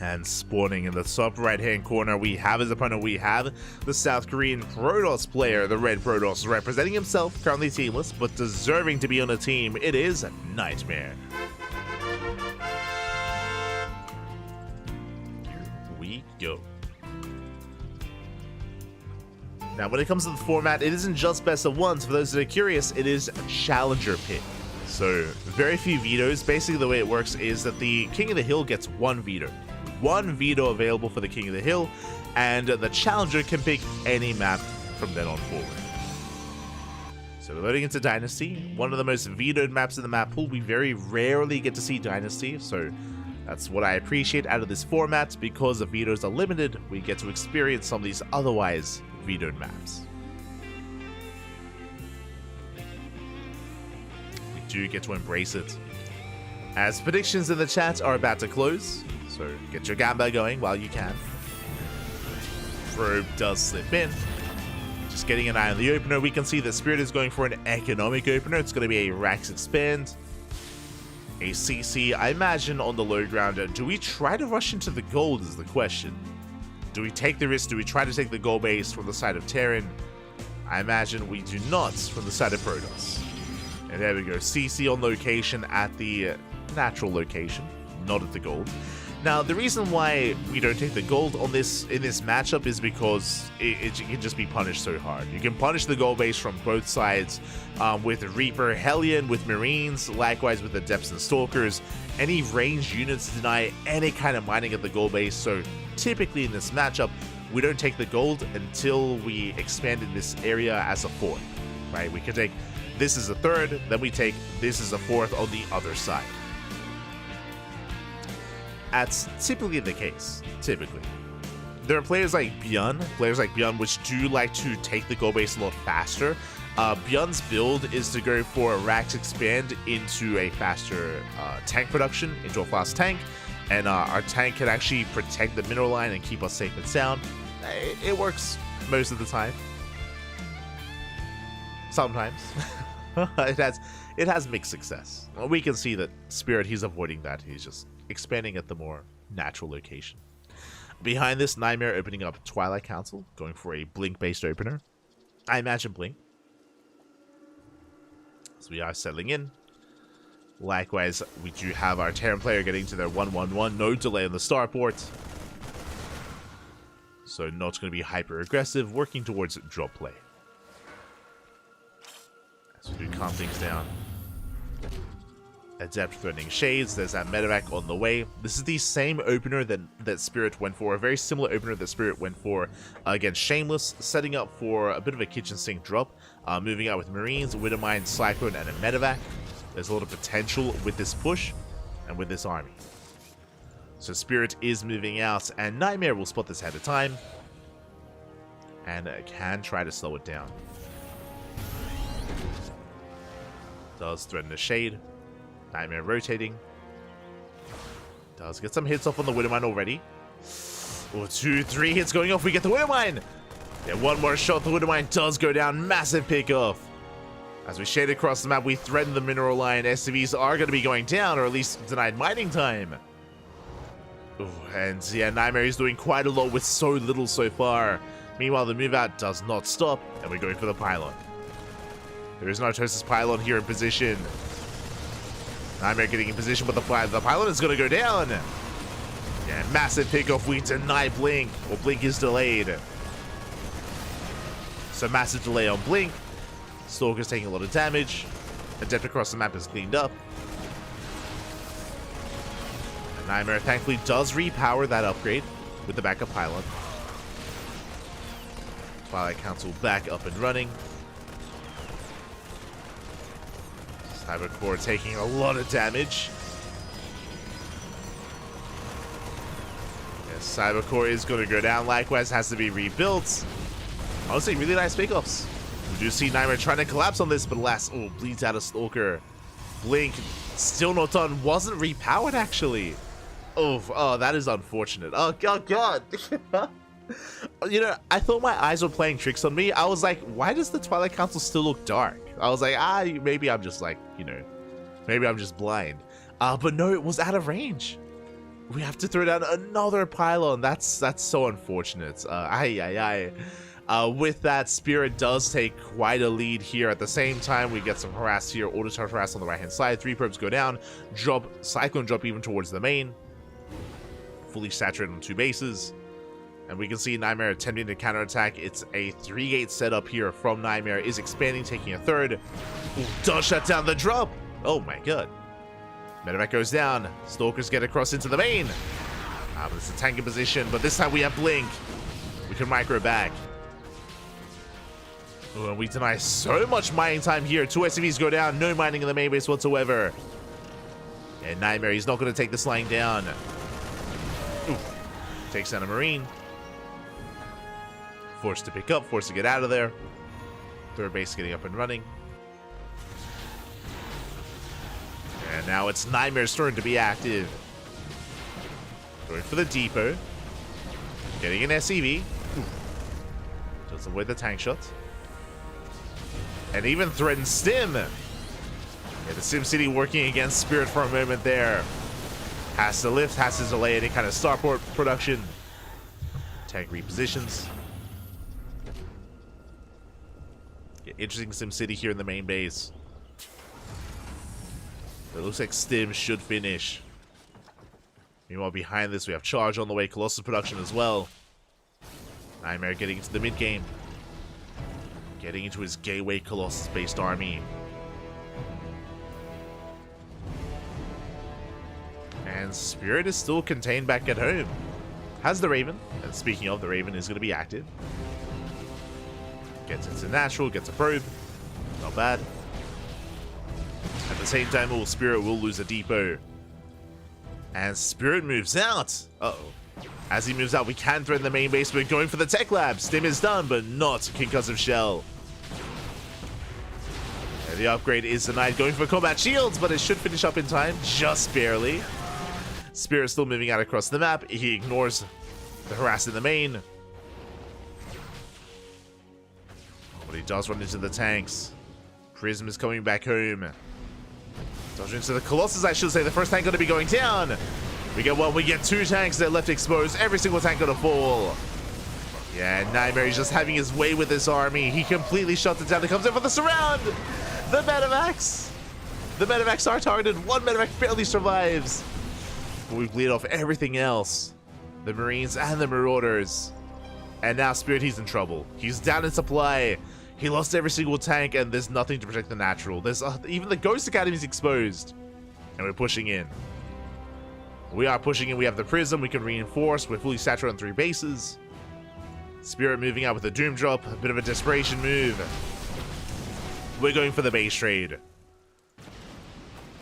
And spawning in the top right-hand corner, we have his opponent. We have the South Korean Protoss player, the Red Protoss, representing himself, currently teamless, but deserving to be on a team. It is Nightmare. Here we go. Now, when it comes to the format, it isn't just best of ones. For those that are curious, it is Challenger pick. So, very few vetoes. Basically, the way it works is that the King of the Hill gets one veto. One veto available for the King of the Hill, and the Challenger can pick any map from then on forward. So we're loading into Dynasty, one of the most vetoed maps in the map pool. We very rarely get to see Dynasty, so that's what I appreciate out of this format. Because the vetoes are limited, we get to experience some of these otherwise vetoed maps. We do get to embrace it. As predictions in the chat are about to close, so get your gamba going while you can. Probe does slip in. Just getting an eye on the opener. We can see that Spirit is going for an economic opener. It's going to be a Rax Expand. A CC, I imagine, on the low ground. Do we try to rush into the gold is the question. Do we take the risk? Do we try to take the gold base from the side of Terran? I imagine we do not from the side of Protoss. And there we go. CC on location at the natural location, not at the gold. Now, the reason why we don't take the gold on this in this matchup is because it can just be punished so hard. You can punish the gold base from both sides with Reaper, Hellion, with Marines, likewise with Adepts and Stalkers. Any ranged units deny any kind of mining at the gold base, so typically in this matchup, we don't take the gold until we expand in this area as a fourth, right? We can take this as a third, then we take this as a fourth on the other side. That's typically the case, typically. There are players like Byun, which do like to take the goal base a lot faster. Byun's build is to go for a Rax Expand into a faster tank production, into a fast tank, and our tank can actually protect the mineral line and keep us safe and sound. It works most of the time. Sometimes. It has mixed success. We can see that Spirit, he's avoiding that. He's just expanding at the more natural location. Behind this, Nightmare opening up Twilight Council, going for a Blink-based opener. I imagine Blink. So we are settling in. Likewise, we do have our Terran player getting to their 1-1-1. No delay on the starport. So not going to be hyper-aggressive, working towards drop play. As we do calm things down. Adept threatening Shades. There's that medevac on the way. This is the same opener that Spirit went for. A very similar opener that Spirit went for against Shameless. Setting up for a bit of a kitchen sink drop. Moving out with Marines, Widowmine, Cyclone, and a medevac. There's a lot of potential with this push and with this army. So Spirit is moving out, and Nightmare will spot this ahead of time. And can try to slow it down. Does threaten the Shade. Nightmare rotating. Does get some hits off on the Widowmine already. Oh, 2, 3 hits going off. We get the Widowmine. Yeah, one more shot. The Widowmine does go down. Massive pick off. As we shade across the map, we threaten the mineral line. SCVs are going to be going down, or at least denied mining time. Ooh, and yeah, Nightmare is doing quite a lot with so little so far. Meanwhile, the move out does not stop, and we're going for the pylon. There is no Tosis pylon here in position. Nightmare getting in position, but the pylon is going to go down. Yeah, massive pickoff. We deny Blink, or Blink is delayed. So massive delay on Blink. Stalker's taking a lot of damage. Adept across the map is cleaned up. And Nightmare thankfully does repower that upgrade with the backup pylon. Twilight Council back up and running. Cybercore taking a lot of damage. Yes, Cybercore is going to go down. Likewise, has to be rebuilt. Honestly, really nice pickups. We do see Nightmare trying to collapse on this, but alas, oh, bleeds out a Stalker. Blink, still not done. Wasn't repowered, actually. Oh, that is unfortunate. Oh, God. You know, I thought my eyes were playing tricks on me. I was like, why does the Twilight Council still look dark? I was like, maybe I'm just like, maybe I'm just blind. But no, it was out of range. We have to throw down another pylon. That's so unfortunate. With that, Spirit does take quite a lead here. At the same time, we get some harass here. Auto charge harass on the right hand side. 3 probes go down. Drop Cyclone drop even towards the main. Fully saturated on 2 bases. And we can see Nightmare attempting to counterattack. It's a 3-gate setup here from Nightmare. Is expanding, taking a third. Ooh, does shut down the drop. Oh my god. Medevac goes down. Stalkers get across into the main. But it's a tank in position. But this time we have Blink. We can micro back. Ooh, and we deny so much mining time here. 2 SCVs go down. No mining in the main base whatsoever. And Nightmare, he's not going to take this line down. Ooh. Takes down a Marine. Forced to pick up, forced to get out of there. Third base getting up and running. And now it's Nightmare's turn to be active. Going for the depot. Getting an SCV. Does avoid the tank shot. And even threatens Stim. Yeah, the Sim City working against Spirit for a moment there. Has to lift, has to delay any kind of starport production. Tank repositions. Yeah, interesting Sim City here in the main base. It looks like Stim should finish. Meanwhile, behind this, we have Charge on the way. Colossus production as well. Nightmare getting into the mid-game. Getting into his Gateway Colossus-based army. And Spirit is still contained back at home. Has the Raven. And speaking of, the Raven is going to be active. Gets into natural, gets a probe. Not bad. At the same time, Spirit will lose a depot. And Spirit moves out. Uh-oh. As he moves out, we can threaten the main base. We're going for the tech lab. Stim is done, but not Concussive Shell. And the upgrade is denied. Going for combat shields, but it should finish up in time. Just barely. Spirit still moving out across the map. He ignores the harass in the main. But he does run into the tanks. Prism is coming back home. Dodging into the Colossus, I should say. The first tank going to be going down. We get 1, we get 2 tanks that are left exposed. Every single tank going to fall. Yeah, Nightmare is just having his way with this army. He completely shuts it down. He comes in for the surround. The Medevacs. The Medevacs are targeted. 1 Medevac barely survives. But we bleed off everything else. The Marines and the Marauders. And now Spirit, he's in trouble. He's down in supply. He lost every single tank, and there's nothing to protect the natural. There's even the Ghost Academy is exposed. And we're pushing in. We are pushing in. We have the Prism. We can reinforce. We're fully saturated on 3 bases. Spirit moving out with a Doom Drop. A bit of a desperation move. We're going for the base trade.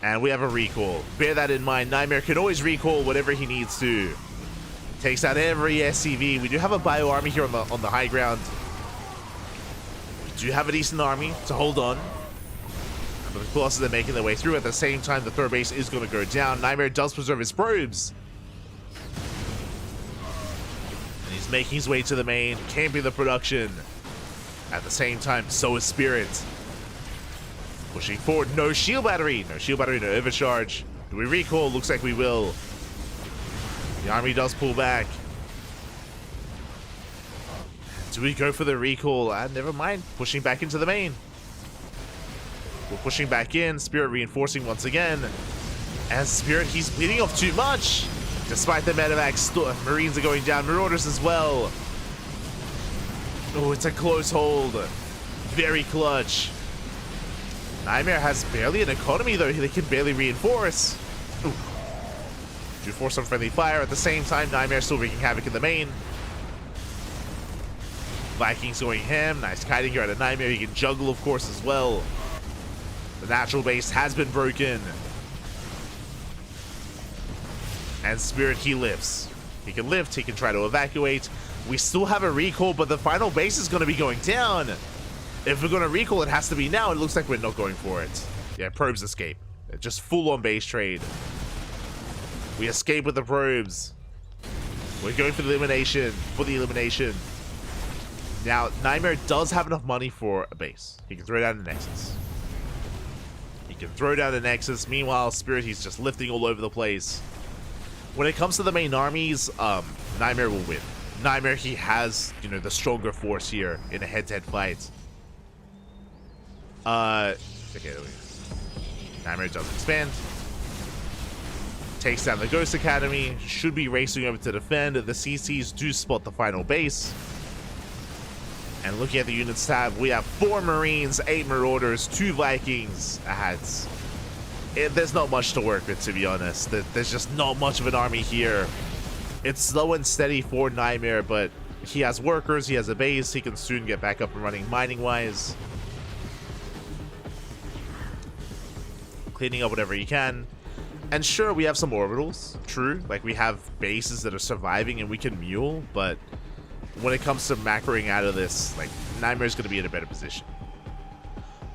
And we have a recall. Bear that in mind. Nightmare can always recall whatever he needs to. Takes out every SCV. We do have a bio army here on the high ground. We do have a decent army to hold on. But the Colossus are making their way through. At the same time, the third base is going to go down. Nightmare does preserve his probes. And he's making his way to the main, camping the production. At the same time, so is Spirit. Pushing forward, no shield battery. No shield battery, no overcharge. Do we recall? Looks like we will. The army does pull back. Do we go for the recall? Never mind. Pushing back into the main. We're pushing back in. Spirit reinforcing once again. As Spirit, he's bleeding off too much. Despite the medevac, Marines are going down. Marauders as well. Oh, it's a close hold. Very clutch. Nightmare has barely an economy, though. They can barely reinforce. Ooh. Do force some friendly fire. At the same time, Nightmare still wreaking havoc in the main. Vikings going ham. Nice kiting here out of Nightmare. He can juggle, of course, as well. The natural base has been broken. And Spirit, he lifts. He can lift. He can try to evacuate. We still have a recall, but the final base is going to be going down. If we're going to recall, it has to be now. It looks like we're not going for it. Yeah, probes escape. Just full-on base trade. We escape with the probes. We're going for the elimination. Now, Nightmare does have enough money for a base. He can throw down the Nexus. Meanwhile, Spirit, he's just lifting all over the place. When it comes to the main armies, Nightmare will win. Nightmare, he has, you know, the stronger force here in a head-to-head fight. Okay, there we go. Nightmare does expand. Takes down the Ghost Academy. Should be racing over to defend. The CCs do spot the final base. And looking at the units tab, we have 4 Marines, 8 Marauders, 2 Vikings. There's not much to work with, to be honest. There's just not much of an army here. It's slow and steady for Nightmare, but he has workers, he has a base, he can soon get back up and running mining-wise. Cleaning up whatever he can. And sure, we have some orbitals, true. Like, we have bases that are surviving and we can mule, but when it comes to macroing out of this, like, Nightmare's going to be in a better position.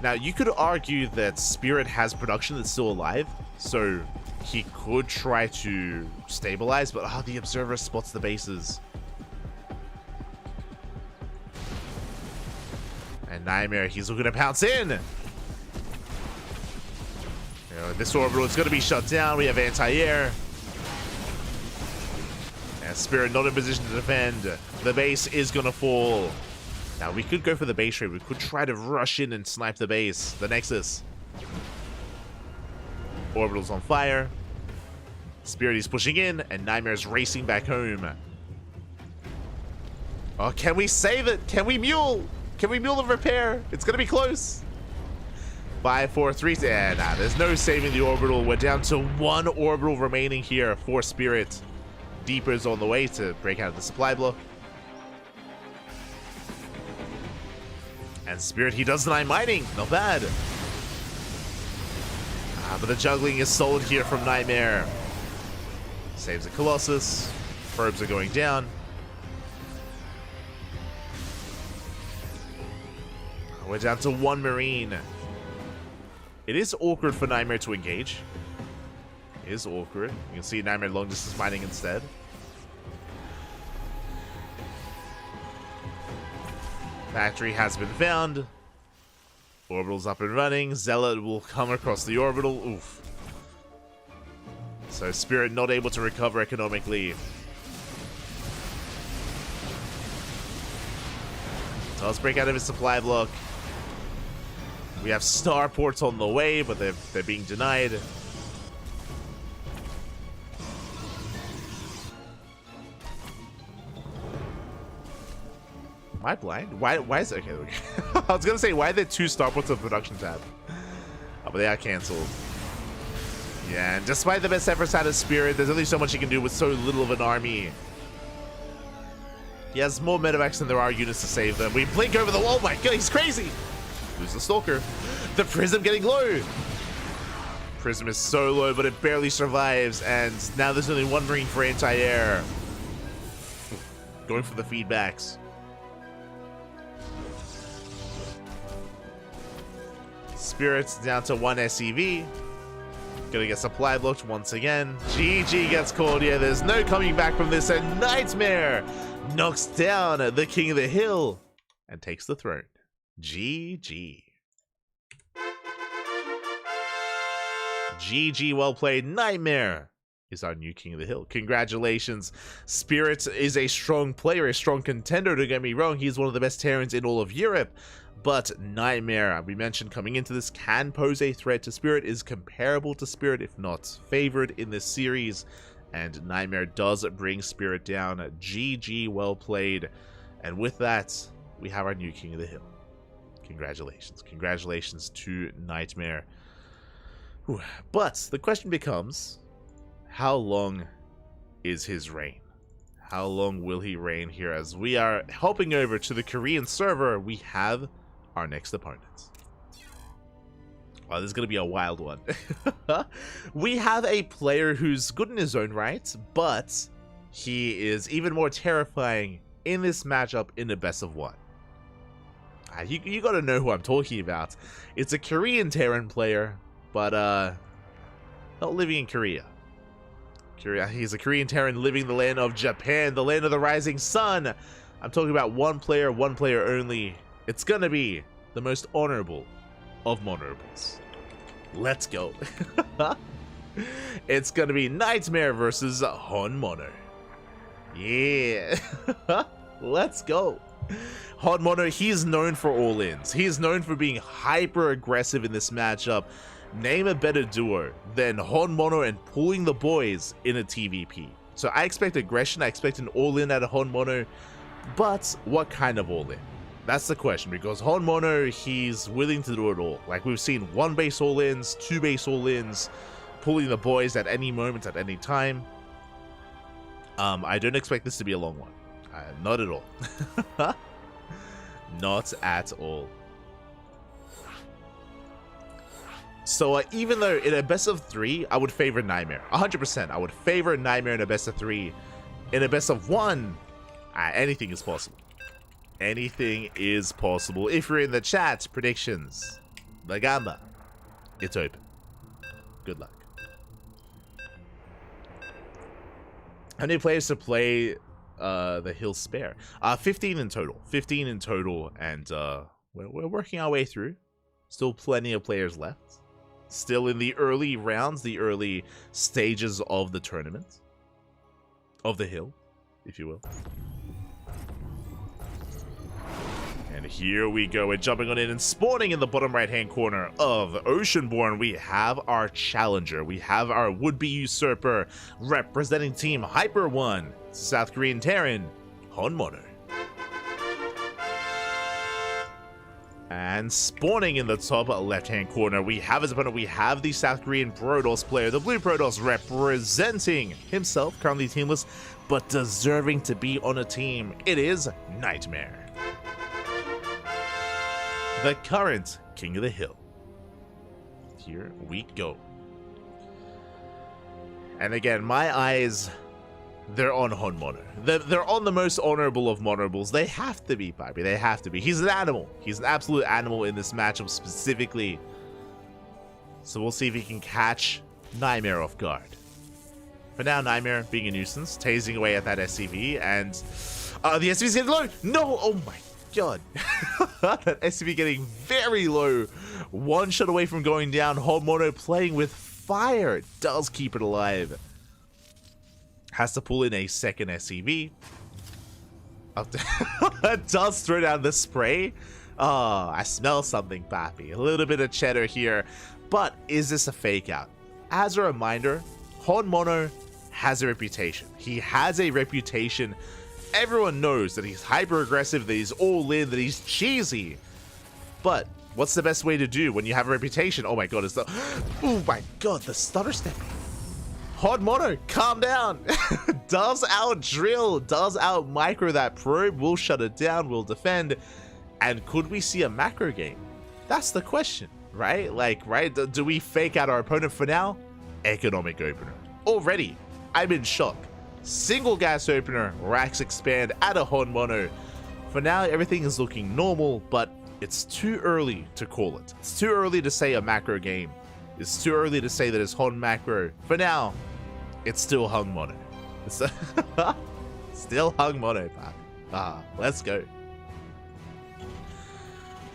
Now, you could argue that Spirit has production that's still alive, so he could try to stabilize, but the Observer spots the bases. And Nightmare, he's looking to pounce in! This orbital is going to be shut down. We have anti-air. And Spirit not in position to defend. The base is going to fall. Now, we could go for the base trade. We could try to rush in and snipe the base. The Nexus. Orbital's on fire. Spirit is pushing in, and Nightmare's racing back home. Oh, can we save it? Can we mule? Can we mule the repair? It's going to be close. 5, 4, 3. Yeah, nah, there's no saving the orbital. We're down to 1 orbital remaining here for Spirit. Deeper's on the way to break out of the supply block. And Spirit, he does deny mining. Not bad. But the juggling is solid here from Nightmare. Saves a Colossus. Probes are going down. We're down to 1 Marine. It is awkward for Nightmare to engage. It is awkward. You can see Nightmare long distance mining instead. Factory has been found. Orbital's up and running. Zealot will come across the orbital. Oof. So Spirit not able to recover economically. Does break out of his supply block. We have starports on the way, but they're being denied. Am I blind? Why is it? Okay, I was gonna say, why are there 2 starports on the production tab? Oh, but they are cancelled. Yeah, and despite the best efforts out of Spirit, there's only so much he can do with so little of an army. He has more medevacs than there are units to save them. We blink over the wall. Oh my god, he's crazy! Lose the Stalker. The Prism getting low. Prism is so low, but it barely survives. And now there's only 1 Marine for anti-air. Going for the feedbacks. Spirit's down to 1 SCV. Gonna get supply blocked once again. GG gets called. Yeah, there's no coming back from this. And Nightmare knocks down the King of the Hill and takes the throne. GG. GG, well played. Nightmare is our new King of the Hill. Congratulations. Spirit is a strong player, a strong contender, don't get me wrong. He's one of the best Terrans in all of Europe. But Nightmare, we mentioned coming into this, can pose a threat to Spirit, is comparable to Spirit, if not favored in this series. And Nightmare does bring Spirit down. GG, well played. And with that, we have our new King of the Hill. Congratulations. Congratulations to Nightmare. Whew. But the question becomes, how long is his reign? How long will he reign here? As we are hopping over to the Korean server, we have our next opponent. Oh, this is going to be a wild one. We have a player who's good in his own right, but he is even more terrifying in this matchup in the best of 1. You got to know who I'm talking about. It's a Korean Terran player, but not living in Korea. He's a Korean Terran living in the land of Japan, the land of the rising sun. I'm talking about one player only. It's gonna be the most honorable of honorables. Let's go. It's gonna be Nightmare versus Honmono. Yeah. Let's go. Honmono, he's known for all-ins. He's known for being hyper-aggressive in this matchup. Name a better duo than Honmono and pulling the boys in a TVP. So I expect aggression, I expect an all-in out of Honmono, but what kind of all-in? That's the question, because Honmono, he's willing to do it all. Like, we've seen 1 base all-ins, 2 base all-ins, pulling the boys at any moment, at any time. I don't expect this to be a long one. Not at all. Not at all. So even though in a best of 3, I would favor Nightmare. 100%. I would favor Nightmare in a best of 3. In a best of 1, anything is possible. Anything is possible. If you're in the chat, predictions. The Gamba. It's open. Good luck. How many players to play the Hill Spare? 15 in total. 15 in total, and we're working our way through. Still plenty of players left. Still in the early rounds, the early stages of the tournament. Of the Hill, if you will. And here we go. We're jumping on in and spawning in the bottom right-hand corner of Oceanborn. We have our challenger. We have our would-be usurper representing Team Hyper One, South Korean Terran, Honmono. And spawning in the top left-hand corner, we have his opponent. We have the South Korean Protoss player, the blue Protoss, representing himself, currently teamless, but deserving to be on a team. It is Nightmare, the current King of the Hill. Here we go. And again, my eyes, they're on Honmono. They're on the most honorable of honorables. They have to be, Papi. They have to be. He's an animal. He's an absolute animal in this matchup specifically. So we'll see if he can catch Nightmare off guard. For now, Nightmare being a nuisance, tasing away at that SCV, and the SCV's getting low. No! Oh my god. That SCV getting very low. 1 shot away from going down. Honmono playing with fire. Does keep it alive. Has to pull in a second SCV. Does throw down the spray. Oh, I smell something, Papi. A little bit of cheddar here. But is this a fake out? As a reminder, Honmono has a reputation. He has a reputation. Everyone knows that he's hyper aggressive, that he's all in, that he's cheesy. But what's the best way to do when you have a reputation? Oh my god, it's the... Oh my god, the stutter step. Honmono, calm down. Does out drill, does out micro that probe, will shut it down, will defend. And could we see a macro game? That's the question, right? Like, right? Do we fake out our opponent for now? Economic opener. Already, I'm in shock. Single gas opener, racks expand at a Honmono. For now, everything is looking normal, but it's too early to call it. It's too early to say a macro game. It's too early to say that it's Hon macro. For now, it's still Honmono. Still Honmono, pal. Let's go.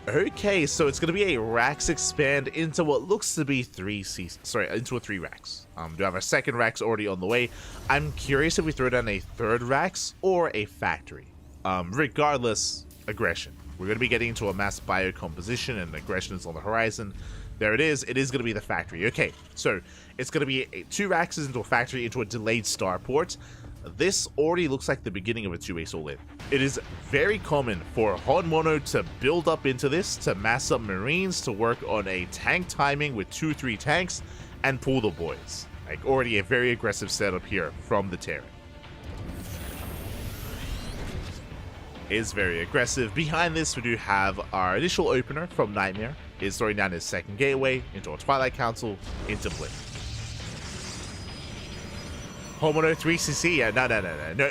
Okay, so it's going to be a racks expand into what looks to be into a 3 racks. Do have a second racks already on the way. I'm curious if we throw down a third racks or a factory. Regardless, aggression. We're going to be getting into a mass biocomposition, and aggression is on the horizon. There it is. It is going to be the factory. Okay, so it's going to be 2 racks into a factory into a delayed starport. This already looks like the beginning of a 2-base all-in. It is very common for Honmono to build up into this, to mass up Marines, to work on a tank timing with 2-3 tanks, and pull the boys. Like, already a very aggressive setup here from the Terran. Is very aggressive. Behind this, we do have our initial opener from Nightmare. Is throwing down his second gateway into a Twilight Council, into Blink. Honmono 3cc, yeah,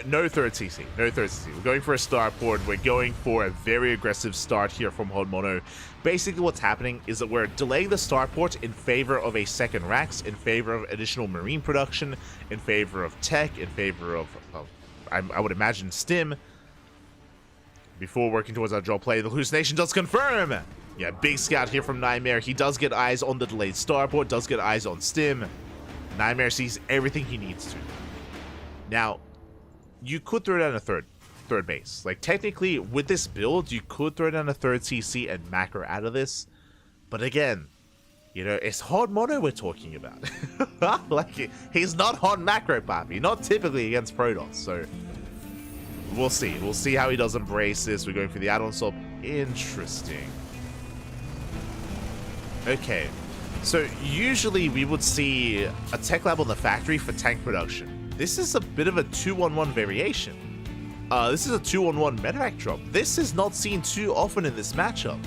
no third CC, no third CC. We're going for a starport. We're going for a very aggressive start here from Honmono. Basically what's happening is that we're delaying the starport in favor of a second racks, in favor of additional Marine production, in favor of tech, in favor of, I would imagine, stim. Before working towards our draw play, the hallucination does confirm. Yeah, big scout here from Nightmare. He does get eyes on the delayed starport, does get eyes on stim. Nightmare sees everything he needs to. Now, you could throw down a third base. Like, technically, with this build, you could throw down a third CC and macro out of this. But again, you know, it's hard mono we're talking about. Like, he's not hard macro, papi. Not typically against Protoss. So, we'll see. We'll see how he does embrace this. We're going for the add-on swap. Interesting. Okay. So, usually we would see a tech lab on the factory for tank production. This is a bit of a 2-on-1 variation. This is a 2-on-1 medevac drop. This is not seen too often in this matchup.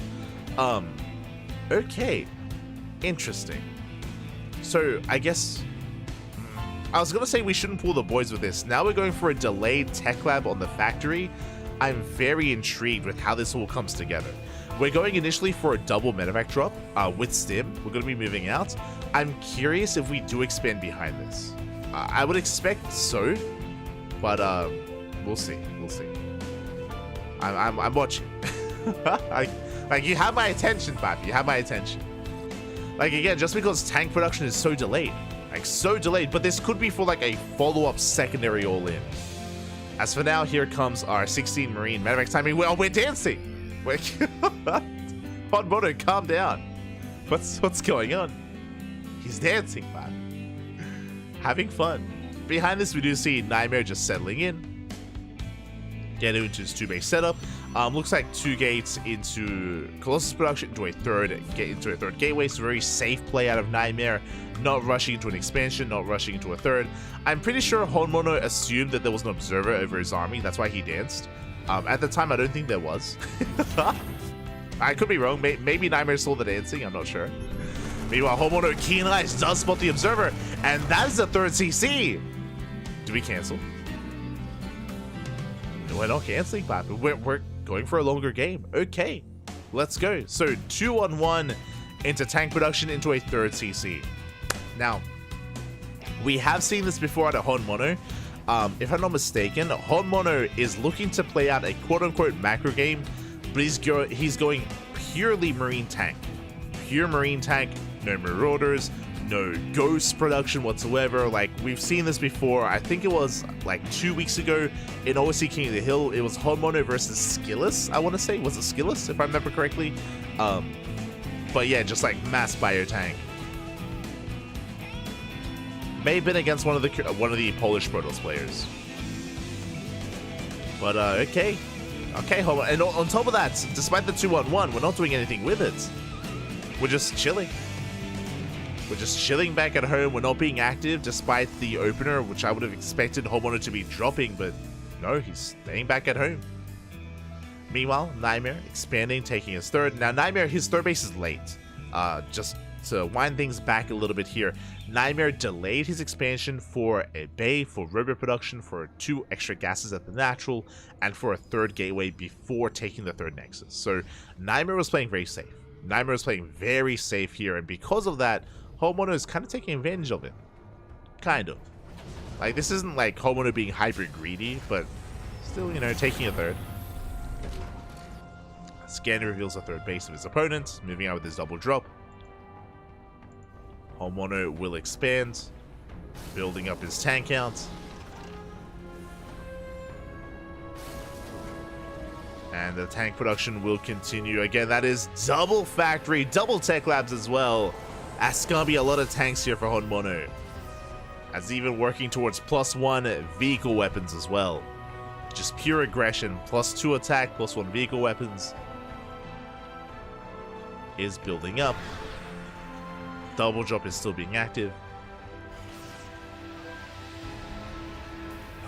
Okay. Interesting. So, I guess... I was gonna say we shouldn't pull the boys with this. Now we're going for a delayed tech lab on the factory. I'm very intrigued with how this all comes together. We're going initially for a double medevac drop with stim. We're going to be moving out. I'm curious if we do expand behind this. I would expect so, but we'll see. We'll see. I'm watching. Like, you have my attention, Papi. You have my attention. Like, again, just because tank production is so delayed. Like, so delayed. But this could be for, like, a follow-up secondary all-in. As for now, here comes our 16 Marine medevac timing. Well, we're dancing. Hot Mono, calm down. What's going on? He's dancing, man. Having fun. Behind this, we do see Nightmare just settling in. Get into his 2-base setup. Looks like 2 gates into Colossus production, into a third gateway. So very safe play out of Nightmare. Not rushing into an expansion, not rushing into a third. I'm pretty sure Honmono assumed that there was an observer over his army. That's why he danced. At the time, I don't think there was. I could be wrong. Maybe Nightmare saw the dancing. I'm not sure. Meanwhile, Honmono keen eyes does spot the observer, and that is the third CC. Do we cancel? No, we're not canceling, Papa. We're going for a longer game. Okay, let's go. So 2-on-1 into tank production into a third CC. Now, we have seen this before at a Honmono. If I'm not mistaken, Honmono is looking to play out a quote-unquote macro game, but he's going purely Marine tank. Pure Marine tank, no Marauders, no Ghost production whatsoever. Like, we've seen this before. I think it was like 2 weeks ago in OSC King of the Hill. It was Honmono versus Skillus, I want to say. Was it Skillus, if I remember correctly? But yeah, just like mass bio tank. May have been against one of the Polish Protoss players. But okay, Honmono. And on top of that, despite the 2-on-1, we're not doing anything with it. We're just chilling. We're just chilling back at home. We're not being active despite the opener, which I would have expected Honmono to be dropping, but no, he's staying back at home. Meanwhile, Nightmare expanding, taking his third. Now, Nightmare, his third base is late. Just to wind things back a little bit here, Nightmare delayed his expansion for a bay, for river production, for 2 extra gases at the natural, and for a third gateway before taking the third nexus. So, Nightmare was playing very safe. Nightmare is playing very safe here, and because of that, Honmono is kind of taking advantage of it. Kind of. Like, this isn't like Honmono being hyper greedy, but still, you know, taking a third. Scanner reveals the third base of his opponent, moving out with his double drop. Honmono will expand, building up his tank count. And the tank production will continue. Again, that is double factory, double tech labs as well. That's gonna be a lot of tanks here for Honmono. As even working towards +1 vehicle weapons as well. Just pure aggression, +2 attack, +1 vehicle weapons. Is building up. Double drop is still being active.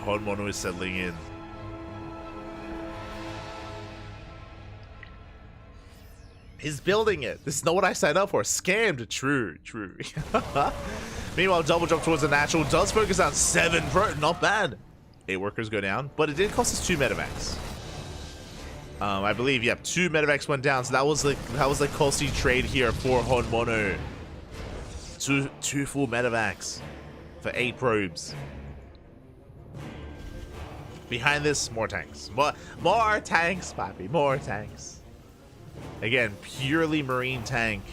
Honmono is settling in. He's building it. This is not what I signed up for. Scammed. True. Meanwhile, double drop towards the natural does focus on 7 pro. Not bad. 8 workers go down, but it did cost us 2 medevacs. I believe, yep, 2 medevacs went down, so that was the costly trade here for Honmono. Two full medevacs for 8 probes. Behind this, more tanks. More tanks, Papi. More tanks. Again, purely Marine tank.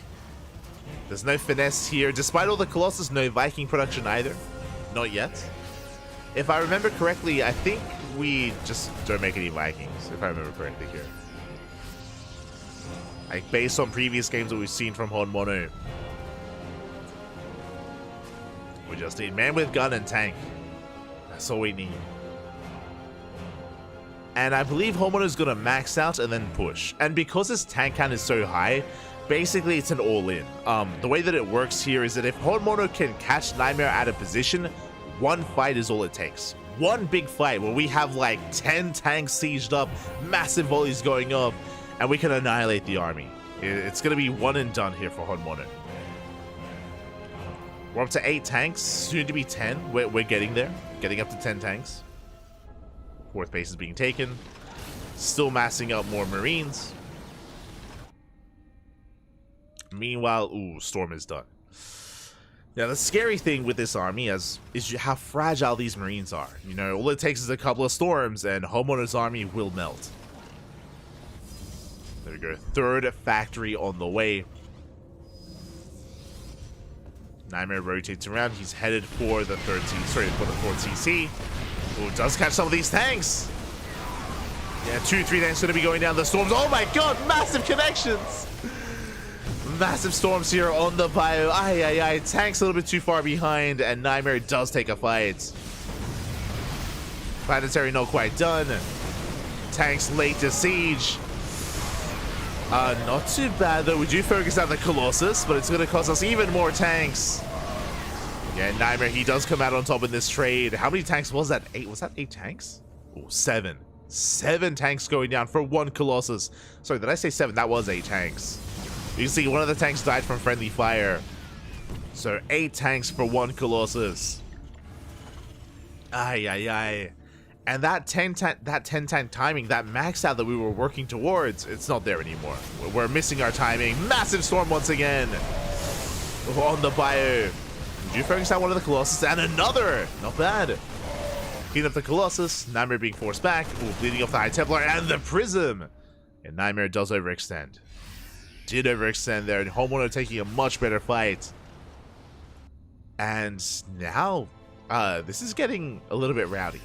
There's no finesse here. Despite all the Colossus, no Viking production either. Not yet. If I remember correctly, I think we just don't make any Vikings, if I remember correctly here. Like, based on previous games that we've seen from Honmono. We just need man with gun and tank. That's all we need. And I believe Honmono's gonna max out and then push. And because his tank count is so high, basically it's an all-in. The way that it works here is that if Honmono can catch Nightmare out of position, one fight is all it takes. One big fight where we have like 10 tanks sieged up, massive volleys going up, and we can annihilate the army. It's gonna be one and done here for Honmono. We're up to 8 tanks, soon to be 10. We're getting there, getting up to 10 tanks. 4th base is being taken. Still massing out more Marines. Meanwhile, ooh, Storm is done. Now, the scary thing with this army is how fragile these Marines are. You know, all it takes is a couple of storms and Honmono's army will melt. There we go. 3rd factory on the way. Nightmare rotates around. He's headed for the 4th CC. Ooh, does catch some of these tanks. Yeah, 2-3 tanks going to be going down the storms. Oh my god, massive connections. Massive storms here on the bio. Aye. Tank's a little bit too far behind, and Nightmare does take a fight. Planetary not quite done. Tanks late to siege. Not too bad though. We do focus on the Colossus, but it's going to cost us even more tanks. Yeah, Nightmare, he does come out on top in this trade. How many tanks was that? 8? Was that 8 tanks? Oh, 7. 7 tanks going down for 1 Colossus. Sorry, did I say 7? That was 8 tanks. You can see one of the tanks died from friendly fire. So 8 tanks for 1 Colossus. Aye. And that 10 tank timing, that max out that we were working towards, it's not there anymore. We're missing our timing. Massive storm once again on the bio. Did you focus on one of the Colossus? And another! Not bad. Clean up the Colossus. Nightmare being forced back. Ooh, bleeding off the High Templar and the Prism. And Nightmare does overextend. Did overextend there. And Honmono taking a much better fight. And now, this is getting a little bit rowdy.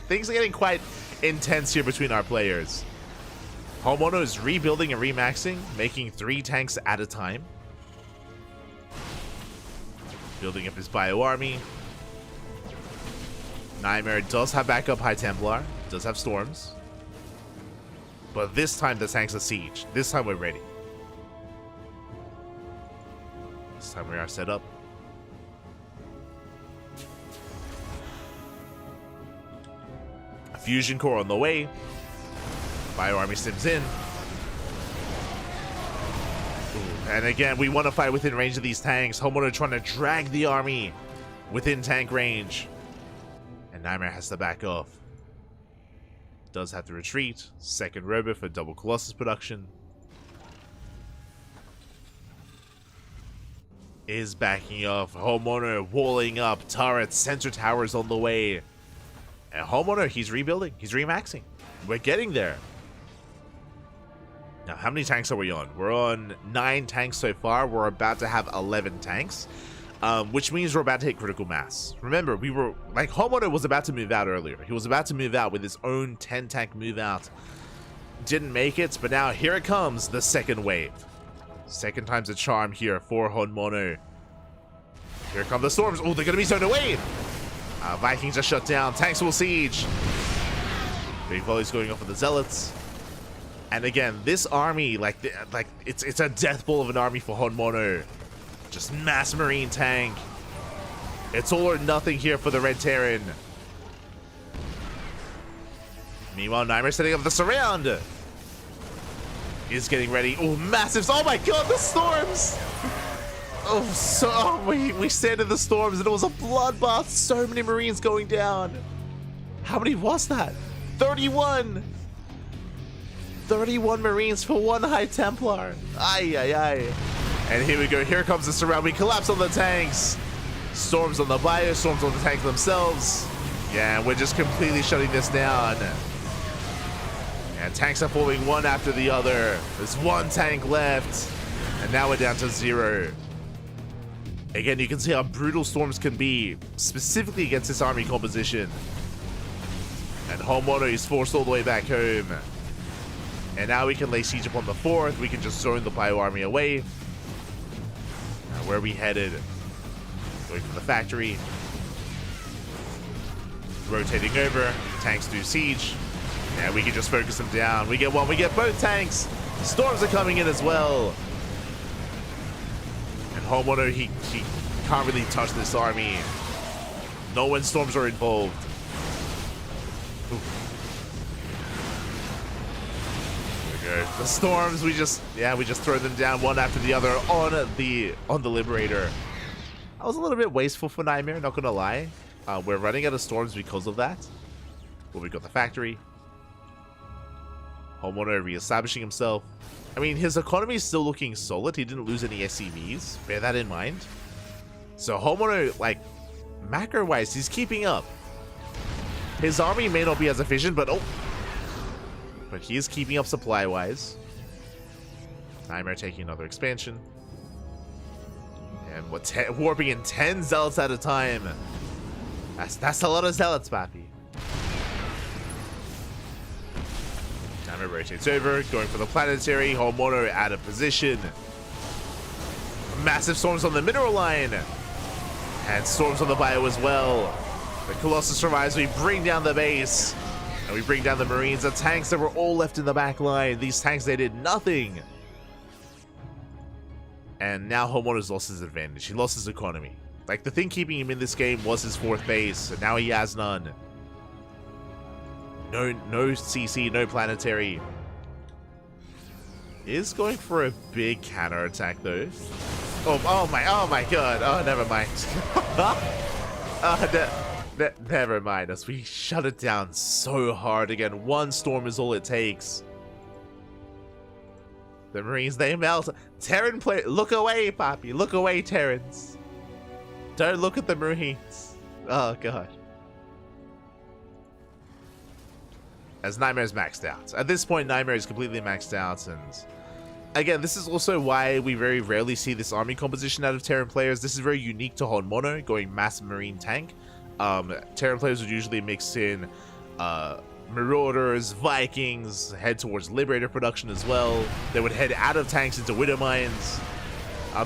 Things are getting quite intense here between our players. Honmono is rebuilding and remaxing, making 3 tanks at a time. Building up his bio army. Nightmare does have backup High Templar, does have storms. But this time the tanks are siege. This time we're ready. This time we are set up. A fusion core on the way. Bio army sims in. Ooh, and again, we want to fight within range of these tanks. Honmono trying to drag the army within tank range. And Nightmare has to back off. Does have to retreat. 2nd robo for double Colossus production. Is backing off. Honmono walling up. Turrets, sensor towers on the way. And Honmono, he's rebuilding. He's remaxing. We're getting there. Now, how many tanks are we on? We're on 9 tanks so far. We're about to have 11 tanks. Which means we're about to hit critical mass. Remember, we were like, Honmono was about to move out earlier. He was about to move out with his own 10 tank move out. Didn't make it, but now here it comes, the 2nd wave. 2nd time's a charm here for Honmono. Here come the storms. Oh, they're gonna be zoned away. Vikings are shut down. Tanks will siege. Big volleys going off with the zealots. And again, this army, it's a death ball of an army for Honmono. Just mass marine tank. It's all or nothing here for the Red Terran. Meanwhile, Nightmare setting up the surround. Is getting ready. Oh, massive. Oh my god, the storms. We stand in the storms and it was a bloodbath. So many Marines going down. How many was that? 31. 31 Marines for 1 High Templar. Aye. And here we go. Here comes the surround. We collapse on the tanks. Storms on the bio. Storms on the tanks themselves. Yeah, we're just completely shutting this down. And tanks are falling one after the other. There's 1 tank left. And now we're down to 0. Again, you can see how brutal storms can be, specifically against this army composition. And Homono is forced all the way back home. And now we can lay siege upon the 4th. We can just zone the Bio army away. Now, where are we headed? Going for the factory. Rotating over. Tanks do siege. And we can just focus them down. We get one. We get both tanks. Storms are coming in as well. And Homono, he can't really touch this army. No when storms are involved. The storms, we just throw them down one after the other on the Liberator. I was a little bit wasteful for Nightmare, not gonna lie. We're running out of storms because of that. But we got the factory. Homeowner reestablishing himself. I mean, his economy is still looking solid. He didn't lose any SCVs. Bear that in mind. So Homeowner, like, macro-wise, he's keeping up. His army may not be as efficient, but but he is keeping up supply-wise. Nightmare taking another expansion. And warping in 10 zealots at a time. That's a lot of zealots, Pappy. Nightmare rotates over, going for the planetary. Homono out of position. Massive storms on the mineral line. And storms on the bio as well. The Colossus survives. We bring down the base. And we bring down the Marines, the tanks that were all left in the back line. These tanks, they did nothing. And now Homono's lost his advantage. He lost his economy. Like, the thing keeping him in this game was his 4th base, and now he has none. No CC, no planetary. Is going for a big counterattack though. Oh my god. Oh, never mind. Never mind us. We shut it down so hard again. One storm is all it takes. The Marines, they melt. Terran play. Look away, Poppy. Look away, Terrans. Don't look at the Marines. Oh, God. As Nightmare's maxed out. At this point, Nightmare is completely maxed out. And again, this is also why we very rarely see this army composition out of Terran players. This is very unique to Honmono, going mass Marine tank. Terran players would usually mix in Marauders, Vikings, head towards Liberator production as well. They would head out of tanks into Widow Mines.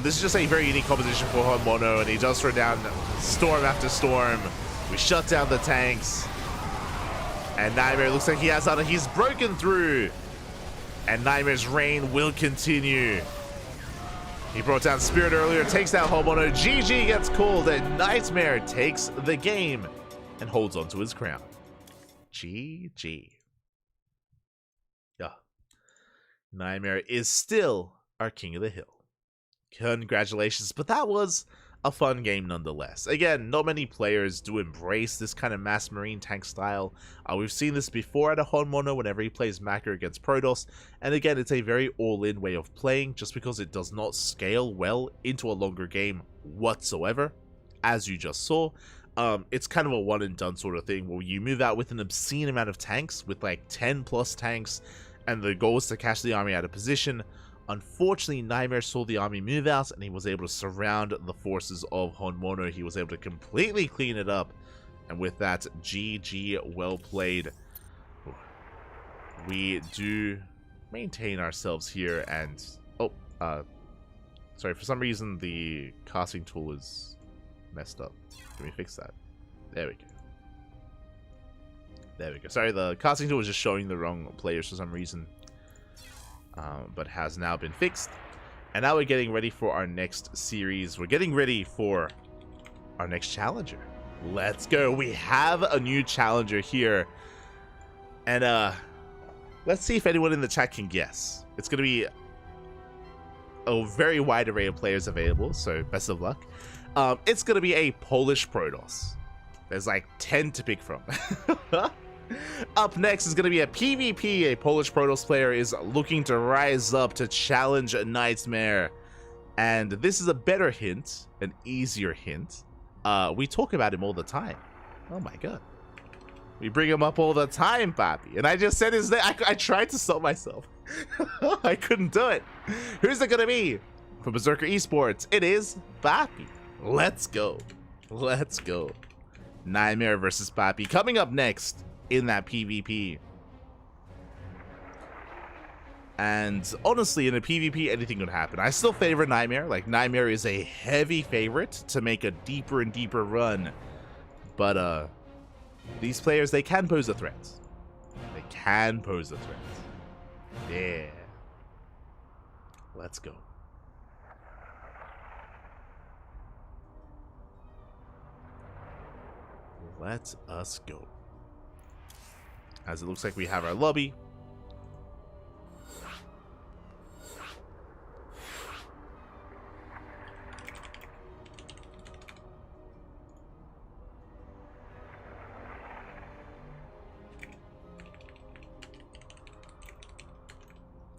This is just a very unique composition for Honmono, and he does throw down storm after storm. We shut down the tanks. And Nightmare looks like he has out. He's broken through. And Nightmare's reign will continue. He brought down Spirit earlier, takes down Homono. GG gets called, and Nightmare takes the game and holds on to his crown. GG. Yeah. Nightmare is still our king of the hill. Congratulations, but that was a fun game nonetheless. Again, not many players do embrace this kind of mass marine tank style. We've seen this before at a Honmono whenever he plays Macro against Protoss, and again, it's a very all-in way of playing just because it does not scale well into a longer game whatsoever, as you just saw. It's kind of a one and done sort of thing where you move out with an obscene amount of tanks, with like 10 plus tanks, and the goal is to catch the army out of position. Unfortunately, Nightmare saw the army move out, and he was able to surround the forces of Honmono. He was able to completely clean it up, and with that, GG, well played. We do maintain ourselves here, and sorry, for some reason the casting tool is messed up. Can we fix that? There we go. There we go. Sorry, the casting tool was just showing the wrong players for some reason. But has now been fixed. And now we're getting ready for our next series. We're getting ready for our next challenger. Let's go. We have a new challenger here. And let's see if anyone in the chat can guess. It's going to be a very wide array of players available, so best of luck. It's going to be a Polish Protoss. There's like 10 to pick from. Up next is going to be a PvP. A Polish Protoss player is looking to rise up to challenge Nightmare. And this is a better hint, an easier hint. We talk about him all the time. Oh my god. We bring him up all the time, Papi. And I just said his name. I tried to stop myself. I couldn't do it. Who's it going to be? For Berserker Esports, it is Papi. Let's go. Let's go. Nightmare versus Papi coming up next in that PvP. And honestly, in a PvP, anything could happen. I still favor Nightmare. Like, Nightmare is a heavy favorite to make a deeper and deeper run. But, these players, they can pose a threat. They can pose a threat. Yeah. Let's go. Let us go. As it looks like we have our lobby.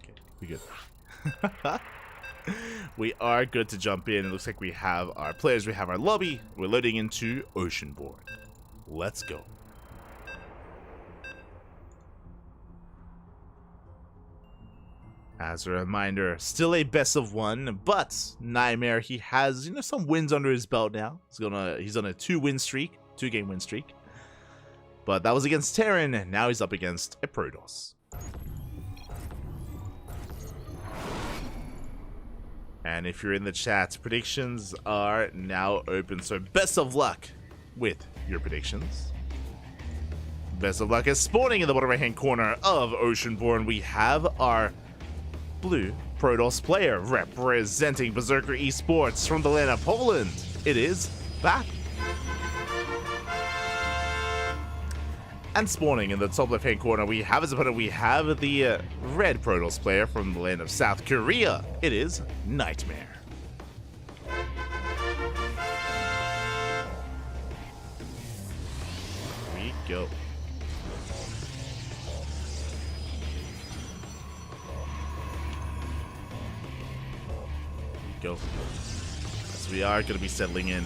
Okay, we good. We are good to jump in. It looks like we have our players, we have our lobby. We're loading into Oceanborn. Let's go. As a reminder, still a best of one, but Nightmare, he has, you know, some wins under his belt now. He's on a 2-game win streak. But that was against Terran, and now he's up against a Protoss. And if you're in the chat, predictions are now open, so best of luck with your predictions. Best of luck is spawning in the bottom right hand corner of Oceanborn. We have our blue Protoss player representing Berserker Esports from the land of Poland. It is Papi. And spawning in the top left hand corner, we have as opponent, we have the red Protoss player from the land of South Korea. It is Nightmare. We go. Go. So we are going to be settling in.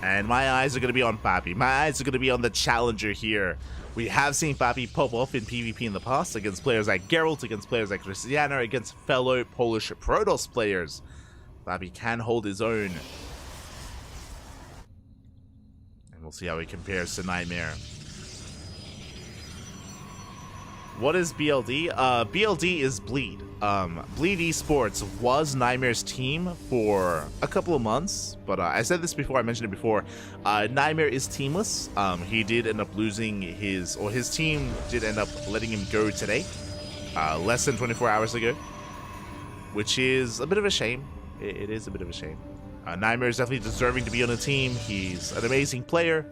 And my eyes are going to be on Papi. My eyes are going to be on the challenger here. We have seen Papi pop off in PvP in the past against players like Geralt, against players like Christiana, against fellow Polish Protoss players. Papi can hold his own. And we'll see how he compares to Nightmare. What is BLD? BLD is Bleed. Bleed Esports was Nightmare's team for a couple of months, but I said this before, I mentioned it before. Nightmare is teamless. He did end up losing his team did end up letting him go today, less than 24 hours ago, which is a bit of a shame. It is a bit of a shame. Nightmare is definitely deserving to be on a team. He's an amazing player.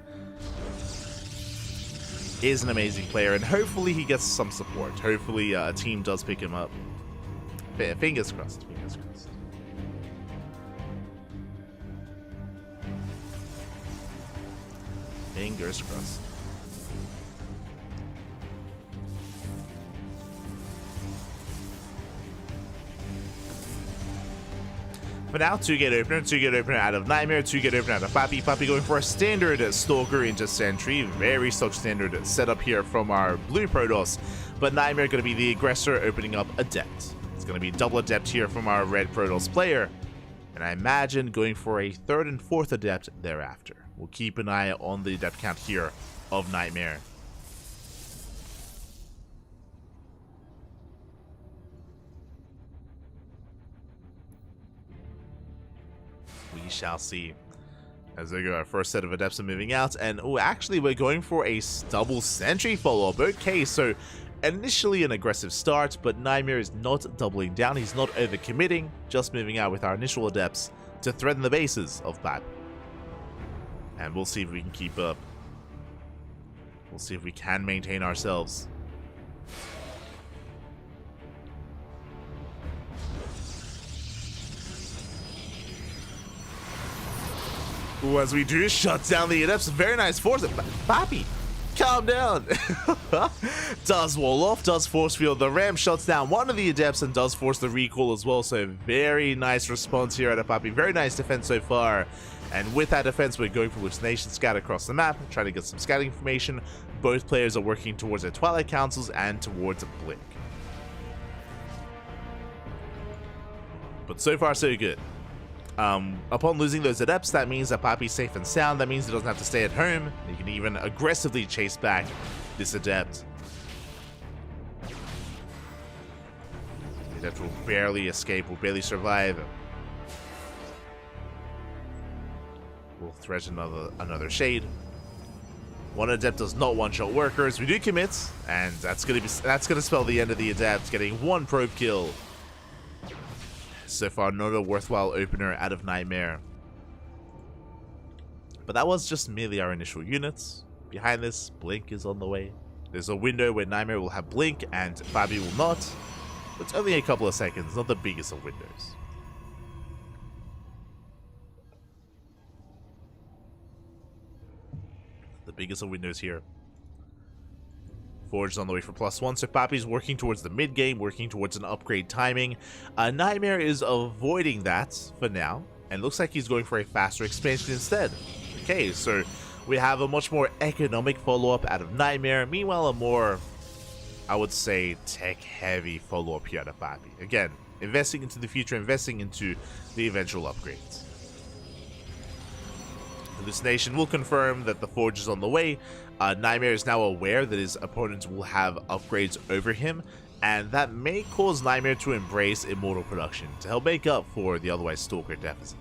Is an amazing player, and hopefully he gets some support. Hopefully a team does pick him up. Fingers crossed. Fingers crossed. Fingers crossed. For now, 2-gate opener out of Nightmare, 2-gate opener out of Papi. Papi going for a standard Stalker into Sentry. Very stock standard setup here from our blue Protoss. But Nightmare going to be the aggressor, opening up Adept. It's going to be double Adept here from our red Protoss player. And I imagine going for a 3rd and 4th Adept thereafter. We'll keep an eye on the Adept count here of Nightmare. We shall see. As we go, our first set of Adepts are moving out, and actually we're going for a double Sentry follow-up. Okay, so initially an aggressive start, but Nightmare is not doubling down. He's not overcommitting, just moving out with our initial Adepts to threaten the bases of Papi. And we'll see if we can keep up. We'll see if we can maintain ourselves. Ooh, as we do shut down the Adepts, very nice force. Papi, calm down. Does wall off, does force field the ramp, shuts down one of the Adepts, and does force the recall as well. So very nice response here at a Papi. Very nice defense so far. And with that defense, we're going for hallucination scout across the map, trying to get some scouting information. Both players are working towards their Twilight Councils and towards a Blink. But so far, so good. Upon losing those adepts, that means that Papi's safe and sound. That means he doesn't have to stay at home. He can even aggressively chase back this adept. The adept will barely escape, will barely survive. We'll threaten another shade. One adept does not one-shot workers. We do commit, and that's gonna spell the end of the adept getting one probe kill. So far, not a worthwhile opener out of Nightmare. But that was just merely our initial units. Behind this, Blink is on the way. There's a window where Nightmare will have Blink and Papi will not. But it's only a couple of seconds, not the biggest of windows. The biggest of windows here. Forge is on the way for +1, so Papi's working towards the mid-game, working towards an upgrade timing. Nightmare is avoiding that for now, and looks like he's going for a faster expansion instead. Okay, so we have a much more economic follow-up out of Nightmare, meanwhile a more, I would say, tech-heavy follow-up here out of Papi. Again, investing into the future, investing into the eventual upgrades. Hallucination will confirm that the Forge is on the way. Nightmare is now aware that his opponents will have upgrades over him, and that may cause Nightmare to embrace Immortal production to help make up for the otherwise Stalker deficit.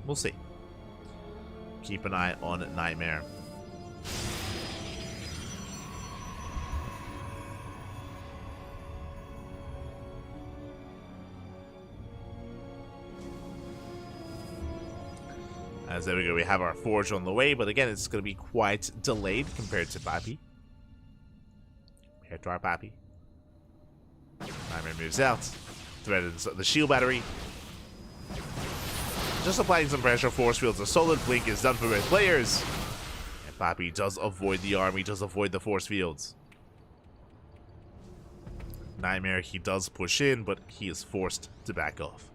We'll see. Keep an eye on Nightmare. As there we go, we have our Forge on the way, but again, it's going to be quite delayed compared to Papi. Compared to our Papi. Nightmare moves out, threatens the shield battery. Just applying some pressure, force fields, a solid blink is done for both players. And Papi does avoid the army, does avoid the force fields. Nightmare, he does push in, but he is forced to back off.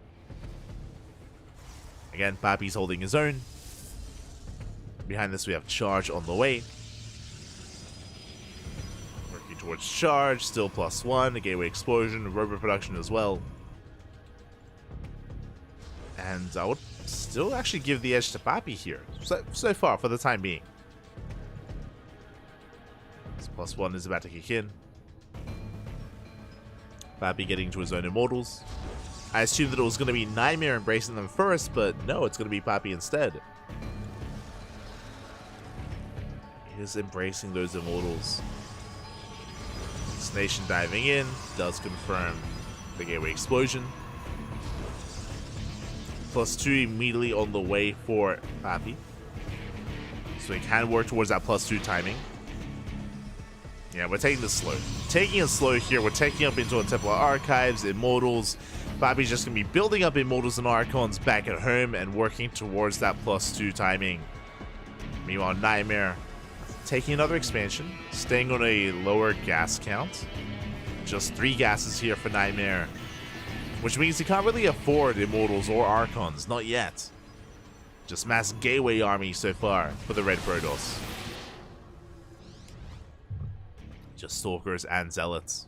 Again, Papi's holding his own. Behind this, we have Charge on the way. Working towards Charge, still +1, a Gateway Explosion, Robot Production as well. And I would still actually give the edge to Papi here, so far, for the time being. This +1 is about to kick in. Papi getting to his own Immortals. I assumed that it was going to be Nightmare embracing them first, but no, it's going to be Papi instead. He is embracing those Immortals. Nation diving in, does confirm the Gateway Explosion. +2 immediately on the way for Papi. So he can work towards that +2 timing. Yeah, we're taking this slow. Taking it slow here, we're taking up into a Templar Archives, Immortals. Papi's just going to be building up Immortals and Archons back at home and working towards that +2 timing. Meanwhile, Nightmare taking another expansion, staying on a lower gas count. Just 3 gases here for Nightmare, which means he can't really afford Immortals or Archons, not yet. Just mass Gateway army so far for the Red Protoss. Just Stalkers and Zealots.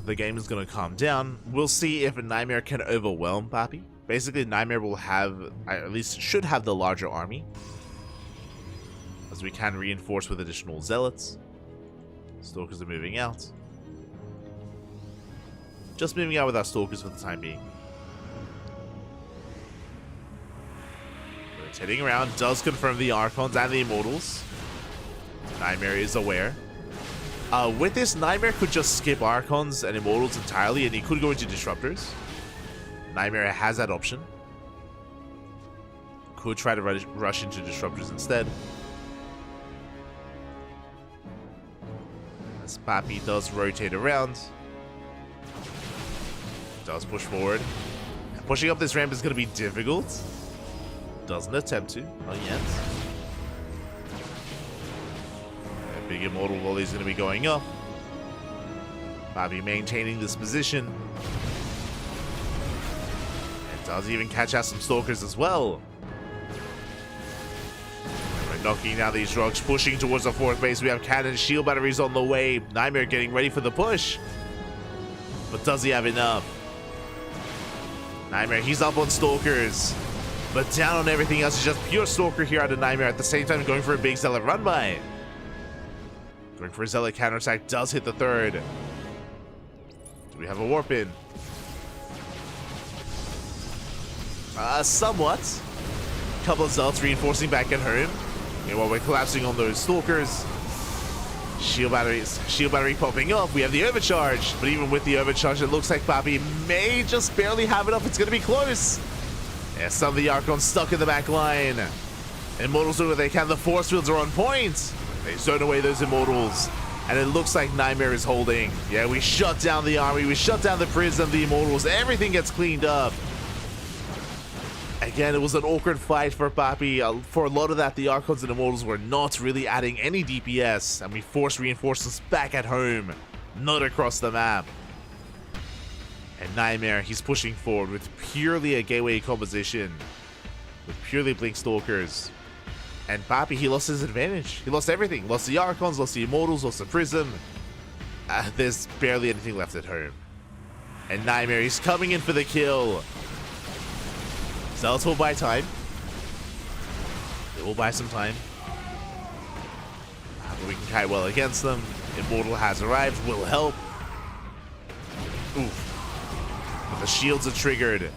The game is going to calm down. We'll see if Nightmare can overwhelm Papi. Basically, Nightmare will have, at least should have the larger army, as we can reinforce with additional Zealots. Stalkers are moving out. Just moving out with our Stalkers for the time being. Rotating around, does confirm the Archons and the Immortals. Nightmare is aware. With this, Nightmare could just skip Archons and Immortals entirely, and he could go into Disruptors. Nightmare has that option. Could try to rush into Disruptors instead. As Papi does rotate around. Does push forward. Pushing up this ramp is going to be difficult. Doesn't attempt to, not yet. Big Immortal volley is going to be going up. Papi maintaining this position. And does even catch out some Stalkers as well. knocking down these rocks, pushing towards the fourth base. We have cannon shield batteries on the way. Nightmare getting ready for the push. But does he have enough? Nightmare, he's up on Stalkers. But down on everything else. He's just pure Stalker here out of Nightmare. At the same time, going for a big Zealot run by. Going for a Zealot counterattack. Does hit the third. Do we have a warp in? Somewhat. Couple of Zealots reinforcing back at home. Meanwhile, we're collapsing on those Stalkers. Shield battery popping off. We have the overcharge, but even with the overcharge, it looks like Papi may just barely have enough. It's going to be close. Yeah, some of the Archons stuck in the back line. Immortals do what they can. The force fields are on point. They zone away those Immortals, and it looks like Nightmare is holding. Yeah, we shut down the army. We shut down the Prism, the Immortals. Everything gets cleaned up. Again, it was an awkward fight for Papi. For a lot of that, the Archons and Immortals were not really adding any DPS, and we forced reinforcements back at home, not across the map. And Nightmare, he's pushing forward with purely a gateway composition, with purely Blink Stalkers. And Papi, he lost his advantage. He lost everything. Lost the Archons, lost the Immortals, lost the Prism. There's barely anything left at home. And Nightmare, he's coming in for the kill. Zealots will buy time. They will buy some time. But we can kite well against them. Immortal has arrived. Will help. Oof. But the shields are triggered.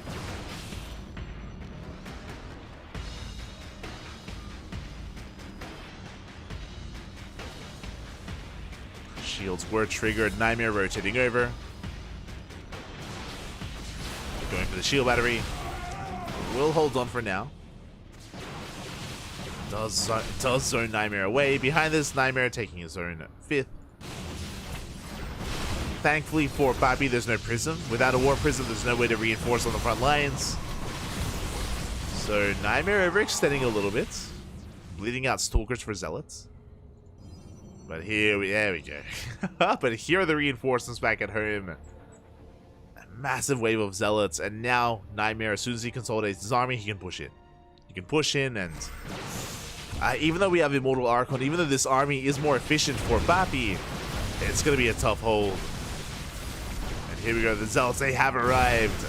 Shields were triggered. Nightmare rotating over. Going for the shield battery. We'll hold on for now. Does zone Nightmare away. Behind this, Nightmare taking his own fifth. Thankfully for Papi, there's no Prism. Without a War Prism, there's no way to reinforce on the front lines. So Nightmare overextending a little bit. Bleeding out Stalkers for Zealots. But there we go. But here are the reinforcements back at home. Massive wave of Zealots, and now Nightmare, as soon as he consolidates his army, he can push in. He can push in, and even though we have Immortal Archon, even though this army is more efficient for Papi, it's going to be a tough hold. And here we go, the Zealots, they have arrived.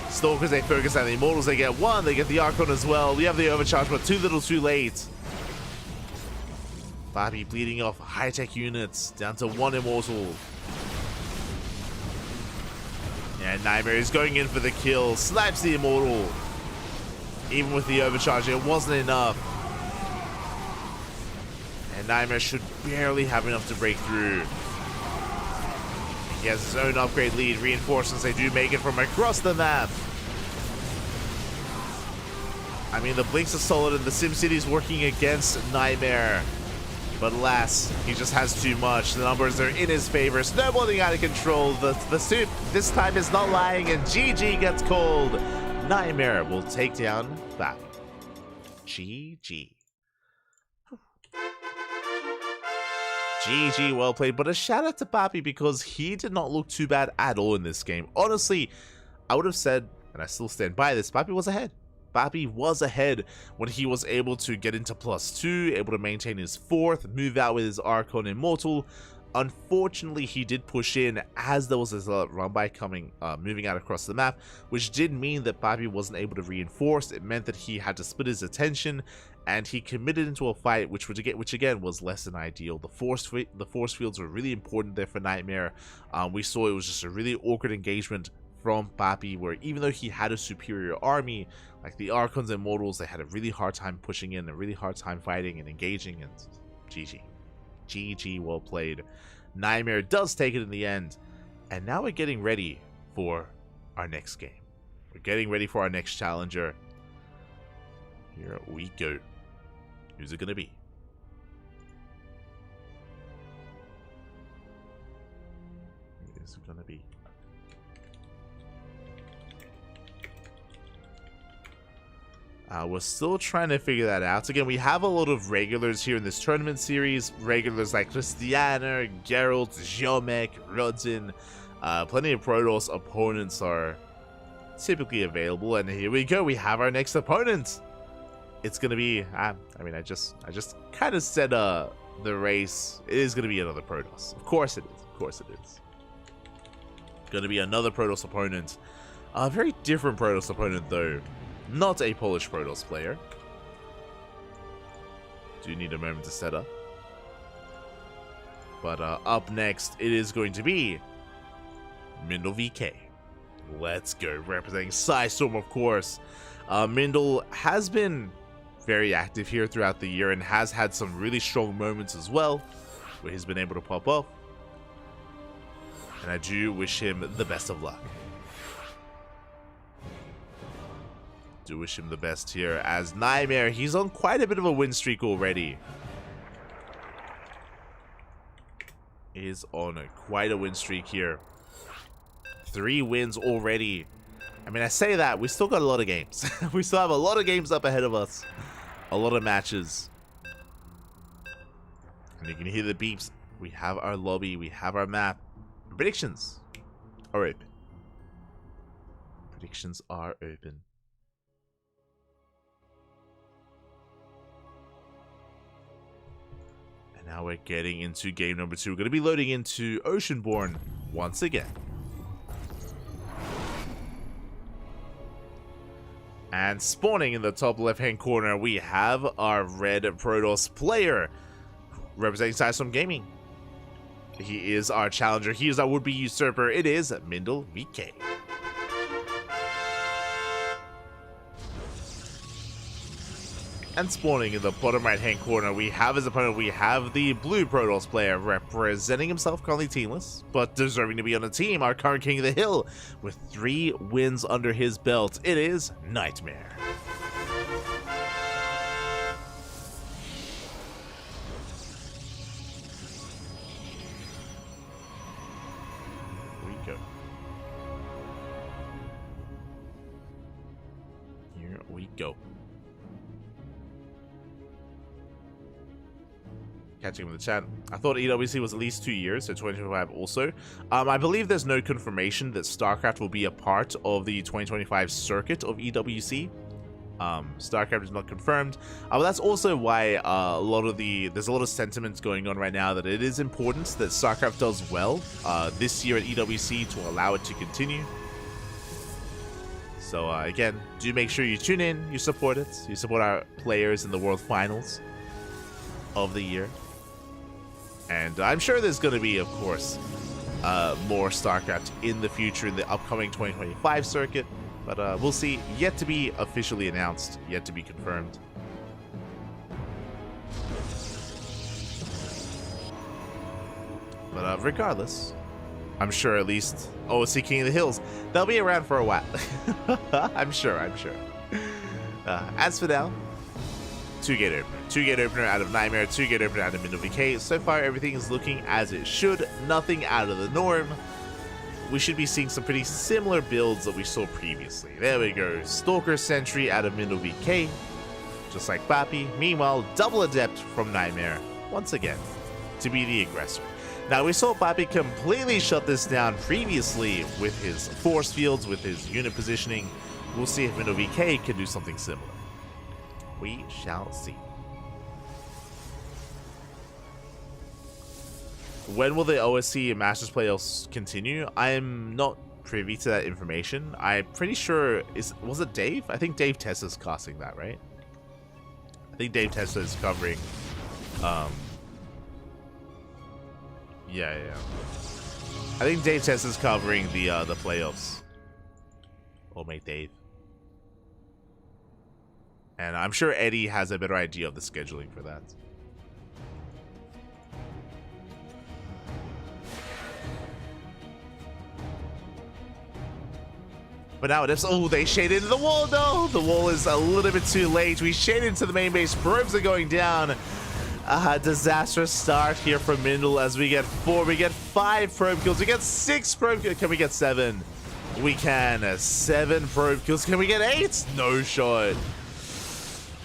Stalkers, they focus on the Immortals, they get one, they get the Archon as well. We have the overcharge, but too little too late. Papi bleeding off high-tech units, down to one Immortal. And Nightmare is going in for the kill. Snipes the Immortal. Even with the overcharge, it wasn't enough. And Nightmare should barely have enough to break through. He has his own upgrade lead. Reinforcements, they do make it from across the map. I mean, the Blinks are solid and the SimCity's working against Nightmare. But alas, he just has too much. The numbers are in his favor. Snowballing out of control. The suit this time is not lying, and GG gets called. Nightmare will take down Papi. GG. GG, well played. But a shout out to Papi because he did not look too bad at all in this game. Honestly, I would have said, and I still stand by this, Papi was ahead. Papi was ahead when he was able to get into +2, able to maintain his fourth, move out with his Archon Immortal. Unfortunately, he did push in as there was a run by coming, moving out across the map, which did mean that Papi wasn't able to reinforce. It meant that he had to split his attention, and he committed into a fight, which again was less than ideal. The force fields were really important there for Nightmare. We saw it was just a really awkward engagement from Papi, where even though he had a superior army, like the Archons and Immortals, they had a really hard time pushing in, a really hard time fighting and engaging, and GG. GG, well played. Nightmare does take it in the end, and now we're getting ready for our next game. We're getting ready for our next challenger. Here we go. Who's it gonna be? Who is it gonna be? We're still trying to figure that out. Again, we have a lot of regulars here in this tournament series. Regulars like Christiana, Geralt, Ziomek, Rodzin. Plenty of Protoss opponents are typically available. And here we go. We have our next opponent. it's gonna be. I mean, I just kind of said the race. It is gonna be another Protoss. Of course it is. Of course it is. Gonna be another Protoss opponent. A very different Protoss opponent though. Not a Polish Protoss player. Do need a moment to set up. But up next, it is going to be Mindle VK. Let's go. Representing Psystorm, of course. Mindle has been very active here throughout the year and has had some really strong moments as well, where he's been able to pop off. And I do wish him the best of luck. Do wish him the best here as Nightmare. He's on quite a bit of a win streak already. Is on quite a win streak here. 3 wins already. I mean, I say that, we still got a lot of games. We still have a lot of games up ahead of us. A lot of matches. And you can hear the beeps. We have our lobby, we have our map. Predictions are open. Predictions are open. And now we're getting into game number 2. We're going to be loading into Oceanborn once again. And spawning in the top left-hand corner, we have our red Protoss player representing Psystorm Gaming. He is our challenger. He is our would-be usurper. It is Mindle VK. And spawning in the bottom right-hand corner, we have his opponent. We have the blue Protoss player representing himself, currently teamless, but deserving to be on the team, our current king of the hill, with 3 wins under his belt. It is Nightmare. Here we go. Catching him in the chat. I thought EWC was at least 2 years, so 2025 also. I believe there's no confirmation that StarCraft will be a part of the 2025 circuit of EWC. StarCraft is not confirmed. But that's also why there's a lot of sentiments going on right now that it is important that StarCraft does well this year at EWC to allow it to continue. So again, do make sure you tune in, you support it, you support our players in the World Finals of the year. And I'm sure there's going to be, of course, more StarCraft in the future in the upcoming 2025 circuit. But we'll see. Yet to be officially announced, yet to be confirmed. But regardless, I'm sure at least OSC King of the Hills, they'll be around for a while. I'm sure. As for now, 2-gate opener. 2-gate opener out of Nightmare, 2-gate opener out of Mindle VK. So far, everything is looking as it should. Nothing out of the norm. We should be seeing some pretty similar builds that we saw previously. There we go. Stalker Sentry out of Mindle VK, just like Bappy. Meanwhile, Double Adept from Nightmare, once again, to be the aggressor. Now, we saw Bappy completely shut this down previously with his force fields, with his unit positioning. We'll see if Mindle VK can do something similar. We shall see. When will the OSC Masters playoffs continue? I'm not privy to that information. I'm pretty sure, was it Dave? I think Dave Tessa's casting that, right? I think Dave Tessa is covering, yeah. I think Dave Tessa's covering the playoffs. Old mate Dave. And I'm sure Eddie has a better idea of the scheduling for that. But now it is. Oh, they shade into the wall. No, the wall is a little bit too late. We shade into the main base. Probes are going down. Disastrous start here from Mindle as we get 4. We get 5 probe kills. We get 6 probe kills. Can we get 7? We can. 7 probe kills. Can we get 8? No shot.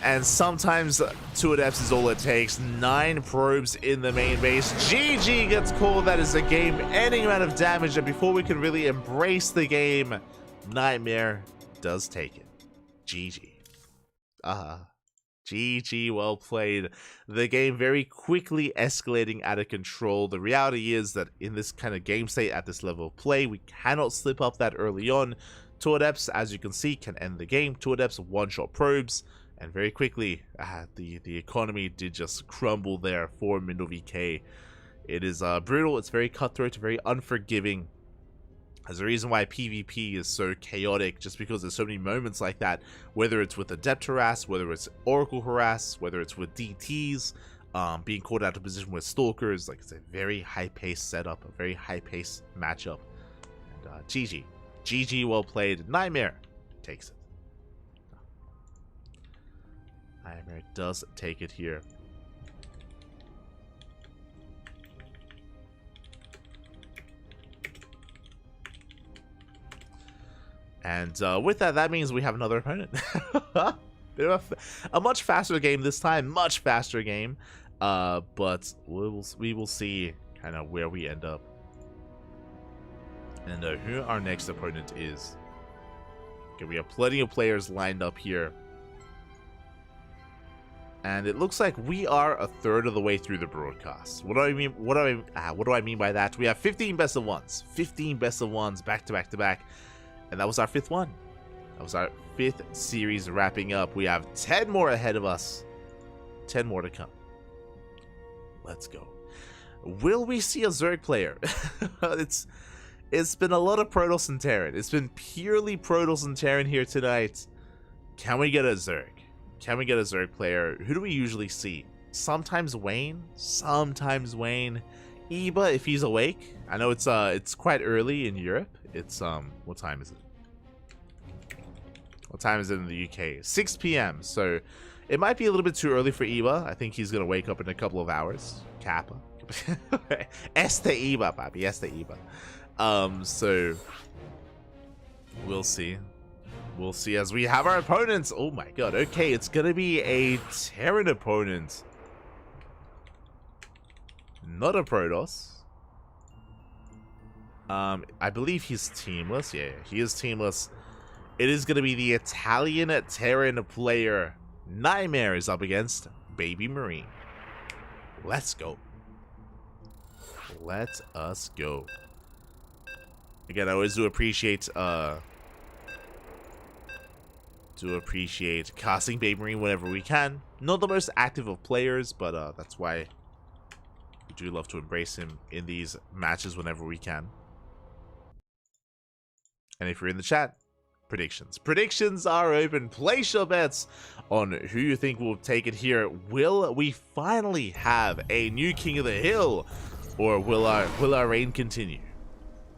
And sometimes 2 adepts is all it takes. 9 probes in the main base. GG gets called. That is a game-ending amount of damage. And before we can really embrace the game, Nightmare does take it. GG. GG, well played. The game very quickly escalating out of control. The reality is that in this kind of game state at this level of play, we cannot slip up that early on. Two Adepts, as you can see, can end the game. Two Adepts, one-shot probes, and very quickly, the economy did just crumble there for Mindle VK. It is brutal, it's very cutthroat, very unforgiving. There's a reason why PvP is so chaotic, just because there's so many moments like that, whether it's with Adept Harass, whether it's Oracle Harass, whether it's with DTs, being caught out of position with Stalkers. Like, it's a very high-paced setup, a very high-paced matchup. And GG. GG, well played. Nightmare takes it. Nightmare does take it here. And with that, that means we have another opponent. Bit of a much faster game this time, much faster game. But we will see kind of where we end up. And who our next opponent is. Okay, we have plenty of players lined up here. And it looks like we are a third of the way through the broadcast. What do I mean? What do I mean by that? We have 15 best of ones, 15 best of ones back to back to back. And that was our 5th one. That was our 5th series wrapping up. We have 10 more ahead of us. 10 more to come. Let's go. Will we see a Zerg player? It's been a lot of Protoss and Terran. It's been purely Protoss and Terran here tonight. Can we get a Zerg? Can we get a Zerg player? Who do we usually see? Sometimes Wayne. Sometimes Wayne. Eba, if he's awake. I know it's quite early in Europe. It's what time is it? What time is it in the UK? 6 p.m. So it might be a little bit too early for Eba. I think he's gonna wake up in a couple of hours. Kappa. Este Eba, papi. Este Eba. So we'll see. We'll see as we have our opponents. Oh my god. Okay, it's gonna be a Terran opponent. Not a Protoss. I believe he's teamless. Yeah, he is teamless. It is going to be the Italian Terran player. Nightmare is up against Baby Marine. Let's go. Let us go. Again, I always do appreciate casting Baby Marine whenever we can. Not the most active of players, but that's why we do love to embrace him in these matches whenever we can. And if you're in the chat, predictions. Predictions are open. Place your bets on who you think will take it here. Will we finally have a new King of the Hill? Or will our reign continue?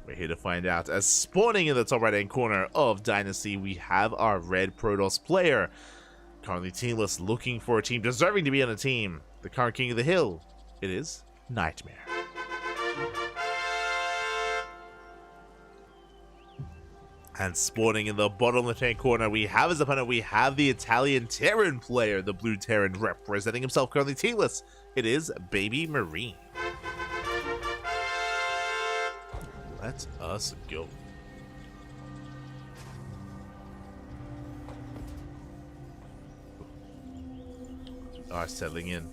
We're here to find out. As spawning in the top right-hand corner of Dynasty, we have our red Protoss player. Currently teamless, looking for a team deserving to be on a team. The current King of the Hill. It is Nightmare. And spawning in the bottom left-hand corner, we have as opponent, we have the Italian Terran player, the blue Terran representing himself, currently teamless. It is Baby Marine. Let us go. Are settling in.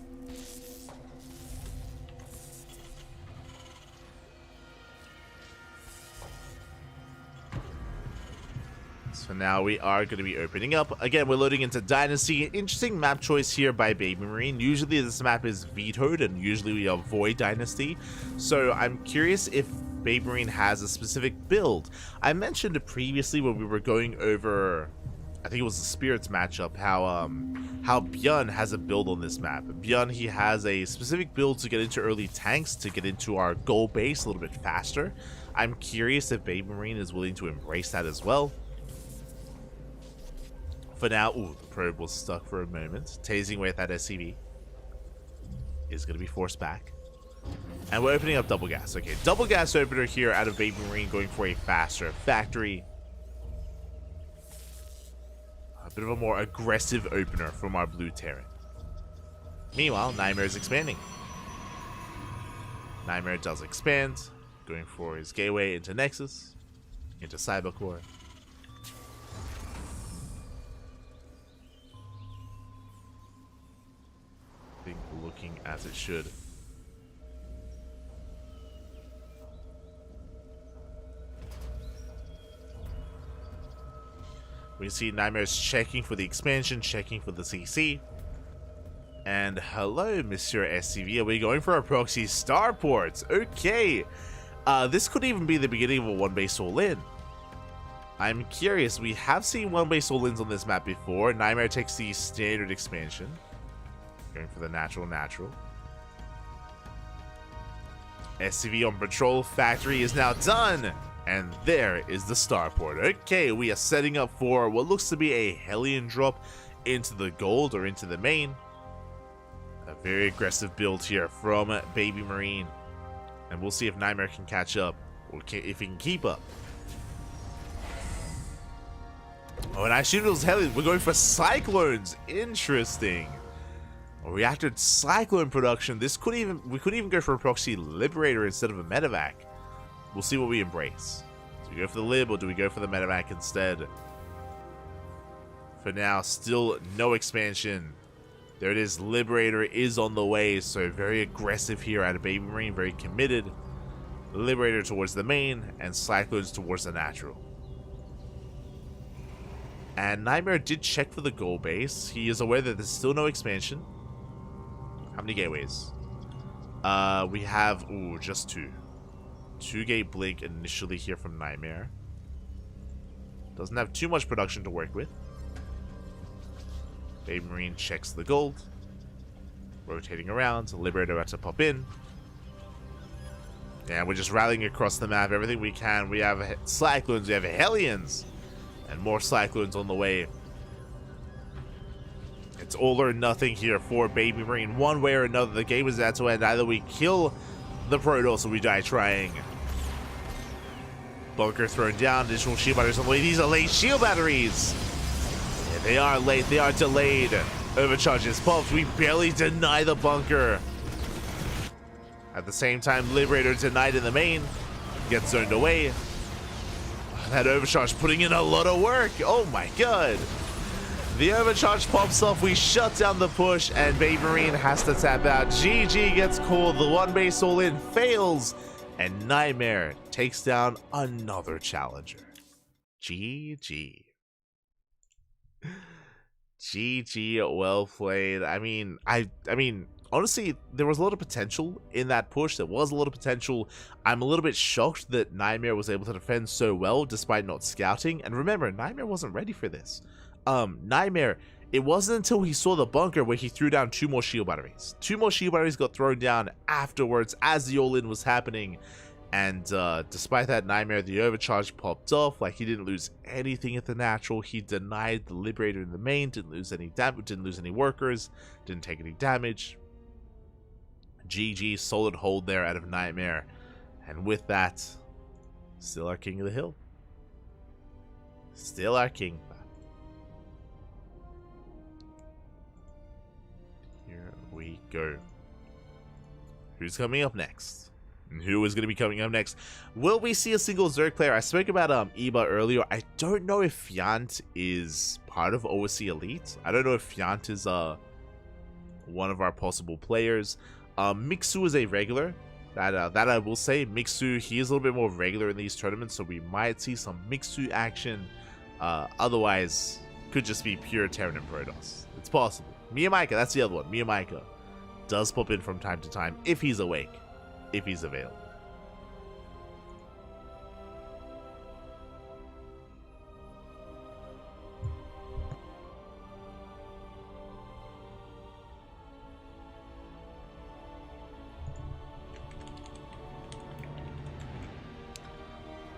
So now we are going to be opening up. Again, we're loading into Dynasty. Interesting map choice here by Baby Marine. Usually this map is vetoed and usually we avoid Dynasty. So I'm curious if Baby Marine has a specific build. I mentioned it previously when we were going over, I think it was the Spirits matchup, how Bjorn has a build on this map. Bjorn, he has a specific build to get into early tanks, to get into our goal base a little bit faster. I'm curious if Baby Marine is willing to embrace that as well. For now, ooh, the probe was stuck for a moment. Tasing away at that SCV is going to be forced back. And we're opening up double gas. Okay, double gas opener here out of Baby Marine, going for a faster factory. A bit of a more aggressive opener from our blue Terran. Meanwhile, Nightmare is expanding. Nightmare does expand, going for his gateway into Nexus, into Cybercore. everything looking as it should. We see Nightmare's checking for the expansion, checking for the CC. And hello, Monsieur SCV. Are we going for a proxy starport? Okay. This could even be the beginning of a one base all-in. I'm curious. We have seen one base all-ins on this map before. Nightmare takes the standard expansion. Going for the natural. SCV on patrol. Factory is now done. And there is the starport. Okay, we are setting up for what looks to be a Hellion drop into the gold or into the main. A very aggressive build here from Baby Marine. And we'll see if Nightmare can catch up, or if he can keep up. Oh, and I shoot those Hellions. We're going for Cyclones. Interesting. A reactor Cyclone production. We could even go for a proxy Liberator instead of a Medevac. We'll see what we embrace. Do we go for the Lib or do we go for the Medevac instead? For now, still no expansion. There it is. Liberator is on the way, so very aggressive here out of Baby Marine, very committed. Liberator towards the main, and Cyclones towards the natural. And Nightmare did check for the goal base. He is aware that there's still no expansion. How many gateways? We have, just 2. 2-gate blink initially here from Nightmare. Doesn't have too much production to work with. Baby Marine checks the gold. Rotating around. Liberator about to pop in. And we're just rallying across the map. Everything we can. We have Cyclones. We have Hellions. And more Cyclones on the way. It's all or nothing here for Baby Marine. One way or another, the game is at to end. Either we kill the Protoss or we die trying. Bunker thrown down. Additional shield batteries on the way. These are late shield batteries. Yeah, they are late. They are delayed. Overcharges popped. We barely deny the bunker. At the same time, Liberator denied in the main. Gets zoned away. That overcharge putting in a lot of work. Oh my god. The overcharge pops off. We shut down the push, and Baby Marine has to tap out. GG gets called. The one base all in fails, and Nightmare takes down another challenger. GG. GG, well played. I mean, honestly, there was a lot of potential in that push. There was a lot of potential. I'm a little bit shocked that Nightmare was able to defend so well despite not scouting. And remember, Nightmare wasn't ready for this. Nightmare, it wasn't until he saw the bunker where he threw down 2 more shield batteries. 2 more shield batteries got thrown down afterwards as the all-in was happening. And despite that, Nightmare, the overcharge popped off. Like, he didn't lose anything at the natural. He denied the Liberator in the main, didn't lose any damage, didn't lose any workers, didn't take any damage. GG, solid hold there out of Nightmare. And with that, still our king of the hill. Still our king. Here we go. Who's coming up next? And who is going to be coming up next? Will we see a single Zerg player? I spoke about Eba earlier. I don't know if Fiant is part of OSC Elite. I don't know if Fiant is one of our possible players. Mixu is a regular. That I will say. Mixu, he is a little bit more regular in these tournaments, so we might see some Mixu action. Otherwise, could just be pure Terran and Protoss. It's possible. Miyamaika, that's the other one. Miyamaika does pop in from time to time if he's awake, if he's available.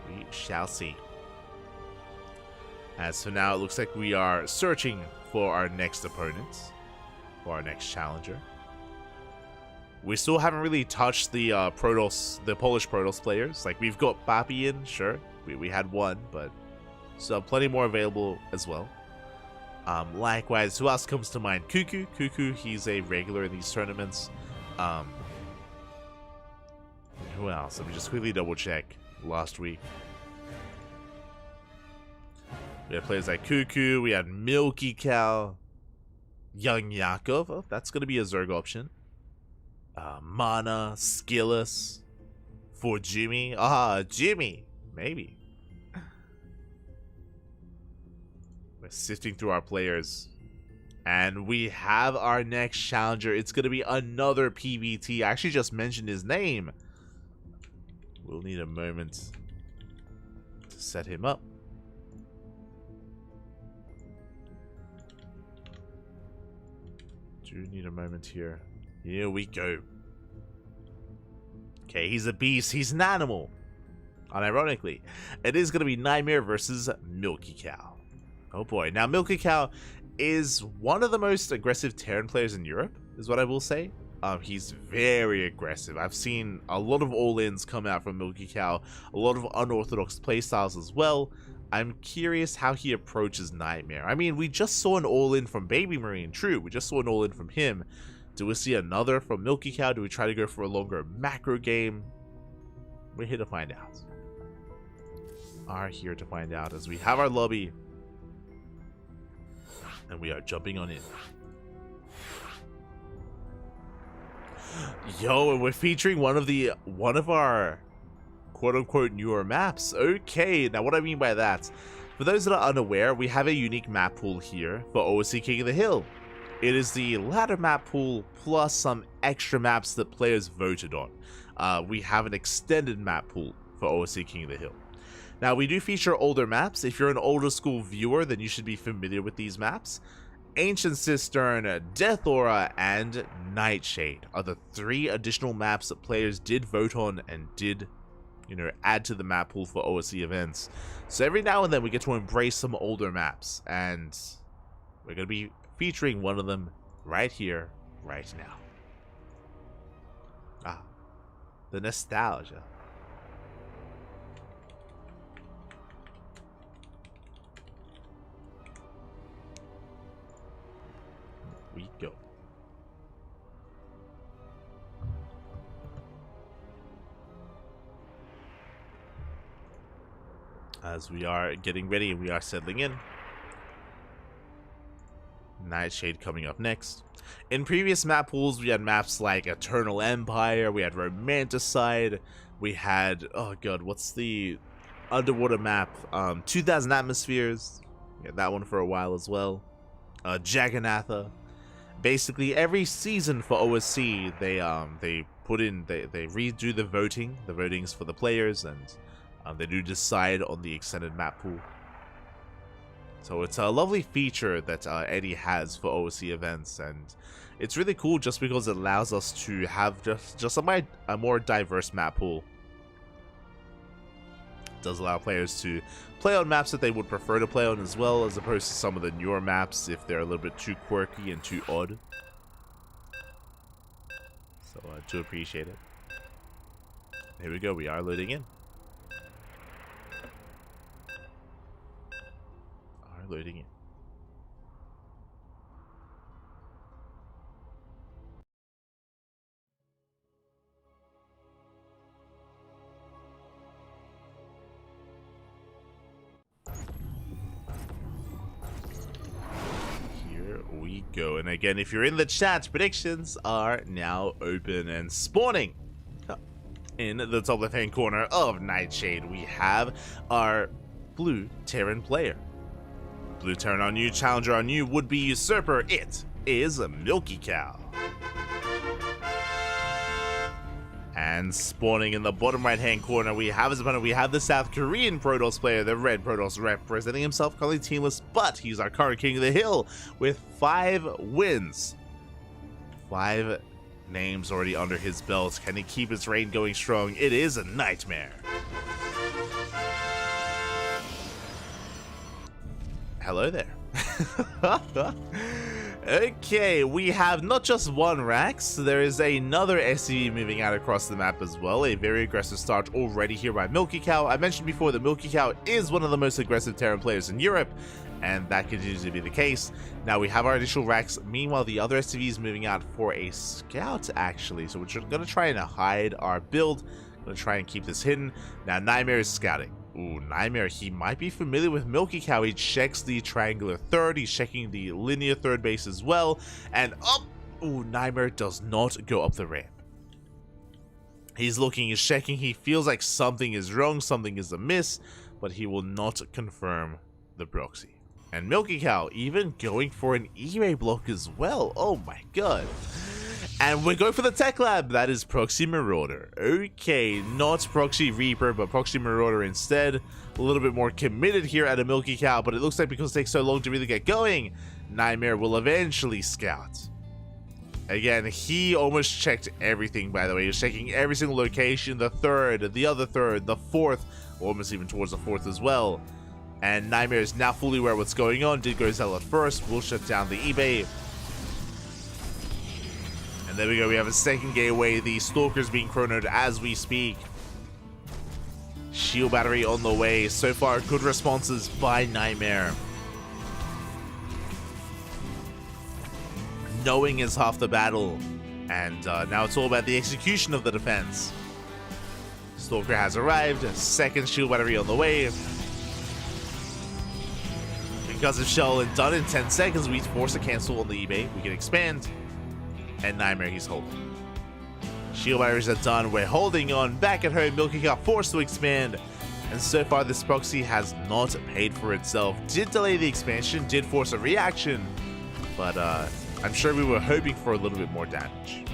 We shall see. As for now, it looks like we are searching for our next opponent, for our next challenger. We still haven't really touched the Polish Protoss players. Like, we've got Papi in, sure. We had one, but so plenty more available as well. Likewise, who else comes to mind? Cuckoo. Cuckoo, he's a regular in these tournaments. Who else? Let me just quickly double check last week. We had players like Cuckoo, we had Milky Cow. Young Yakov. Oh, that's going to be a Zerg option. Mana, Skillus. For Jimmy. Jimmy. Maybe. We're sifting through our players. And we have our next challenger. It's going to be another PBT. I actually just mentioned his name. We'll need a moment to set him up. Do need a moment here. Here we go. Okay, he's a beast. He's an animal. Unironically, it is going to be Nightmare versus Milky Cow. Oh boy. Now, Milky Cow is one of the most aggressive Terran players in Europe, is what I will say. He's very aggressive. I've seen a lot of all-ins come out from Milky Cow, a lot of unorthodox playstyles as well. I'm curious how he approaches Nightmare. I mean, we just saw an all-in from Baby Marine, true, we just saw an all-in from him. Do we see another from Milky Cow? Do we try to go for a longer macro game? We're here to find out. Are here to find out as we have our lobby. And we are jumping on in. Yo, and we're featuring one of our quote-unquote newer maps. Okay, now what I mean by that, for those that are unaware, we have a unique map pool here for OSC King of the Hill. It is the ladder map pool plus some extra maps that players voted on. We have an extended map pool for OSC King of the Hill. Now, we do feature older maps. If you're an older school viewer, then you should be familiar with these maps. Ancient Cistern, Death Aura, and Nightshade are the 3 additional maps that players did vote on and did, add to the map pool for OSC events. So every now and then we get to embrace some older maps, and we're going to be featuring one of them right here, right now. The nostalgia. We go. As we are getting ready and we are settling in. Nightshade coming up next. In previous map pools, we had maps like Eternal Empire, we had Romanticide, we had, oh god, what's the underwater map? 2000 Atmospheres. We had that one for a while as well. Jagannatha. Basically, every season for OSC, they redo the votings for the players, and they do decide on the extended map pool. So it's a lovely feature that Eddie has for OSC events, and it's really cool just because it allows us to have just a more diverse map pool. It does allow players to play on maps that they would prefer to play on as well, as opposed to some of the newer maps if they're a little bit too quirky and too odd. So I do appreciate it. Here we go, we are loading in. Loading in. Here we go. And again, if you're in the chat, predictions are now open and spawning. In the top left-hand corner of Nightshade, we have our blue Terran player. Blue Terran, our new challenger, our new would-be usurper, it is Milky Cow. And spawning in the bottom right-hand corner, we have his opponent, we have the South Korean Protoss player, the red Protoss representing himself, currently teamless, but he's our current King of the Hill with 5 wins. 5 names already under his belt. Can he keep his reign going strong? It is a Nightmare. Hello there. Okay, we have not just one Rax, there is another SCV moving out across the map as well. A very aggressive start already here by Milky Cow. I mentioned before that Milky Cow is one of the most aggressive Terran players in Europe, and that continues to be the case. Now we have our initial Rax, meanwhile the other SCV is moving out for a scout actually, so we're going to try and hide our build. Going to try and keep this hidden. Now Nightmare is scouting. Ooh, Nightmare, he might be familiar with Milky Cow. He checks the triangular third. He's checking the linear third base as well. And up! Ooh, Nightmare does not go up the ramp. He's looking, he's checking. He feels like something is wrong, something is amiss, but he will not confirm the proxy. And Milky Cow even going for an E-ray block as well. Oh my god. And we're going for the tech lab. That is Proxy Marauder. Okay, not Proxy Reaper, but Proxy Marauder instead. A little bit more committed here at a Milky Cow, but it looks like because it takes so long to really get going, Nightmare will eventually scout. Again, he almost checked everything, by the way. He was checking every single location, the third, the other third, the fourth, almost even towards the fourth as well. And Nightmare is now fully aware of what's going on. Did go Zealot first. We'll shut down the eBay. And there we go. We have a second gateway. The Stalker's being chronoed as we speak. Shield battery on the way. So far, good responses by Nightmare. Knowing is half the battle. And now it's all about the execution of the defense. Stalker has arrived. Second shield battery on the way. Because of Shell and done in 10 seconds, we force a cancel on the eBay. We can expand. And Nightmare, he's holding. Shield batteries are done. We're holding on. Back at home, Milky got forced to expand. And so far, this proxy has not paid for itself. Did delay the expansion, did force a reaction. But I'm sure we were hoping for a little bit more damage.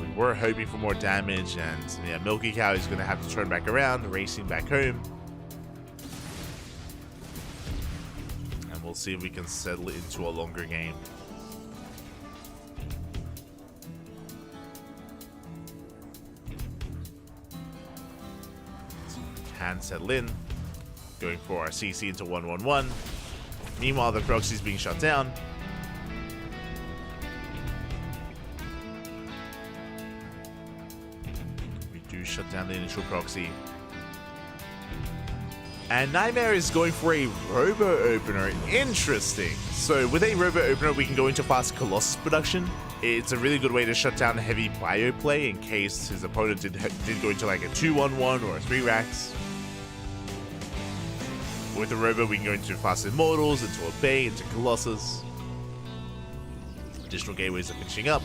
We were hoping for more damage. And yeah, Milky Cow is going to have to turn back around, racing back home. We'll see if we can settle it into a longer game. Can settle in. Going for our CC into 1-1-1. Meanwhile, the proxy is being shut down. We do shut down the initial proxy. And Nightmare is going for a Robo Opener. Interesting. So with a Robo Opener, we can go into fast Colossus production. It's a really good way to shut down heavy bio play in case his opponent did go into like a 2-1-1 or a 3 racks. With the Robo, we can go into fast Immortals, into a Bay, into Colossus. Additional gateways are finishing up.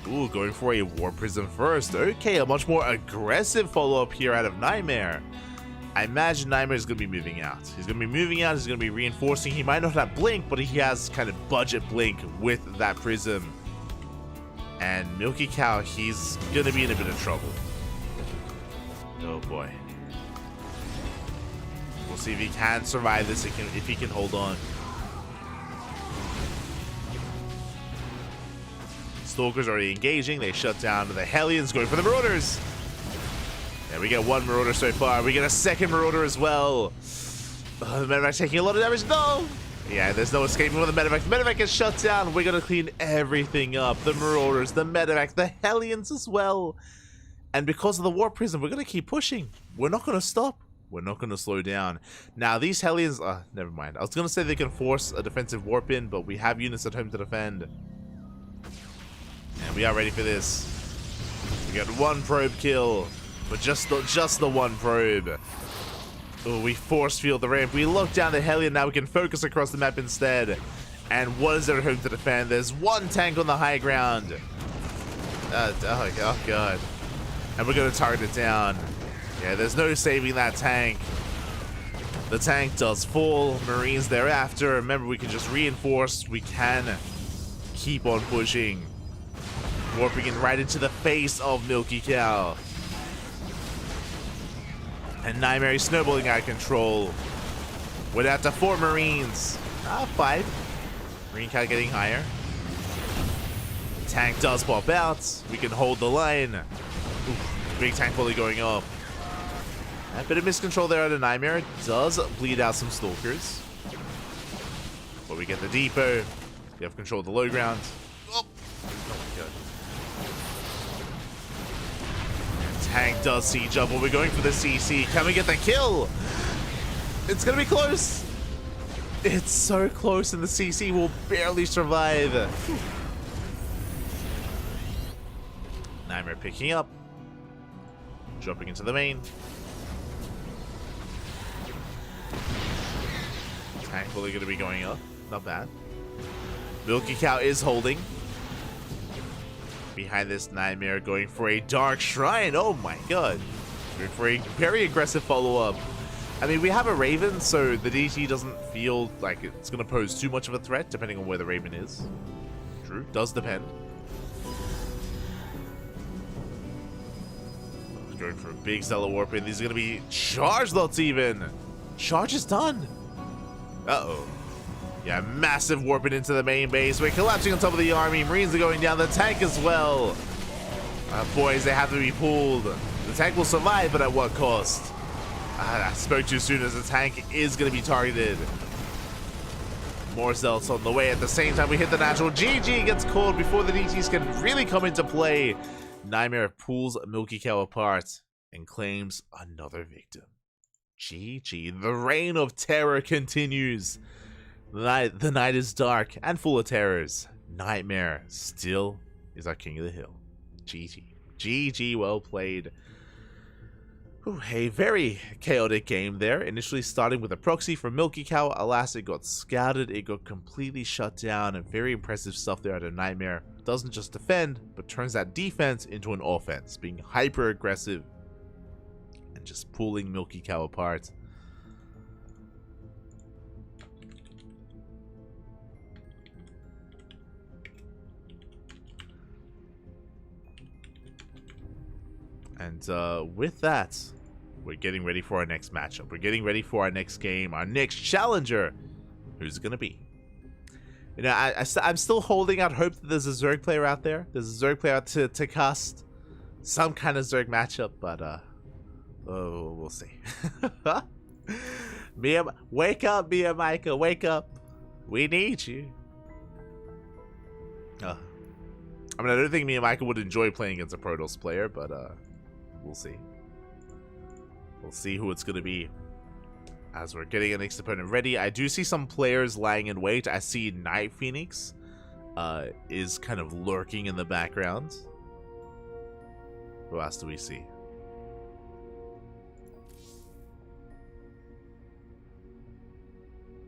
Ooh, going for a War Prism first. Okay, a much more aggressive follow-up here out of Nightmare. I imagine Nightmare is going to be moving out. He's going to be moving out. He's going to be reinforcing. He might not have Blink, but he has kind of budget Blink with that Prism. And Milky Cow, he's going to be in a bit of trouble. Oh boy. We'll see if he can survive this, if he can hold on. Stalker's already engaging. They shut down the Hellions, going for the Marauders. Yeah, we get one Marauder so far. We get a second Marauder as well. Oh, the Medevac's taking a lot of damage. No! Yeah, there's no escaping from the Medevac. The Medevac gets shut down. We're going to clean everything up. The Marauders, the Medevac, the Hellions as well. And because of the War Prism, we're going to keep pushing. We're not going to stop. We're not going to slow down. Now, these Hellions... never mind. I was going to say they can force a defensive warp in, but we have units at home to defend. And we are ready for this. We got one probe kill. But just the one probe. Oh, we force field the ramp. We lock down the Hellion. Now we can focus across the map instead. And what is there at home to defend? There's one tank on the high ground. Oh god. And we're going to target it down. Yeah, there's no saving that tank. The tank does fall. Marines thereafter. Remember, we can just reinforce. We can keep on pushing. Warping in right into the face of Milky Cow. And Nightmare is snowballing out of control. We're down to 4 Marines. 5. Marine count getting higher. The tank does pop out. We can hold the line. Oof, big tank volley going up. A bit of miscontrol there out of Nightmare. Does bleed out some Stalkers. But we get the depot. We have control of the low ground. Oh my god. Tank does siege up, but we're going for the CC. Can we get the kill? It's gonna be close. It's so close, and the CC will barely survive. Nightmare picking up. dropping into the main. Tank fully going to be going up. Not bad. Milky Cow is holding. Behind this Nightmare going for a Dark Shrine. Oh my god. Going for a very aggressive follow-up. I mean, we have a Raven, so the DT doesn't feel like it's going to pose too much of a threat, depending on where the Raven is. True, does depend. Going for a big Stellar Warping. These are going to be charge lots even. Charge is done. Uh-oh. Yeah, massive warping into the main base. We're collapsing on top of the army. Marines are going down. The tank as well. Boys, they have to be pulled. The tank will survive, but at what cost? I spoke too soon, as the tank is going to be targeted. More Zelts on the way. At the same time, we hit the natural. GG gets called before the DTs can really come into play. Nightmare pulls Milky Cow apart and claims another victim. GG. The reign of terror continues. The night is dark and full of terrors. Nightmare still is our king of the hill. GG. GG, well played. Ooh, a very chaotic game there. Initially starting with a proxy for Milky Cow. Alas, it got scouted. It got completely shut down. And very impressive stuff there out of Nightmare. Doesn't just defend, but turns that defense into an offense. Being hyper aggressive and just pulling Milky Cow apart. And with that, we're getting ready for our next matchup. We're getting ready for our next game, our next challenger. Who's it going to be? You know, I'm still holding out hope that there's a Zerg player out there. There's a Zerg player out to cast some kind of Zerg matchup, but oh, we'll see. Wake up, Mia Micah, wake up. We need you. I mean, I don't think Mia Micah would enjoy playing against a Protoss player, but we'll see. We'll see who it's going to be as we're getting our next opponent ready. I do see some players lying in wait. I see Night Phoenix is kind of lurking in the background. Who else do we see?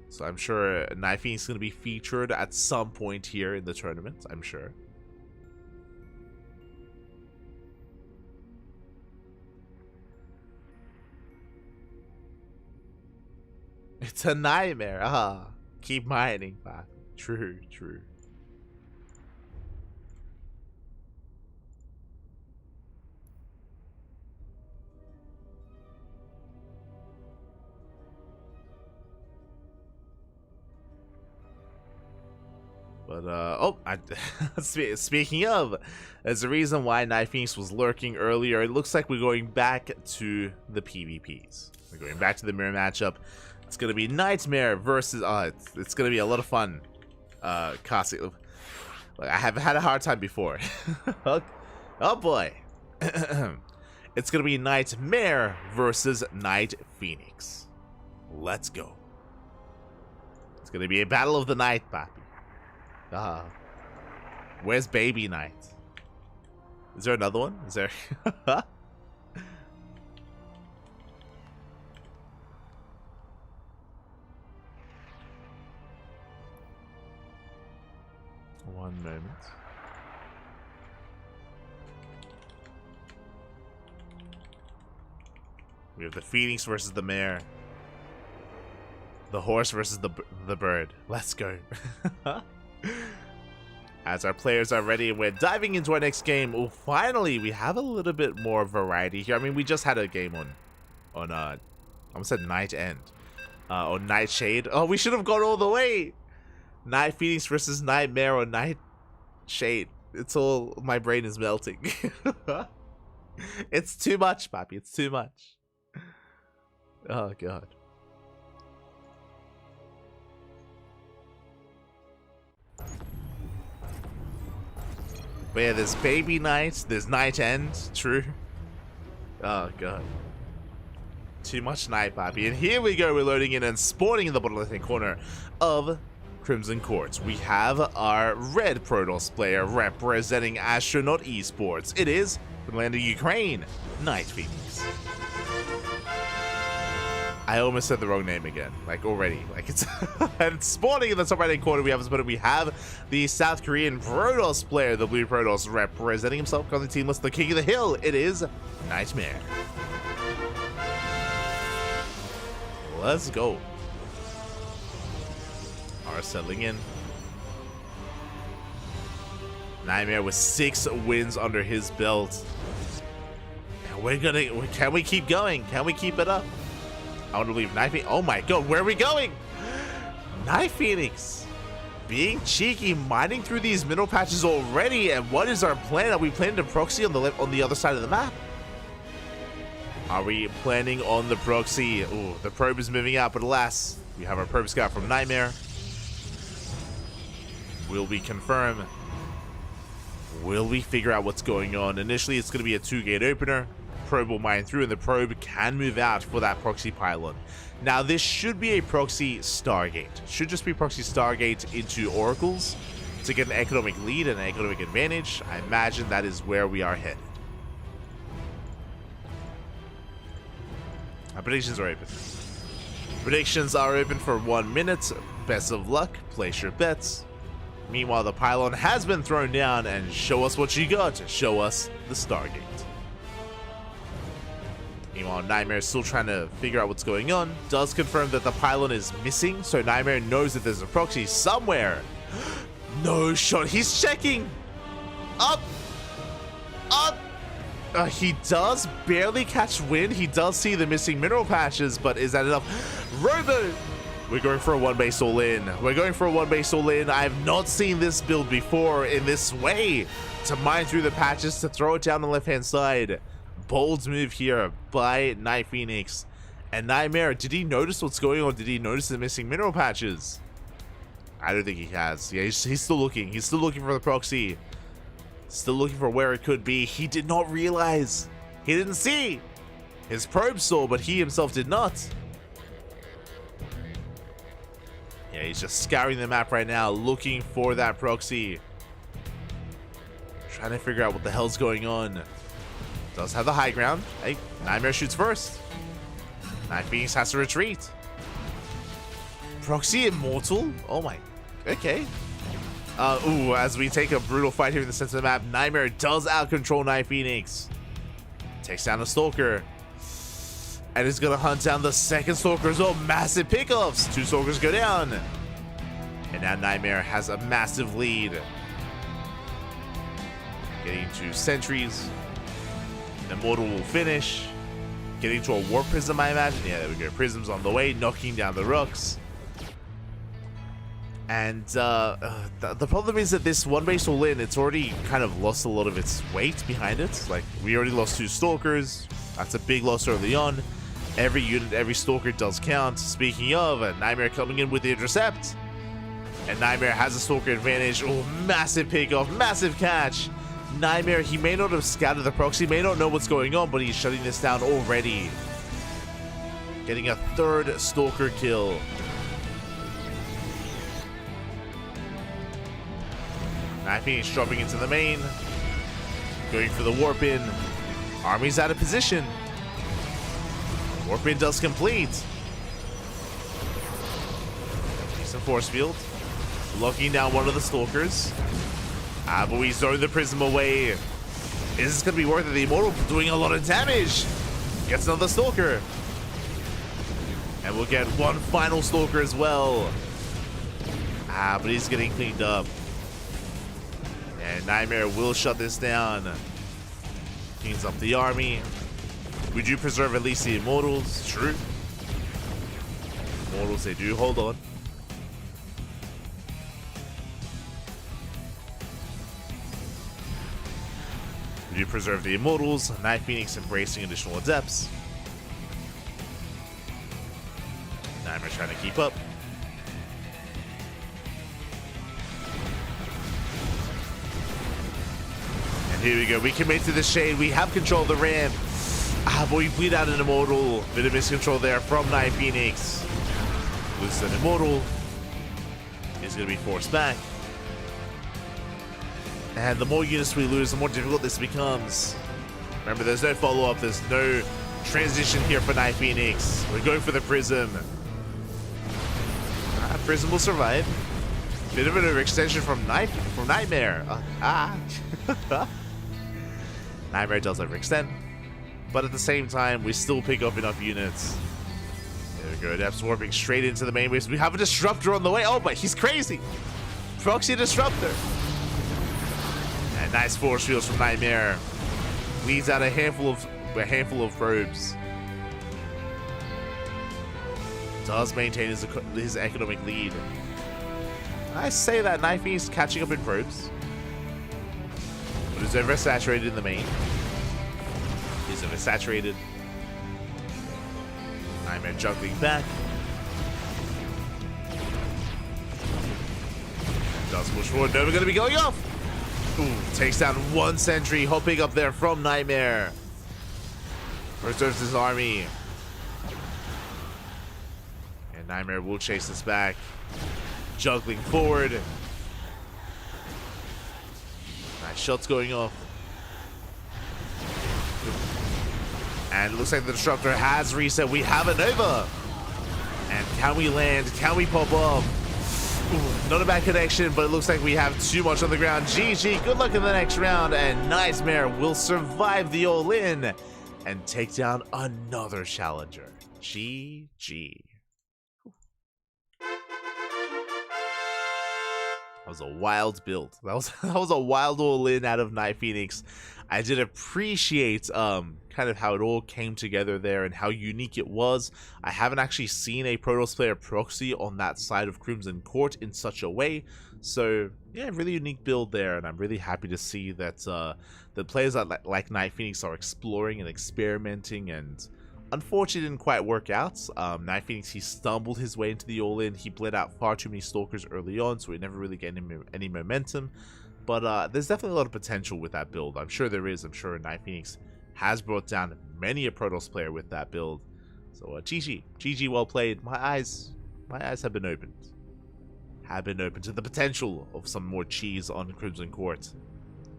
So I'm sure Night Phoenix is going to be featured at some point here in the tournament, I'm sure. It's a nightmare. Keep mining, man. True, true. But speaking of, there's a reason why Night Phoenix was lurking earlier. It looks like we're going back to the PvPs. We're going back to the mirror matchup. It's gonna be Nightmare versus it's gonna be a lot of fun. Cassie, like, I have had a hard time before. Oh boy. It's gonna be Nightmare versus Night Phoenix. Let's go. It's gonna be a battle of the night, papi. Where's Baby Night? Is there another one? Is there? One moment. We have the Phoenix versus the Mare. The horse versus the bird. Let's go. As our players are ready, we're diving into our next game. Oh, finally, we have a little bit more variety here. I mean, we just had a game on I almost said Night End. On Night Shade. Oh, we should have gone all the way. Night Phoenix versus Nightmare or Night Shade. It's all, my brain is melting. It's too much, papi. It's too much. Oh, God. But yeah, there's Baby Night, there's Night End, true. Oh, God. Too much night, papi. And here we go, we're loading in and spawning in the bottom left-hand corner of Crimson Court, we have our red Protoss player representing Astronaut Esports. It is from the land of Ukraine, Night Phoenix. I almost said the wrong name again, like already. Like it's and spawning in the top right hand corner, we have the South Korean Protoss player, the blue Protoss, representing himself on the team list, the king of the hill. It is Nightmare. Let's go. Are settling in. Nightmare with 6 wins under his belt. And can we keep going? Can we keep it up? I want to believe Night Phoenix. Oh my god, where are we going? Night Phoenix being cheeky, mining through these middle patches already. And what is our plan? Are we planning to proxy on the other side of the map? Are we planning on the proxy? Ooh, the probe is moving out, but alas, we have our probe scout from Nightmare. Will we confirm? Will we figure out what's going on? Initially, it's going to be a 2-gate opener. Probe will mine through, and the probe can move out for that proxy pylon. Now, this should be a proxy Stargate. Should just be proxy Stargate into Oracles to get an economic lead and an economic advantage. I imagine that is where we are headed. Our predictions are open. Predictions are open for 1 minute. Best of luck. Place your bets. Meanwhile, the pylon has been thrown down, and show us what you got. Show us the Stargate. Meanwhile, Nightmare is still trying to figure out what's going on. Does confirm that the pylon is missing, so Nightmare knows that there's a proxy somewhere. No shot. He's checking. Up. Up. He does barely catch wind. He does see the missing mineral patches, but is that enough? Robo! We're going for a 1-base all-in. We're going for a 1-base all-in. I have not seen this build before in this way. To mine through the patches, to throw it down the left-hand side. Bold move here by Night Phoenix. And Nightmare, did he notice what's going on? Did he notice the missing mineral patches? I don't think he has. Yeah, he's still looking. He's still looking for the proxy. Still looking for where it could be. He did not realize. He didn't see. His probe saw, but he himself did not. Yeah, he's just scouring the map right now, looking for that proxy. Trying to figure out what the hell's going on. Does have the high ground. Hey, Nightmare shoots first. Night Phoenix has to retreat. Proxy Immortal? Oh my. Okay. Ooh, as we take a brutal fight here in the center of the map, Nightmare does out-control Night Phoenix. Takes down the Stalker. And is going to hunt down the second Stalker as well. Massive pickoffs. 2 Stalkers go down. And now Nightmare has a massive lead. Getting to sentries. Immortal will finish. Getting to a Warp Prism, I imagine. Yeah, there we go. Prism's on the way, knocking down the rocks. And the problem is that this 1-base all-in, it's already kind of lost a lot of its weight behind it. Like, we already lost 2 Stalkers. That's a big loss early on. Every unit, every Stalker does count. Speaking of, Nightmare coming in with the intercept. And Nightmare has a Stalker advantage. Oh, massive pickoff, massive catch. Nightmare, he may not have scouted the proxy, may not know what's going on, but he's shutting this down already. Getting a 3rd Stalker kill. Night Phoenix dropping into the main. Going for the warp in. Army's out of position. Warp in does complete. Decent force field. Locking down one of the Stalkers. But we zone the Prism away. Is this going to be worth it? The Immortal doing a lot of damage. Gets another Stalker. And we'll get one final Stalker as well. But he's getting cleaned up. And Nightmare will shut this down. Cleans up the army. Would you preserve at least the Immortals? True. Immortals, they do hold on. Would you preserve the Immortals? Night Phoenix embracing additional Adepts. Nightmare trying to keep up. Here we go. We commit to the shade. We have control of the ramp. But we bleed out an Immortal. Bit of miscontrol there from Night Phoenix. Lose an Immortal. is going to be forced back. And the more units we lose, the more difficult this becomes. Remember, there's no follow-up, there's no transition here for Night Phoenix. We're going for the Prism. Prism will survive. Bit of an overextension from Nightmare. Nightmare does overextend. But at the same time, we still pick up enough units. There we go, Adept's warping straight into the main base. We have a Disruptor on the way. Oh, but he's crazy. Proxy Disruptor. And nice force fields from Nightmare. Leads out a handful of probes. Does maintain his economic lead. I say that Night Phoenix is catching up in probes. But is oversaturated in the main. He's oversaturated. Nightmare juggling back. Does push forward. Nova going to be going off. Ooh, takes down one sentry. Hopping up there from Nightmare. Reserves his army. And Nightmare will chase this back. Juggling forward. Nice shots going off. And it looks like the Disruptor has reset. We have a Nova. And can we land? Can we pop up? Ooh, not a bad connection, but it looks like we have too much on the ground. GG, good luck in the next round. And Nightmare will survive the all-in and take down another challenger. GG. That was a wild build. That was a wild all-in out of Night Phoenix. I did appreciate kind of how it all came together there and how unique it was. I haven't actually seen a Protoss player proxy on that side of Crimson Court in such a way. So yeah, really unique build there, and I'm really happy to see that the players that like Night Phoenix are exploring and experimenting. And unfortunately, it didn't quite work out. Night Phoenix, he stumbled his way into the all-in. He bled out far too many Stalkers early on, so he never really gained any momentum. But there's definitely a lot of potential with that build. I'm sure there is. I'm sure Night Phoenix has brought down many a Protoss player with that build. So GG, well played. My eyes have been opened. Have been opened to the potential of some more cheese on Crimson Court.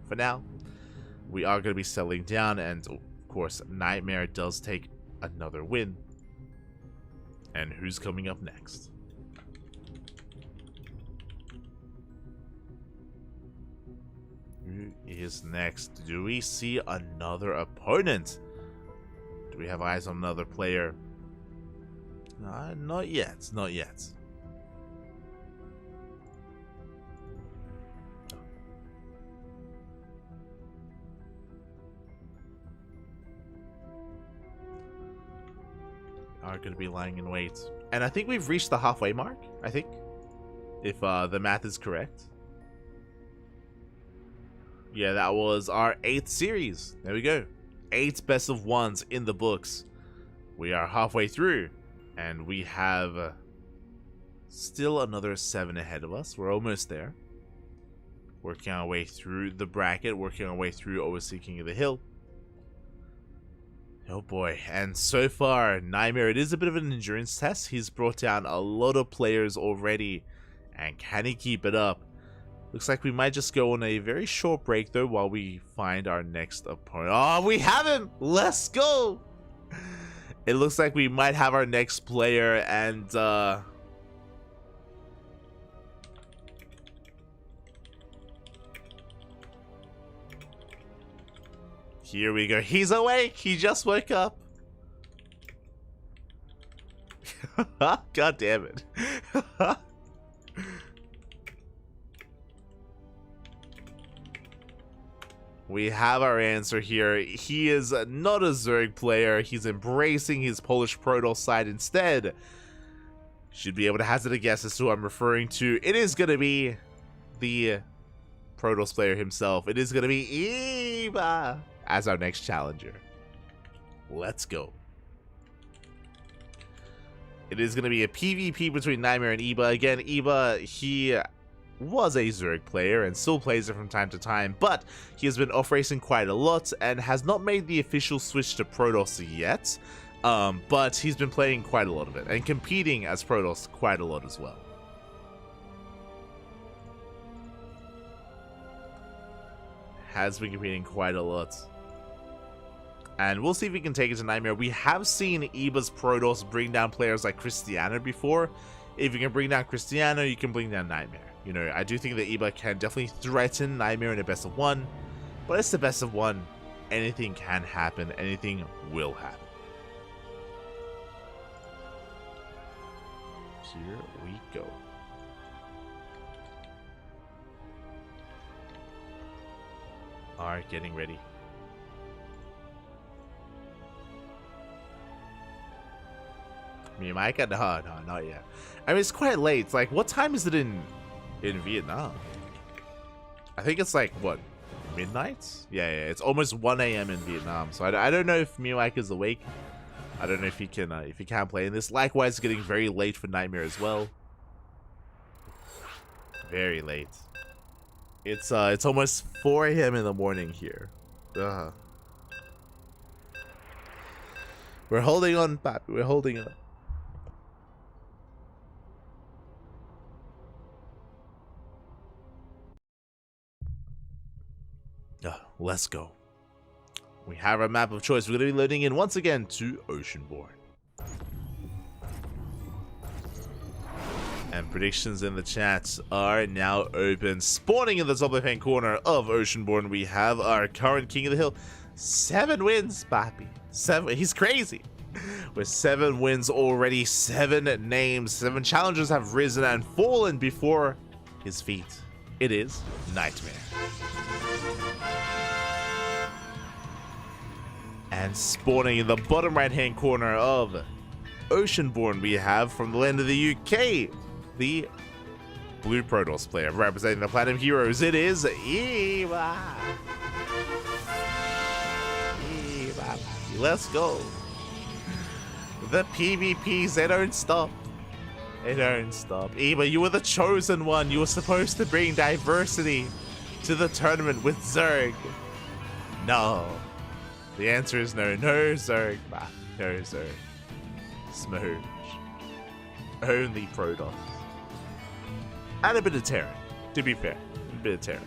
For now, we are going to be settling down, and of course, Nightmare does take another win. And who's coming up next? Who is next? Do we see another opponent? Do we have eyes on another player? Not yet. Not yet. Are going to be lying in wait. And I think we've reached the halfway mark, I think. If the math is correct. Yeah, that was our 8th series. There we go. 8 best of 1s in the books. We are halfway through. And we have still another 7 ahead of us. We're almost there. Working our way through the bracket. Working our way through OSC King of the Hill. Oh boy. And so far, Nightmare, it is a bit of an endurance test. He's brought down a lot of players already. And can he keep it up? Looks like we might just go on a very short break, though, while we find our next opponent. Oh, we have him! Let's go! It looks like we might have our next player, and, here we go. He's awake! He just woke up! God damn it. We have our answer here. He is not a Zerg player. He's embracing his Polish Protoss side instead. Should be able to hazard a guess as to who I'm referring to. It is going to be the Protoss player himself. It is going to be Eba as our next challenger. Let's go. It is going to be a PvP between Nightmare and Eba. Again, Eba, he was a Zerg player and still plays it from time to time, but he has been off-racing quite a lot and has not made the official switch to Protoss yet, but he's been playing quite a lot of it and competing as Protoss quite a lot as well. has been competing quite a lot. And we'll see if we can take it to Nightmare. We have seen Eba's Protoss bring down players like Cristiano before. If you can bring down Cristiano, you can bring down Nightmare. You know, I do think that Eba can definitely threaten Nightmare in a best of one. But it's the best of one. Anything can happen. Anything will happen. Here we go. Alright, getting ready. Me, Micah? No, not yet. I mean, it's quite late. It's like, what time is it in Vietnam? I think it's like, what, midnight? Yeah, it's almost 1 a.m. in Vietnam. So I don't know if Mike is awake. I don't know if he can play in this. Likewise, it's getting very late for Nightmare as well. Very late. It's almost 4 a.m. in the morning here. We're holding on, Papi. We're holding on. Let's go. We have our map of choice. We're going to be loading in once again to Oceanborn. And predictions in the chat are now open. Spawning in the top left-hand corner of Oceanborn, we have our current King of the Hill. 7 wins, Papi. 7. He's crazy. With 7 wins already, 7 names, 7 challengers have risen and fallen before his feet. It is Nightmare. And spawning in the bottom right-hand corner of Oceanborn, we have from the land of the UK, the Blue Protoss player representing the Platinum Heroes. It is Eva. Let's go. The PvPs, they don't stop. They don't stop. Eva, you were the chosen one. You were supposed to bring diversity to the tournament with Zerg. No. The answer is no. No Zerg, man. No Zerg. Smooch. Only Protoss. And a bit of Terran, to be fair. A bit of Terran.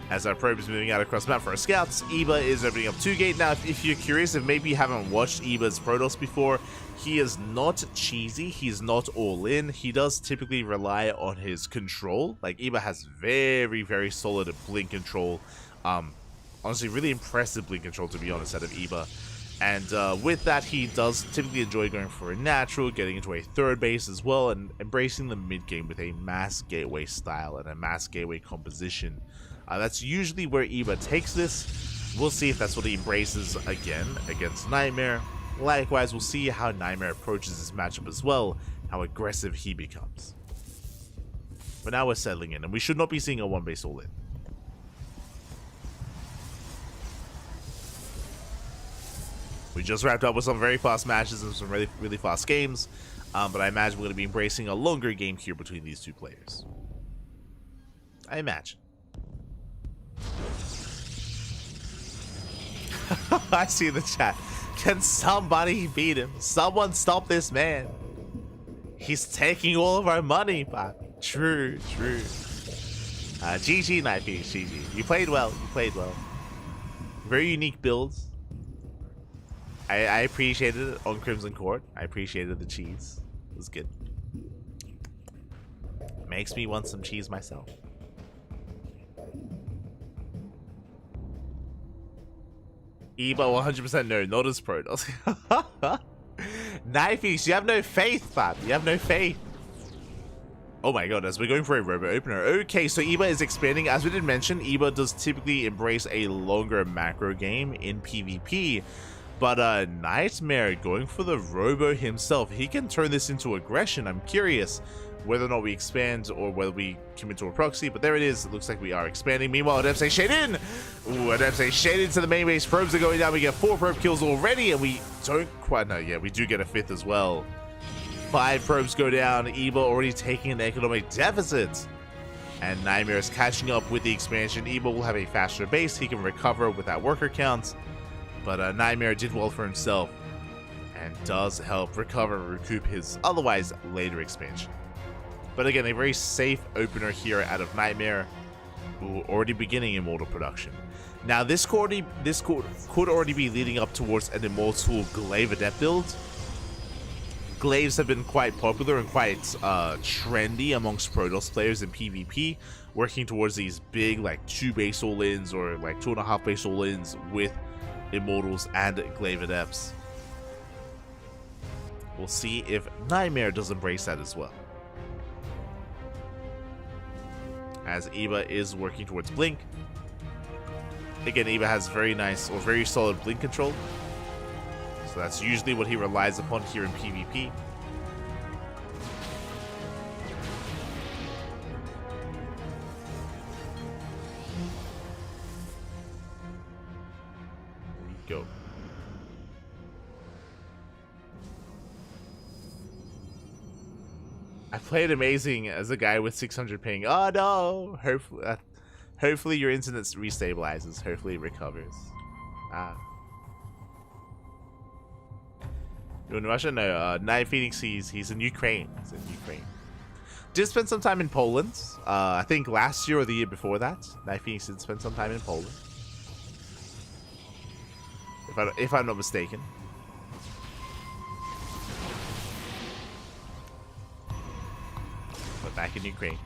As our probe is moving out across the map for our scouts, Eba is opening up 2 gate. Now, if you're curious, if maybe you haven't watched Eba's Protoss before, he is not cheesy. He's not all in. He does typically rely on his control. Like, Eba has very, very solid blink control. Honestly, really impressive blink control, to be honest, out of Eba. And with that, he does typically enjoy going for a natural, getting into a third base as well, and embracing the mid game with a mass gateway style and a mass gateway composition. That's usually where Eba takes this. We'll see if that's what he embraces again against Nightmare. Likewise, we'll see how Nightmare approaches this matchup as well, how aggressive he becomes. But now we're settling in, and we should not be seeing a 1-base all-in. We just wrapped up with some very fast matches and some really, really fast games, but I imagine we're going to be embracing a longer game here between these two players. I imagine. I see the chat. Can somebody beat him? Someone stop this man. He's taking all of our money, Pop. True. GG, Knifey, GG. You played well. Very unique builds. I appreciated it on Crimson Court. I appreciated the cheese. It was good. Makes me want some cheese myself. Eba 100% no, not as Protoss. Knifeys, you have no faith, fam. You have no faith. Oh my god, as we're going for a robo opener. Okay, so Eba is expanding. As we did mention, Eba does typically embrace a longer macro game in PvP. But Nightmare going for the robo himself. He can turn this into aggression. I'm curious whether or not we expand or whether we commit to a proxy, but there it is. It looks like we are expanding. Meanwhile, Adepse shade in. Ooh, Adepse shade into the main base. Probes are going down. We get 4 probe kills already, and we don't quite know. Yeah, we do get a 5th as well. 5 probes go down. Eba already taking an economic deficit. And Nightmare is catching up with the expansion. Eba will have a faster base. He can recover with that worker count. But Nightmare did well for himself and does help recoup his otherwise later expansion. But again, a very safe opener here out of Nightmare. already beginning Immortal production. Now, this could already be leading up towards an Immortal Glaive Adept build. Glaives have been quite popular and quite trendy amongst Protoss players in PvP, working towards these big, like, 2 base all-ins or, like, 2.5 base all-ins with Immortals and Glaive Adepts. We'll see if Nightmare does embrace that as well. As Eva is working towards Blink. Again, Eva has very nice or very solid Blink control. So that's usually what he relies upon here in PvP. Go. I played amazing as a guy with 600 ping. Oh no! Hopefully your internet restabilizes. Hopefully it recovers. You in Russia? No. Night Phoenix, he's in Ukraine. He's in Ukraine. Did spend some time in Poland. I think last year or the year before that. Night Phoenix did spend some time in Poland. If I'm not mistaken. But back in Ukraine.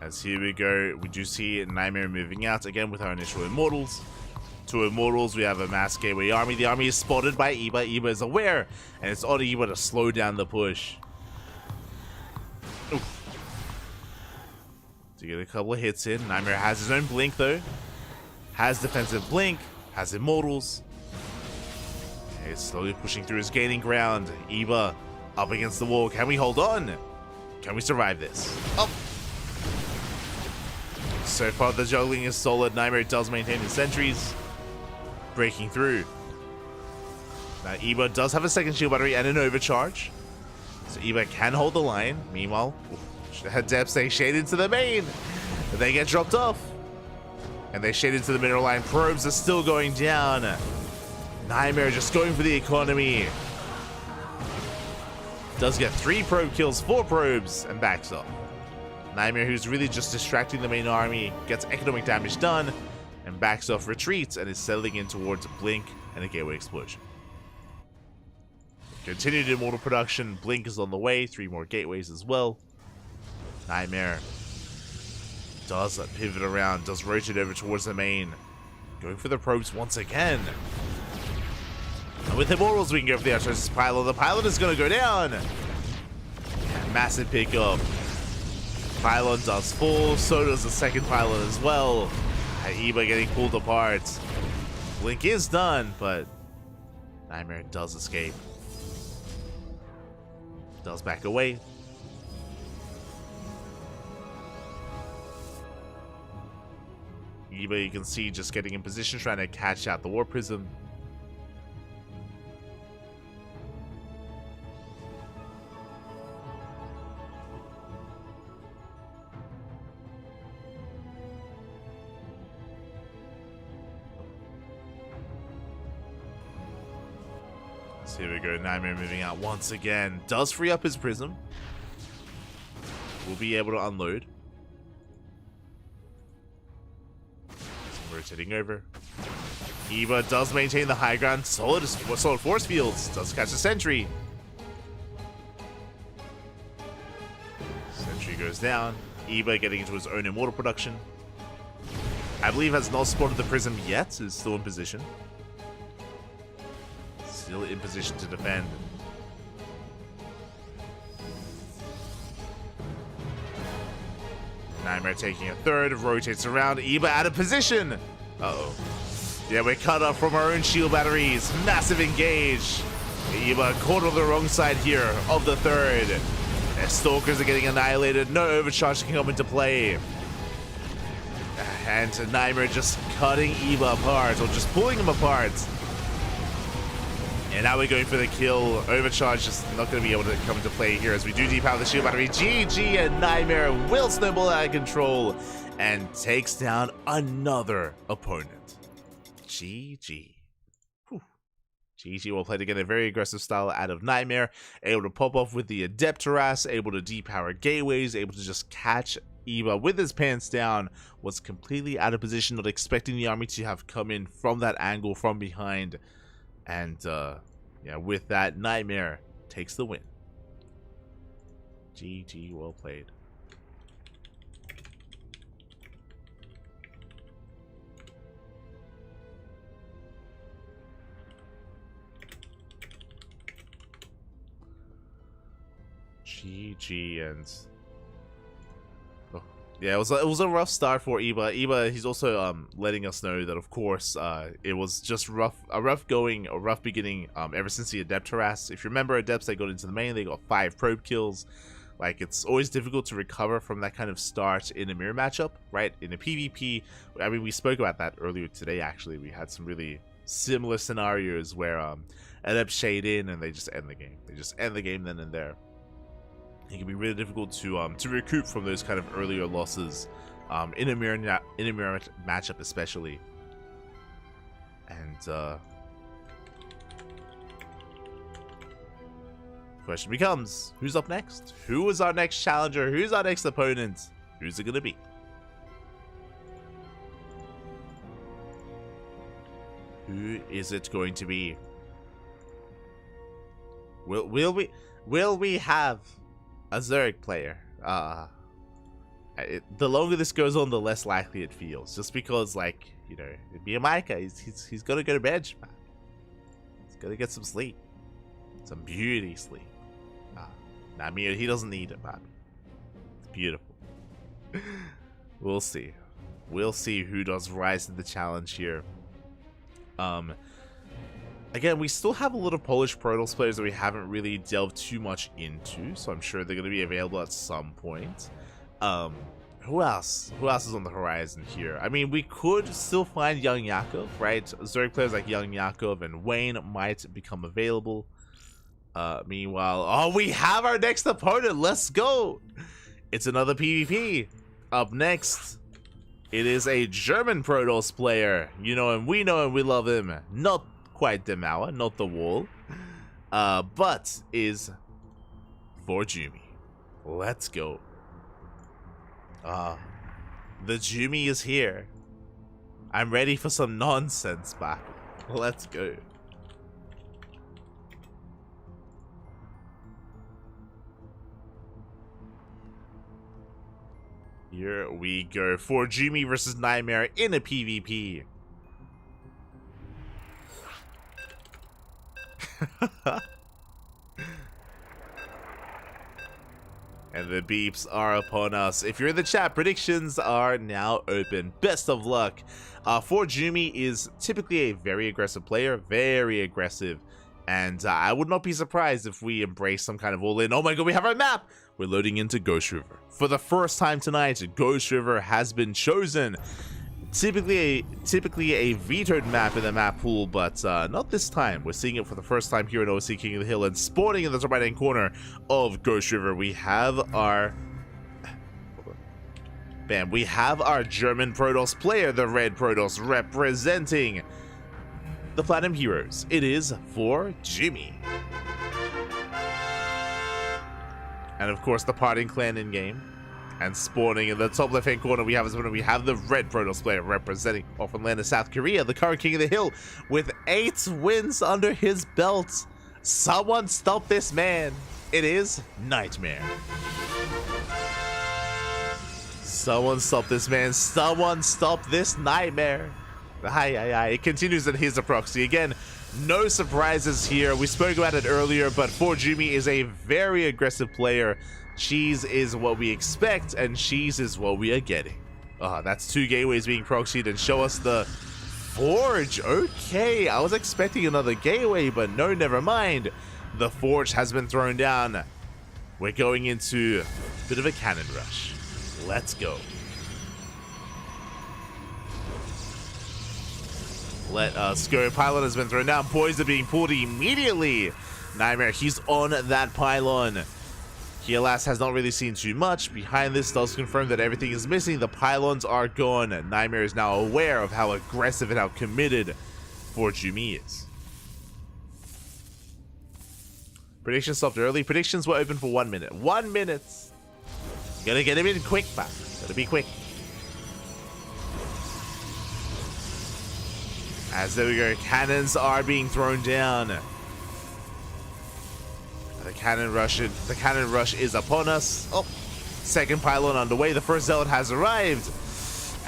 As here we go, we do see Nightmare moving out again with our initial Immortals. 2 Immortals, we have a mass gateway army. The army is spotted by Eva. Eva is aware, and it's on Eva to slow down the push. Oof. To get a couple of hits in. Nightmare has his own Blink though. Has defensive Blink. Has Immortals. He's slowly pushing through his gaining ground. Eva up against the wall. Can we hold on? Can we survive this? Oh! So far, the juggling is solid. Nightmare does maintain his sentries. Breaking through. Now, Eva does have a second shield battery and an overcharge. So Eva can hold the line. Meanwhile, Adepts, they shade into the main. They get dropped off. And they shade into the mineral line. Probes are still going down. Nightmare just going for the economy. Does get 3 probe kills, 4 probes, and backs up. Nightmare, who's really just distracting the main army, gets economic damage done, and backs off, retreats, and is settling in towards a Blink and a Gateway Explosion. Continued Immortal production, Blink is on the way, 3 more Gateways as well. Nightmare does pivot around, does rotate over towards the main, going for the probes once again. And with Immortals, we can go for the Archers Pylon. The Pylon is going to go down. And massive pickup. Pylon does fall, so does the second Pylon as well. Eva getting pulled apart. Blink is done, but Nightmare does escape. Does back away. Eva, you can see, just getting in position, trying to catch out the War Prism. So here we go, Nightmare moving out once again. Does free up his Prism. Will be able to unload. Rotating over. Eva does maintain the high ground. Solid force fields. Does catch a sentry. Sentry goes down. Eva getting into his own Immortal production. I believe has not spotted the Prism yet. Is still in position. Still in position to defend. Nightmare taking a third, rotates around, Eva out of position! Uh-oh. Yeah, we're cut off from our own shield batteries. Massive engage. Eva caught on the wrong side here of the third. Their Stalkers are getting annihilated. No overcharge can come into play. And Nightmare just cutting Eva apart, or just pulling him apart. And now we're going for the kill. Overcharge just not going to be able to come into play here as we do depower the shield battery. GG, and Nightmare will snowball out of control and takes down another opponent. GG. Whew. GG well played again. A very aggressive style out of Nightmare. Able to pop off with the Adept Harass, able to depower gateways, able to just catch Eva with his pants down. Was completely out of position, not expecting the army to have come in from that angle from behind. And yeah, with that, Nightmare takes the win. GG well played. GG. And yeah, it was a rough start for Eba. He's also letting us know that, of course, it was just a rough beginning ever since the Adept Harass. If you remember, Adepts, they got into the main, they got 5 probe kills. Like, it's always difficult to recover from that kind of start in a mirror matchup, right? In a PvP, I mean, we spoke about that earlier today, actually. We had some really similar scenarios where Adepts shade in and they just end the game. They just end the game then and there. It can be really difficult to recoup from those kind of earlier losses in a mirror matchup, especially. And question becomes, who's up next? Who is our next challenger? Who's our next opponent? Who's it gonna be? Who is it going to be? Will we have a Zerg player? The longer this goes on, the less likely it feels. Just because, like, you know, Micah, he's got to go to bed, man. He's got to get some sleep, some beauty sleep. Nah, Mia, he doesn't need it, man. It's beautiful. We'll see. We'll see who does rise to the challenge here. Again, we still have a lot of Polish Protoss players that we haven't really delved too much into, so I'm sure they're going to be available at some point. Who else? Who else is on the horizon here? I mean, we could still find Young Yakov, right? Zerg players like Young Yakov and Wayne might become available. Meanwhile, oh, we have our next opponent. Let's go. It's another PvP. Up next, it is a German Protoss player. You know him, we know him, we love him. Not quite Demauer, not the wall, but is Vorjumi. Let's go. The Jumi is here. I'm ready for some nonsense battle. Let's go. Here we go. Vorjumi versus Nightmare in a PvP. And the beeps are upon us. If you're in the chat, predictions are now open. Best of luck. Vorjumi is typically a very aggressive player, very aggressive. And I would not be surprised if we embrace some kind of all-in. Oh my god, we have our map! We're loading into Ghost River. For the first time tonight, Ghost River has been chosen. Typically a vetoed map in the map pool, but not this time. We're seeing it for the first time here in OSC King of the Hill, and spawning in the top right-hand corner of Ghost River, we have our... Bam, we have our German Protoss player, the Red Protoss, representing the Platinum Heroes. It is Vorjumi. And of course, the Parting Clan in-game. And spawning in the top left-hand corner, we have the Red Protoss player representing Offenlander, South Korea, the current King of the Hill, with 8 wins under his belt. Someone stop this man. It is Nightmare. Someone stop this man. Someone stop this Nightmare. It continues in his proxy. Again, no surprises here. We spoke about it earlier, but Vorjumi is a very aggressive player. Cheese is what we expect, and cheese is what we are getting. That's 2 gateways being proxied, and show us the Forge. Okay, I was expecting another gateway, but no, never mind. The Forge has been thrown down. We're going into a bit of a cannon rush. Let's go. Let us go. Pylon has been thrown down. Boys are being pulled immediately. Nightmare, he's on that pylon. He, alas, has not really seen too much. Behind this does confirm that everything is missing. The pylons are gone. Nightmare is now aware of how aggressive and how committed Vorjumi is. Predictions stopped early. Predictions were open for 1 minute. 1 minute. Gotta get him in quick, man. Gotta be quick. As there we go, cannons are being thrown down. The cannon rush is upon us. Oh, second pylon underway. The first zealot has arrived.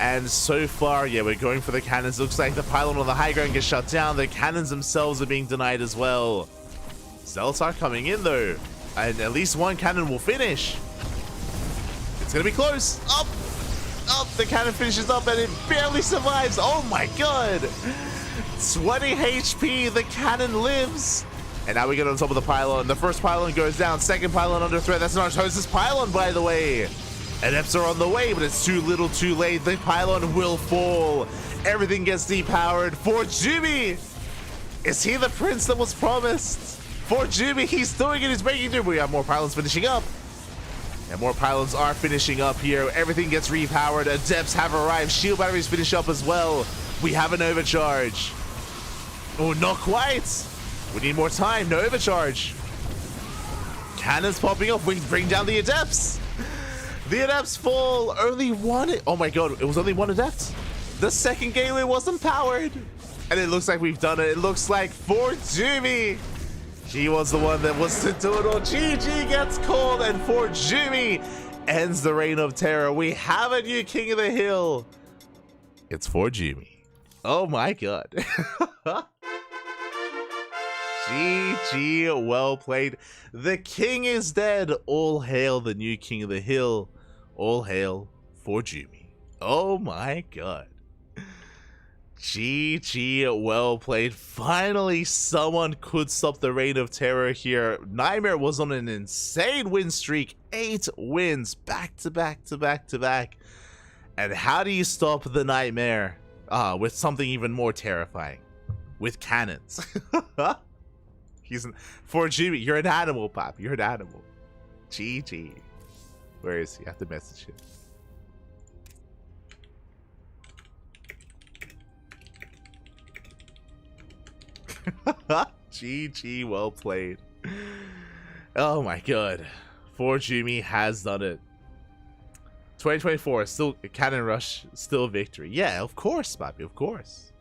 And so far, yeah, we're going for the cannons. Looks like the pylon on the high ground gets shut down. The cannons themselves are being denied as well. Zealots are coming in though. And at least one cannon will finish. It's gonna be close. Up! Up! The cannon finishes up and it barely survives. Oh my god! 20 HP, the cannon lives. And now we get on top of the pylon. The first pylon goes down. Second pylon under threat. That's not Host's pylon, by the way. Adepts are on the way, but it's too little too late. The pylon will fall. Everything gets depowered. For Jimmy! Is he the prince that was promised? For Jimmy, he's doing it. He's making it. We have more pylons finishing up. And more pylons are finishing up here. Everything gets repowered. Adepts have arrived. Shield batteries finish up as well. We have an overcharge. Oh, not quite. We need more time. No overcharge. Cannons popping up. We bring down the Adepts. The Adepts fall. Only one. Oh my god, it was only one Adept. The second gateway wasn't powered. And it looks like we've done it. It looks like for Jimmy. He was the one that was to do it all. GG gets called, and for Jimmy ends the reign of terror. We have a new King of the Hill. It's for Jimmy. Oh my god. GG, well played. The king is dead. All hail the new King of the Hill. All hail for Jimmy. Oh my god. GG, well played. Finally, someone could stop the reign of terror here. Nightmare was on an insane win streak. 8 wins back to back to back to back. And how do you stop the Nightmare? With something even more terrifying. With cannons. For Jimmy, you're an animal, Pop. You're an animal. GG. Where is he? I have to message him. GG, well played. Oh my god. For Jimmy has done it. 2024, still Cannon Rush, still victory. Yeah, of course, Papi, of course.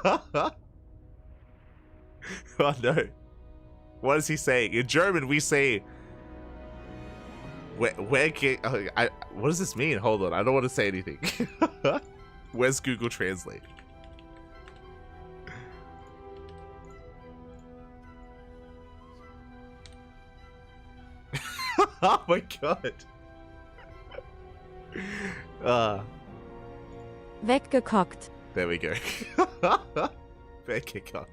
Oh no. What is he saying? In German, we say... what does this mean? Hold on, I don't want to say anything. Where's Google Translate? Oh my god. Weggekockt. There we go. Weggekockt.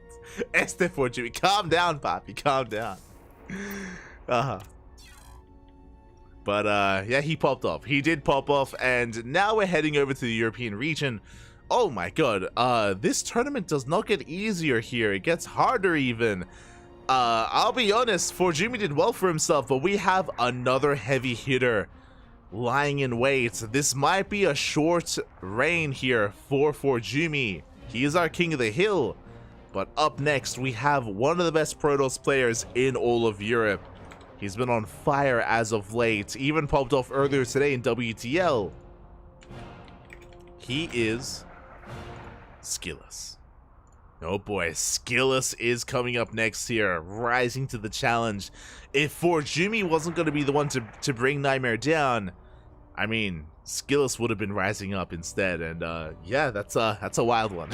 Este for Jimmy. Calm down, Papi. Calm down. But yeah, he popped off. He did pop off, and now we're heading over to the European region. Oh my god. This tournament does not get easier here. It gets harder even. I'll be honest, For Jimmy did well for himself, but we have another heavy hitter lying in wait. This might be a short reign here for Jimmy. He is our King of the Hill. But up next, we have one of the best Protoss players in all of Europe. He's been on fire as of late, even popped off earlier today in WTL. He is Skillous. Oh boy, Skillous is coming up next here, rising to the challenge. If For Jimmy wasn't going to be the one to bring Nightmare down, I mean, Skillous would have been rising up instead, and yeah, that's a wild one.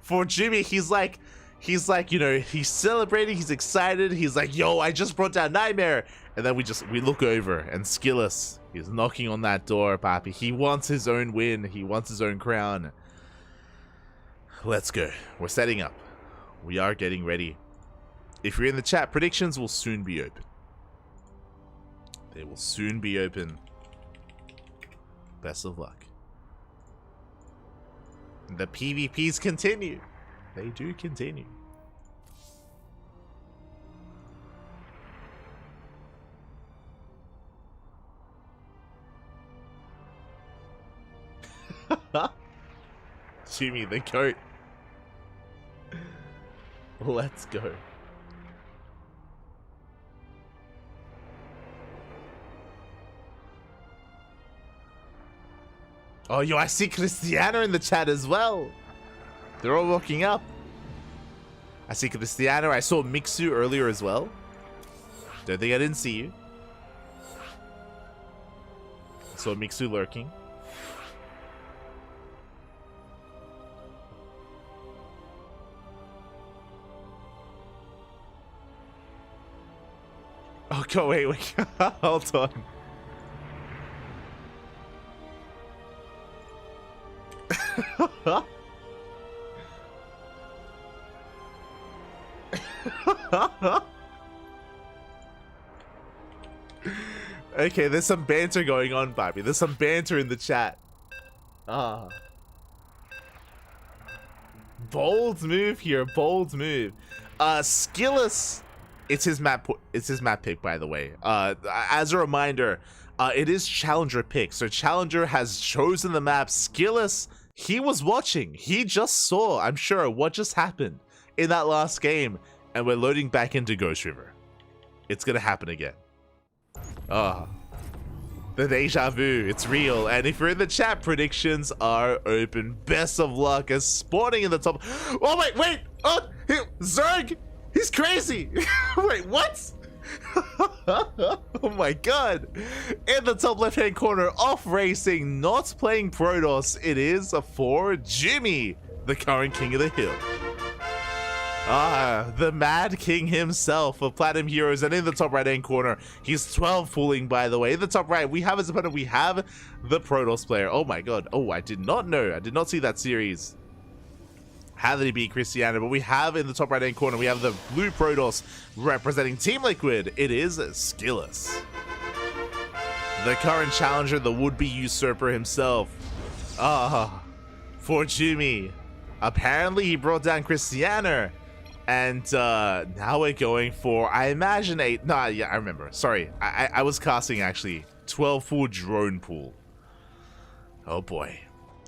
For Jimmy, he's like, you know, he's celebrating, he's excited, he's like, yo, I just brought down Nightmare, and then we look over, and Skillous is knocking on that door, Papi. He wants his own win, he wants his own crown. Let's go. We're setting up. We are getting ready. If you're in the chat, predictions will soon be open. They will soon be open. Best of luck. The PvPs continue. They do continue. Jimmy the goat. Let's go. Oh, yo, I see Cristiano in the chat as well. They're all walking up. I see Cristiano. I saw Mixu earlier as well. Don't think I didn't see you. I saw Mixu lurking. Oh, go wait. Hold on. Okay, there's some banter going on, Bobby. There's some banter in the chat. Bold move here. Bold move. Skillus. It's his map pick, by the way. As a reminder, it is Challenger pick. So Challenger has chosen the map. Skillus, he was watching. He just saw, I'm sure, what just happened in that last game. And we're loading back into Ghost River. It's gonna happen again. The deja vu, it's real. And if you're in the chat, predictions are open. Best of luck as spawning in the top. Oh, wait. Oh, Zerg, he's crazy. Wait, what? Oh my god. In the top left-hand corner, off racing, not playing Protoss. It is for Jimmy, the current king of the hill. The Mad King himself of Platinum Heroes, and in the top right-hand corner, he's 12 pooling, by the way. In the top right, we have his opponent, we have the Protoss player. Oh my god. Oh, I did not know. I did not see that series. How did he beat Cristiano? But we have in the top right-hand corner, we have the blue Protoss representing Team Liquid. It is Skillus, the current challenger, the would-be usurper himself. For Jimmy. Apparently, he brought down Cristiano. And now we're going for, I imagine, I remember. Sorry, I was casting, actually, 12 full drone pool. Oh boy.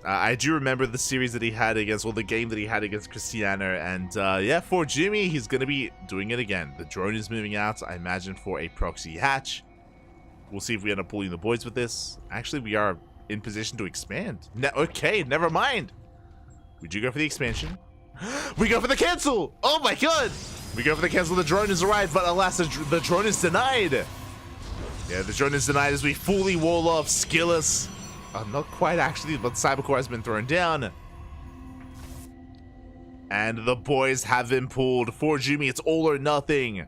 I do remember the series that he had against, or the game that he had against Cristiano. And yeah, for Jimmy, he's going to be doing it again. The drone is moving out, I imagine, for a proxy hatch. We'll see if we end up pulling the boys with this. Actually, we are in position to expand. Okay, never mind. We do go for the expansion. We go for the cancel! Oh my god! We go for the cancel, the drone has arrived, but alas, the drone is denied. Yeah, the drone is denied as we fully wall off Skillus. Not quite actually, but Cybercore has been thrown down. And the boys have been pulled. For Jimmy, it's all or nothing.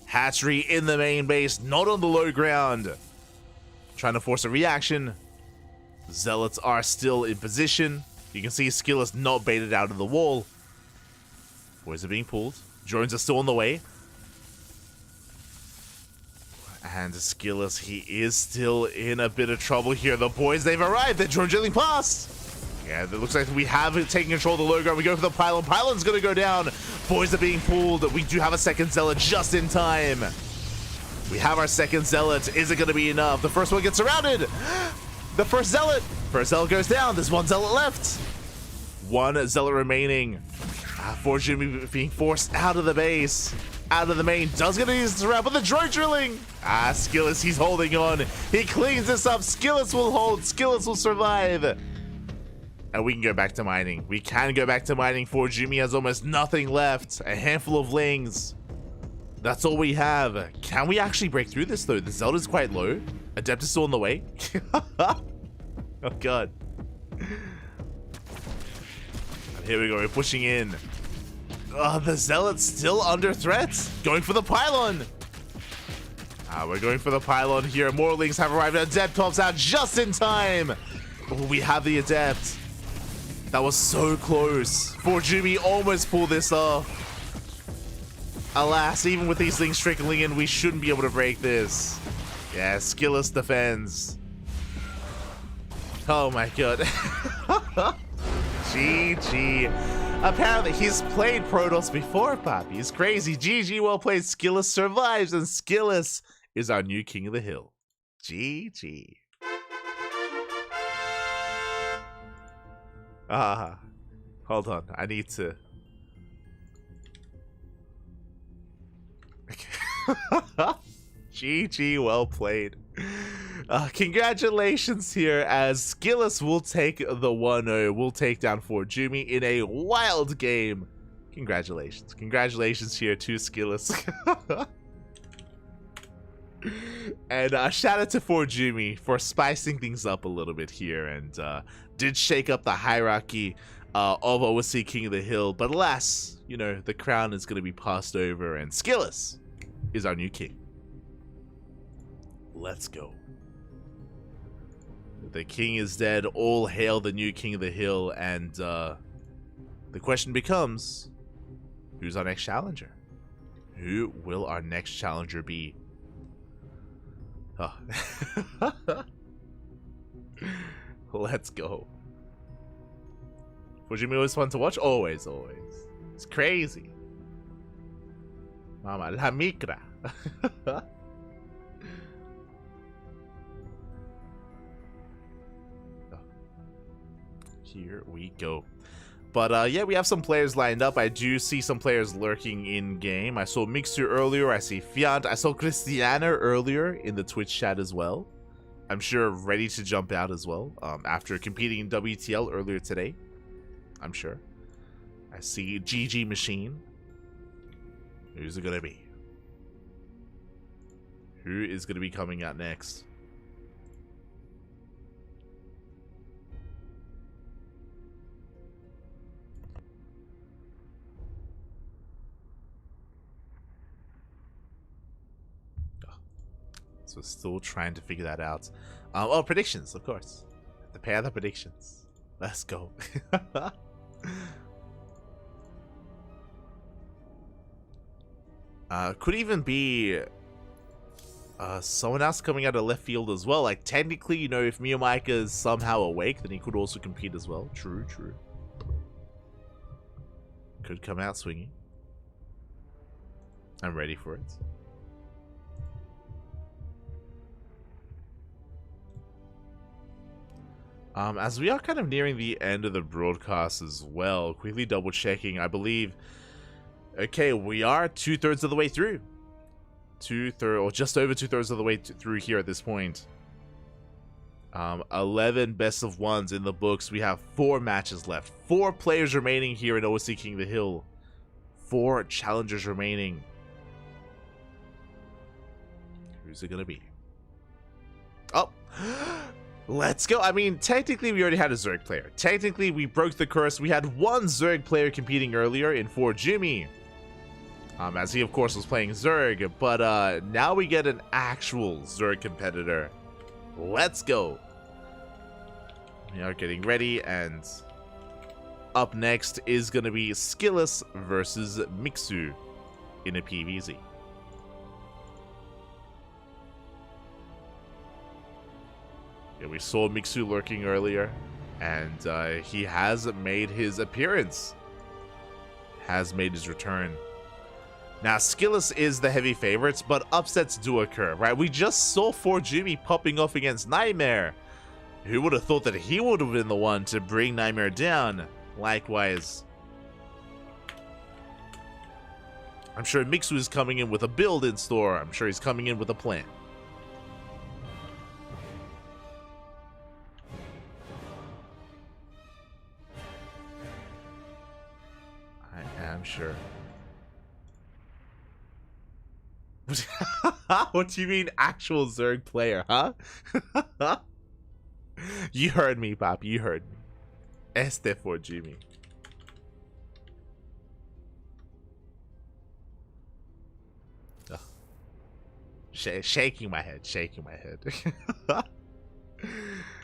Hatchery in the main base, not on the low ground. Trying to force a reaction. Zealots are still in position. You can see Skillus not baited out of the wall. Boys are being pulled. Drones are still on the way. And Skillus, he is still in a bit of trouble here. The boys, they've arrived. They're drone drilling past. Yeah, it looks like we have taken control of the low ground. We go for the pylon. Pylon's going to go down. Boys are being pulled. We do have a second zealot just in time. We have our second zealot. Is it going to be enough? The first one gets surrounded. The first zealot goes down. There's one zealot left. One zealot remaining. For Jimmy being forced out of the base. Out of the main. Does get to surround, but the drone drilling. Skillus, he's holding on. He cleans this up. Skillus will hold. Skillus will survive. And we can go back to mining. We can go back to mining. For Jimmy has almost nothing left. A handful of lings. That's all we have. Can we actually break through this, though? The Zelda's quite low. Adept is still on the way. Oh, God. And here we go. We're pushing in. The Zealot's still under threat. Going for the pylon. We're going for the pylon here. More lings have arrived. Adept pops out just in time. Oh, we have the Adept. That was so close. For Jimmy almost pulled this off. Alas, even with these things trickling in, we shouldn't be able to break this. Yeah, Skillus defends. Oh my god. GG. Apparently, he's played Protoss before, Poppy. He's crazy. GG, well played. Skillus survives, and Skillus is our new king of the hill. GG. Hold on. I need to... Okay. GG, well played. Congratulations here, as Skillus will take the 1-0, will take down Forjumi in a wild game. Congratulations. Congratulations here to Skillus. And shout out to Forjumi for spicing things up a little bit here, and did shake up the hierarchy of OSC King of the Hill. But alas, you know, the crown is going to be passed over, and Skillus is our new king. Let's go. The king is dead. All hail the new king of the hill. And the question becomes, who's our next challenger? Who will our next challenger be? Oh. Let's go. Forjumi always fun to watch? Always, always. It's crazy. Mama, la micra. Here we go. But yeah, we have some players lined up. I do see some players lurking in game. I saw Mixu earlier. I see Fiant. I saw Cristiano earlier in the Twitch chat as well. I'm sure ready to jump out as well after competing in WTL earlier today. I'm sure. I see GG Machine. Who's it gonna be? Who is gonna be coming out next? So still trying to figure that out. Oh, predictions, of course. The pair of the predictions. Let's go. Could even be someone else coming out of left field as well. Like, technically, you know, if Miyamika is somehow awake, then he could also compete as well. True, true. Could come out swinging. I'm ready for it. As we are kind of nearing the end of the broadcast as well, quickly double checking, I believe, okay, we are 2/3 of the way through. Or just over 2/3 of the way through here at this point. 11 best of ones in the books. We have 4 matches left. 4 players remaining here in OSC King of the Hill. 4 challengers remaining. Who's it gonna be? Oh! Let's go. I mean, technically, we already had a Zerg player. Technically, we broke the curse. We had 1 Zerg player competing earlier in Forjumi. As he, of course, was playing Zerg. But now we get an actual Zerg competitor. Let's go. We are getting ready, and up next is going to be Skillus versus Mixu in a PvZ. Yeah, we saw Mixu lurking earlier, and he has made his appearance. Has made his return. Now, Skillus is the heavy favorites, but upsets do occur, right? We just saw Forjumi popping off against Nightmare. Who would have thought that he would have been the one to bring Nightmare down? Likewise, I'm sure Mixu is coming in with a build in store. I'm sure he's coming in with a plan. I'm sure. What do you mean, actual Zerg player, huh? You heard me, Pop. You heard me. Este Forjumi. Shaking my head. Shaking my head.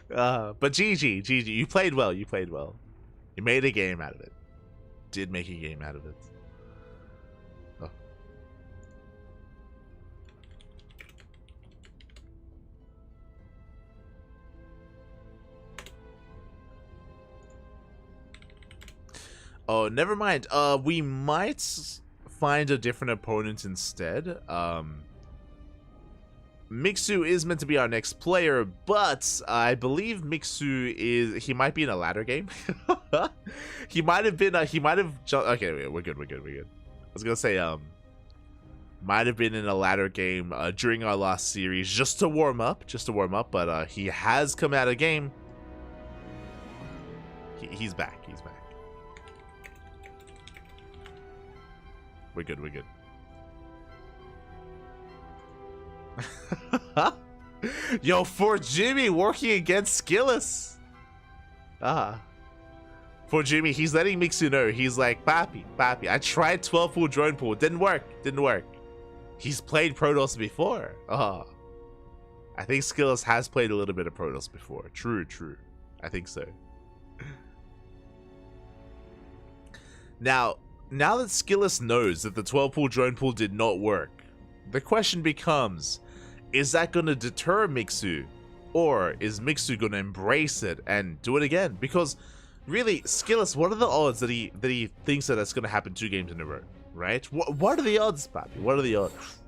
But GG. You played well. You played well. You made a game out of it. Did make a game out of it. Oh, never mind. We might find a different opponent instead. Mixu is meant to be our next player, but I believe he might be in a ladder game. He might have been, okay, we're good. I was gonna say, Might have been in a ladder game during our last series just to warm up, but he has come out of game. He's back. We're good. Yo, for Jimmy working against Skillus. For Jimmy, he's letting Mixu know. He's like, Papi, I tried 12 full drone pool. Didn't work. He's played Protoss before. I think Skillus has played a little bit of Protoss before. True. I think so. Now that Skillus knows that the 12 pool drone pool did not work, the question becomes, is that going to deter Mixu? Or is Mixu going to embrace it and do it again? Because really, Skillus, what are the odds that he thinks that that's going to happen 2 games in a row, right? What are the odds, Papi? What are the odds?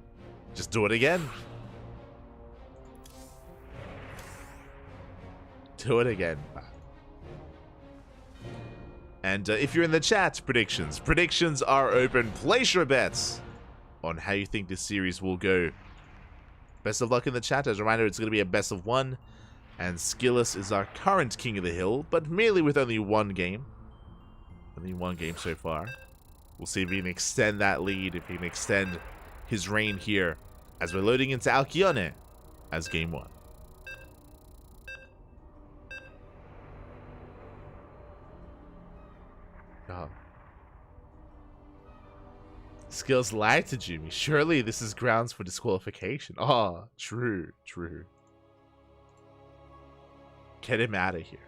Just do it again. Do it again, Papi. And if you're in the chat, predictions are open. Place your bets on how you think this series will go. Best of luck in the chat. As a reminder, it's going to be a best of 1. And Skillus is our current King of the Hill, but merely with only 1 game. Only 1 game so far. We'll see if he can extend that lead, if he can extend his reign here, as we're loading into Alcyone as game 1. Skills lied to Jimmy. Surely this is grounds for disqualification. True. Get him out of here.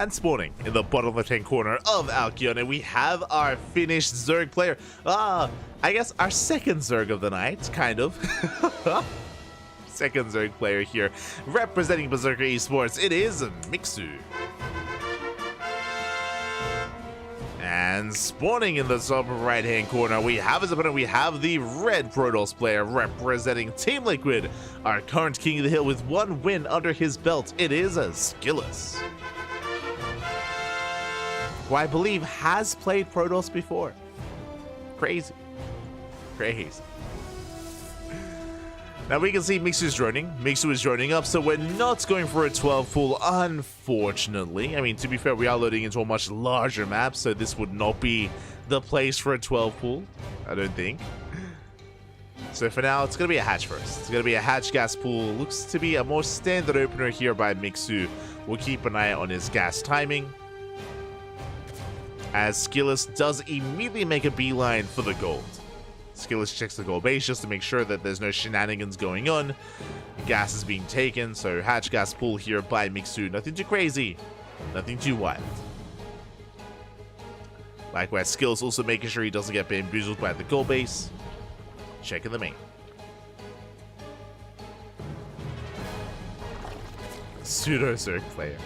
And spawning in the bottom left-hand corner of Alcyone, we have our finished Zerg player. I guess our second Zerg of the night, kind of. Second Zerg player here, representing Berserker Esports. It is Mixu. And spawning in the top right-hand corner, we have his opponent. We have the red Protoss player representing Team Liquid, our current King of the Hill with 1 win under his belt. It is Skillus, who I believe has played Protoss before. Crazy. Now we can see Mixu is droning up, so we're not going for a 12 full, unfortunately. I mean, to be fair, we are loading into a much larger map, so this would not be the place for a 12 pool, I don't think. So for now, it's going to be a hatch first. It's going to be a hatch gas pool. Looks to be a more standard opener here by Mixu. We'll keep an eye on his gas timing, as Skillus does immediately make a beeline for the gold. Skillus checks the gold base just to make sure that there's no shenanigans going on. Gas is being taken, so hatch gas pool here by Mixu. Nothing too crazy, nothing too wild. Likewise, Skillus also making sure he doesn't get bamboozled by the gold base. Checking the main. Pseudo Zerg player.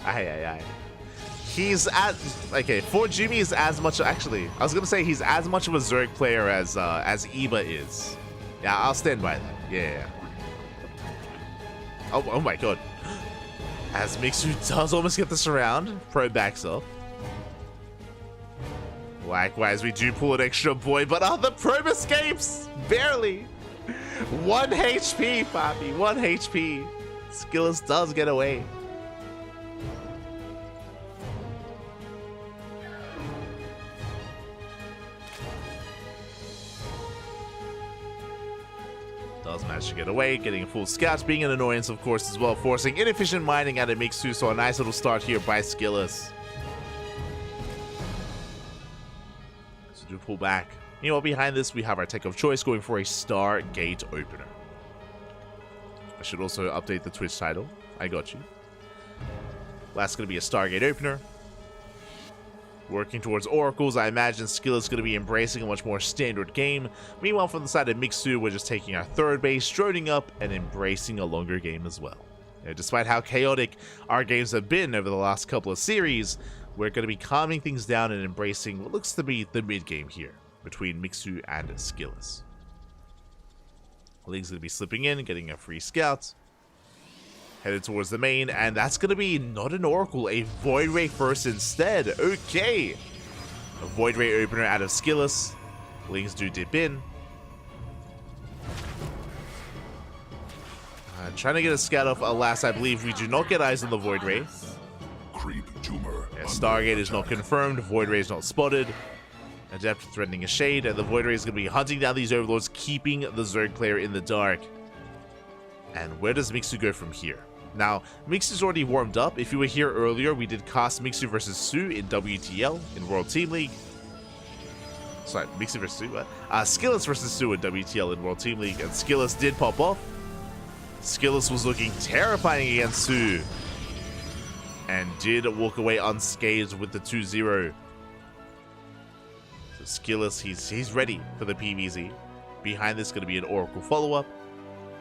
Aye. He's okay, for Jimmy is as much, actually, I was gonna say he's as much of a Zerg player as Eva is. Yeah, I'll stand by that. Yeah. Oh my god. As Mixu does almost get this around, Pro backs up. Likewise, we do pull an extra boy, but the Probe escapes! Barely! 1 HP, Papi, 1 HP. Skillus does get away. Does manage to get away, getting a full scout, being an annoyance, of course, as well, forcing inefficient mining out of Mixu, so a nice little start here by Skillus. So do pull back. Meanwhile, behind this, we have our tech of choice going for a Stargate opener. I should also update the Twitch title. I got you. Last going to be a Stargate opener. Working towards Oracles, I imagine Skill is going to be embracing a much more standard game. Meanwhile, from the side of Mixu, we're just taking our third base, droning up, and embracing a longer game as well. Despite how chaotic our games have been over the last couple of series, we're going to be calming things down and embracing what looks to be the mid game here between Mixu and Skillus. Ling's going to be slipping in, getting a free scout. Headed towards the main, and that's going to be not an Oracle, a Void Ray first instead. Okay. A Void Ray opener out of Skillus. Lings do dip in. Trying to get a scout off. Alas, I believe we do not get eyes on the Void Ray. Yeah, Stargate is not confirmed. Void Ray is not spotted. Adept threatening a shade, and the Void Ray is going to be hunting down these Overlords, keeping the Zerg player in the dark. And where does Mixu go from here? Now, Mixu's already warmed up. If you were here earlier, we did cast Mixu versus Su in WTL, in World Team League. Sorry, Mixu versus Su, what? Skillus versus Su in WTL in World Team League, and Skillus did pop off. Skillus was looking terrifying against Su, and did walk away unscathed with the 2-0. So Skillus, he's ready for the PvZ. Behind this, going to be an Oracle follow-up.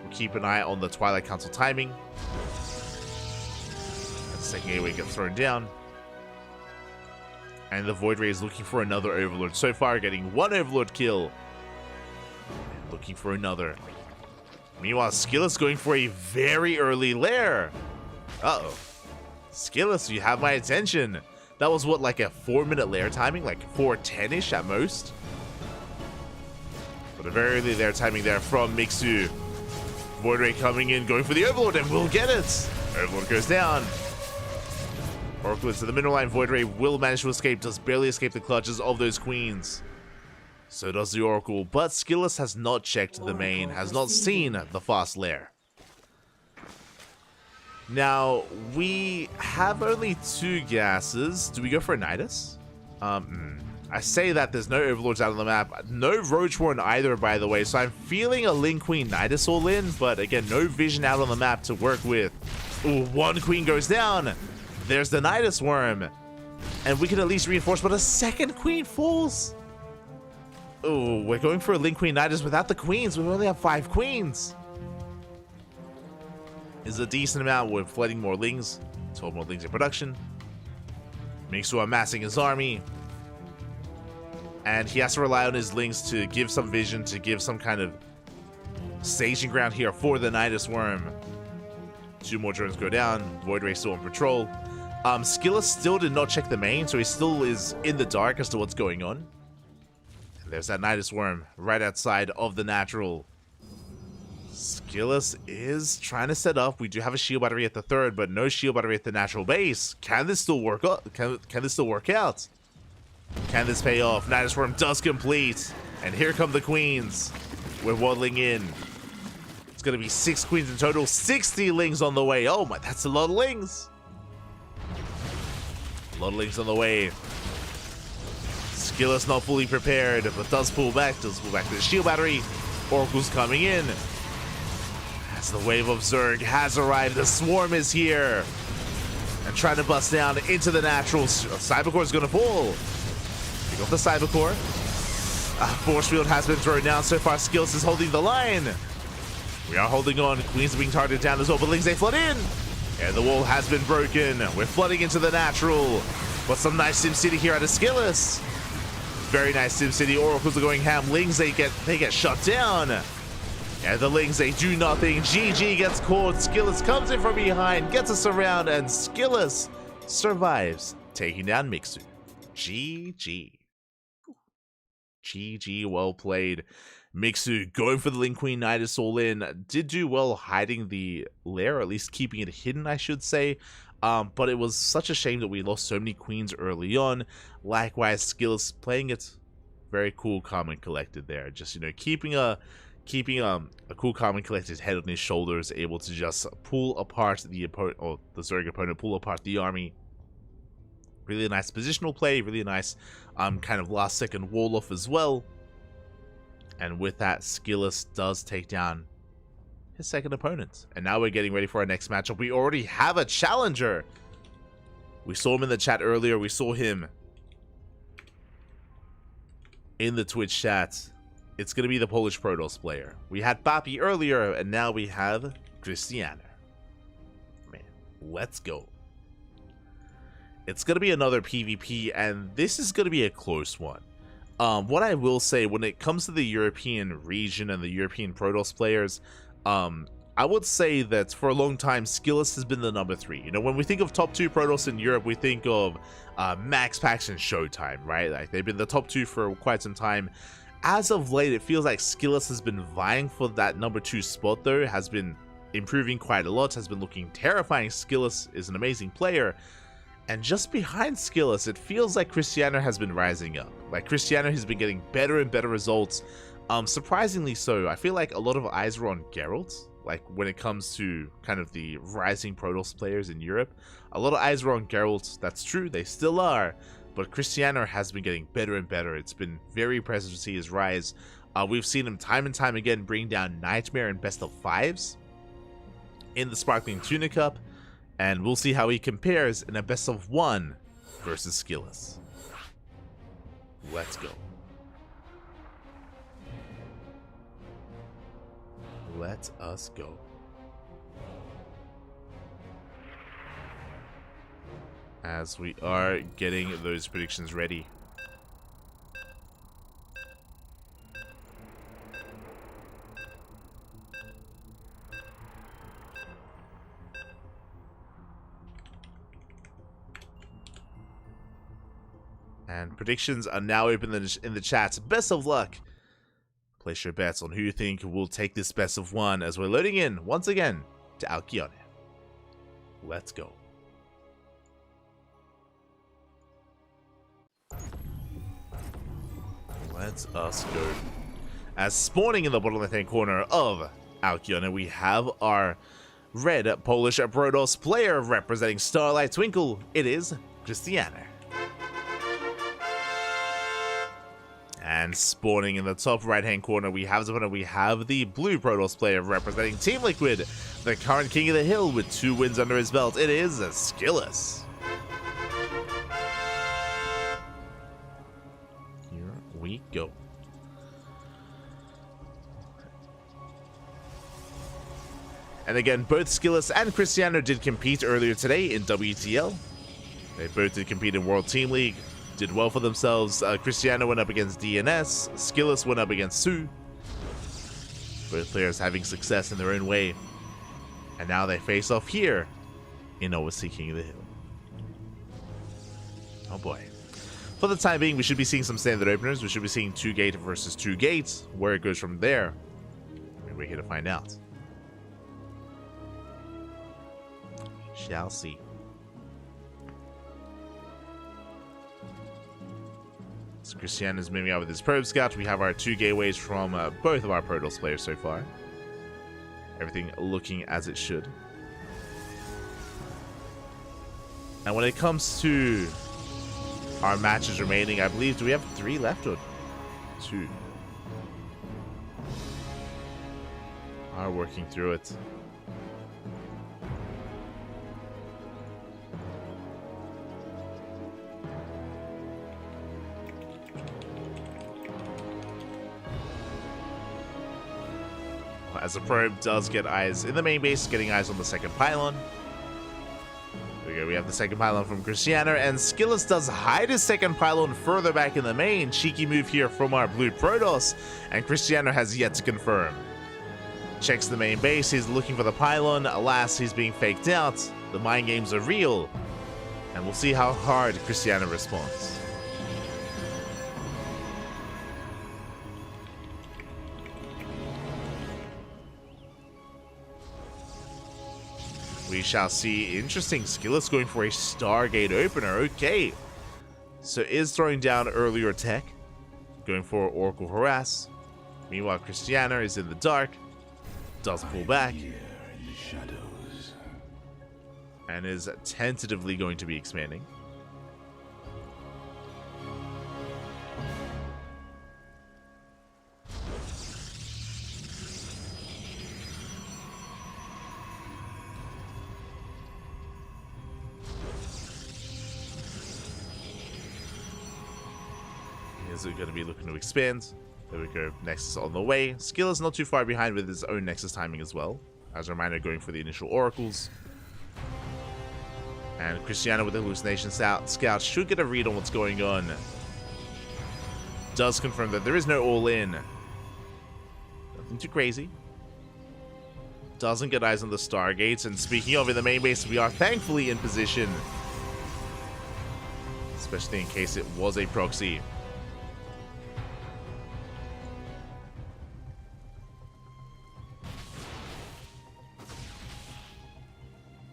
We'll keep an eye on the Twilight Council timing. And second gateway gets thrown down. And the Void Ray is looking for another Overlord. So far, getting one Overlord kill. And looking for another. Meanwhile, Skillus going for a very early lair. Uh-oh. Skillus, you have my attention. That was what, like a 4-minute lair timing? Like 4:10-ish at most? But a very early lair timing there from Mixu. Void Ray coming in, going for the Overlord, and we'll get it. Overlord goes down. Oracle into the middle line. Void Ray will manage to escape, does barely escape the clutches of those queens. So does the Oracle, but Skillus has not checked the main, has not seen the fast lair. Now, we have only 2 gases. Do we go for a Nidus? I say that there's no Overlords out on the map. No Roach Warren either, by the way, so I'm feeling a Ling Queen Nidus all in, but again, no vision out on the map to work with. Ooh, 1 queen goes down. There's the Nidus Worm. And we can at least reinforce, but a 2nd queen falls. Oh, we're going for a Ling Queen Nidus without the queens. We only have 5 queens. Is a decent amount. We're flooding more Lings. 12 more Lings in production. Mixu amassing his army. And he has to rely on his Lings to give some vision, to give some kind of staging ground here for the Nidus Worm. 2 more drones go down. Void Ray still on patrol. Skillus still did not check the main, so he still is in the dark as to what's going on. And there's that Nidus Worm right outside of the natural. Skillus is trying to set up. We do have a shield battery at the 3rd, but no shield battery at the natural base. Can this still work out? Can this still work out? Can this pay off? Nidus Worm does complete. And here come the queens. We're waddling in. It's going to be 6 queens in total. 60 Lings on the way. Oh my, that's a lot of Lings. A lot of Lings on the way. Skillus not fully prepared, but does pull back. Does pull back to the shield battery. Oracle's coming in. As the wave of Zerg has arrived, the swarm is here. And trying to bust down into the natural. Cybercore is going to fall. Pick up the Cybercore. Force field has been thrown down. So far, Skillus is holding the line. We are holding on. Queens are being targeted down as well, but Lings, they flood in. And the wall has been broken. We're flooding into the natural. But some nice SimCity here out of Skillus. Very nice SimCity. Oracles are going ham. Lings, they get shut down. And the Lings, they do nothing. GG gets caught. Skillus comes in from behind, gets us around, and Skillus survives, taking down Mixu. GG. GG, well played. Mixu going for the Ling Queen Nidus all in. Did do well hiding the lair, or at least keeping it hidden, I should say. But it was such a shame that we lost so many queens early on. Likewise, Skillus playing it very cool, calm, and collected there. Just, you know, keeping a cool, calm, and collected head on his shoulders, able to just pull apart the opponent, or the Zerg opponent, pull apart the army. Really nice positional play, really nice kind of last second wall off as well. And with that, Skillus does take down his 2nd opponent. And now we're getting ready for our next matchup. We already have a challenger. We saw him in the chat earlier. We saw him in the Twitch chat. It's going to be the Polish Protoss player. We had Papi earlier, and now we have Cristiano. Man, let's go. It's going to be another PvP, and this is going to be a close one. What I will say when it comes to the European region and the European Protoss players, I would say that for a long time, Skillus has been the number 3. You know, when we think of top 2 Protoss in Europe, we think of Max Pax and Showtime, right? Like, they've been the top 2 for quite some time. As of late, it feels like Skillus has been vying for that number 2 spot, though, has been improving quite a lot, has been looking terrifying. Skillus is an amazing player. And just behind Skillus, it feels like Cristiano has been rising up. Like, Cristiano has been getting better and better results. Surprisingly so. I feel like a lot of eyes were on Geralt. Like, when it comes to kind of the rising Protoss players in Europe, a lot of eyes were on Geralt. That's true, they still are. But Cristiano has been getting better and better. It's been very impressive to see his rise. We've seen him time and time again bring down Nightmare in best of 5s in the Sparkling Tuna Cup. And we'll see how he compares in a best of 1 versus Skillus. Let's go. Let us go. As we are getting those predictions ready. And predictions are now open in the chat. Best of luck. Place your bets on who you think will take this best of 1 as we're loading in once again to Alkyone. Let's go. Let us go. As spawning in the bottom left-hand corner of Alkyone, we have our red Polish Protoss player representing Starlight Twinkle. It is Cristiano. And spawning in the top right-hand corner, we have the blue Protoss player representing Team Liquid, the current king of the hill with 2 wins under his belt. It is Skillus. Here we go. And again, both Skillus and Cristiano did compete earlier today in WTL. They both did compete in World Team League. Did well for themselves. Cristiano went up against DNS. Skillus went up against Sue. Both players having success in their own way. And now they face off here in OSC King of the Hill. Oh boy. For the time being, we should be seeing some standard openers. We should be seeing 2 gate versus 2 gates. Where it goes from there, we're here to find out. Shall see. So Cristiano is moving out with his probe scout. We have our 2 gateways from both of our Protoss players so far. Everything looking as it should. And when it comes to our matches remaining, I believe, do we have 3 left or 2? Are working through it. As the probe does get eyes in the main base, getting eyes on the second pylon. There we go, we have the second pylon from Cristiano, and Skillus does hide his second pylon further back in the main. Cheeky move here from our blue Protoss, and Cristiano has yet to confirm. Checks the main base, he's looking for the pylon. Alas, he's being faked out. The mind games are real, and we'll see how hard Cristiano responds. We shall see. Interesting. Skillus going for a Stargate opener. Okay. So is throwing down earlier tech. Going for Oracle Harass. Meanwhile, Cristiano is in the dark. Does pull back. And is tentatively going to be expanding. Is it going to be looking to expand? There we go. Nexus on the way. Skill is not too far behind with his own Nexus timing as well. As a reminder, going for the initial Oracles. And Cristiano with the Hallucination Scout should get a read on what's going on. does confirm that there is no all-in. Nothing too crazy. Doesn't get eyes on the Stargates, and speaking of, in the main base, we are thankfully in position. Especially in case it was a proxy.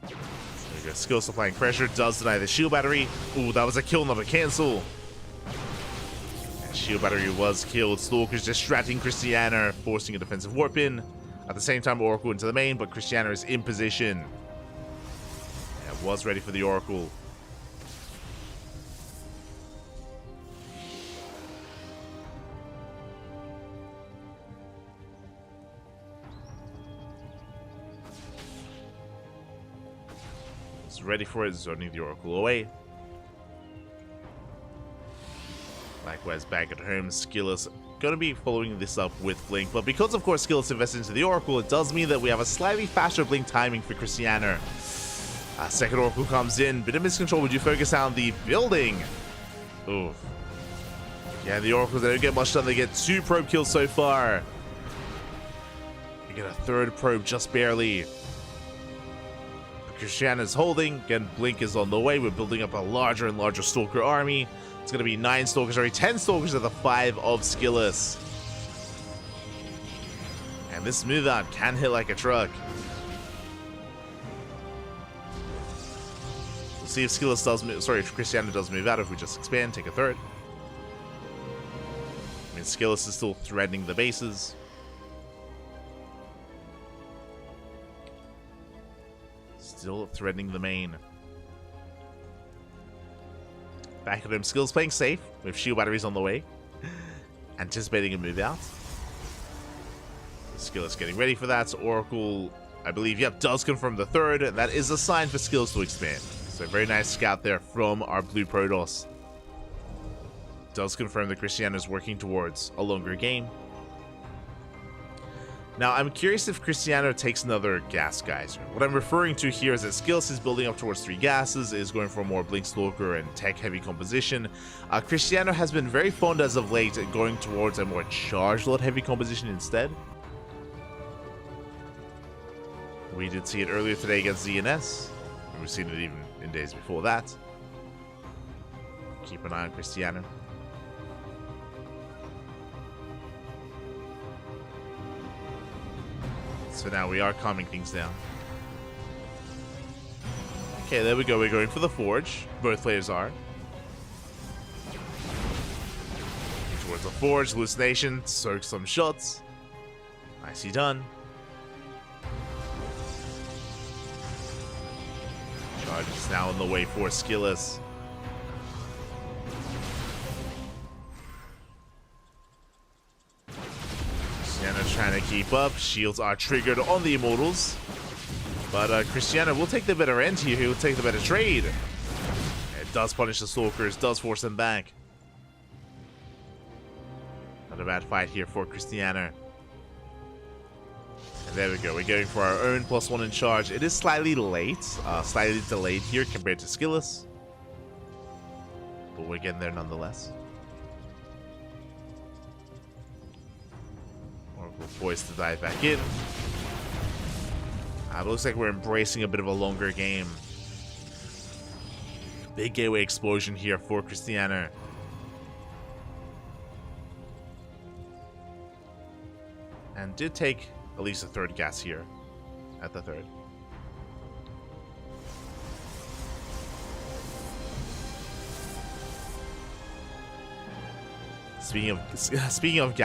There we go. Skills applying pressure does deny the shield battery. Ooh, that was a kill, not a cancel. And shield battery was killed. Stalker's distracting Christiana, forcing a defensive warp in. At the same time, Oracle into the main, but Christiana is in position. Yeah, was ready for the Oracle. Ready for it, zoning the Oracle away. Likewise, back at home, Skillus going to be following this up with Blink, but because, of course, Skillus invested into the Oracle, it does mean that we have a slightly faster Blink timing for Christiana. Second Oracle comes in, bit of miscontrol. Would you focus on the building? Oof. Yeah, the Oracles, they don't get much done. They get 2 probe kills so far. They get a 3rd probe just barely. Christiana's holding. Again, Blink is on the way. We're building up a larger and larger Stalker army. It's going to be 9 Stalkers, sorry, 10 Stalkers of the 5 of Skillus. And this move out can hit like a truck. We'll see if Skillus does move, sorry, if Christiana does move out, if we just expand, take a 3rd. I mean, Skillus is still threatening the bases. Still threatening the main. Back at home, Skills playing safe with shield batteries on the way. Anticipating a move out. Skills getting ready for that. Oracle, I believe, yep, does confirm the 3rd. That is a sign for Skills to expand. So very nice scout there from our blue Protoss. Does confirm that Christiana is working towards a longer game. Now, I'm curious if Christiana takes another gas geyser. What I'm referring to here is that Skillus is building up towards 3 gases, is going for a more Blink Stalker and tech-heavy composition. Christiana has been very fond as of late at going towards a more charge load-heavy composition instead. We did see it earlier today against ZNS. We've seen it even in days before that. Keep an eye on Christiana. So now we are calming things down. Okay, there we go. We're going for the Forge. Both players are. Towards the Forge. Hallucination. Soak some shots. Nicely done. Charge is now on the way for Skillus. Christiana trying to keep up. Shields are triggered on the Immortals. But Christiana will take the better end here. He will take the better trade. It does punish the Stalkers. Does force them back. Not a bad fight here for Christiana. And there we go. We're going for our own +1 in charge. It is slightly late. Slightly delayed here compared to Skillus. But we're getting there nonetheless. Oracle poised to dive back in. It looks like we're embracing a bit of a longer game. Big gateway explosion here for Christiana. And did take at least a 3rd gas here at the 3rd. Speaking of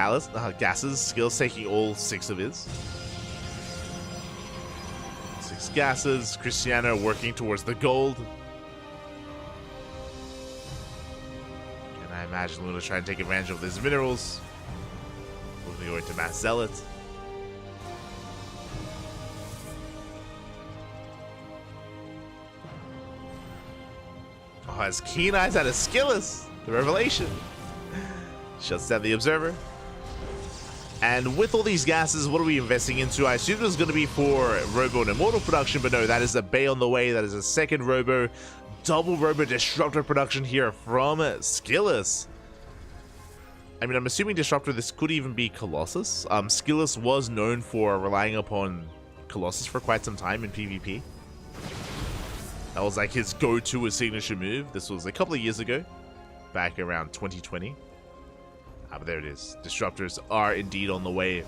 gases, Skills taking all 6 of his. 6 gases. Christiana working towards the gold. And I imagine we're going to try and take advantage of these minerals. We're going to go into Mass Zealot. Oh, has keen eyes out of Skillus. The revelation. Shuts down the Observer. And with all these gases, what are we investing into? I assumed it was going to be for Robo and Immortal production, but no, that is a Bay on the way. That is a 2nd Robo. Double Robo Disruptor production here from Skillus. I mean, I'm assuming Disruptor, this could even be Colossus. Skillus was known for relying upon Colossus for quite some time in PvP. That was like his go-to, his signature move. This was a couple of years ago, back around 2020. But there it is. Disruptors are indeed on the way.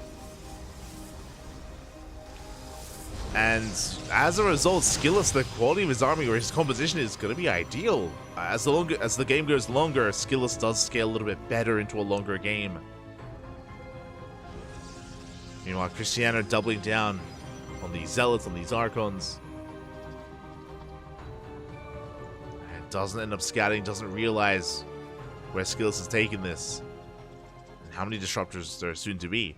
And as a result, Skillus, the quality of his army or his composition is going to be ideal. As the game goes longer, Skillus does scale a little bit better into a longer game. Meanwhile, Cristiano doubling down on these Zealots, on these Archons. And doesn't end up scouting, doesn't realize where Skillus is taking this. And how many Disruptors there are soon to be.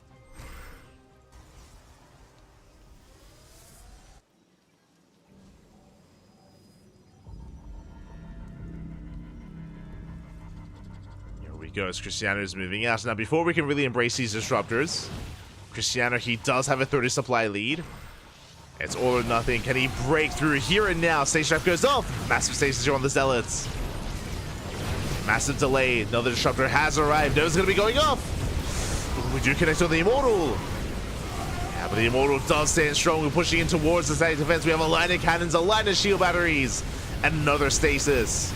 Goes Cristiano is moving out. Now, before we can really embrace these Disruptors, Cristiano, he does have a 30 supply lead. It's all or nothing. Can he break through here and now? Station Rep goes off. Massive stasis here on the Zealots. Massive delay. Another Disruptor has arrived. No's going to be going off. We do connect on the Immortal. Yeah, but the Immortal does stand strong. We're pushing in towards the static defense. We have a line of cannons, a line of shield batteries, and another stasis.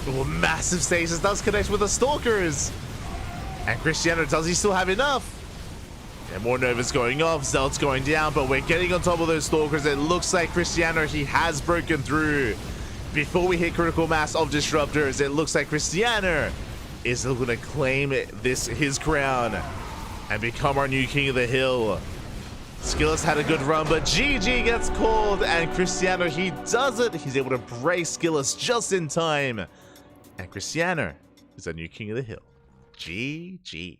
Oh, massive stasis does connect with the Stalkers. And Cristiano, does he still have enough? Yeah, more Novas going off, Zelt's going down, but we're getting on top of those Stalkers. It looks like Cristiano, he has broken through. Before we hit critical mass of Disruptors, it looks like Cristiano is going to claim his crown and become our new King of the Hill. Skillus had a good run, but GG gets called, and Cristiano, he does it. He's able to break Skillus just in time. And Cristiano is our new King of the Hill. GG.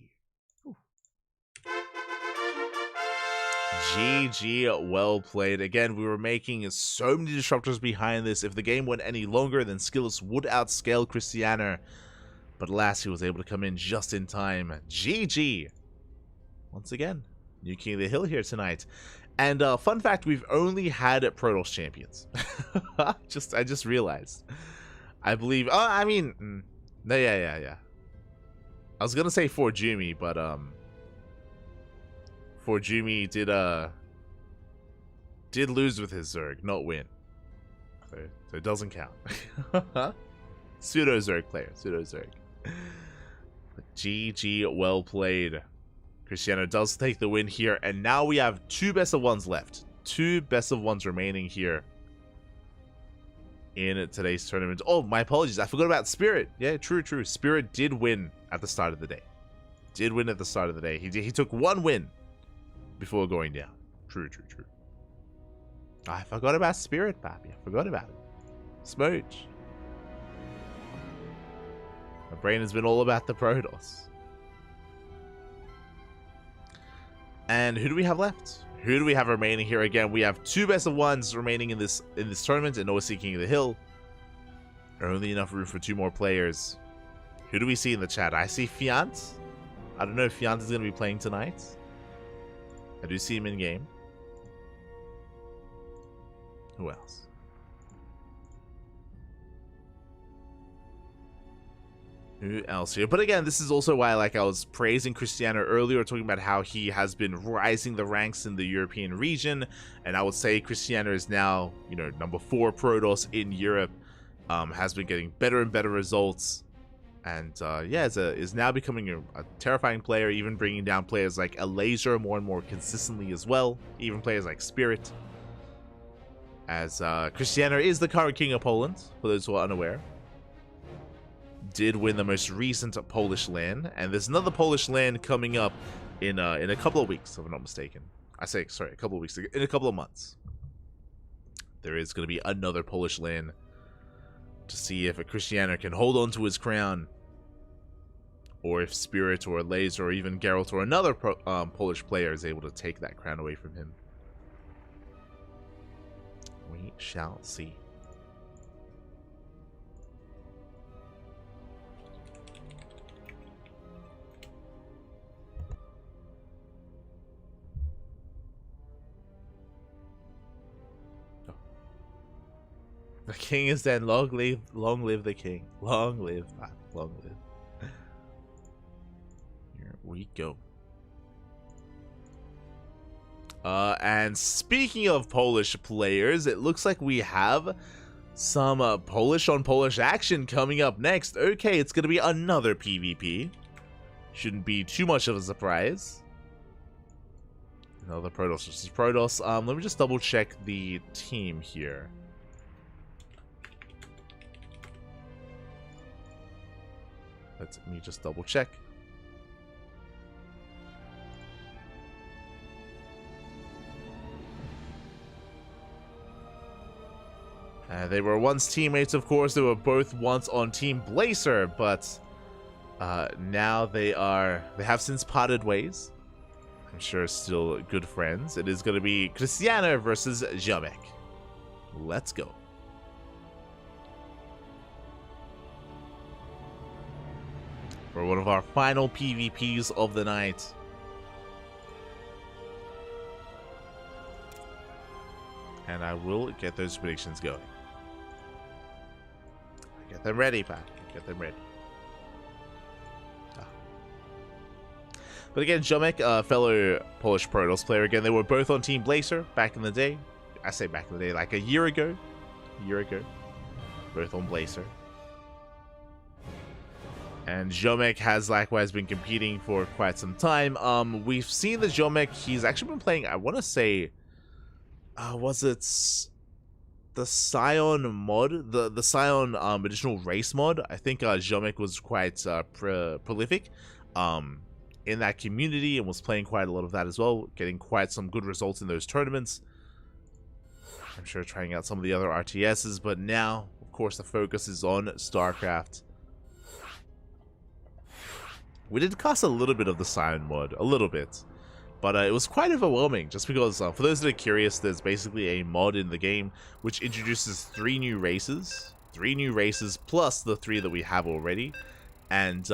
GG, well played. Again, we were making so many Disruptors behind this. If the game went any longer, then Skillus would outscale Cristiano. But alas, he was able to come in just in time. GG. Once again, new King of the Hill here tonight. And fun fact, we've only had Protoss champions. I just realized. I believe. Oh, I mean, no, yeah. I was gonna say Forjumi, but Forjumi did lose with his Zerg, not win. So it doesn't count. Pseudo Zerg player, pseudo Zerg. But GG, well played. Cristiano does take the win here, and now we have 2 best of 1s left. 2 best of 1s remaining here in today's tournament. Oh, my apologies. I forgot about Spirit. Yeah, true. Spirit did win at the start of the day. He took 1 win before going down. True. I forgot about Spirit, Pappy. I forgot about it. Smooch. My brain has been all about the Protoss. And who do we have left? Who do we have remaining here? Again, we have 2 best of 1s remaining in this tournament in OSC King of the Hill. Only enough room for 2 more players. Who do we see in the chat? I see Fiant. I don't know if Fiant is going to be playing tonight. I do see him in game. Who else? Who else here? But again, this is also why, like, I was praising Cristiano earlier, talking about how he has been rising the ranks in the European region, and I would say Cristiano is now, you know, number 4 Protoss in Europe, has been getting better and better results, and yeah, is now becoming a terrifying player, even bringing down players like Laser more and more consistently as well, even players like Spirit, as Cristiano is the current King of Poland, for those who are unaware. Did win the most recent Polish LAN, and there's another Polish LAN coming up in a couple of weeks, if I'm not mistaken. A couple of weeks, in a couple of months. There is going to be another Polish LAN to see if a Cristiano can hold on to his crown, or if Spirit or Laser or even Geralt or another Polish player is able to take that crown away from him. We shall see. The king is dead. Long live the king. Long live, man. Long live. we go. And speaking of Polish players, it looks like we have some Polish on Polish action coming up next. Okay, it's going to be another PvP. Shouldn't be too much of a surprise. Another Protoss versus Protoss. Let me just double check the team here. Let me just double check. They were once teammates, of course. They were both once on Team Blazer, but now they have since parted ways. I'm sure still good friends. It is going to be Cristiano versus Jamek. Let's go. For one of our final PvPs of the night. And I will get those predictions going. Get them ready, Pat. Get them ready. But again, Jamek, fellow Polish Protoss player, again, they were both on Team Blazer back in the day. I say back in the day, like a year ago. Both on Blazer. And Jamek has likewise been competing for quite some time. We've seen that Jamek, he's actually been playing, I want to say, was it the Scion mod? The Scion additional race mod? I think Jamek was quite prolific in that community and was playing quite a lot of that as well, getting quite some good results in those tournaments. I'm sure trying out some of the other RTSs, but now, of course, the focus is on StarCraft. We did cast a little bit of the Scion mod, a little bit. But it was quite overwhelming, just because, for those that are curious, there's basically a mod in the game which introduces 3 new races. 3 new races plus the 3 that we have already. And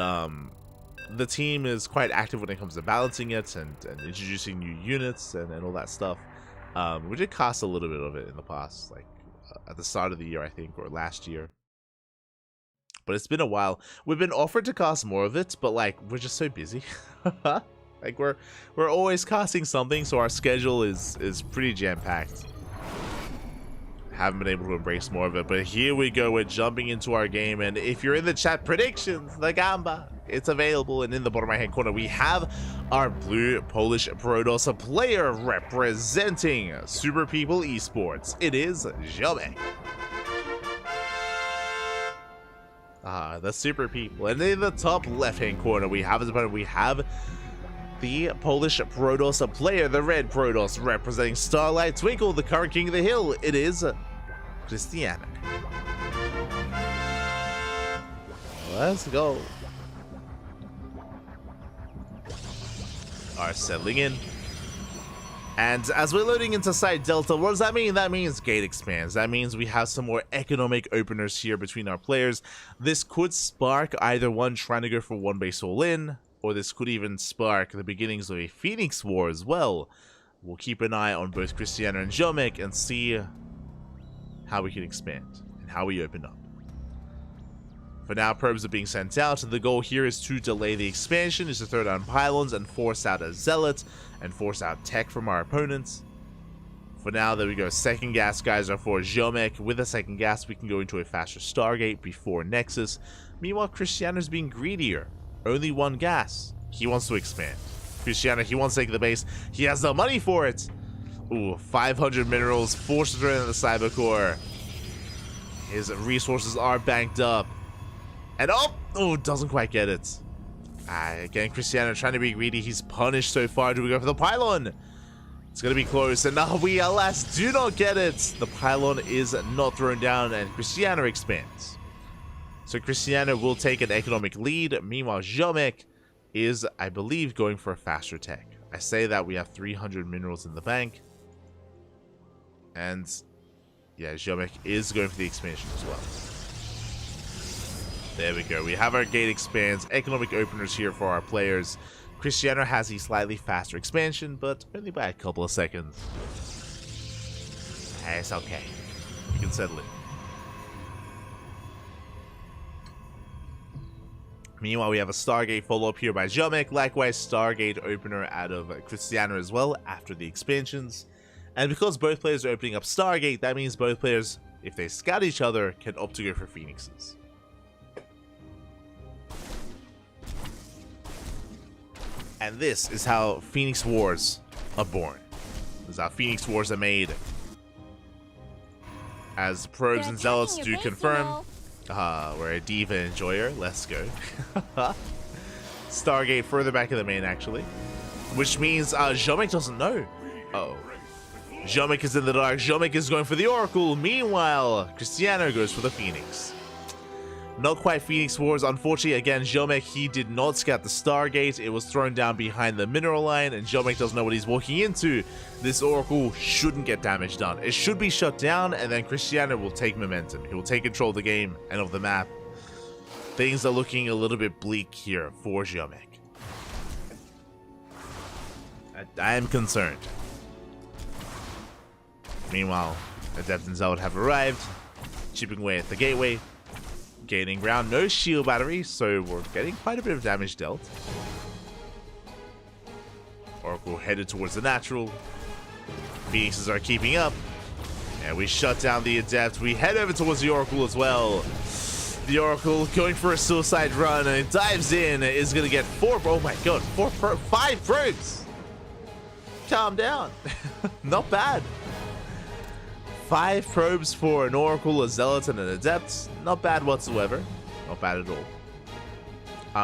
the team is quite active when it comes to balancing it and introducing new units and all that stuff. We did cast a little bit of it in the past, like at the start of the year, I think, or last year. But it's been a while. We've been offered to cast more of it, but like, we're just so busy. Like we're always casting something, so our schedule is pretty jam-packed. Haven't been able to embrace more of it, but here we go. We're jumping into our game, and if you're in the chat, predictions, the Gamba, it's available. And in the bottom right-hand corner, we have our blue Polish Protoss player representing Super People Esports. It is Jamek. The Super People. And in the top left-hand corner, we have the Polish Protoss player, the red Protoss, representing Starlight Twinkle, the current king of the hill. It is Cristiano. Let's go. Are settling in. And as we're loading into Site Delta, what does that mean? That means gate expands. That means we have some more economic openers here between our players. This could spark either one trying to go for one base all in, or this could even spark the beginnings of a Phoenix War as well. We'll keep an eye on both Cristiano and Jamek and see how we can expand and how we open up. For now, probes are being sent out. The goal here is to delay the expansion, is to throw down pylons and force out a zealot and force out tech from our opponents. For now, there we go. Second gas guys are for Jamek. With a second gas, we can go into a faster Stargate before Nexus. Meanwhile, Cristiano's being greedier. Only one gas. He wants to expand. Cristiano, he wants to take the base. He has the money for it. Ooh, 500 minerals. Forced to throw in the cyber core. His resources are banked up. And oh, doesn't quite get it. Again, Cristiano trying to be greedy. He's punished so far. Do we go for the pylon? It's going to be close. And now we, alas, do not get it. The pylon is not thrown down and Cristiano expands. So Cristiano will take an economic lead. Meanwhile, Jamek is, I believe, going for a faster tech. I say that we have 300 minerals in the bank. And yeah, Jamek is going for the expansion as well. There we go. We have our gate expands. Economic openers here for our players. Cristiano has a slightly faster expansion, but only by a couple of seconds. It's okay. You can settle it. Meanwhile, we have a Stargate follow-up here by Jomek. Likewise, Stargate opener out of Cristiano as well after the expansions. And because both players are opening up Stargate, that means both players, if they scout each other, can opt to go for Phoenixes. And this is how Phoenix Wars are born. This is how Phoenix Wars are made. As probes and zealots do confirm, we're a Diva enjoyer. Let's go. Stargate further back in the main, actually. Which means Jomek doesn't know. Uh-oh. Jomek is in the dark. Jomek is going for the Oracle. Meanwhile, Cristiano goes for the Phoenix. Not quite Phoenix Wars. Unfortunately, again, Jomek, he did not scout the Stargate. It was thrown down behind the mineral line, and Jomek doesn't know what he's walking into. This Oracle shouldn't get damage done. It should be shut down, and then Cristiano will take momentum. He will take control of the game and of the map. Things are looking a little bit bleak here for Jomek. I am concerned. Meanwhile, Adept and Zealot have arrived, chipping away at the gateway. Gaining ground, no shield battery, so we're getting quite a bit of damage dealt. Oracle headed towards the natural. Phoenixes are keeping up. And we shut down the Adept. We head over towards the Oracle as well. The Oracle going for a suicide run, and it dives in. It is going to get oh my god, 5 probes. Calm down. Not bad. 5 probes for an Oracle, a Zealot, and an Adept. Not bad whatsoever. Not bad at all.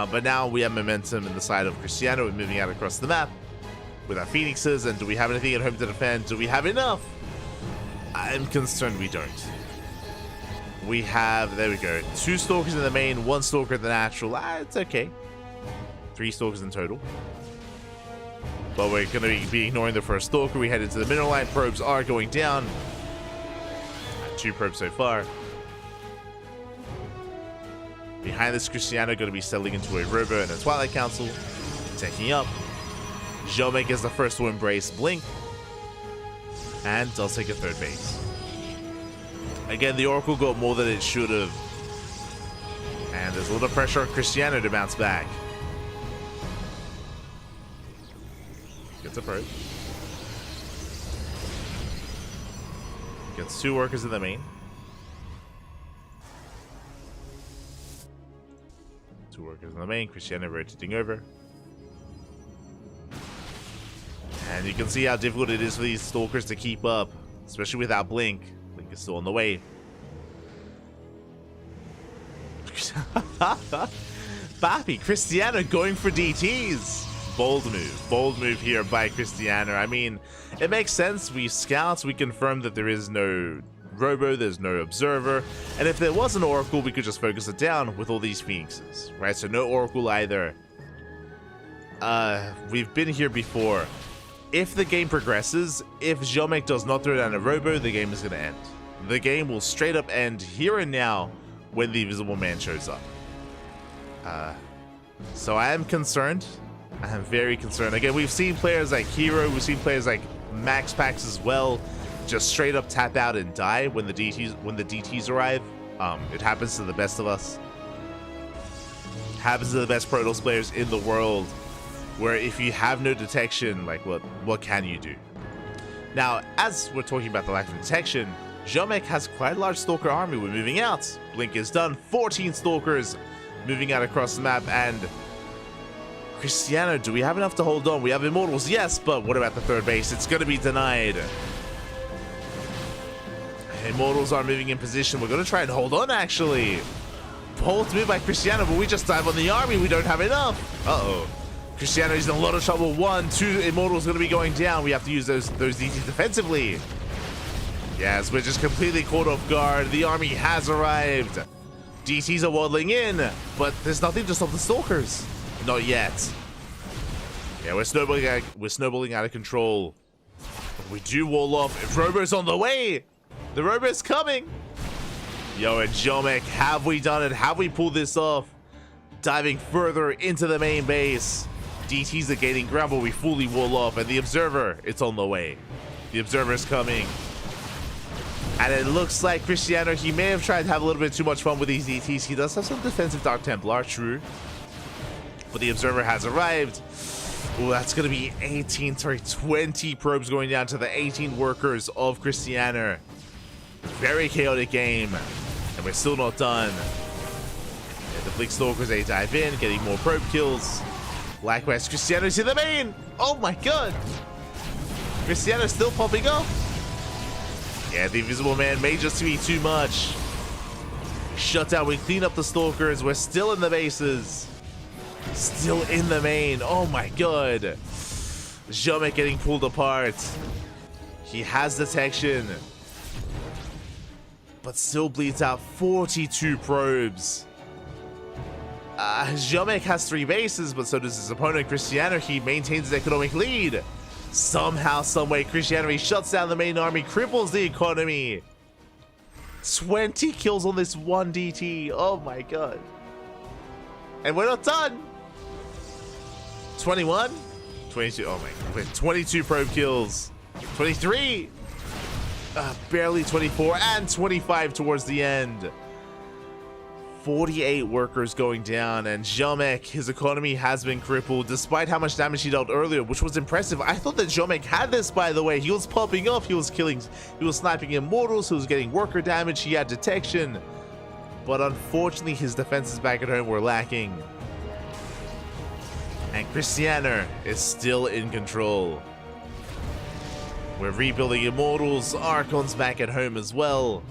But now we have momentum in the side of Cristiano. We're moving out across the map with our Phoenixes. And do we have anything at home to defend? Do we have enough? I'm concerned we don't. We have, there we go, 2 Stalkers in the main, 1 Stalker in the natural. It's okay. 3 Stalkers in total. But we're going to be ignoring the first Stalker. We head into the mineral line. Probes are going down. 2 probes so far. Behind this, Cristiano going to be settling into a Robo and a Twilight Council. Taking up. Jomek is the first to embrace Blink. And does take a 3rd base. Again, the Oracle got more than it should have. And there's a little pressure on Cristiano to bounce back. Gets a probe. Gets 2 workers in the main. 2 workers in the main. Cristiano rotating over. And you can see how difficult it is for these Stalkers to keep up. Especially without Blink. Blink is still on the way. Bappy, Cristiano going for DTs. Bold move. Bold move here by Cristiano. I mean, it makes sense. We scout, we confirm that there is no Robo, there's no Observer. And if there was an Oracle, we could just focus it down with all these Phoenixes. Right, so no Oracle either. We've been here before. If the game progresses, if Jomek does not throw down a Robo, the game is going to end. The game will straight up end here and now when the Invisible Man shows up. So I am concerned. I am very concerned. Again, we've seen players like Hero, we've seen players like Max Pax as well, just straight up tap out and die when the DTs arrive. It happens to the best of us. Happens to the best Protoss players in the world, where if you have no detection, like what can you do? Now, as we're talking about the lack of detection, Jomek has quite a large Stalker army. We're moving out. Blink is done. 14 Stalkers moving out across the map, and Cristiano, do we have enough to hold on? We have Immortals, yes, but what about the 3rd base? It's going to be denied. Immortals are moving in position. We're going to try and hold on, actually. Bold move by Cristiano, but we just dive on the army. We don't have enough. Uh-oh. Cristiano is in a lot of trouble. 1, 2 Immortals going to be going down. We have to use those DTs defensively. Yes, we're just completely caught off guard. The army has arrived. DTs are waddling in, but there's nothing to stop the Stalkers. Not yet. Yeah, we're snowballing out of control. We do wall off. Robo's on the way. The Robo's coming. Yo, and Jomek, have we done it? Have we pulled this off? Diving further into the main base. DTs are gaining ground, but we fully wall off. And the Observer, it's on the way. The Observer's coming. And it looks like Cristiano, he may have tried to have a little bit too much fun with these DTs. He does have some defensive Dark Templar, true. but the Observer has arrived. Ooh, that's going to be 20 probes going down to the 18 workers of Cristiano. Very chaotic game, and we're still not done. Yeah, the Blink Stalkers, they dive in, getting more probe kills. Likewise, Cristiano's in the main. Oh my god. Cristiano's still popping up. Yeah, the Invisible Man may just be too much. Shut down, we clean up the Stalkers. We're still in the bases. Still in the main. Oh my god. Jomek getting pulled apart. He has detection, but still bleeds out 42 probes. Jomek has 3 bases, but so does his opponent, Cristiano. He maintains his economic lead. Somehow, someway, Cristiano shuts down the main army, cripples the economy. 20 kills on this one DT. Oh my god. And we're not done. 21? 22. Oh my god. Wait, 22 probe kills. 23. Barely 24. And 25 towards the end. 48 workers going down, and Jomek, his economy has been crippled despite how much damage he dealt earlier, which was impressive. I thought that Jomek had this, by the way. He was popping up, he was killing, he was sniping immortals, he was getting worker damage, he had detection. But unfortunately, his defenses back at home were lacking. And Cristiano is still in control. We're rebuilding immortals, Archons back at home as well.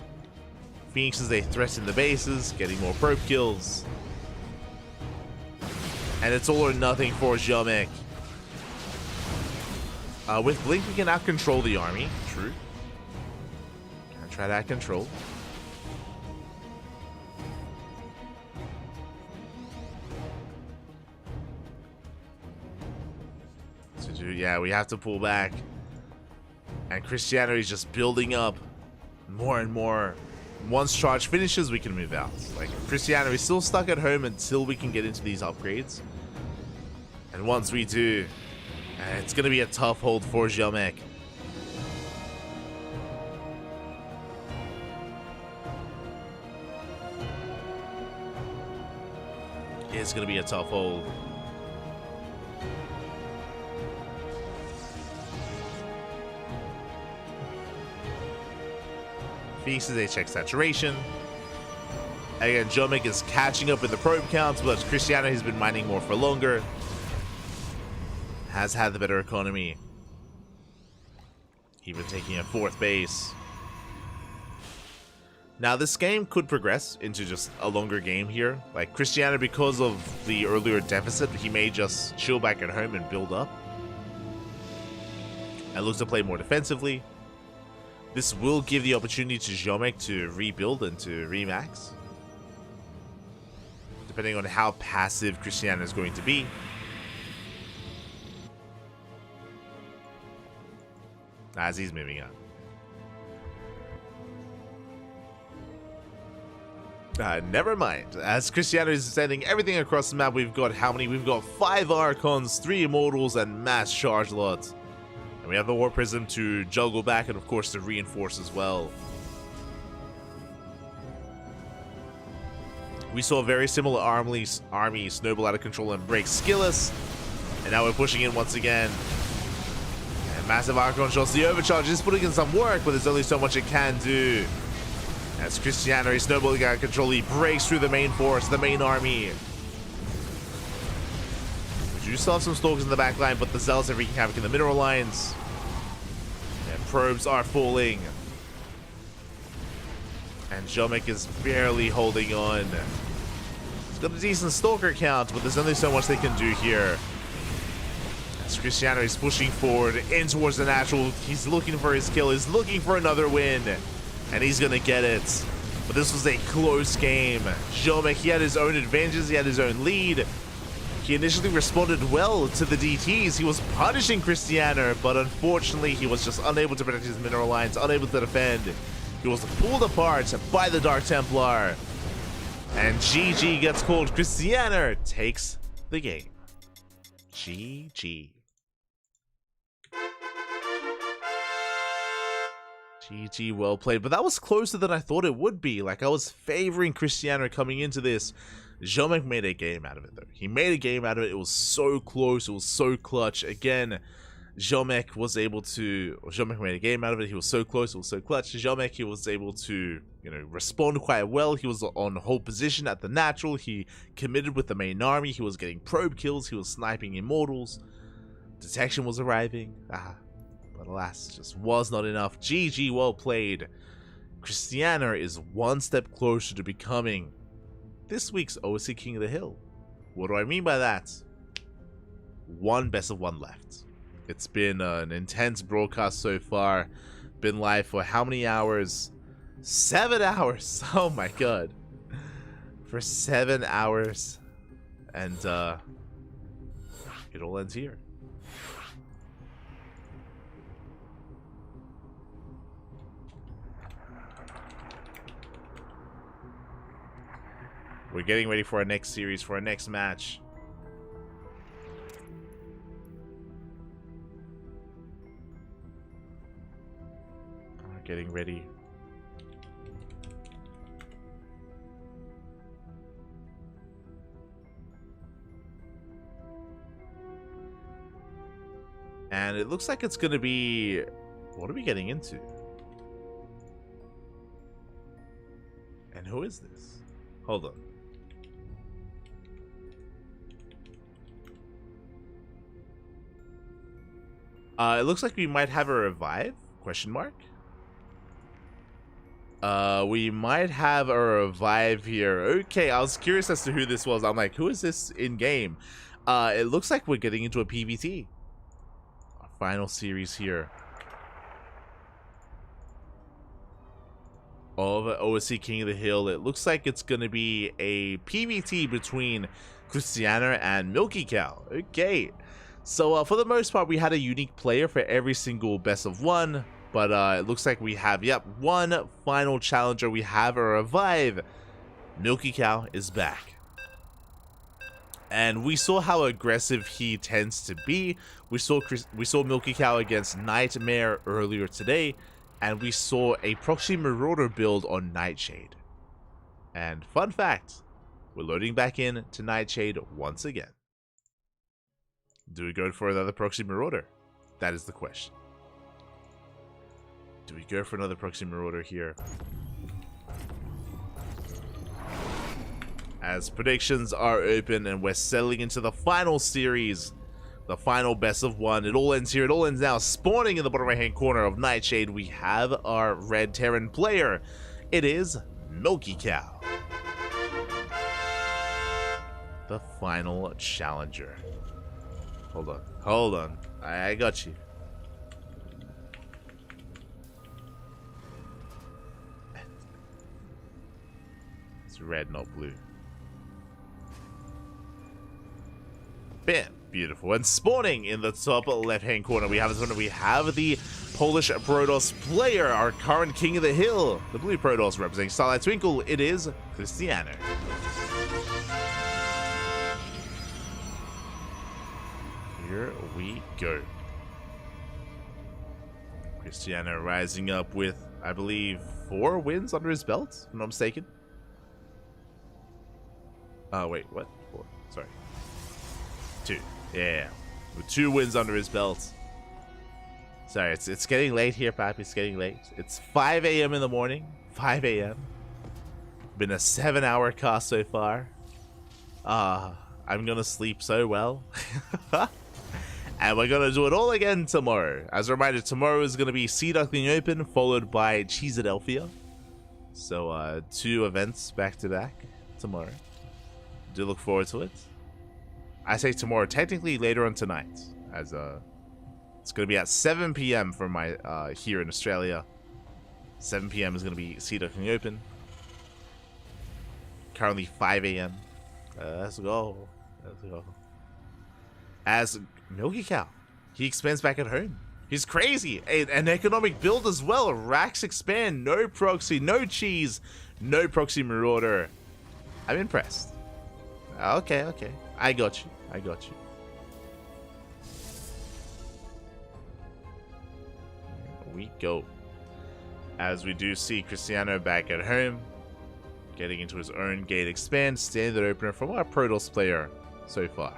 Phoenixes, they threaten the bases, getting more probe kills. And it's all or nothing for Jomek. With Blink, we can out control the army. True. Gonna try to out control. Yeah, we have to pull back. And Cristiano is just building up more and more. Once charge finishes, we can move out. Like, Cristiano is still stuck at home until we can get into these upgrades. And once we do, it's going to be a tough hold for Jomek. It's going to be a tough hold. Pieces, they check saturation. Again, Jomek is catching up with the probe counts, but Cristiano has been mining more for longer. Has had the better economy. Even taking a 4th base. Now, this game could progress into just a longer game here. Like, Cristiano, because of the earlier deficit, he may just chill back at home and build up. And looks to play more defensively. This will give the opportunity to Jomek to rebuild and to remax, depending on how passive Cristiano is going to be. As he's moving up. Never mind. As Cristiano is sending everything across the map, we've got how many? We've got 5 Archons, 3 Immortals, and mass charge lots. We have the War Prism to juggle back and, of course, to reinforce as well. We saw a very similar army snowball out of control and break Skillus. And now we're pushing in once again. And massive Archon shots. The overcharge is putting in some work, but there's only so much it can do. As Cristiano is snowballing out of control, he breaks through the main force, the main army. We do still have some Stalkers in the back line, but the Zealots are wreaking havoc in the mineral lines. And probes are falling. And Jomek is barely holding on. He's got a decent Stalker count, but there's only so much they can do here. As Cristiano is pushing forward in towards the natural. He's looking for his kill. He's looking for another win. And he's going to get it. But this was a close game. Jomek, he had his own advantages. He had his own lead. He initially responded well to the DTs. He was punishing Cristiano, but unfortunately he was just unable to protect his mineral lines, unable to defend. He was pulled apart by the Dark Templar. And GG gets called. Cristiano takes the game. GG. GG, well played. But that was closer than I thought it would be. Like, I was favoring Cristiano coming into this. Jomek made a game out of it, though. He made a game out of it. It was so close. It was so clutch. Again, Jomek was able to... Jomek made a game out of it. He was so close. It was so clutch. Jomek, he was able to, respond quite well. He was on hold position at the natural. He committed with the main army. He was getting probe kills. He was sniping immortals. Detection was arriving. But alas, just was not enough. GG, well played. Cristiano is one step closer to becoming this week's OSC King of the Hill. What do I mean by that? One best of one left. It's been an intense broadcast so far. Been live for how many hours? 7 hours. Oh my god. For 7 hours. And it all ends here. We're getting ready for our next series, for our next match. We're getting ready. And it looks like it's going to be... What are we getting into? And who is this? Hold on. It looks like we might have a revive? Question mark? We might have a revive here. Okay, I was curious as to who this was. I'm like, who is this in game? It looks like we're getting into a PvT. Our final series here of OSC King of the Hill. It looks like it's going to be a PvT between Cristiano and Milky Cow. Okay. So for the most part, we had a unique player for every single best of one. But it looks like we have, one final challenger. We have a revive. Milky Cow is back. And we saw how aggressive he tends to be. We saw Milky Cow against Nightmare earlier today. And we saw a Proxy Marauder build on Nightshade. And fun fact, we're loading back in to Nightshade once again. Do we go for another Proxy Marauder? That is the question. Do we go for another Proxy Marauder here? As predictions are open and we're settling into the final series. The final best of one. It all ends here. It all ends now. Spawning in the bottom right hand corner of Nightshade, we have our Red Terran player. It is Milky Cow. The final challenger. Hold on. Hold on. I got you. It's red, not blue. Bam. Beautiful. And spawning in the top left-hand corner, we have the Polish Protoss player, our current King of the Hill. The blue Protoss representing Starlight Twinkle. It is Cristiano. Here we go. Cristiano rising up with, I believe, 4 wins under his belt, if I'm not mistaken. Wait, what? 4. Sorry. 2. Yeah. With 2 wins under his belt. Sorry, it's getting late here, Pappy. It's getting late. It's 5 a.m. in the morning. 5 a.m. Been a 7-hour cast so far. I'm gonna sleep so well. And we're gonna do it all again tomorrow. As a reminder, tomorrow is gonna be Sea Duckling Open, followed by Cheeseadelphia. So 2 events back to back tomorrow. Do look forward to it. I say tomorrow, technically later on tonight, as it's gonna be at 7 p.m. for my here in Australia. 7 p.m. is gonna be Sea Duckling Open. Currently 5 a.m. Let's go. Let's go. As Milky Cow, he expands back at home. He's crazy. An economic build as well. Racks expand. No proxy, no cheese, no Proxy Marauder. I'm impressed. Okay, okay. I got you. I got you. Here we go. As we do see Cristiano back at home. getting into his own gate expand. Standard opener from our Protoss player so far.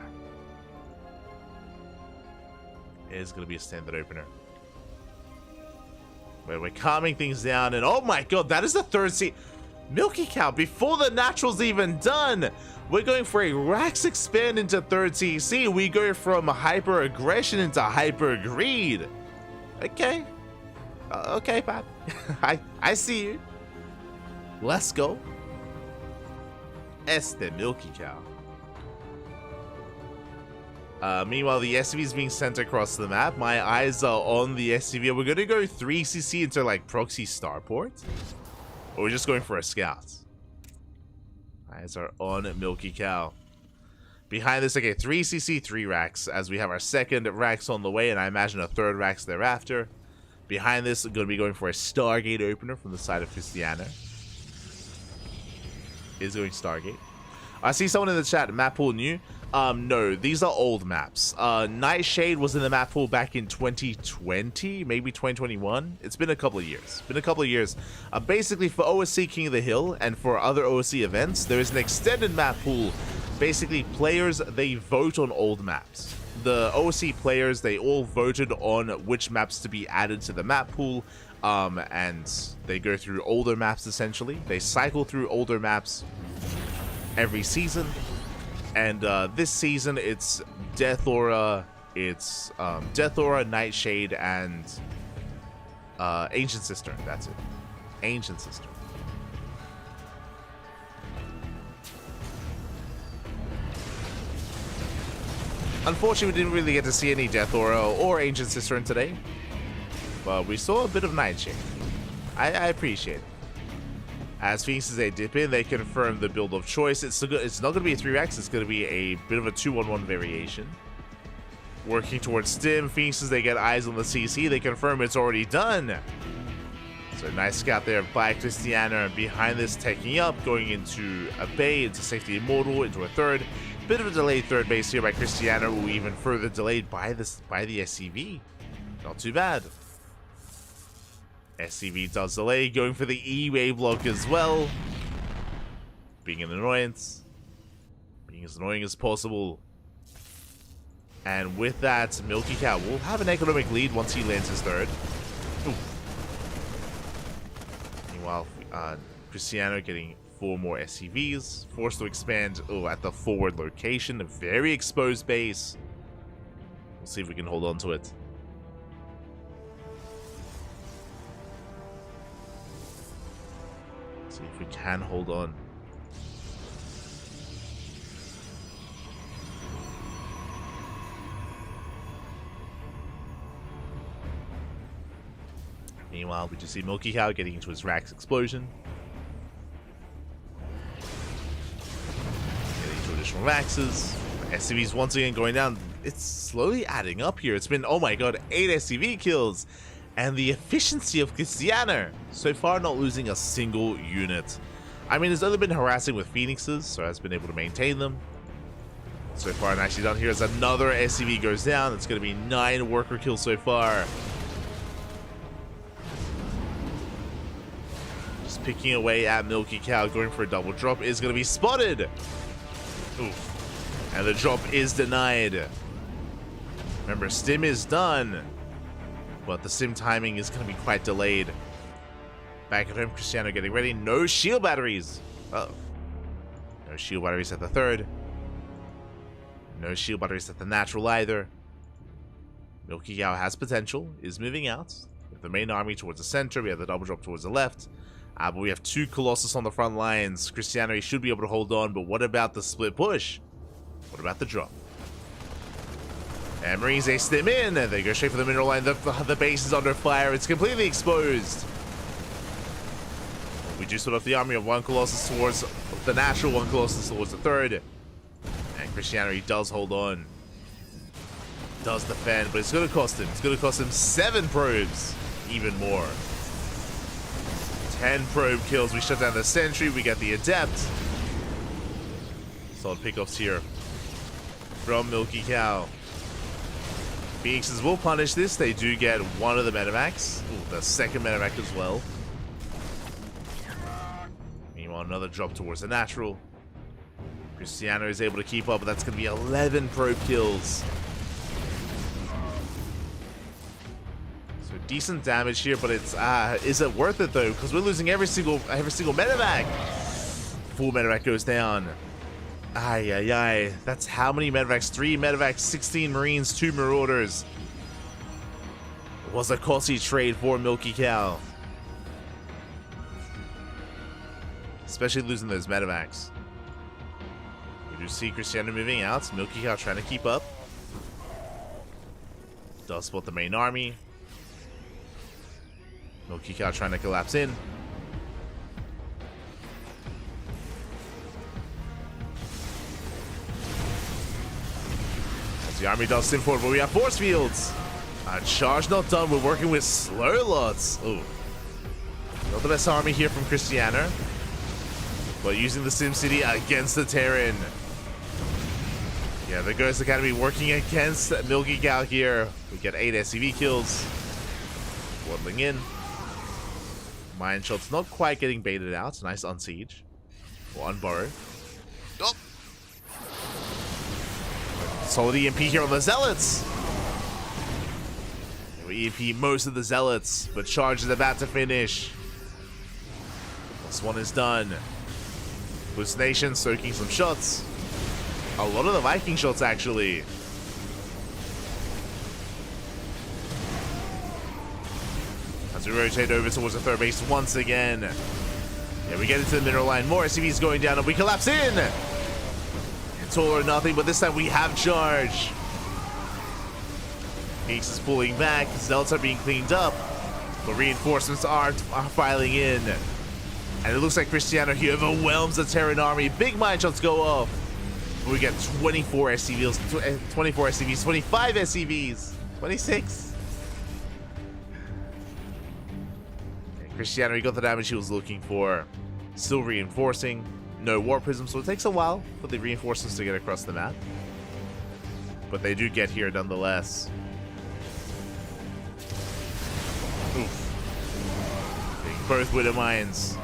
It is going to be a standard opener. Where we're calming things down, and oh my god, that is the third seed. Milky Cow, before the natural's even done, we're going for a Rax expand into third CC. We go from hyper aggression into hyper greed. Okay. Okay, Pat. I see you. Let's go. Este Milky Cow. Meanwhile, the SCV is being sent across the map. My eyes are on the SCV. We're going to go 3CC into like proxy starport. Or we're just going for a scout. Eyes are on Milky Cow. Behind this, okay, 3CC, 3 racks, as we have our second racks on the way, and I imagine a third racks thereafter. Behind this, we're going to be going for a Stargate opener from the side of Cristiano. Is going Stargate. I see someone in the chat, map pool new. No, these are old maps. Nightshade was in the map pool back in 2020, maybe 2021. It's been a couple of years. Basically, for OSC King of the Hill and for other OSC events, there is an extended map pool. Basically, players, they vote on old maps. The OSC players, they all voted on which maps to be added to the map pool. And they go through older maps, essentially. They cycle through older maps every season. And this season, it's Death Aura, Nightshade, and Ancient Sister. That's it. Ancient Sister. Unfortunately, we didn't really get to see any Death Aura or Ancient Sister in today. But we saw a bit of Nightshade. I appreciate it. As Phoenixes, they dip in, they confirm the build of choice. It's not going to be a 3x, it's going to be a bit of a 2-1-1 variation. Working towards Stim, Phoenixes, they get eyes on the CC, they confirm it's already done. So nice scout there by Cristiano, and behind this, taking up, going into a bay, into Safety Immortal, into a third. Bit of a delayed third base here by Cristiano, who even further delayed by the SCV. Not too bad. SCV does delay, going for the E-Wave block as well. Being an annoyance. Being as annoying as possible. And with that, Milky Cow will have an economic lead once he lands his third. Ooh. Meanwhile, Cristiano getting 4 more SCVs. Forced to expand at the forward location. A very exposed base. We'll see if we can hold on to it. See if we can hold on. Meanwhile, we just see Milky Cow getting into his Rax explosion. Getting into additional Raxes. SCVs once again going down. It's slowly adding up here. It's been, oh my god, 8 SCV kills. And the efficiency of Cristiano, so far not losing a single unit. I mean, he's only been harassing with Phoenixes, so has been able to maintain them. So far, nicely done here as another SCV goes down. It's going to be 9 worker kills so far. Just picking away at Milky Cow, going for a double drop, is going to be spotted. Oof. And the drop is denied. Remember, Stim is done. But the sim timing is going to be quite delayed. Back at home, Cristiano getting ready. No shield batteries. Uh-oh. No shield batteries at the third. No shield batteries at the natural either. Milky Cow has potential. Is moving out. With the main army towards the center. We have the double drop towards the left. But we have 2 Colossus on the front lines. Cristiano, he should be able to hold on. But what about the split push? What about the drop? And Marines, they stim in, and they go straight for the mineral line. The base is under fire. It's completely exposed. We just put off the army of 1 Colossus towards the natural, 1 Colossus towards the third. And Cristiano, he does hold on. Does defend, but it's going to cost him. It's going to cost him 7 probes. Even more. 10 probe kills. We shut down the sentry. We get the adept. Solid pickups here from Milky Cow. Phoenixes will punish this. They do get 1 of the Metamax. Ooh, the second Metamax as well. Meanwhile, another drop towards the natural. Cristiano is able to keep up, but that's going to be 11 probe kills. So decent damage here, but it's is it worth it though? Because we're losing every single medevac. Full medevac goes down. Ay. That's how many medevacs? 3 medevacs, 16 marines, 2 marauders. It was a costly trade for Milky Cow. Especially losing those medevacs. We do see Cristiano moving out. Milky Cow trying to keep up. Does spot the main army. Milky Cow trying to collapse in. As the army does sim forward, but we have force fields. Charge not done. We're working with slow lots. Oh, not the best army here from Cristiano. But using the SimCity against the Terran. Yeah, the Ghost Academy working against Milky Cow here. We get 8 SCV kills. Waddling in. Mine shots not quite getting baited out. Nice unsiege. Or unborrow. Oh. Solid EMP here on the Zealots. We EMP most of the Zealots, but Charge is about to finish. This one is done. Hallucination soaking some shots. A lot of the Viking shots, actually. As we rotate over towards the third base once again. Yeah, we get into the mineral line. More SCVs going down, and we collapse in. It's all or nothing, but this time we have Charge. Ace is pulling back. Zealots are being cleaned up, but reinforcements are filing in. And it looks like Cristiano here overwhelms the Terran army. Big mine shots go off. We get 24 SCVs, 24 SCVs, 25 SCVs, 26. Okay, Cristiano, he got the damage he was looking for. Still reinforcing. No war prism, so it takes a while for the reinforcements to get across the map. But they do get here nonetheless. Oof. Being both Widow mines.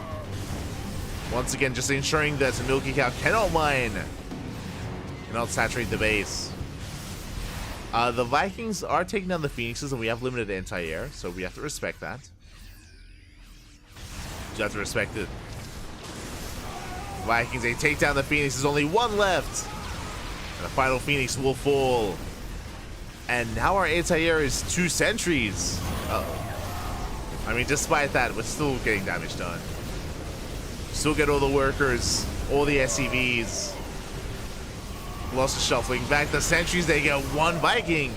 Once again, just ensuring that Milky Cow cannot mine. Cannot saturate the base. The Vikings are taking down the Phoenixes, and we have limited anti-air, so we have to respect that. You have to respect it. Vikings, they take down the Phoenix. There's only one left. And the final Phoenix will fall. And now our anti-air is 2 sentries. I mean, despite that, we're still getting damage done. Still get all the workers, all the SCVs. Lost shuffling back. The sentries, they get 1 Viking.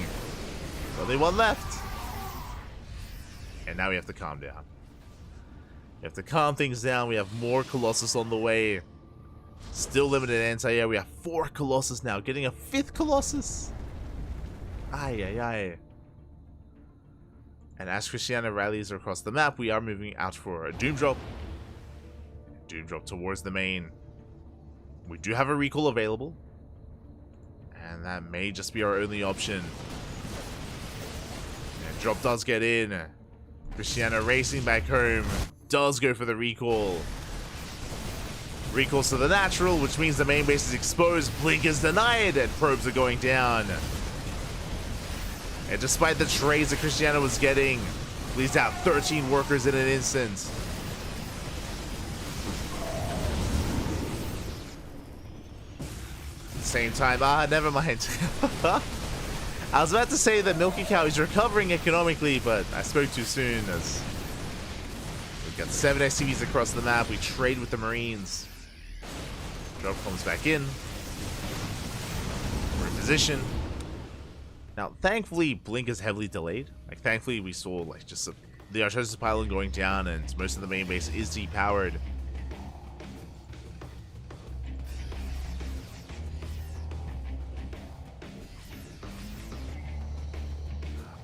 Only 1 left. And now we have to calm down. We have to calm things down. We have more Colossus on the way. Still limited anti-air. We have 4 Colossus now. Getting a 5th Colossus. Ay. And as Cristiano rallies across the map, we are moving out for a Doom Drop. Doom Drop towards the main. We do have a recall available. And that may just be our only option. And Drop does get in. Cristiano racing back home. Does go for the recall. Recalls to the natural, which means the main base is exposed. Blink is denied, and probes are going down. And despite the trades that Cristiano was getting, bleeds out 13 workers in an instant. At the same time, never mind. I was about to say that Milky Cow is recovering economically, but I spoke too soon as we've got 7 SCVs across the map. We trade with the Marines. Drop comes back in. We're in position. Now, thankfully, Blink is heavily delayed. Like, thankfully, we saw, like, just the Archosis pylon going down, and most of the main base is depowered.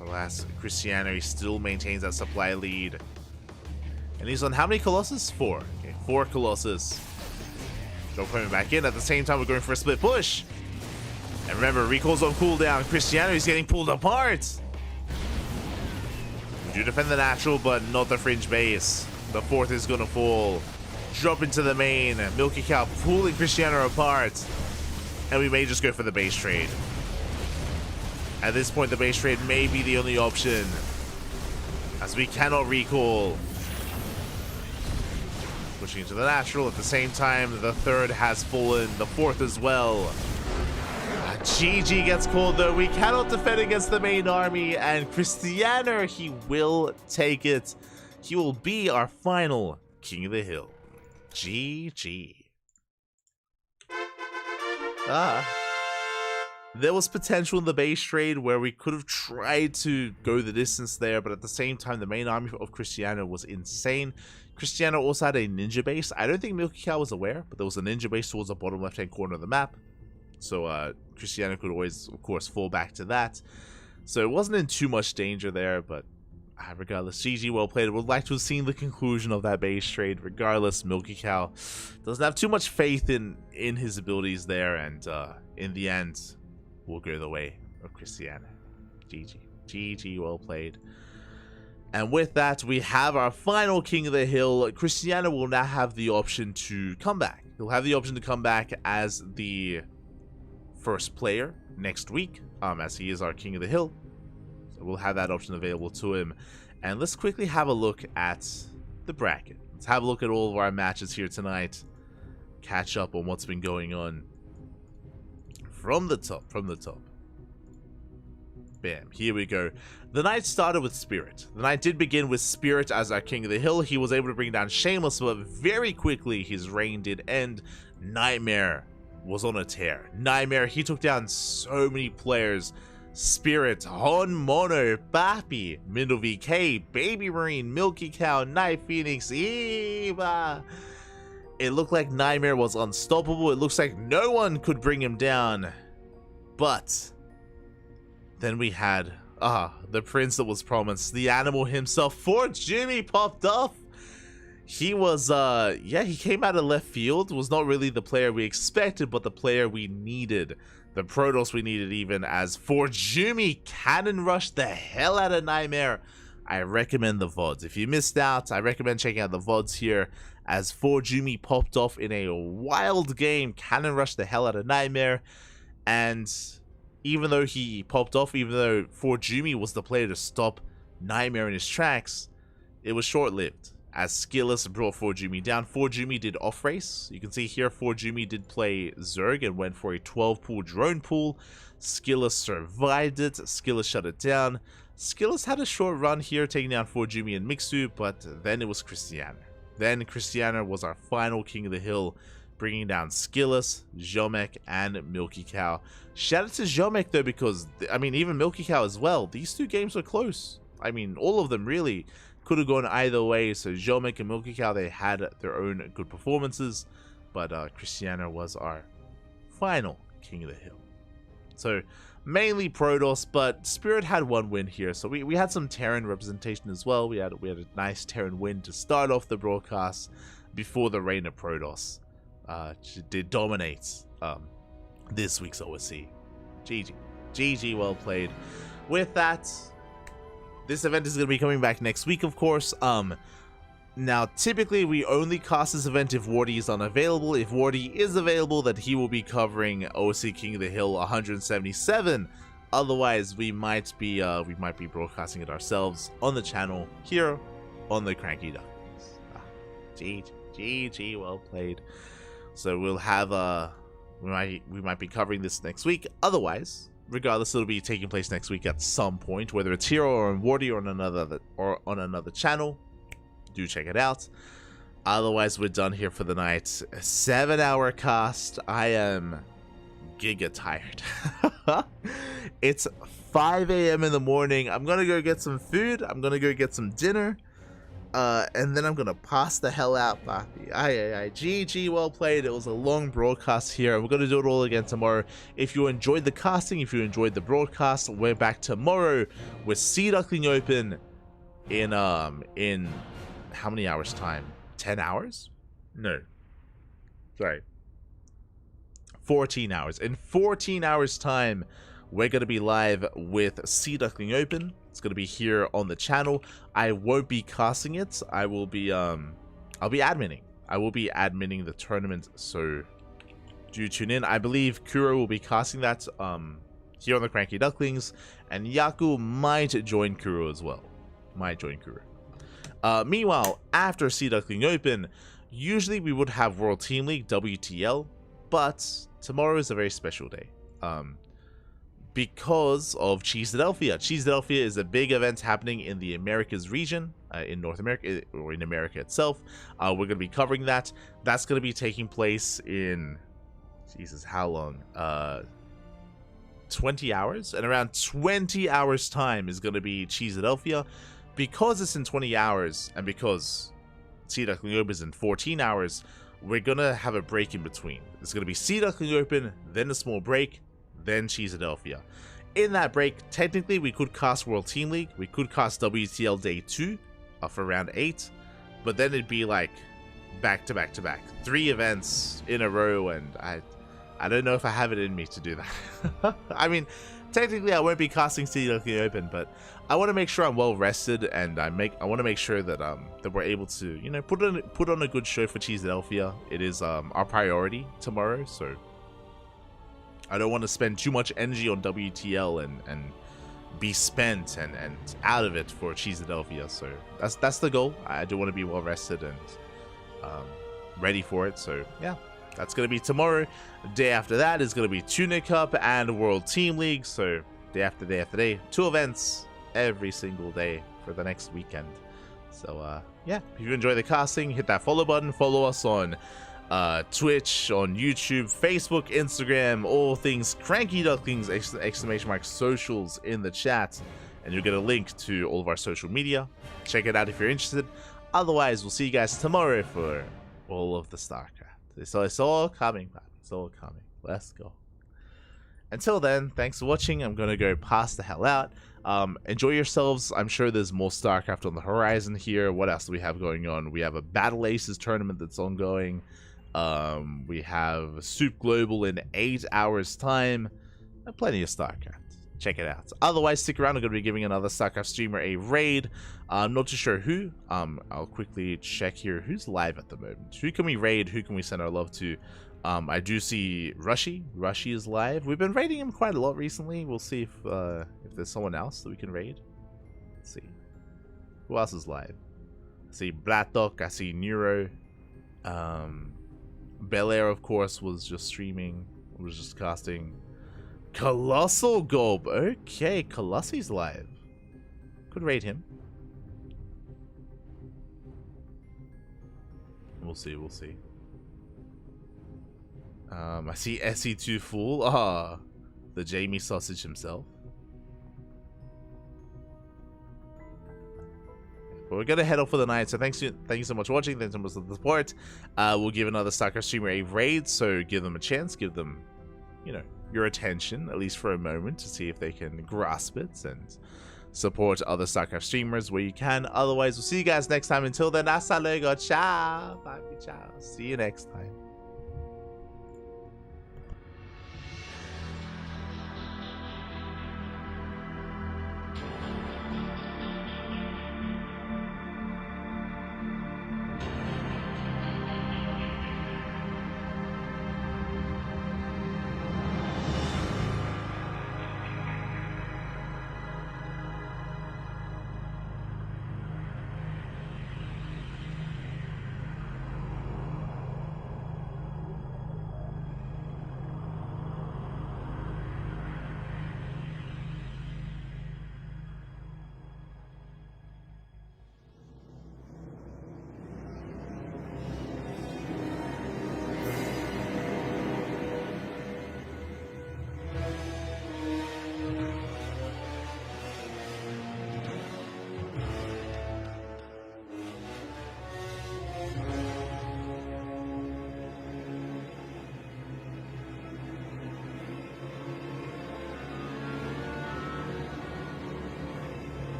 Alas, Cristiano, he still maintains that supply lead. And he's on how many Colossus? 4. Okay, 4 Colossus. Drop coming back in. At the same time, we're going for a split push. And remember, recall's on cooldown. Cristiano is getting pulled apart. We do defend the natural, but not the fringe base. The 4th is going to fall. drop into the main. Milky Cow pulling Cristiano apart. And we may just go for the base trade. At this point, the base trade may be the only option, as we cannot recall. Pushing into the natural at the same time. The third has fallen. The fourth as well. GG gets called though. We cannot defend against the main army. And Cristiano, he will take it. He will be our final King of the Hill. GG. There was potential in the base trade where we could have tried to go the distance there, but at the same time, the main army of Cristiano was insane. Cristiano also had a ninja base. I don't think Milky Cow was aware, but there was a ninja base towards the bottom left-hand corner of the map. So Cristiano could always, of course, fall back to that. So it wasn't in too much danger there, but regardless, GG, well played. Would like to have seen the conclusion of that base trade. Regardless, Milky Cow doesn't have too much faith in his abilities there, and in the end, will go the way of Cristiano. GG. GG, well played. And with that, we have our final King of the Hill. Cristiano will now have the option to come back. He'll have the option to come back as the first player next week, as he is our King of the Hill. So we'll have that option available to him. And let's quickly have a look at the bracket. Let's have a look at all of our matches here tonight. Catch up on what's been going on. From the top. Bam, here we go. The night started with Spirit. The night did begin with Spirit as our King of the Hill. He was able to bring down Shameless, but very quickly his reign did end. Nightmare was on a tear. Nightmare, he took down so many players. Spirit, Hon Mono, Bappy, Middle VK, Baby Marine, Milky Cow, Night Phoenix, Eva. It looked like Nightmare was unstoppable. It looks like no one could bring him down. But then we had the prince that was promised, the animal himself. For Jimmy popped off. He was he came out of left field. Was not really the player we expected, but the player we needed. The Protoss we needed, even, as For Jimmy cannon rushed the hell out of Nightmare. I recommend the VODs. If you missed out, I recommend checking out the VODs here, as For Jimmy popped off in a wild game, cannon rushed the hell out of Nightmare. And even though he popped off, even though For Jimmy was the player to stop Nightmare in his tracks, it was short-lived, as Skilless brought For Jimmy down. For Jimmy did off-race. You can see here For Jimmy did play Zerg and went for a 12-pool drone pool. Skilless survived it. Skilless shut it down. Skilless had a short run here, taking down For Jimmy and Mixu, but then it was Cristiano. Then Cristiano was our final King of the Hill, bringing down Skilless, Jomek, and Milky Cow. Shout out to Jomek though, because, I mean, even Milky Cow as well. These two games were close. I mean, all of them really could have gone either way. So Jomek and Milky Cow, they had their own good performances, but Cristiano was our final King of the Hill. So mainly Protoss, but Spirit had one win here. So we had some Terran representation as well. We had a nice Terran win to start off the broadcast before the reign of Protoss did dominate this week's OSC. GG, well played. With that, this event is going to be coming back next week, of course. Now, typically, we only cast this event if Wardy is unavailable. If Wardy is available, then he will be covering OSC King of the Hill 177. Otherwise, we might be broadcasting it ourselves on the channel here on the CranKy Ducklings. GG, well played. So we'll have we might be covering this next week. Otherwise, regardless, it'll be taking place next week at some point, whether it's here or on Wardy or on another channel. Do check it out. Otherwise, we're done here for the night. A 7-hour cast. I am giga tired. It's 5 a.m. in the morning. I'm gonna go get some food. I'm gonna go get some dinner. And then I'm gonna pass the hell out, Papi. GG, well played. It was a long broadcast here. We're gonna do it all again tomorrow. If you enjoyed the casting, if you enjoyed the broadcast, we're back tomorrow with Sea Duckling Open in how many hours time? 10 hours? No. Sorry. 14 hours. In 14 hours time, we're going to be live with Sea Duckling Open. It's going to be here on the channel. I won't be casting it. I will be, I'll be adminning. I will be adminning the tournament, so do tune in. I believe Kuro will be casting that here on the CranKy Ducklings, and Yaku might join Kuro as well. Meanwhile, after Sea Duckling Open, usually we would have World Team League, WTL, but tomorrow is a very special day. Because of Cheeseadelphia. Cheeseadelphia is a big event happening in the Americas region, in North America, or in America itself. We're going to be covering that. That's going to be taking place in, Jesus, how long? 20 hours? And around 20 hours time is going to be Cheeseadelphia. Because it's in 20 hours, and because Sea Duckling Open is in 14 hours, we're going to have a break in between. It's going to be Sea Duckling Open, then a small break, then Cheeseadelphia. In that break, technically we could cast World Team League, we could cast WTL Day 2 for round 8, but then it'd be like back to back to back. 3 events in a row, and I don't know if I have it in me to do that. I mean, technically I won't be casting Sea Duckling Open, but I want to make sure I'm well rested, and I want to make sure that that we're able to, you know, put on a good show for Cheeseadelphia. It is our priority tomorrow, so I don't want to spend too much energy on WTL and be spent and out of it for Cheeseadelphia. So that's the goal. I do want to be well rested and ready for it. So yeah, that's going to be tomorrow. Day after that is going to be Tuna Cup and World Team League. So day after day, 2 events every single day for the next weekend. So yeah, if you enjoy the casting, hit that follow button. Follow us on Twitch, on YouTube, Facebook, Instagram, all things CranKy Ducklings, ! Socials in the chat, and you'll get a link to all of our social media. Check it out if you're interested. Otherwise, we'll see you guys tomorrow for all of the StarCraft. It's all coming, man. It's all coming. Let's go. Until then, thanks for watching. I'm gonna go pass the hell out. Enjoy yourselves. I'm sure there's more StarCraft on the horizon here. What else do we have going on? We have a Battle Aces tournament that's ongoing. We have Soup Global in 8 hours time, and plenty of StarCraft. Check it out. Otherwise, stick around. I'm going to be giving another StarCraft streamer a raid. I'm not too sure who. I'll quickly check here who's live at the moment. Who can we raid? Who can we send our love to? I do see Rushy. Rushy is live. We've been raiding him quite a lot recently. We'll see if there's someone else that we can raid. Let's see. Who else is live? I see Blatok. I see Neuro. Belair, of course, was just streaming. Was just casting. Colossal Gob. Okay, Colossi's live. Could raid him. We'll see. We'll see. I see SE2 Fool. The Jamie Sausage himself. But we're gonna head off for the night. So thank you so much for watching. Thanks so much for the support. We'll give another StarCraft streamer a raid. So give them a chance. Give them, you know, your attention at least for a moment to see if they can grasp it and support other StarCraft streamers where you can. Otherwise, we'll see you guys next time. Until then, hasta luego. Ciao. Bye. Ciao. See you next time.